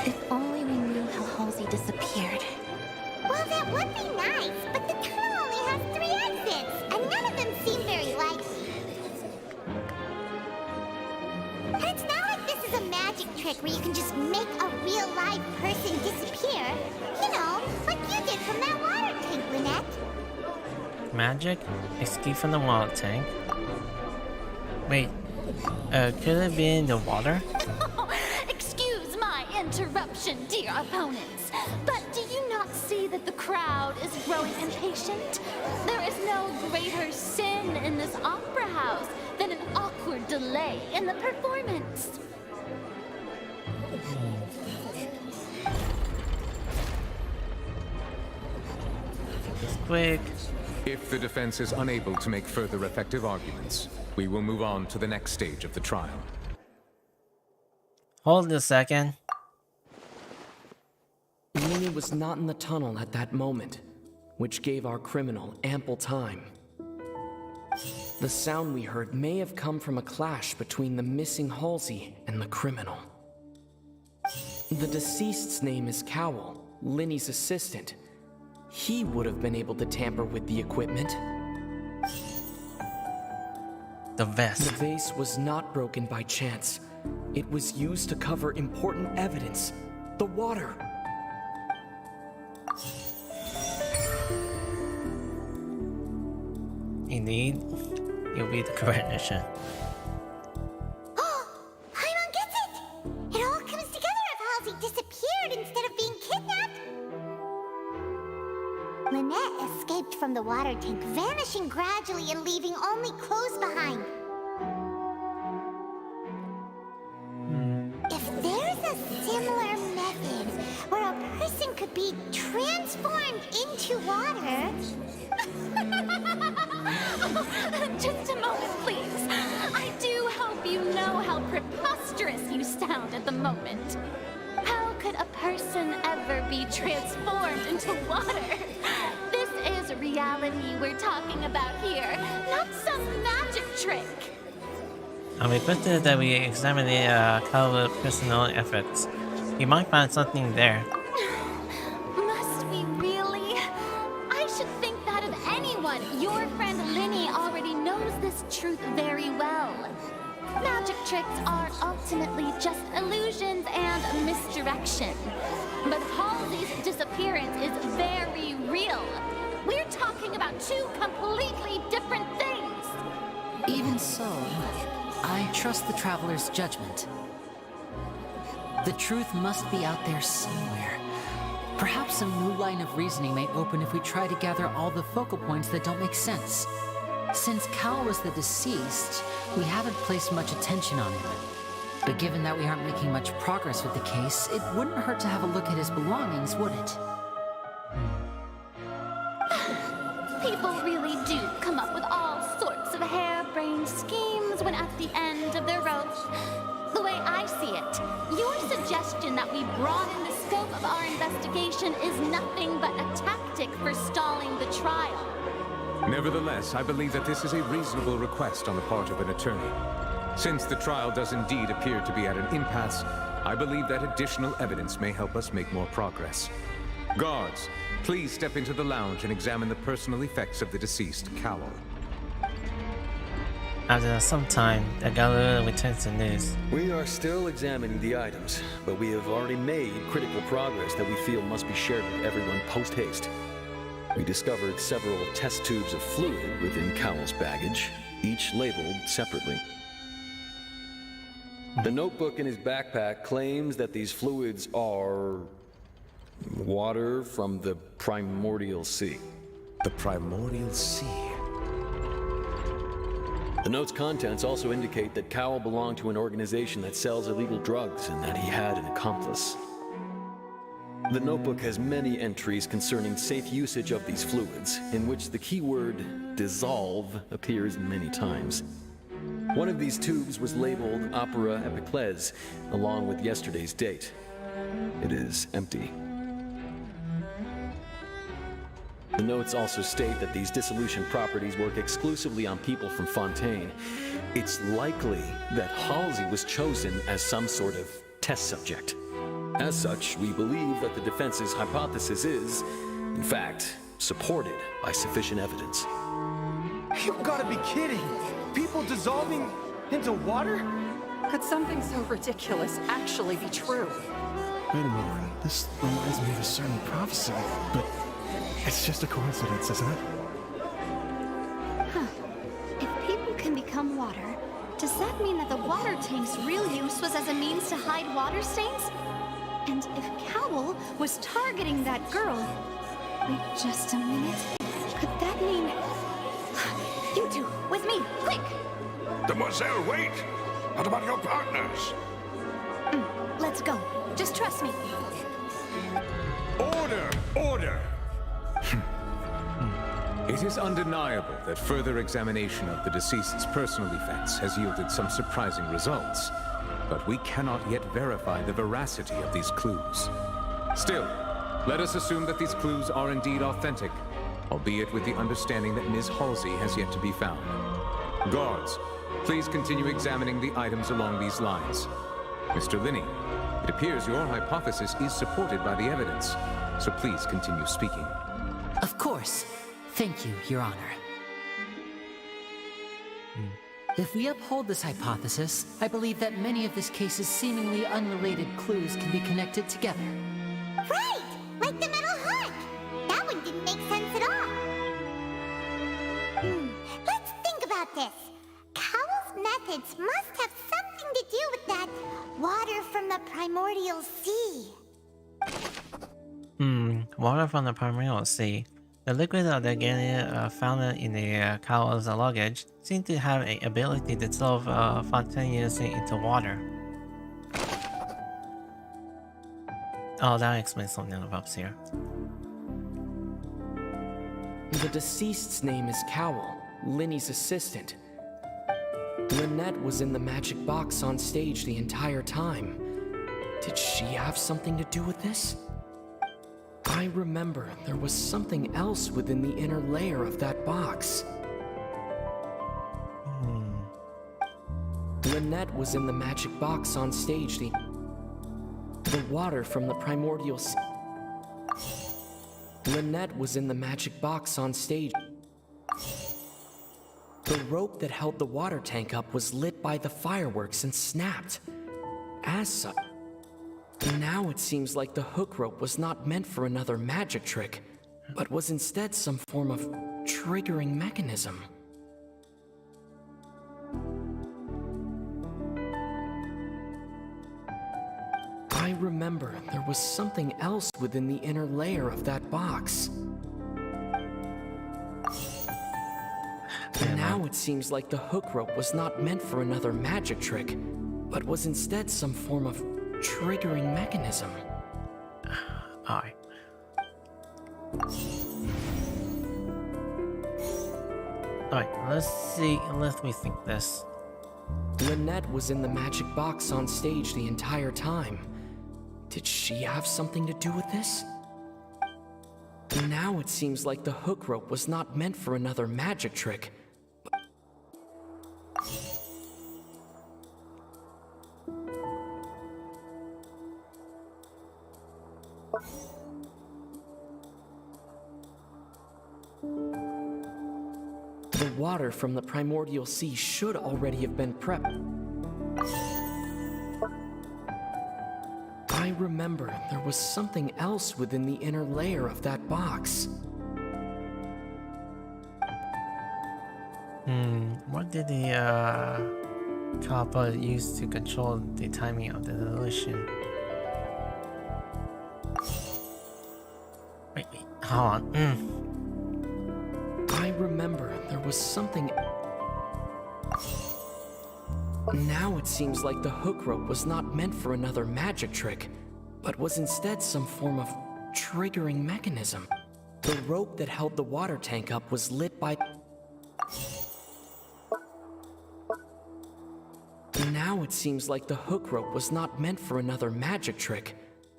If only we knew how Halsey disappeared. Well, that would be nice, but the tunnel only has 3 exits, and none of them seem very likely. And it's not like this is a magic trick where you can just make a real live person disappear. You know, like you did from that water tank, Lynette. Magic? Escape from the water tank? Wait, could it be in the water? Excuse my interruption, dear opponents, but do you not see that the crowd is growing impatient? There is no greater sin in this opera house than an awkward delay in the performance. Just quick. If the defense is unable to make further effective arguments, we will move on to the next stage of the trial. Hold a second. Minnie was not in the tunnel at that moment, which gave our criminal ample time. The sound we heard may have come from a clash between the missing Halsey and the criminal. The deceased's name is Cowell, Linny's assistant. He would have been able to tamper with the equipment. The vest. The vase was not broken by chance. It was used to cover important evidence. The water. Indeed, you'll be the correct mission. Paimon gets it! It all comes together if Halsey disappeared instead of being kidnapped. Lynette escaped from the water tank, vanishing gradually and leaving only clothes behind. If there's a similar method where a person could be transformed into water... Just a moment, please. I do hope you know how preposterous you sound at the moment. How could a person ever be transformed into water? This is reality we're talking about here, not some magic trick. I requested that we examine the Calvert personal efforts. You might find something there. Must we really? I should think that of anyone. Your friend Linny already knows this truth very well. Magic tricks are ultimately just illusions and misdirection. But Halsey's disappearance is very real. We're talking about 2 completely different things. Even so, I trust the Traveler's judgment. The truth must be out there somewhere. Perhaps a new line of reasoning may open if we try to gather all the focal points that don't make sense. Since Cal was the deceased, we haven't placed much attention on him. But given that we aren't making much progress with the case, it wouldn't hurt to have a look at his belongings, would it? People really do come up with all sorts of harebrained schemes when at the end of their rope. The way I see it, your suggestion that we broaden the scope of our investigation is nothing but a tactic for stalling the trial. Nevertheless, I believe that this is a reasonable request on the part of an attorney. Since the trial does indeed appear to be at an impasse, I believe that additional evidence may help us make more progress. Guards, please step into the lounge and examine the personal effects of the deceased Cowell. After some time, the Galera returns to news. We are still examining the items, but we have already made critical progress that we feel must be shared with everyone post-haste. We discovered several test tubes of fluid within Cowell's baggage, each labeled separately. The notebook in his backpack claims that these fluids are water from the primordial sea. The primordial sea? The note's contents also indicate that Cowell belonged to an organization that sells illegal drugs and that he had an accomplice. The notebook has many entries concerning safe usage of these fluids, in which the keyword dissolve appears many times. One of these tubes was labeled Opera Epiclese, along with yesterday's date. It is empty. The notes also state that these dissolution properties work exclusively on people from Fontaine. It's likely that Halsey was chosen as some sort of test subject. As such, we believe that the defense's hypothesis is, in fact, supported by sufficient evidence. You've got to be kidding! People dissolving into water? Could something so ridiculous actually be true? Wait a moment. This reminds me of a certain prophecy, but it's just a coincidence, isn't it? Huh. If people can become water, does that mean that the water tank's real use was as a means to hide water stains? And if Cowell was targeting that girl... Wait just a minute. Could that mean... You two, with me, quick! Demoiselle, wait! What about your partners? Let's go. Just trust me. Order! Order! It is undeniable that further examination of the deceased's personal effects has yielded some surprising results, but we cannot yet verify the veracity of these clues. Still, let us assume that these clues are indeed authentic, albeit with the understanding that Ms. Halsey has yet to be found. Guards, please continue examining the items along these lines. Mr. Linney, it appears your hypothesis is supported by the evidence, so please continue speaking. Of course. Thank you, Your Honor. If we uphold this hypothesis, I believe that many of this case's seemingly unrelated clues can be connected together. Right! Like the metal hook! That one didn't make sense at all. Let's think about this. Cowell's methods must have something to do with that water from the primordial sea. Water from the primordial sea. The liquid of the Galia found in the Cowell's luggage seemed to have an ability to dissolve spontaneously into water. Oh, that explains something about here. The deceased's name is Cowell, Linny's assistant. Lynette was in the magic box on stage the entire time. Did she have something to do with this? I remember there was something else within the inner layer of that box. Lynette was in the magic box on stage. The water from the primordial sea. Lynette was in the magic box on stage. The rope that held the water tank up was lit by the fireworks and snapped. As such, now it seems like the hook rope was not meant for another magic trick, but was instead some form of triggering mechanism. I remember there was something else within the inner layer of that box. And now it seems like the hook rope was not meant for another magic trick, but was instead some form of triggering mechanism. Alright. Alright, let's see. Let me think this. Lynette was in the magic box on stage the entire time. Did she have something to do with this? Now it seems like the hook rope was not meant for another magic trick. The water from the primordial sea should already have been prepped. I remember there was something else within the inner layer of that box. What did the Kappa use to control the timing of the dilution? Wait, hold on. I remember there was something. Now it seems like the hook rope was not meant for another magic trick, but was instead some form of triggering mechanism. The rope that held the water tank up was lit by. Now it seems like the hook rope was not meant for another magic trick,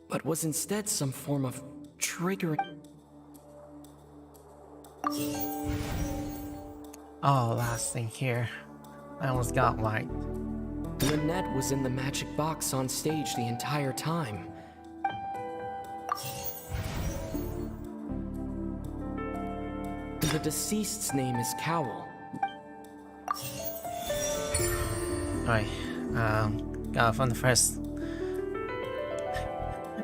but was instead some form of triggering. Oh, last thing here. I almost got white. Lynette was in the magic box on stage the entire time. The deceased's name is Cowell. Alright, got from the first.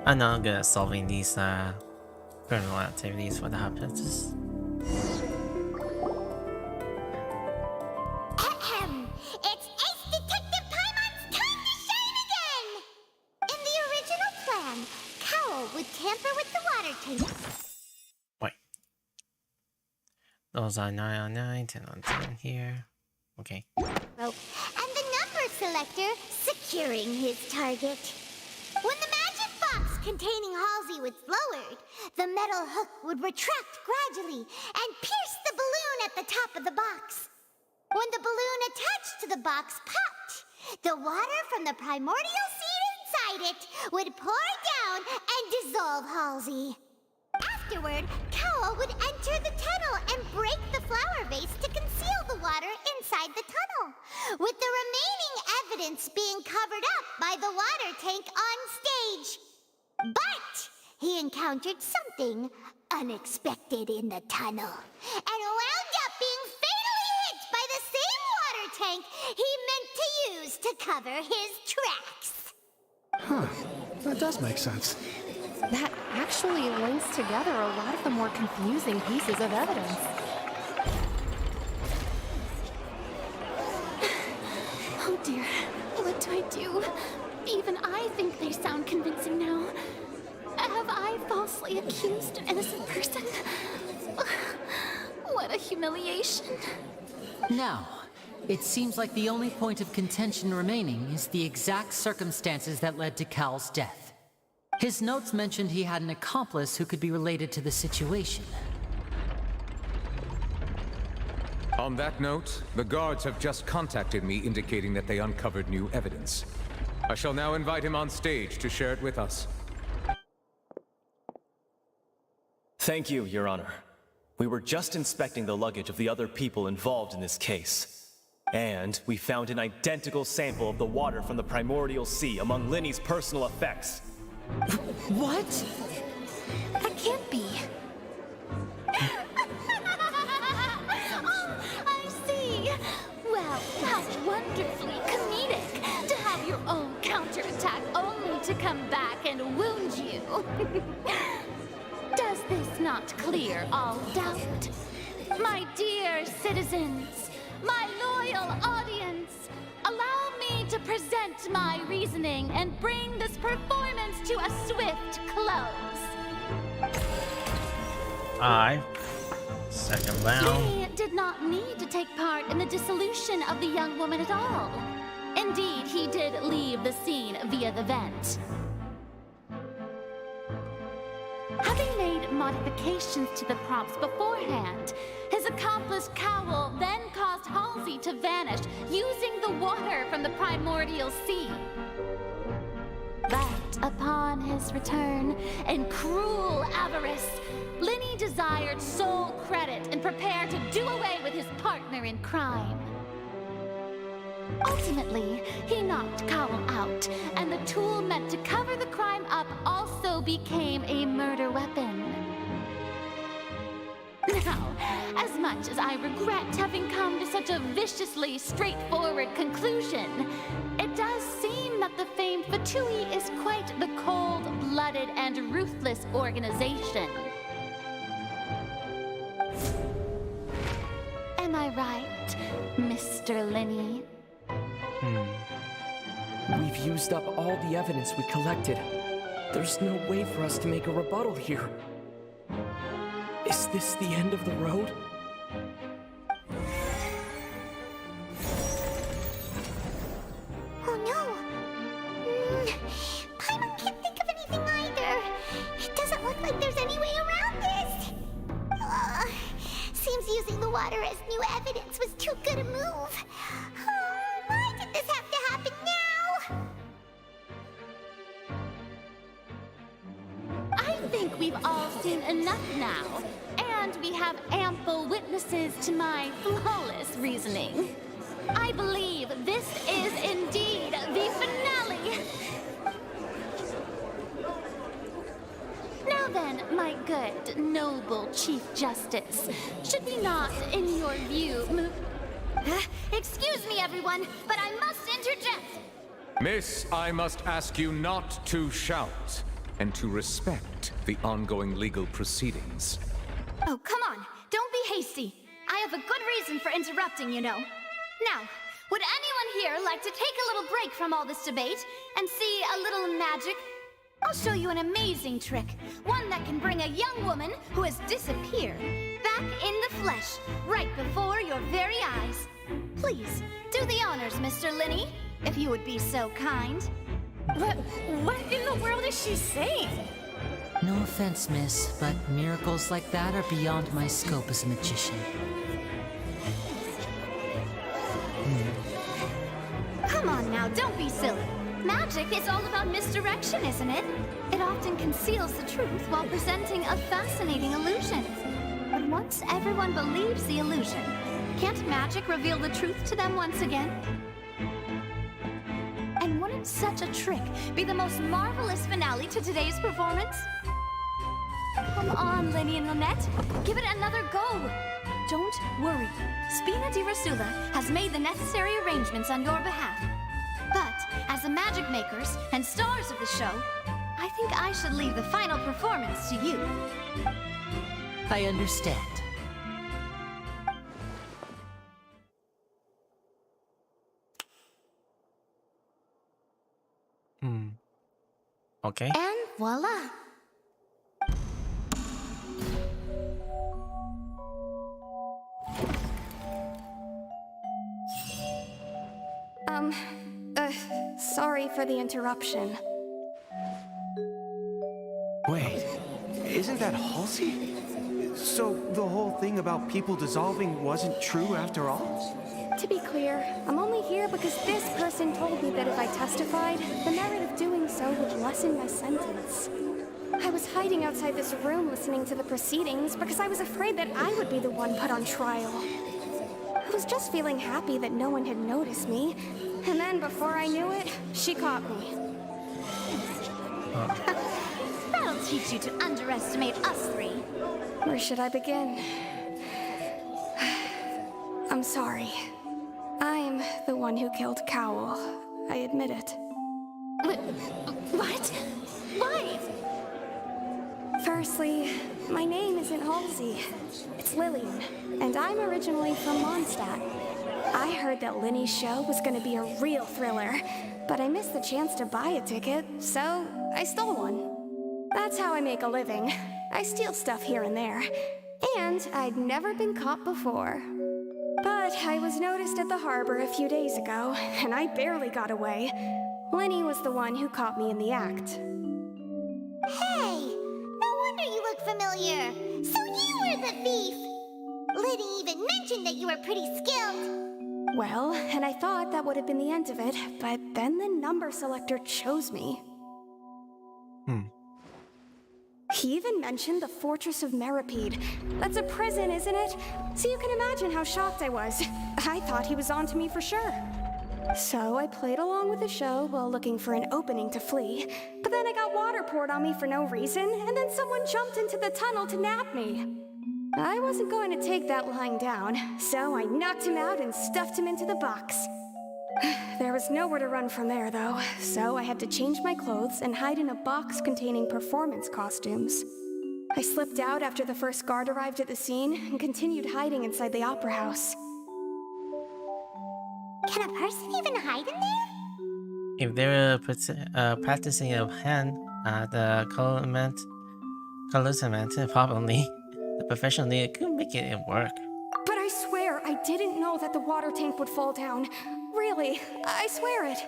I'm not good at solving these criminal activities for the hypothesis. It's Ace Detective Paimon's time to shine again! In the original plan, Cowell would tamper with the water tank. Wait. Those are 9 on 9, 10 on 10 here. Okay. And the number selector securing his target. When the magic box containing Halsey was lowered, the metal hook would retract gradually and pierce the balloon at the top of the box. When the balloon attached to the box popped, the water from the primordial seed inside it would pour down and dissolve Halsey. Afterward, Cowell would enter the tunnel and break the flower vase to conceal the water inside the tunnel, with the remaining evidence being covered up by the water tank on stage. But he encountered something unexpected in the tunnel, and wound up being fatally hit by the same water tank he meant to use to cover his tracks. Huh. That does make sense. That actually links together a lot of the more confusing pieces of evidence. Oh dear, what do I do? Even I think they sound convincing now. Have I falsely accused an innocent person? What a humiliation. Now, it seems like the only point of contention remaining is the exact circumstances that led to Cal's death. His notes mentioned he had an accomplice who could be related to the situation. On that note, the guards have just contacted me indicating that they uncovered new evidence. I shall now invite him on stage to share it with us. Thank you, Your Honor. We were just inspecting the luggage of the other people involved in this case. And we found an identical sample of the water from the primordial sea among Linny's personal effects. What? That can't be. Oh, I see. Well, how wonderfully comedic to have your own counterattack only to come back and wound you. Does this not clear all doubt? My dear citizens, my loyal audience, allow me to present my reasoning and bring this performance to a swift close. Second round. He did not need to take part in the dissolution of the young woman at all. Indeed, he did leave the scene via the vent. Having made modifications to the props beforehand, his accomplice Cowell then body to vanish using the water from the primordial sea. But upon his return, in cruel avarice, Linny desired sole credit and prepared to do away with his partner in crime. Ultimately, he knocked Cowell out, and the tool meant to cover the crime up also became a murder weapon. Now, as much as I regret having come to such a viciously straightforward conclusion, it does seem that the famed Fatui is quite the cold-blooded and ruthless organization. Am I right, Mr. Linny? We've used up all the evidence we collected. There's no way for us to make a rebuttal here. Is this the end of the road? Oh no! Paimon can't think of anything either. It doesn't look like there's any way around this. Seems using the water as new evidence was too good a move. Why did this have to happen now? I think we've all seen enough now, and we have ample witnesses to my flawless reasoning. I believe this is indeed the finale. Now then, my good, noble Chief Justice, should we not, in your view, move... Excuse me, everyone, but I must interject. Miss, I must ask you not to shout and to respect the ongoing legal proceedings. Oh, come on. Don't be hasty. I have a good reason for interrupting, you know. Now, would anyone here like to take a little break from all this debate and see a little magic? I'll show you an amazing trick. One that can bring a young woman who has disappeared back in the flesh, right before your very eyes. Please, do the honors, Mr. Linny, if you would be so kind. What in the world is she saying? No offense, miss, but miracles like that are beyond my scope as a magician. Come on now, don't be silly. Magic is all about misdirection, isn't it? It often conceals the truth while presenting a fascinating illusion. But once everyone believes the illusion, can't magic reveal the truth to them once again? And wouldn't such a trick be the most marvelous finale to today's performance? Come on, Linny and Lynette. Give it another go. Don't worry. Spina di Rasula has made the necessary arrangements on your behalf. But as the magic makers and stars of the show, I think I should leave the final performance to you. I understand. Okay. And voila. Sorry for the interruption. Wait, isn't that Halsey? So the whole thing about people dissolving wasn't true after all? To be clear, I'm only here because this person told me that if I testified, the merit of doing so would lessen my sentence. I was hiding outside this room listening to the proceedings because I was afraid that I would be the one put on trial. I was just feeling happy that no one had noticed me, and then before I knew it, she caught me. That'll teach you to underestimate us three. Where should I begin? I'm sorry. I'm the one who killed Cowell. I admit it. What? Why? Firstly, my name isn't Halsey. It's Lillian, and I'm originally from Mondstadt. I heard that Linny's show was gonna be a real thriller, but I missed the chance to buy a ticket, so I stole one. That's how I make a living. I steal stuff here and there, and I'd never been caught before. But I was noticed at the harbor a few days ago, and I barely got away. Linny was the one who caught me in the act. Hey! No wonder you look familiar! So you were the thief! Liddy even mentioned that you were pretty skilled! Well, and I thought that would have been the end of it, but then the number selector chose me. He even mentioned the Fortress of Meripede. That's a prison, isn't it? So you can imagine how shocked I was. I thought he was on to me for sure. So I played along with the show while looking for an opening to flee. But then I got water poured on me for no reason, and then someone jumped into the tunnel to nab me. I wasn't going to take that lying down, so I knocked him out and stuffed him into the box. There was nowhere to run from there, though, so I had to change my clothes and hide in a box containing performance costumes. I slipped out after the first guard arrived at the scene and continued hiding inside the opera house. Can a person even hide in there? If they're practicing a hand at the Colosement, probably the professionally could make it work. But I swear I didn't know that the water tank would fall down. Really, I swear it.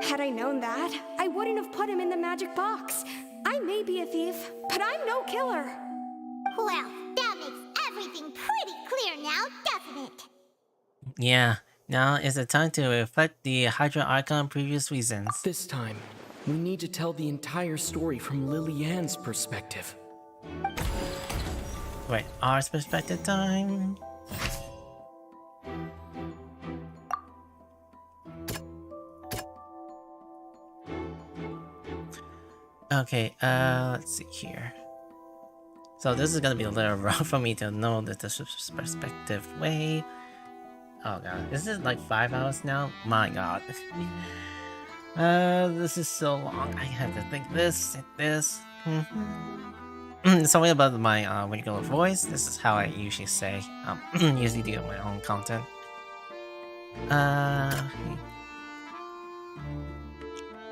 Had I known that, I wouldn't have put him in the magic box. I may be a thief, but I'm no killer. Well, that makes everything pretty clear now, doesn't it? Yeah, now is the time to reflect the Hydra Archon previous reasons. This time, we need to tell the entire story from Lily-Ann's perspective. Wait, our perspective time? Okay, let's see here. So this is gonna be a little rough for me to know that this is perspective way. Oh god, is it like 5 hours now? My god. This is so long. I have to think this. Sorry about my regular voice. This is how I usually say. Usually do my own content.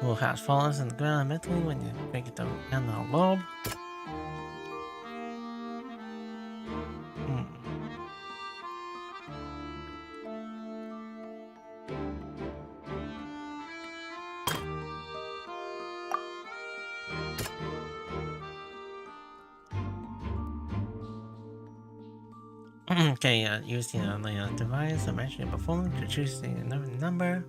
Who has fallen on the ground mentally when you break it down in the lobe. Okay, use the device I mentioned before to choose the number.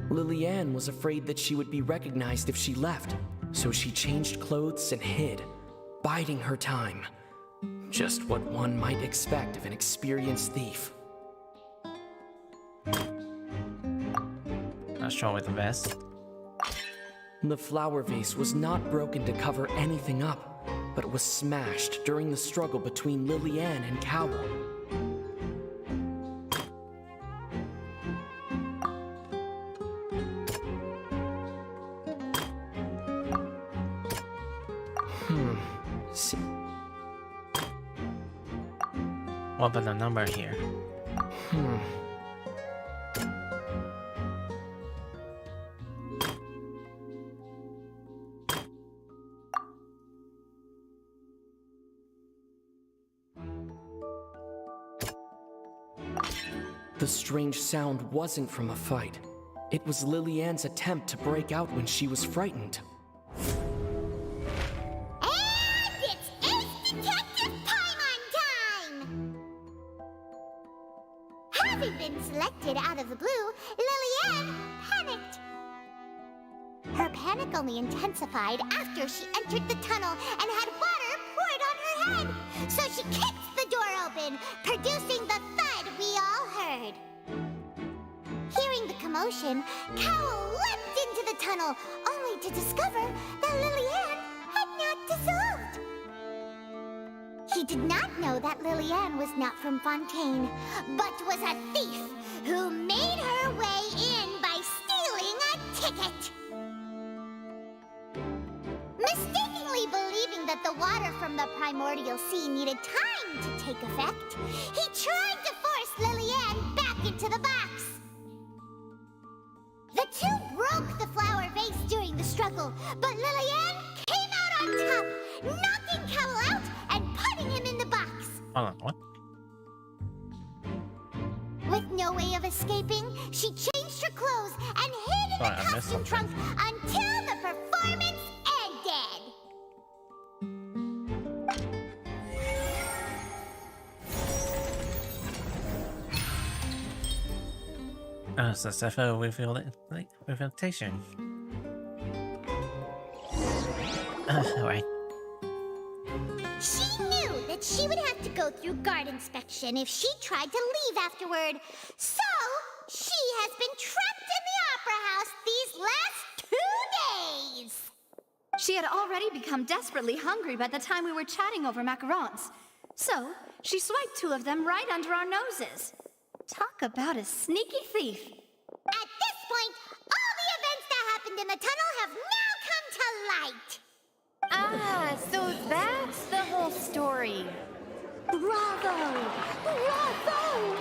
Lily-Ann was afraid that she would be recognized if she left, so she changed clothes and hid, biding her time. Just what one might expect of an experienced thief. Not sure with the vest. The flower vase was not broken to cover anything up, but was smashed during the struggle between Lily-Ann and Cowell. What about the number here? The strange sound wasn't from a fight. It was Lily-Ann's attempt to break out when she was frightened. And it's Ace Detective time! Having been selected out of the blue, Lily-Ann panicked. Her panic only intensified after she entered the tunnel and had water poured on her head. So she kicked the door open, producing the thud we all heard. Hearing the commotion, Cowell leapt into the tunnel, only to discover that Lily-Ann had not dissolved. He did not know that Lily-Ann was not from Fontaine, but was a thief who made her way in by stealing a ticket. Mistakenly believing that the water from the primordial sea needed time to take effect, he tried to force Lily-Ann back into the box. The two broke the flower vase during the struggle, but Lily-Ann came out on top, knocking Cowell out and putting him in the box. Hold on, what? With no way of escaping, she changed her clothes and hid in the costume trunk until the performance ended. Oh, so Sepho refutation. Alright. She knew that she would have to go through guard inspection if she tried to leave afterward. So, she has been trapped in the Opera House these last 2 days. She had already become desperately hungry by the time we were chatting over macarons. So, she swiped 2 of them right under our noses. Talk about a sneaky thief. At this point, all the events that happened in the tunnel have now come to light. Ah, so that's the whole story. Bravo! Bravo!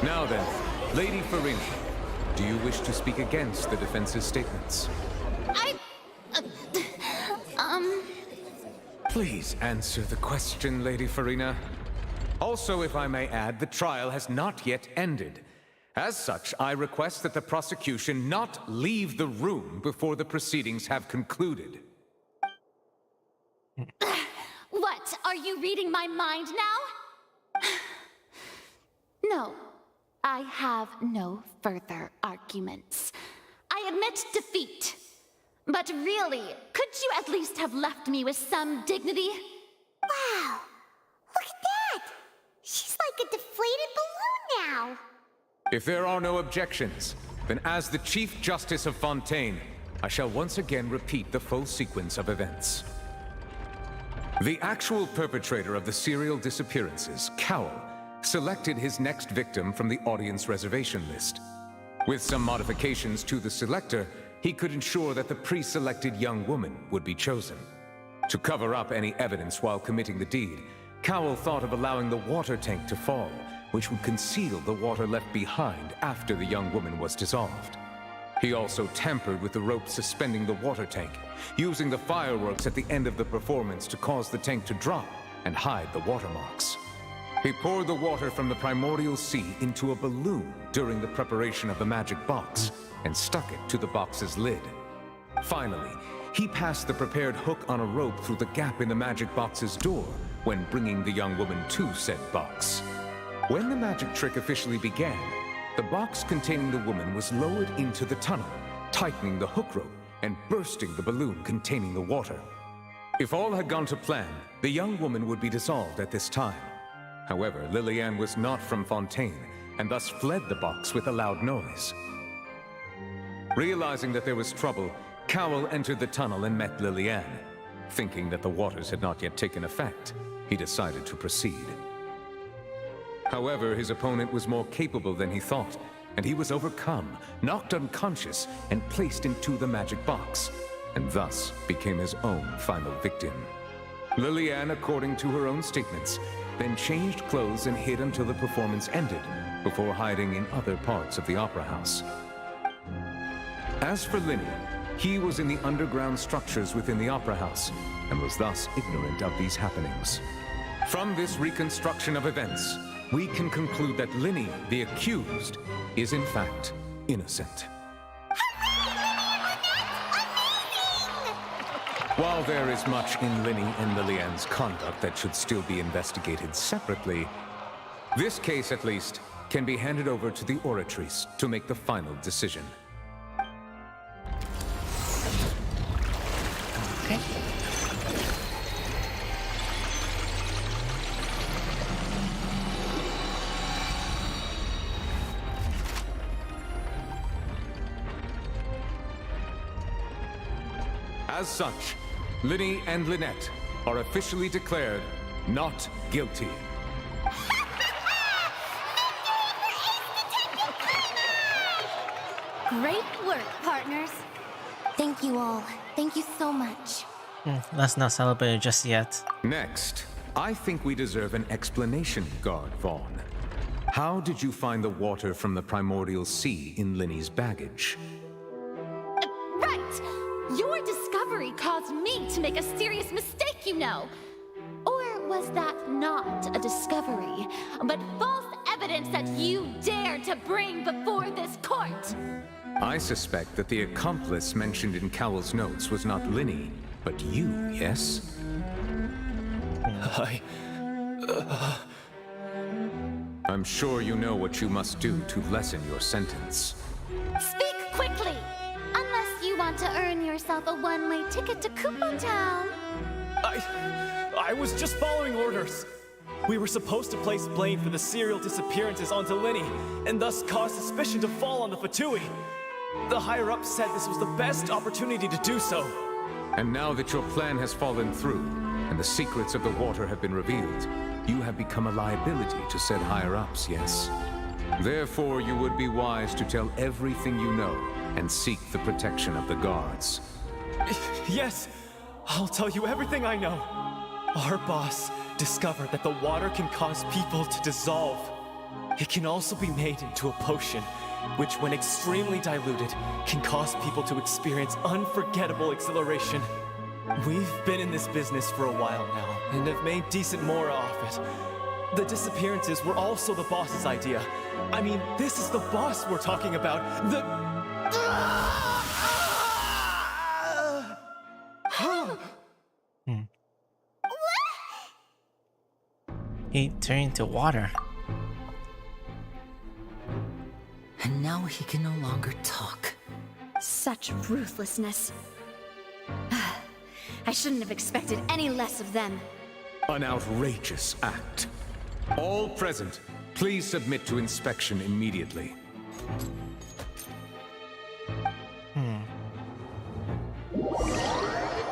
Now then, Lady Farina, do you wish to speak against the defense's statements? Please answer the question, Lady Farina. Also, if I may add, the trial has not yet ended. As such, I request that the prosecution not leave the room before the proceedings have concluded. What? Are you reading my mind now? No. I have no further arguments. I admit defeat. But really, could you at least have left me with some dignity? Wow! Look at that! She's like a deflated balloon now! If there are no objections, then as the Chief Justice of Fontaine, I shall once again repeat the full sequence of events. The actual perpetrator of the serial disappearances, Cowell, selected his next victim from the audience reservation list. With some modifications to the selector, he could ensure that the pre-selected young woman would be chosen. To cover up any evidence while committing the deed, Cowell thought of allowing the water tank to fall, which would conceal the water left behind after the young woman was dissolved. He also tampered with the rope suspending the water tank, using the fireworks at the end of the performance to cause the tank to drop and hide the watermarks. He poured the water from the primordial sea into a balloon during the preparation of the magic box and stuck it to the box's lid. Finally, he passed the prepared hook on a rope through the gap in the magic box's door when bringing the young woman to said box. When the magic trick officially began, the box containing the woman was lowered into the tunnel, tightening the hook rope and bursting the balloon containing the water. If all had gone to plan, the young woman would be dissolved at this time. However, Lillian was not from Fontaine, and thus fled the box with a loud noise. Realizing that there was trouble, Cowell entered the tunnel and met Lillian. Thinking that the waters had not yet taken effect, he decided to proceed. However, his opponent was more capable than he thought, and he was overcome, knocked unconscious, and placed into the magic box, and thus became his own final victim. Lillian, according to her own statements, then changed clothes and hid until the performance ended, before hiding in other parts of the opera house. As for Linny, he was in the underground structures within the opera house, and was thus ignorant of these happenings. From this reconstruction of events, we can conclude that Linny, the accused, is in fact innocent. While there is much in Linny and Lillian's conduct that should still be investigated separately, this case, at least, can be handed over to the Oratrice to make the final decision. Okay. As such, Linny and Lynette are officially declared not guilty. Great work, partners. Thank you all. Thank you so much. Let's not celebrate just yet. Next, I think we deserve an explanation, Guard Vaughn. How did you find the water from the primordial sea in Linny's baggage? Right! Your discovery caused me to make a serious mistake, you know. Or was that not a discovery, but false evidence that you dared to bring before this court? I suspect that the accomplice mentioned in Cowell's notes was not Linny, but you, I'm sure you know what you must do to lessen your sentence. Speak quickly! Unless you want to earn yourself a one-way ticket to Kupo Town. I was just following orders. We were supposed to place blame for the serial disappearances onto Linny, and thus cause suspicion to fall on the Fatui. The higher-ups said this was the best opportunity to do so. And now that your plan has fallen through, and the secrets of the water have been revealed, you have become a liability to said higher-ups, yes? Therefore, you would be wise to tell everything you know, and seek the protection of the guards. Yes, I'll tell you everything I know. Our boss discovered that the water can cause people to dissolve. It can also be made into a potion, which when extremely diluted, can cause people to experience unforgettable exhilaration. We've been in this business for a while now, and have made decent more off it. The disappearances were also the boss's idea. I mean, this is the boss we're talking about. He turned to water. And now he can no longer talk. Such ruthlessness. I shouldn't have expected any less of them. An outrageous act. All present, please submit to inspection immediately.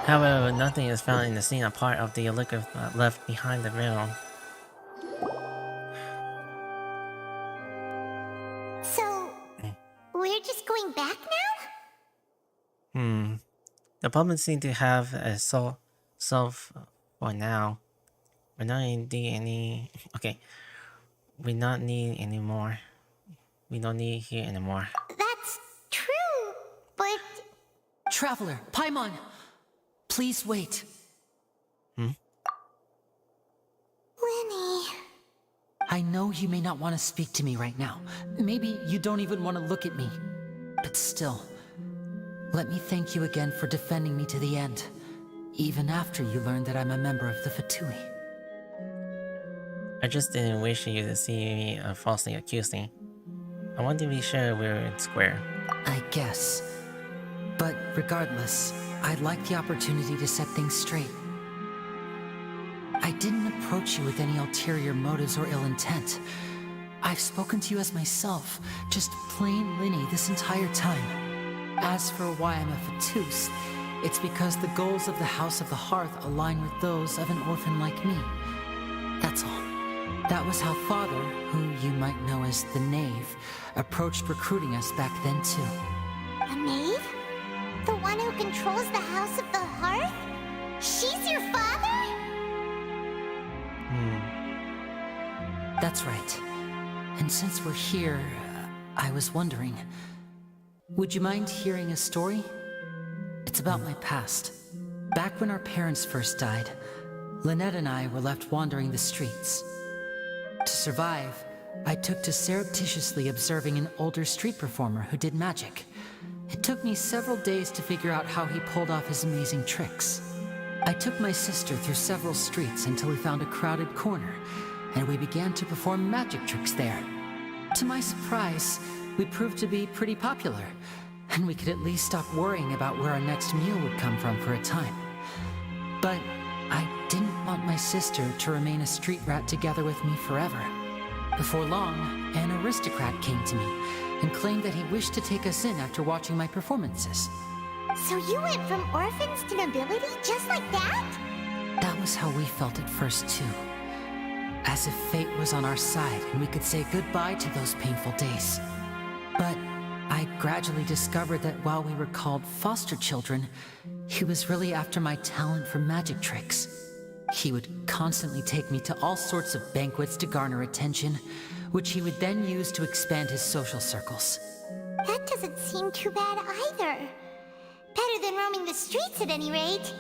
However, nothing is found in the scene apart of the liquor left behind the veil. So, we're just going back now? The public seem to have a solve for now. We're not need any. Okay, we not need any more. We don't need here anymore. That's true, but... Traveler, Paimon! Please wait. Lenny... I know you may not want to speak to me right now. Maybe you don't even want to look at me. But still, let me thank you again for defending me to the end, even after you learned that I'm a member of the Fatui. I just didn't wish you to see me falsely accusing. I want to be sure we're in square. I guess. But regardless, I'd like the opportunity to set things straight. I didn't approach you with any ulterior motives or ill intent. I've spoken to you as myself, just plain Linny this entire time. As for why I'm a Fatus, it's because the goals of the House of the Hearth align with those of an orphan like me. That's all. That was how Father, who you might know as the Knave, approached recruiting us back then too. A knave? The one who controls the House of the Hearth? She's your father? That's right. And since we're here, I was wondering, would you mind hearing a story? It's about my past. Back when our parents first died, Lynette and I were left wandering the streets. To survive, I took to surreptitiously observing an older street performer who did magic. It took me several days to figure out how he pulled off his amazing tricks. I took my sister through several streets until we found a crowded corner, and we began to perform magic tricks there. To my surprise, we proved to be pretty popular, and we could at least stop worrying about where our next meal would come from for a time. But I didn't want my sister to remain a street rat together with me forever. Before long, an aristocrat came to me and claimed that he wished to take us in after watching my performances. So you went from orphans to nobility just like that? That was how we felt at first too. As if fate was on our side and we could say goodbye to those painful days. But I gradually discovered that while we were called foster children, he was really after my talent for magic tricks. He would constantly take me to all sorts of banquets to garner attention, which he would then use to expand his social circles. That doesn't seem too bad either. Better than roaming the streets at any rate.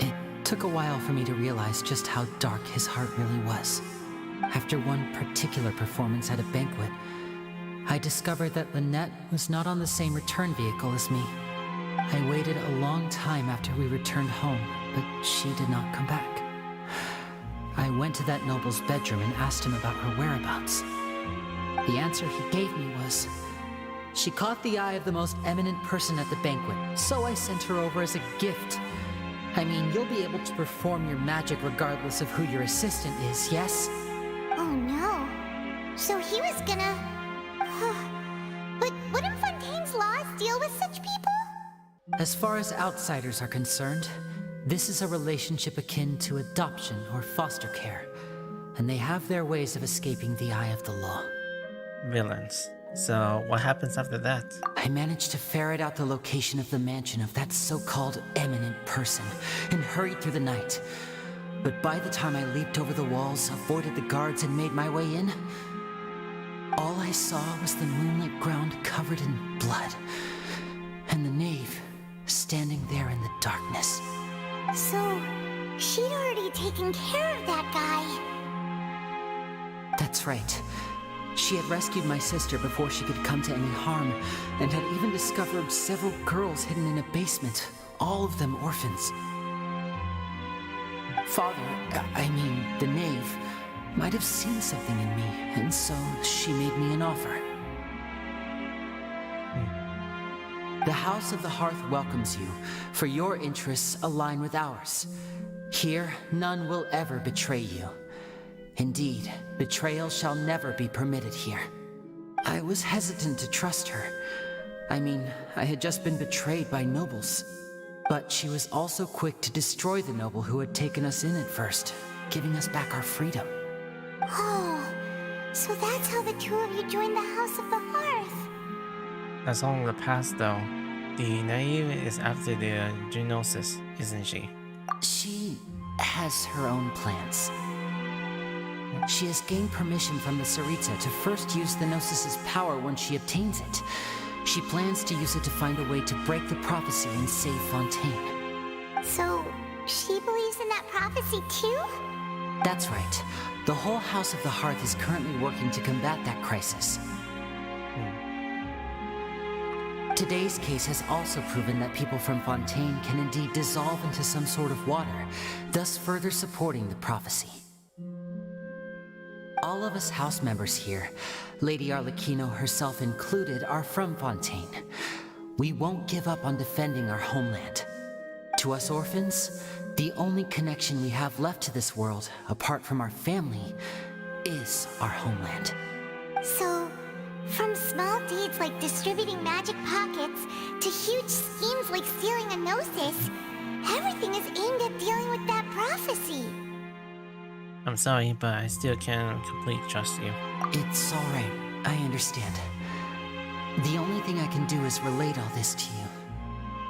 It took a while for me to realize just how dark his heart really was. After one particular performance at a banquet, I discovered that Lynette was not on the same return vehicle as me. I waited a long time after we returned home, but she did not come back. I went to that noble's bedroom and asked him about her whereabouts. The answer he gave me was, she caught the eye of the most eminent person at the banquet, so I sent her over as a gift. I mean, you'll be able to perform your magic regardless of who your assistant is, yes? Oh no. So he was gonna... But wouldn't Fontaine's laws deal with such people? As far as outsiders are concerned, this is a relationship akin to adoption or foster care, and they have their ways of escaping the eye of the law. Villains. So, what happens after that? I managed to ferret out the location of the mansion of that so-called eminent person, and hurried through the night. But by the time I leaped over the walls, avoided the guards, and made my way in, all I saw was the moonlit ground covered in blood, and the knave standing there in the darkness. So, she'd already taken care of that guy. That's right. She had rescued my sister before she could come to any harm, and had even discovered several girls hidden in a basement, all of them orphans. Father, I mean, the knave, might have seen something in me, and so she made me an offer. The House of the Hearth welcomes you, for your interests align with ours. Here, none will ever betray you. Indeed, betrayal shall never be permitted here. I was hesitant to trust her. I mean, I had just been betrayed by nobles. But she was also quick to destroy the noble who had taken us in at first, giving us back our freedom. Oh, so that's how the two of you joined the House of the Hearth. That's all in the past though. The naive is after the Genosis, isn't she? She has her own plans. She has gained permission from the Tsaritsa to first use the Gnosis' power when she obtains it. She plans to use it to find a way to break the prophecy and save Fontaine. So, she believes in that prophecy too? That's right. The whole House of the Hearth is currently working to combat that crisis. Today's case has also proven that people from Fontaine can indeed dissolve into some sort of water, thus further supporting the prophecy. All of us house members here, Lady Arlecchino herself included, are from Fontaine. We won't give up on defending our homeland. To us orphans, the only connection we have left to this world, apart from our family, is our homeland. So, from small deeds like distributing magic pockets to huge schemes like stealing a Gnosis, everything is aimed at dealing with that prophecy. I'm sorry, but I still can't completely trust you. It's alright, I understand. The only thing I can do is relate all this to you.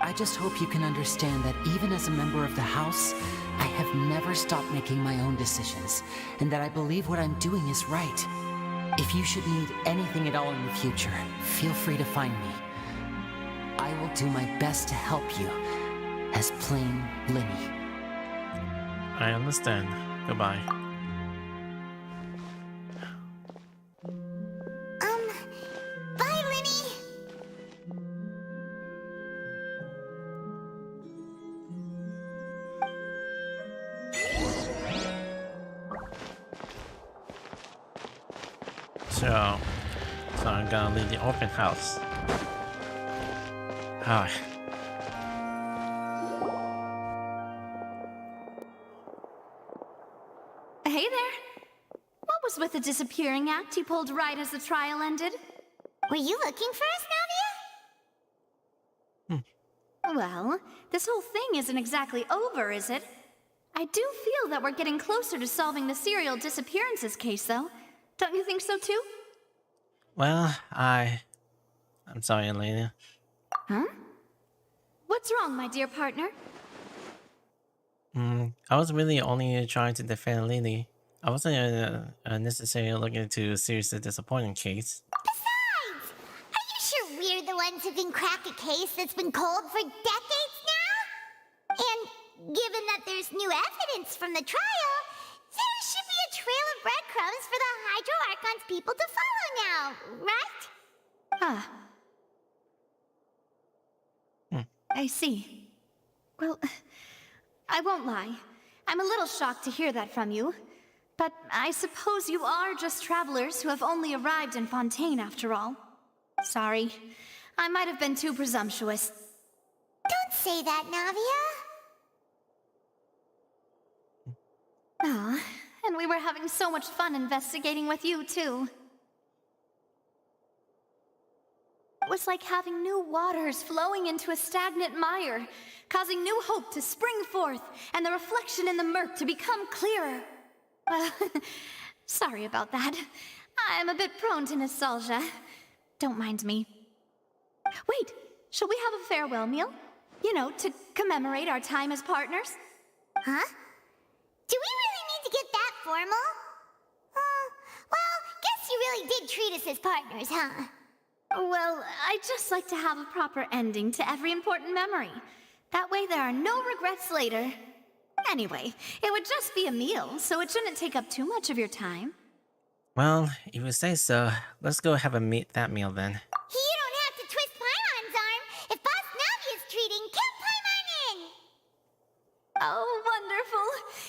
I just hope you can understand that even as a member of the House, I have never stopped making my own decisions, and that I believe what I'm doing is right. If you should need anything at all in the future, feel free to find me. I will do my best to help you, as plain Linny. I understand. Goodbye. Bye, Linny! So I'm gonna leave the open house. Ah. Hey there. What was with the disappearing act you pulled right as the trial ended? Were you looking for us, Navia? Well, this whole thing isn't exactly over, is it? I do feel that we're getting closer to solving the serial disappearances case, though. Don't you think so, too? Well, I'm sorry, Elena. Huh? What's wrong, my dear partner? I was really only trying to defend Lily. I wasn't necessarily looking to seriously disappointing case. Besides, are you sure we're the ones who can crack a case that's been cold for decades now? And given that there's new evidence from the trial, there should be a trail of breadcrumbs for the Hydro Archon's people to follow now, right? I see. Well, I won't lie. I'm a little shocked to hear that from you. But I suppose you are just travelers who have only arrived in Fontaine after all. Sorry, I might have been too presumptuous. Don't say that, Navia. Ah, and we were having so much fun investigating with you, too. It was like having new waters flowing into a stagnant mire, causing new hope to spring forth, and the reflection in the murk to become clearer. Well, sorry about that. I'm a bit prone to nostalgia. Don't mind me. Wait, shall we have a farewell meal? You know, to commemorate our time as partners? Huh? Do we really need to get that formal? Well, guess you really did treat us as partners, huh? Well, I'd just like to have a proper ending to every important memory. That way there are no regrets later. Anyway, it would just be a meal, so it shouldn't take up too much of your time. Well, if you say so, let's go have that meal then. You don't have to twist Paimon's arm. If Boss Navia's treating, count Paimon in! Oh, wonderful.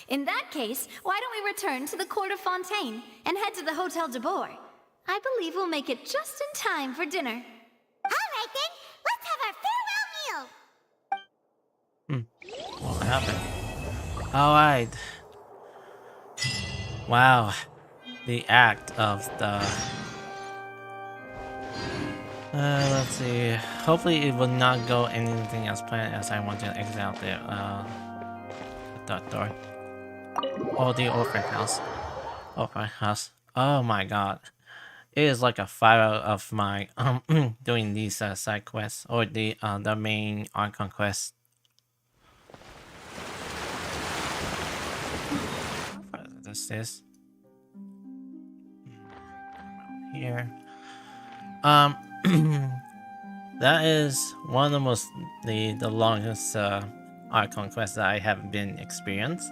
In that case, why don't we return to the court of Fontaine and head to the Hotel de Boer? I believe we'll make it just in time for dinner. Alright then, let's have our farewell meal! What happened? Alright. Wow. The act of the... let's see. Hopefully it will not go anything as planned as I want to exit out the door. Oh, the orphan house. Orphan house. Oh my god. It is like a fire of my doing these side quests or the main Archon quest. How far is this? Here. That is one of the longest Archon quests that I have been experienced.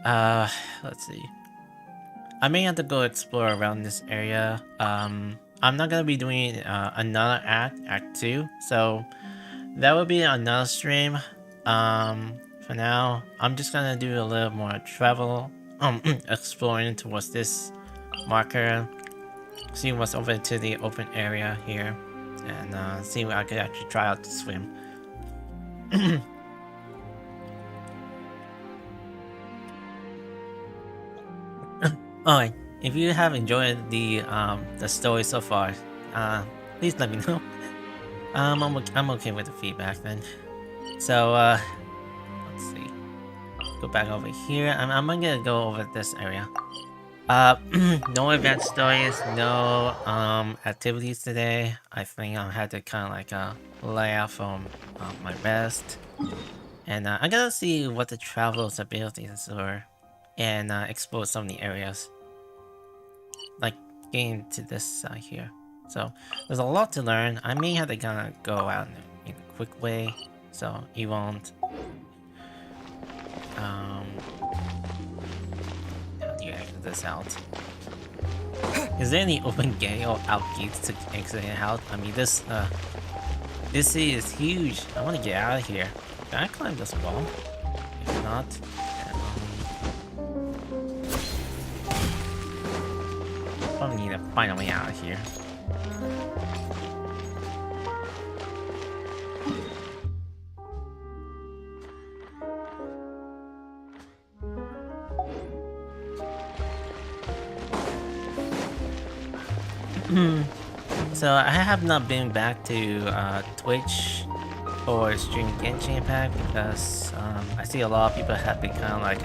Let's see. I may have to go explore around this area. I'm not gonna be doing another act 2, so that will be another stream. For now, I'm just gonna do a little more travel, exploring towards this marker, see what's over to the open area here, and see if I could actually try out to swim. Alright, if you have enjoyed the story so far, please let me know. I'm okay with the feedback then. So let's see. Go back over here. I'm gonna go over this area. No event stories, no activities today. I think I had to kind of like lay out from my best, and I'm gonna see what the traveler's abilities were, and explore some of the areas. Like getting to this side here. So there's a lot to learn. I may have to kind of go out in a quick way, so you won't. How do you exit this out? Is there any open gate or out gates to exit it out? I mean, this city is huge. I want to get out of here. Can I climb this wall? If not, probably need to find a way out of here. So I have not been back to Twitch or stream Genshin Impact because I see a lot of people have been kind of like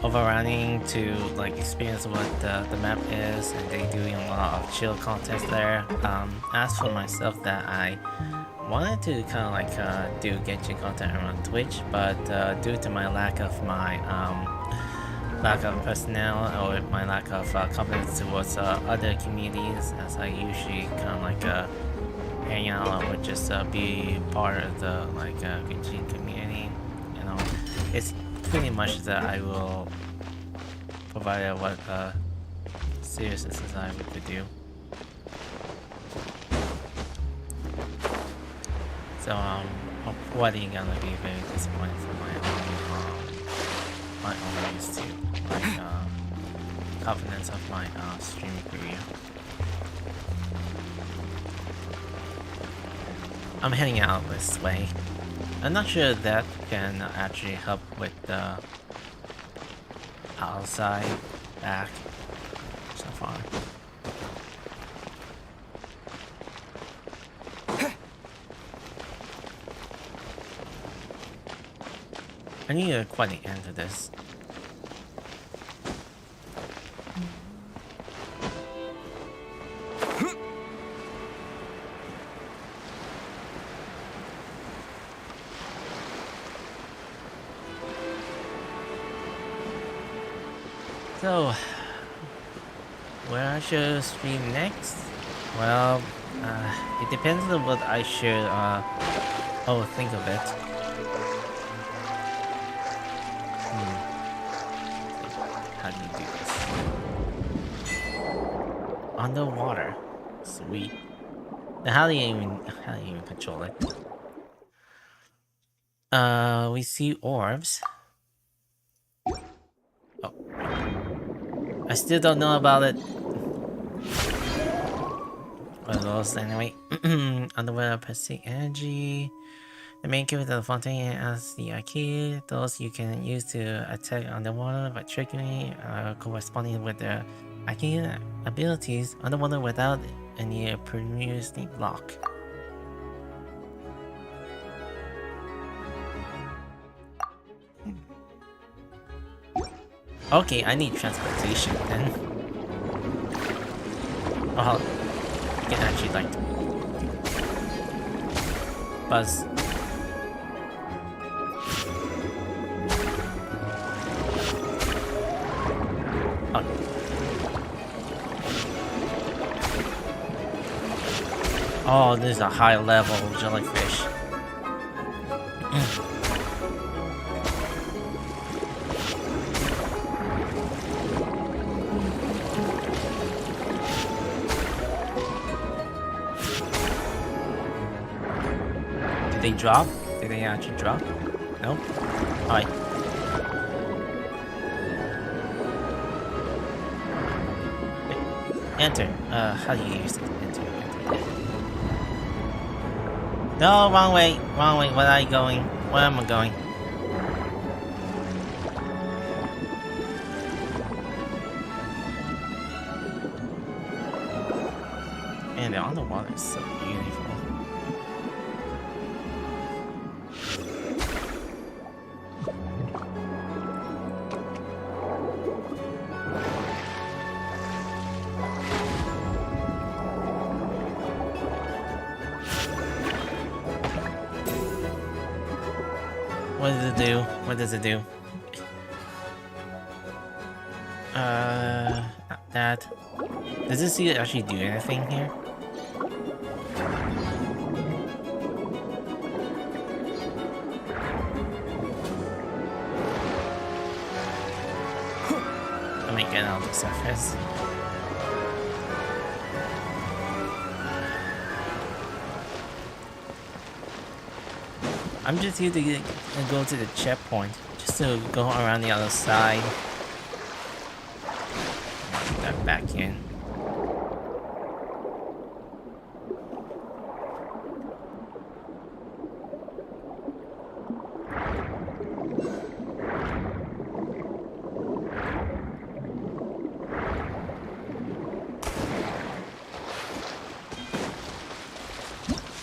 overrunning to like experience what the map is, and they doing a lot of chill contests there. As for myself, that I wanted to kind of like do Genshin content around Twitch, but due to my lack of personnel or my lack of confidence towards other communities, as I usually kind of like hang out or just be part of the like Genshin community, you know, it's pretty much that I will provide what seriousness as I could do. So I'm probably gonna be very disappointed for my my own use too, like covenants of my streaming career. I'm heading out this way. I'm not sure that can actually help with the outside back so far. I need quite the end to this. So, where I should stream next? Well, it depends on what I should think of it. How do you do this? Underwater. Sweet. Now how do you even control it? We see orbs. Oh. I still don't know about it. What else anyway? Underwater plastic energy. The main character of Fontaine has the key. Those you can use to attack underwater by triggering corresponding with their key abilities underwater without any previously block. Okay, I need transportation then. Oh, I can actually like buzz. Oh, this is a high level jellyfish. Did they drop? Did they actually drop? No? Alright. Enter. How do you use it? Enter. No, wrong way. Wrong way. Where are you going? Where am I going? Man, the underwater is so beautiful. What does it do? What does it do? That. Does this actually do anything here? Let me get on the surface. I'm just here to go to the checkpoint, just to go around the other side. Get that back in.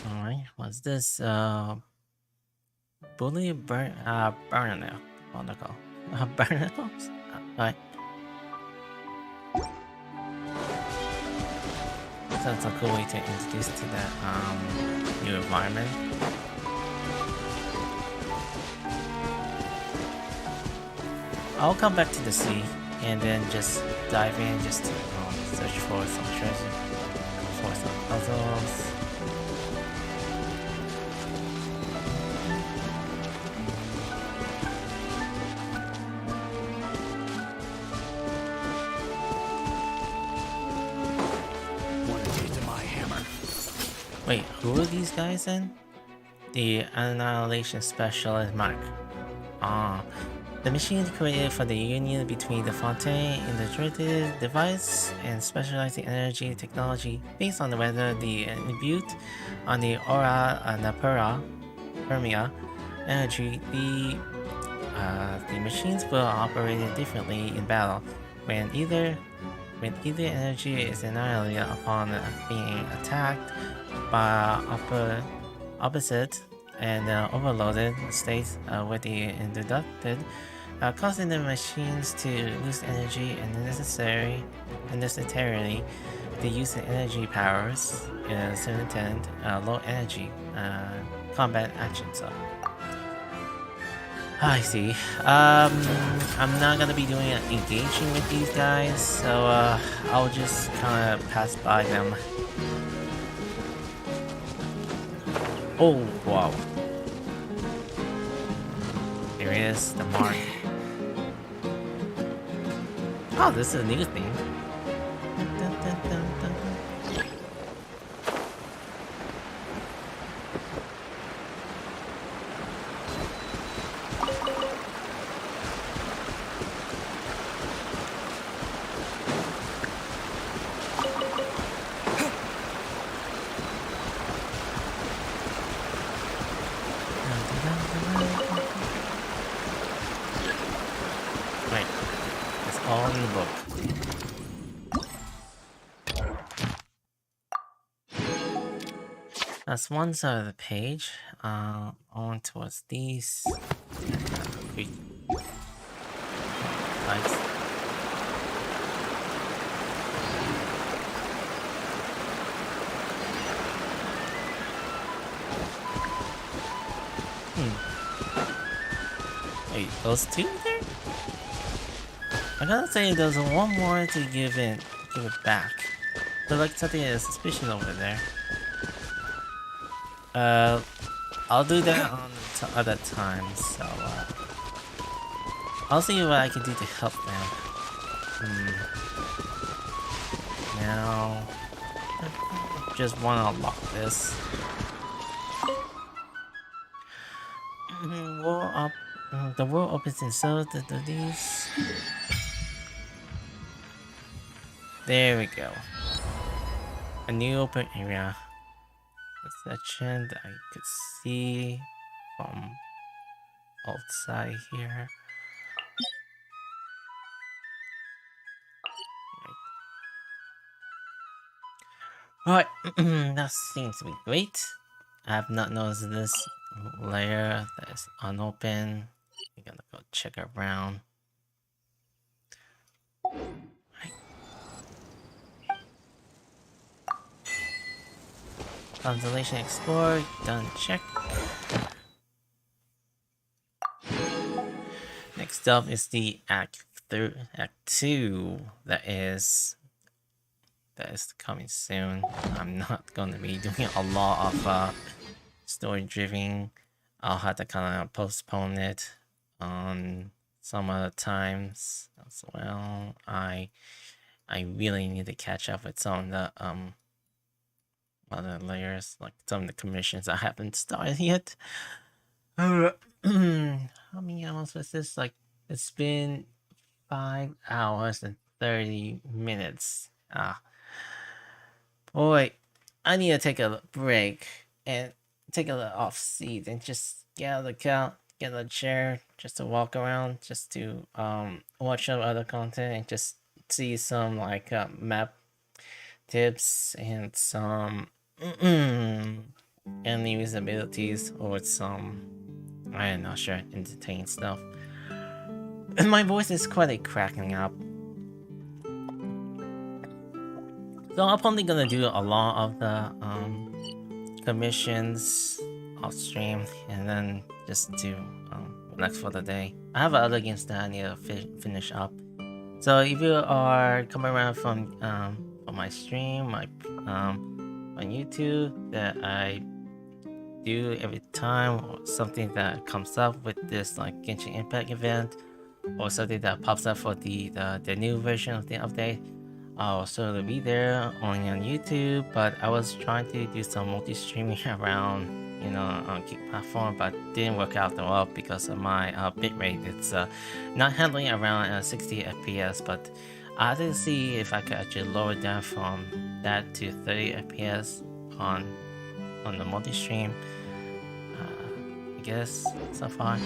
Alright, what's this? Bully Barnacle. Barnacles? Alright. So that's a cool way to introduce to that new environment. I'll come back to the sea and then just dive in just to search for some treasure, for some puzzles. Wait, who are these guys then? The Annihilation Specialist Mark. Ah, The machine created for the union between the Fontaine integrated device and specializing energy technology based on whether the imbued on the aura and the permia energy. The machines will operate differently in battle when either energy is annihilated upon being attacked by opposite and overloaded states with the inducted, causing the machines to lose energy and unnecessarily the use of energy powers in certain low energy combat action. So I see. I'm not gonna be doing engaging with these guys, so I'll just kind of pass by them. Oh wow! There is the mark. Oh, this is a new thing. Dun, dun, dun, dun. Wait, it's all in the book. That's one side of the page. On towards these. Lights. Wait, those two there? I gotta say, there's one more to give it back. But like something is suspicious over there. I'll do that on other times. So I'll see what I can do to help them. Now, just wanna unlock this. The world opens itself to these. There we go. A new open area. A section that I could see from outside here. Right, that seems to be great. I have not noticed this layer that is unopened. I'm gonna go check around. Right. Constellation Explorer, done check. Next up is the Act 2 that is coming soon. I'm not gonna be doing a lot of story driven. I'll have to kind of postpone it on some other times as well. I really need to catch up with some of the other layers, like some of the commissions I haven't started yet. How many hours was this? Like, it's been 5 hours and 30 minutes. Boy, I need to take a break and take a little off seat and just get out of the couch, get a chair, just to walk around, just to watch some other content and just see some like map tips and some enemies abilities or some, I'm not sure, entertaining stuff. And my voice is quite cracking up. So I'm probably gonna do a lot of the commissions off stream and then just do relax for the day. I have other games that I need to finish up. So if you are coming around from my stream, my on YouTube that I do every time, or something that comes up with this like Genshin Impact event, or something that pops up for the new version of the update, I'll also be there on YouTube. But I was trying to do some multi-streaming around, you know, on Geek platform, but didn't work out well because of my bitrate. It's not handling around 60 FPS, but I had to see if I could actually lower it down from that to 30 FPS on the multi-stream. I guess so far,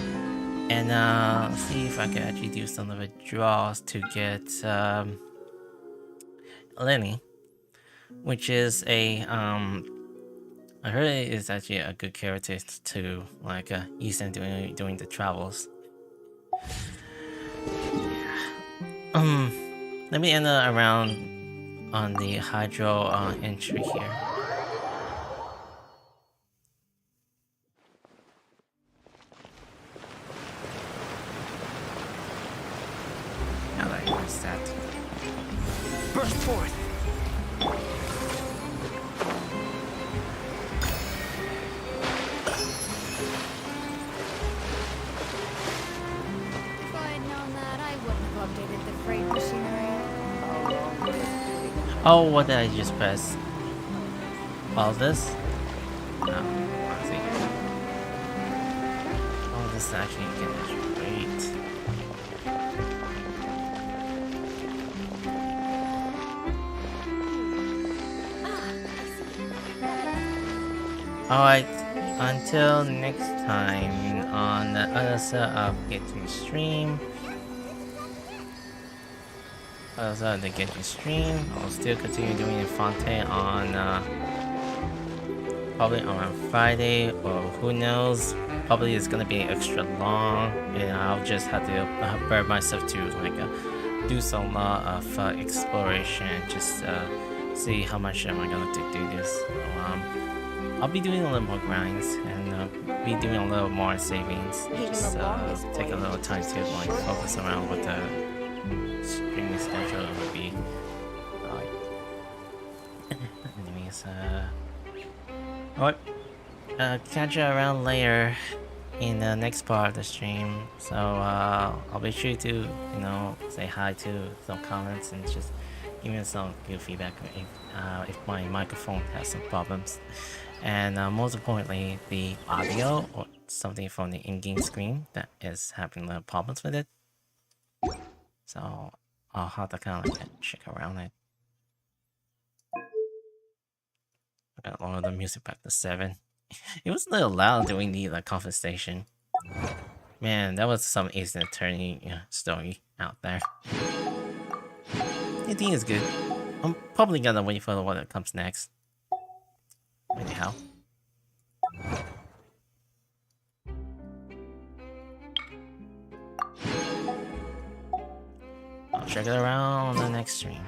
and see if I could actually do some of the draws to get Lenny, which is a I heard it is actually a good character to like use and doing the travels. Let me end around on the hydro entry here. Now that I missed that. Burst forth! If I'd known that, I wouldn't have updated the freight machinery. Oh, what did I just press? All this? No, let's see. Oh, this is actually getting great. Alright, until next time on the other side of Genshin Stream. Other side of the Genshin Stream, I'll still continue doing Fontaine on probably on Friday, or who knows. Probably it's gonna be extra long, and I'll just have to burn myself to like do some lot of exploration, just see how much am I gonna do this. So, I'll be doing a little more grinds and be doing a little more savings. Just take a little time to like focus around what the streaming schedule will be. Anyways, alright. Catch you around later in the next part of the stream. So I'll be sure to, you know, say hi to some comments and just give me some good feedback if my microphone has some problems. And most importantly, the audio or something from the in-game screen that is having little problems with it. So I'll have to kind of like check around it. I gotta lower the music back to 7. It was a little loud during the like conversation. Man, that was some Ace Attorney story out there. I think it's good. I'm probably gonna wait for what comes next. Anyhow. I'll check it around on the next stream.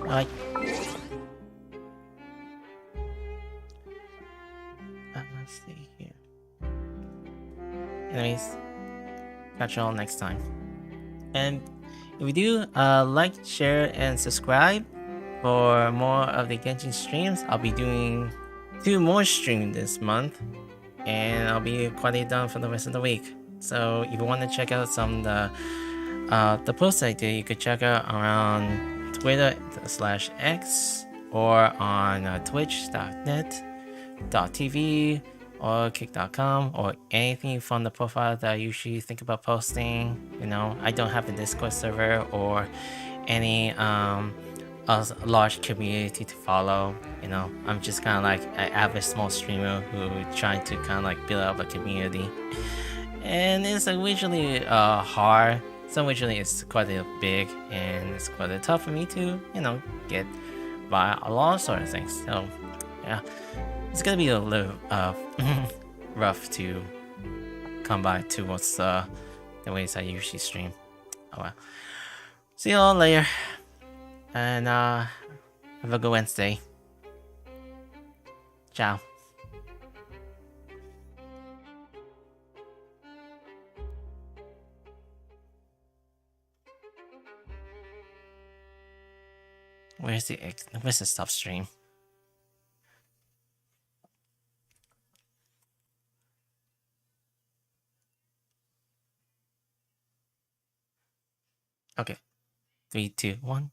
Alright. Let's see here. Anyways, catch y'all next time. And if you do, like, share, and subscribe for more of the Genshin streams. I'll be doing 2 more streams this month, and I'll be quite done for the rest of the week. So if you want to check out some of the posts I do, you could check out around Twitter/X or on Twitch.net.tv or Kick.com or anything from the profile that I usually think about posting. You know, I don't have a Discord server or any a large community to follow. You know, I'm just kind of like an average small streamer who trying to kind of like build up a community, and it's originally hard. So originally it's quite a big, and it's quite a tough for me to, you know, get by a lot of sort of things. So yeah, it's gonna be a little rough to come by towards the ways I usually stream. Oh well. See you all later. And have a good Wednesday. Ciao. Where's the stop stream? Okay. 3, 2, 1.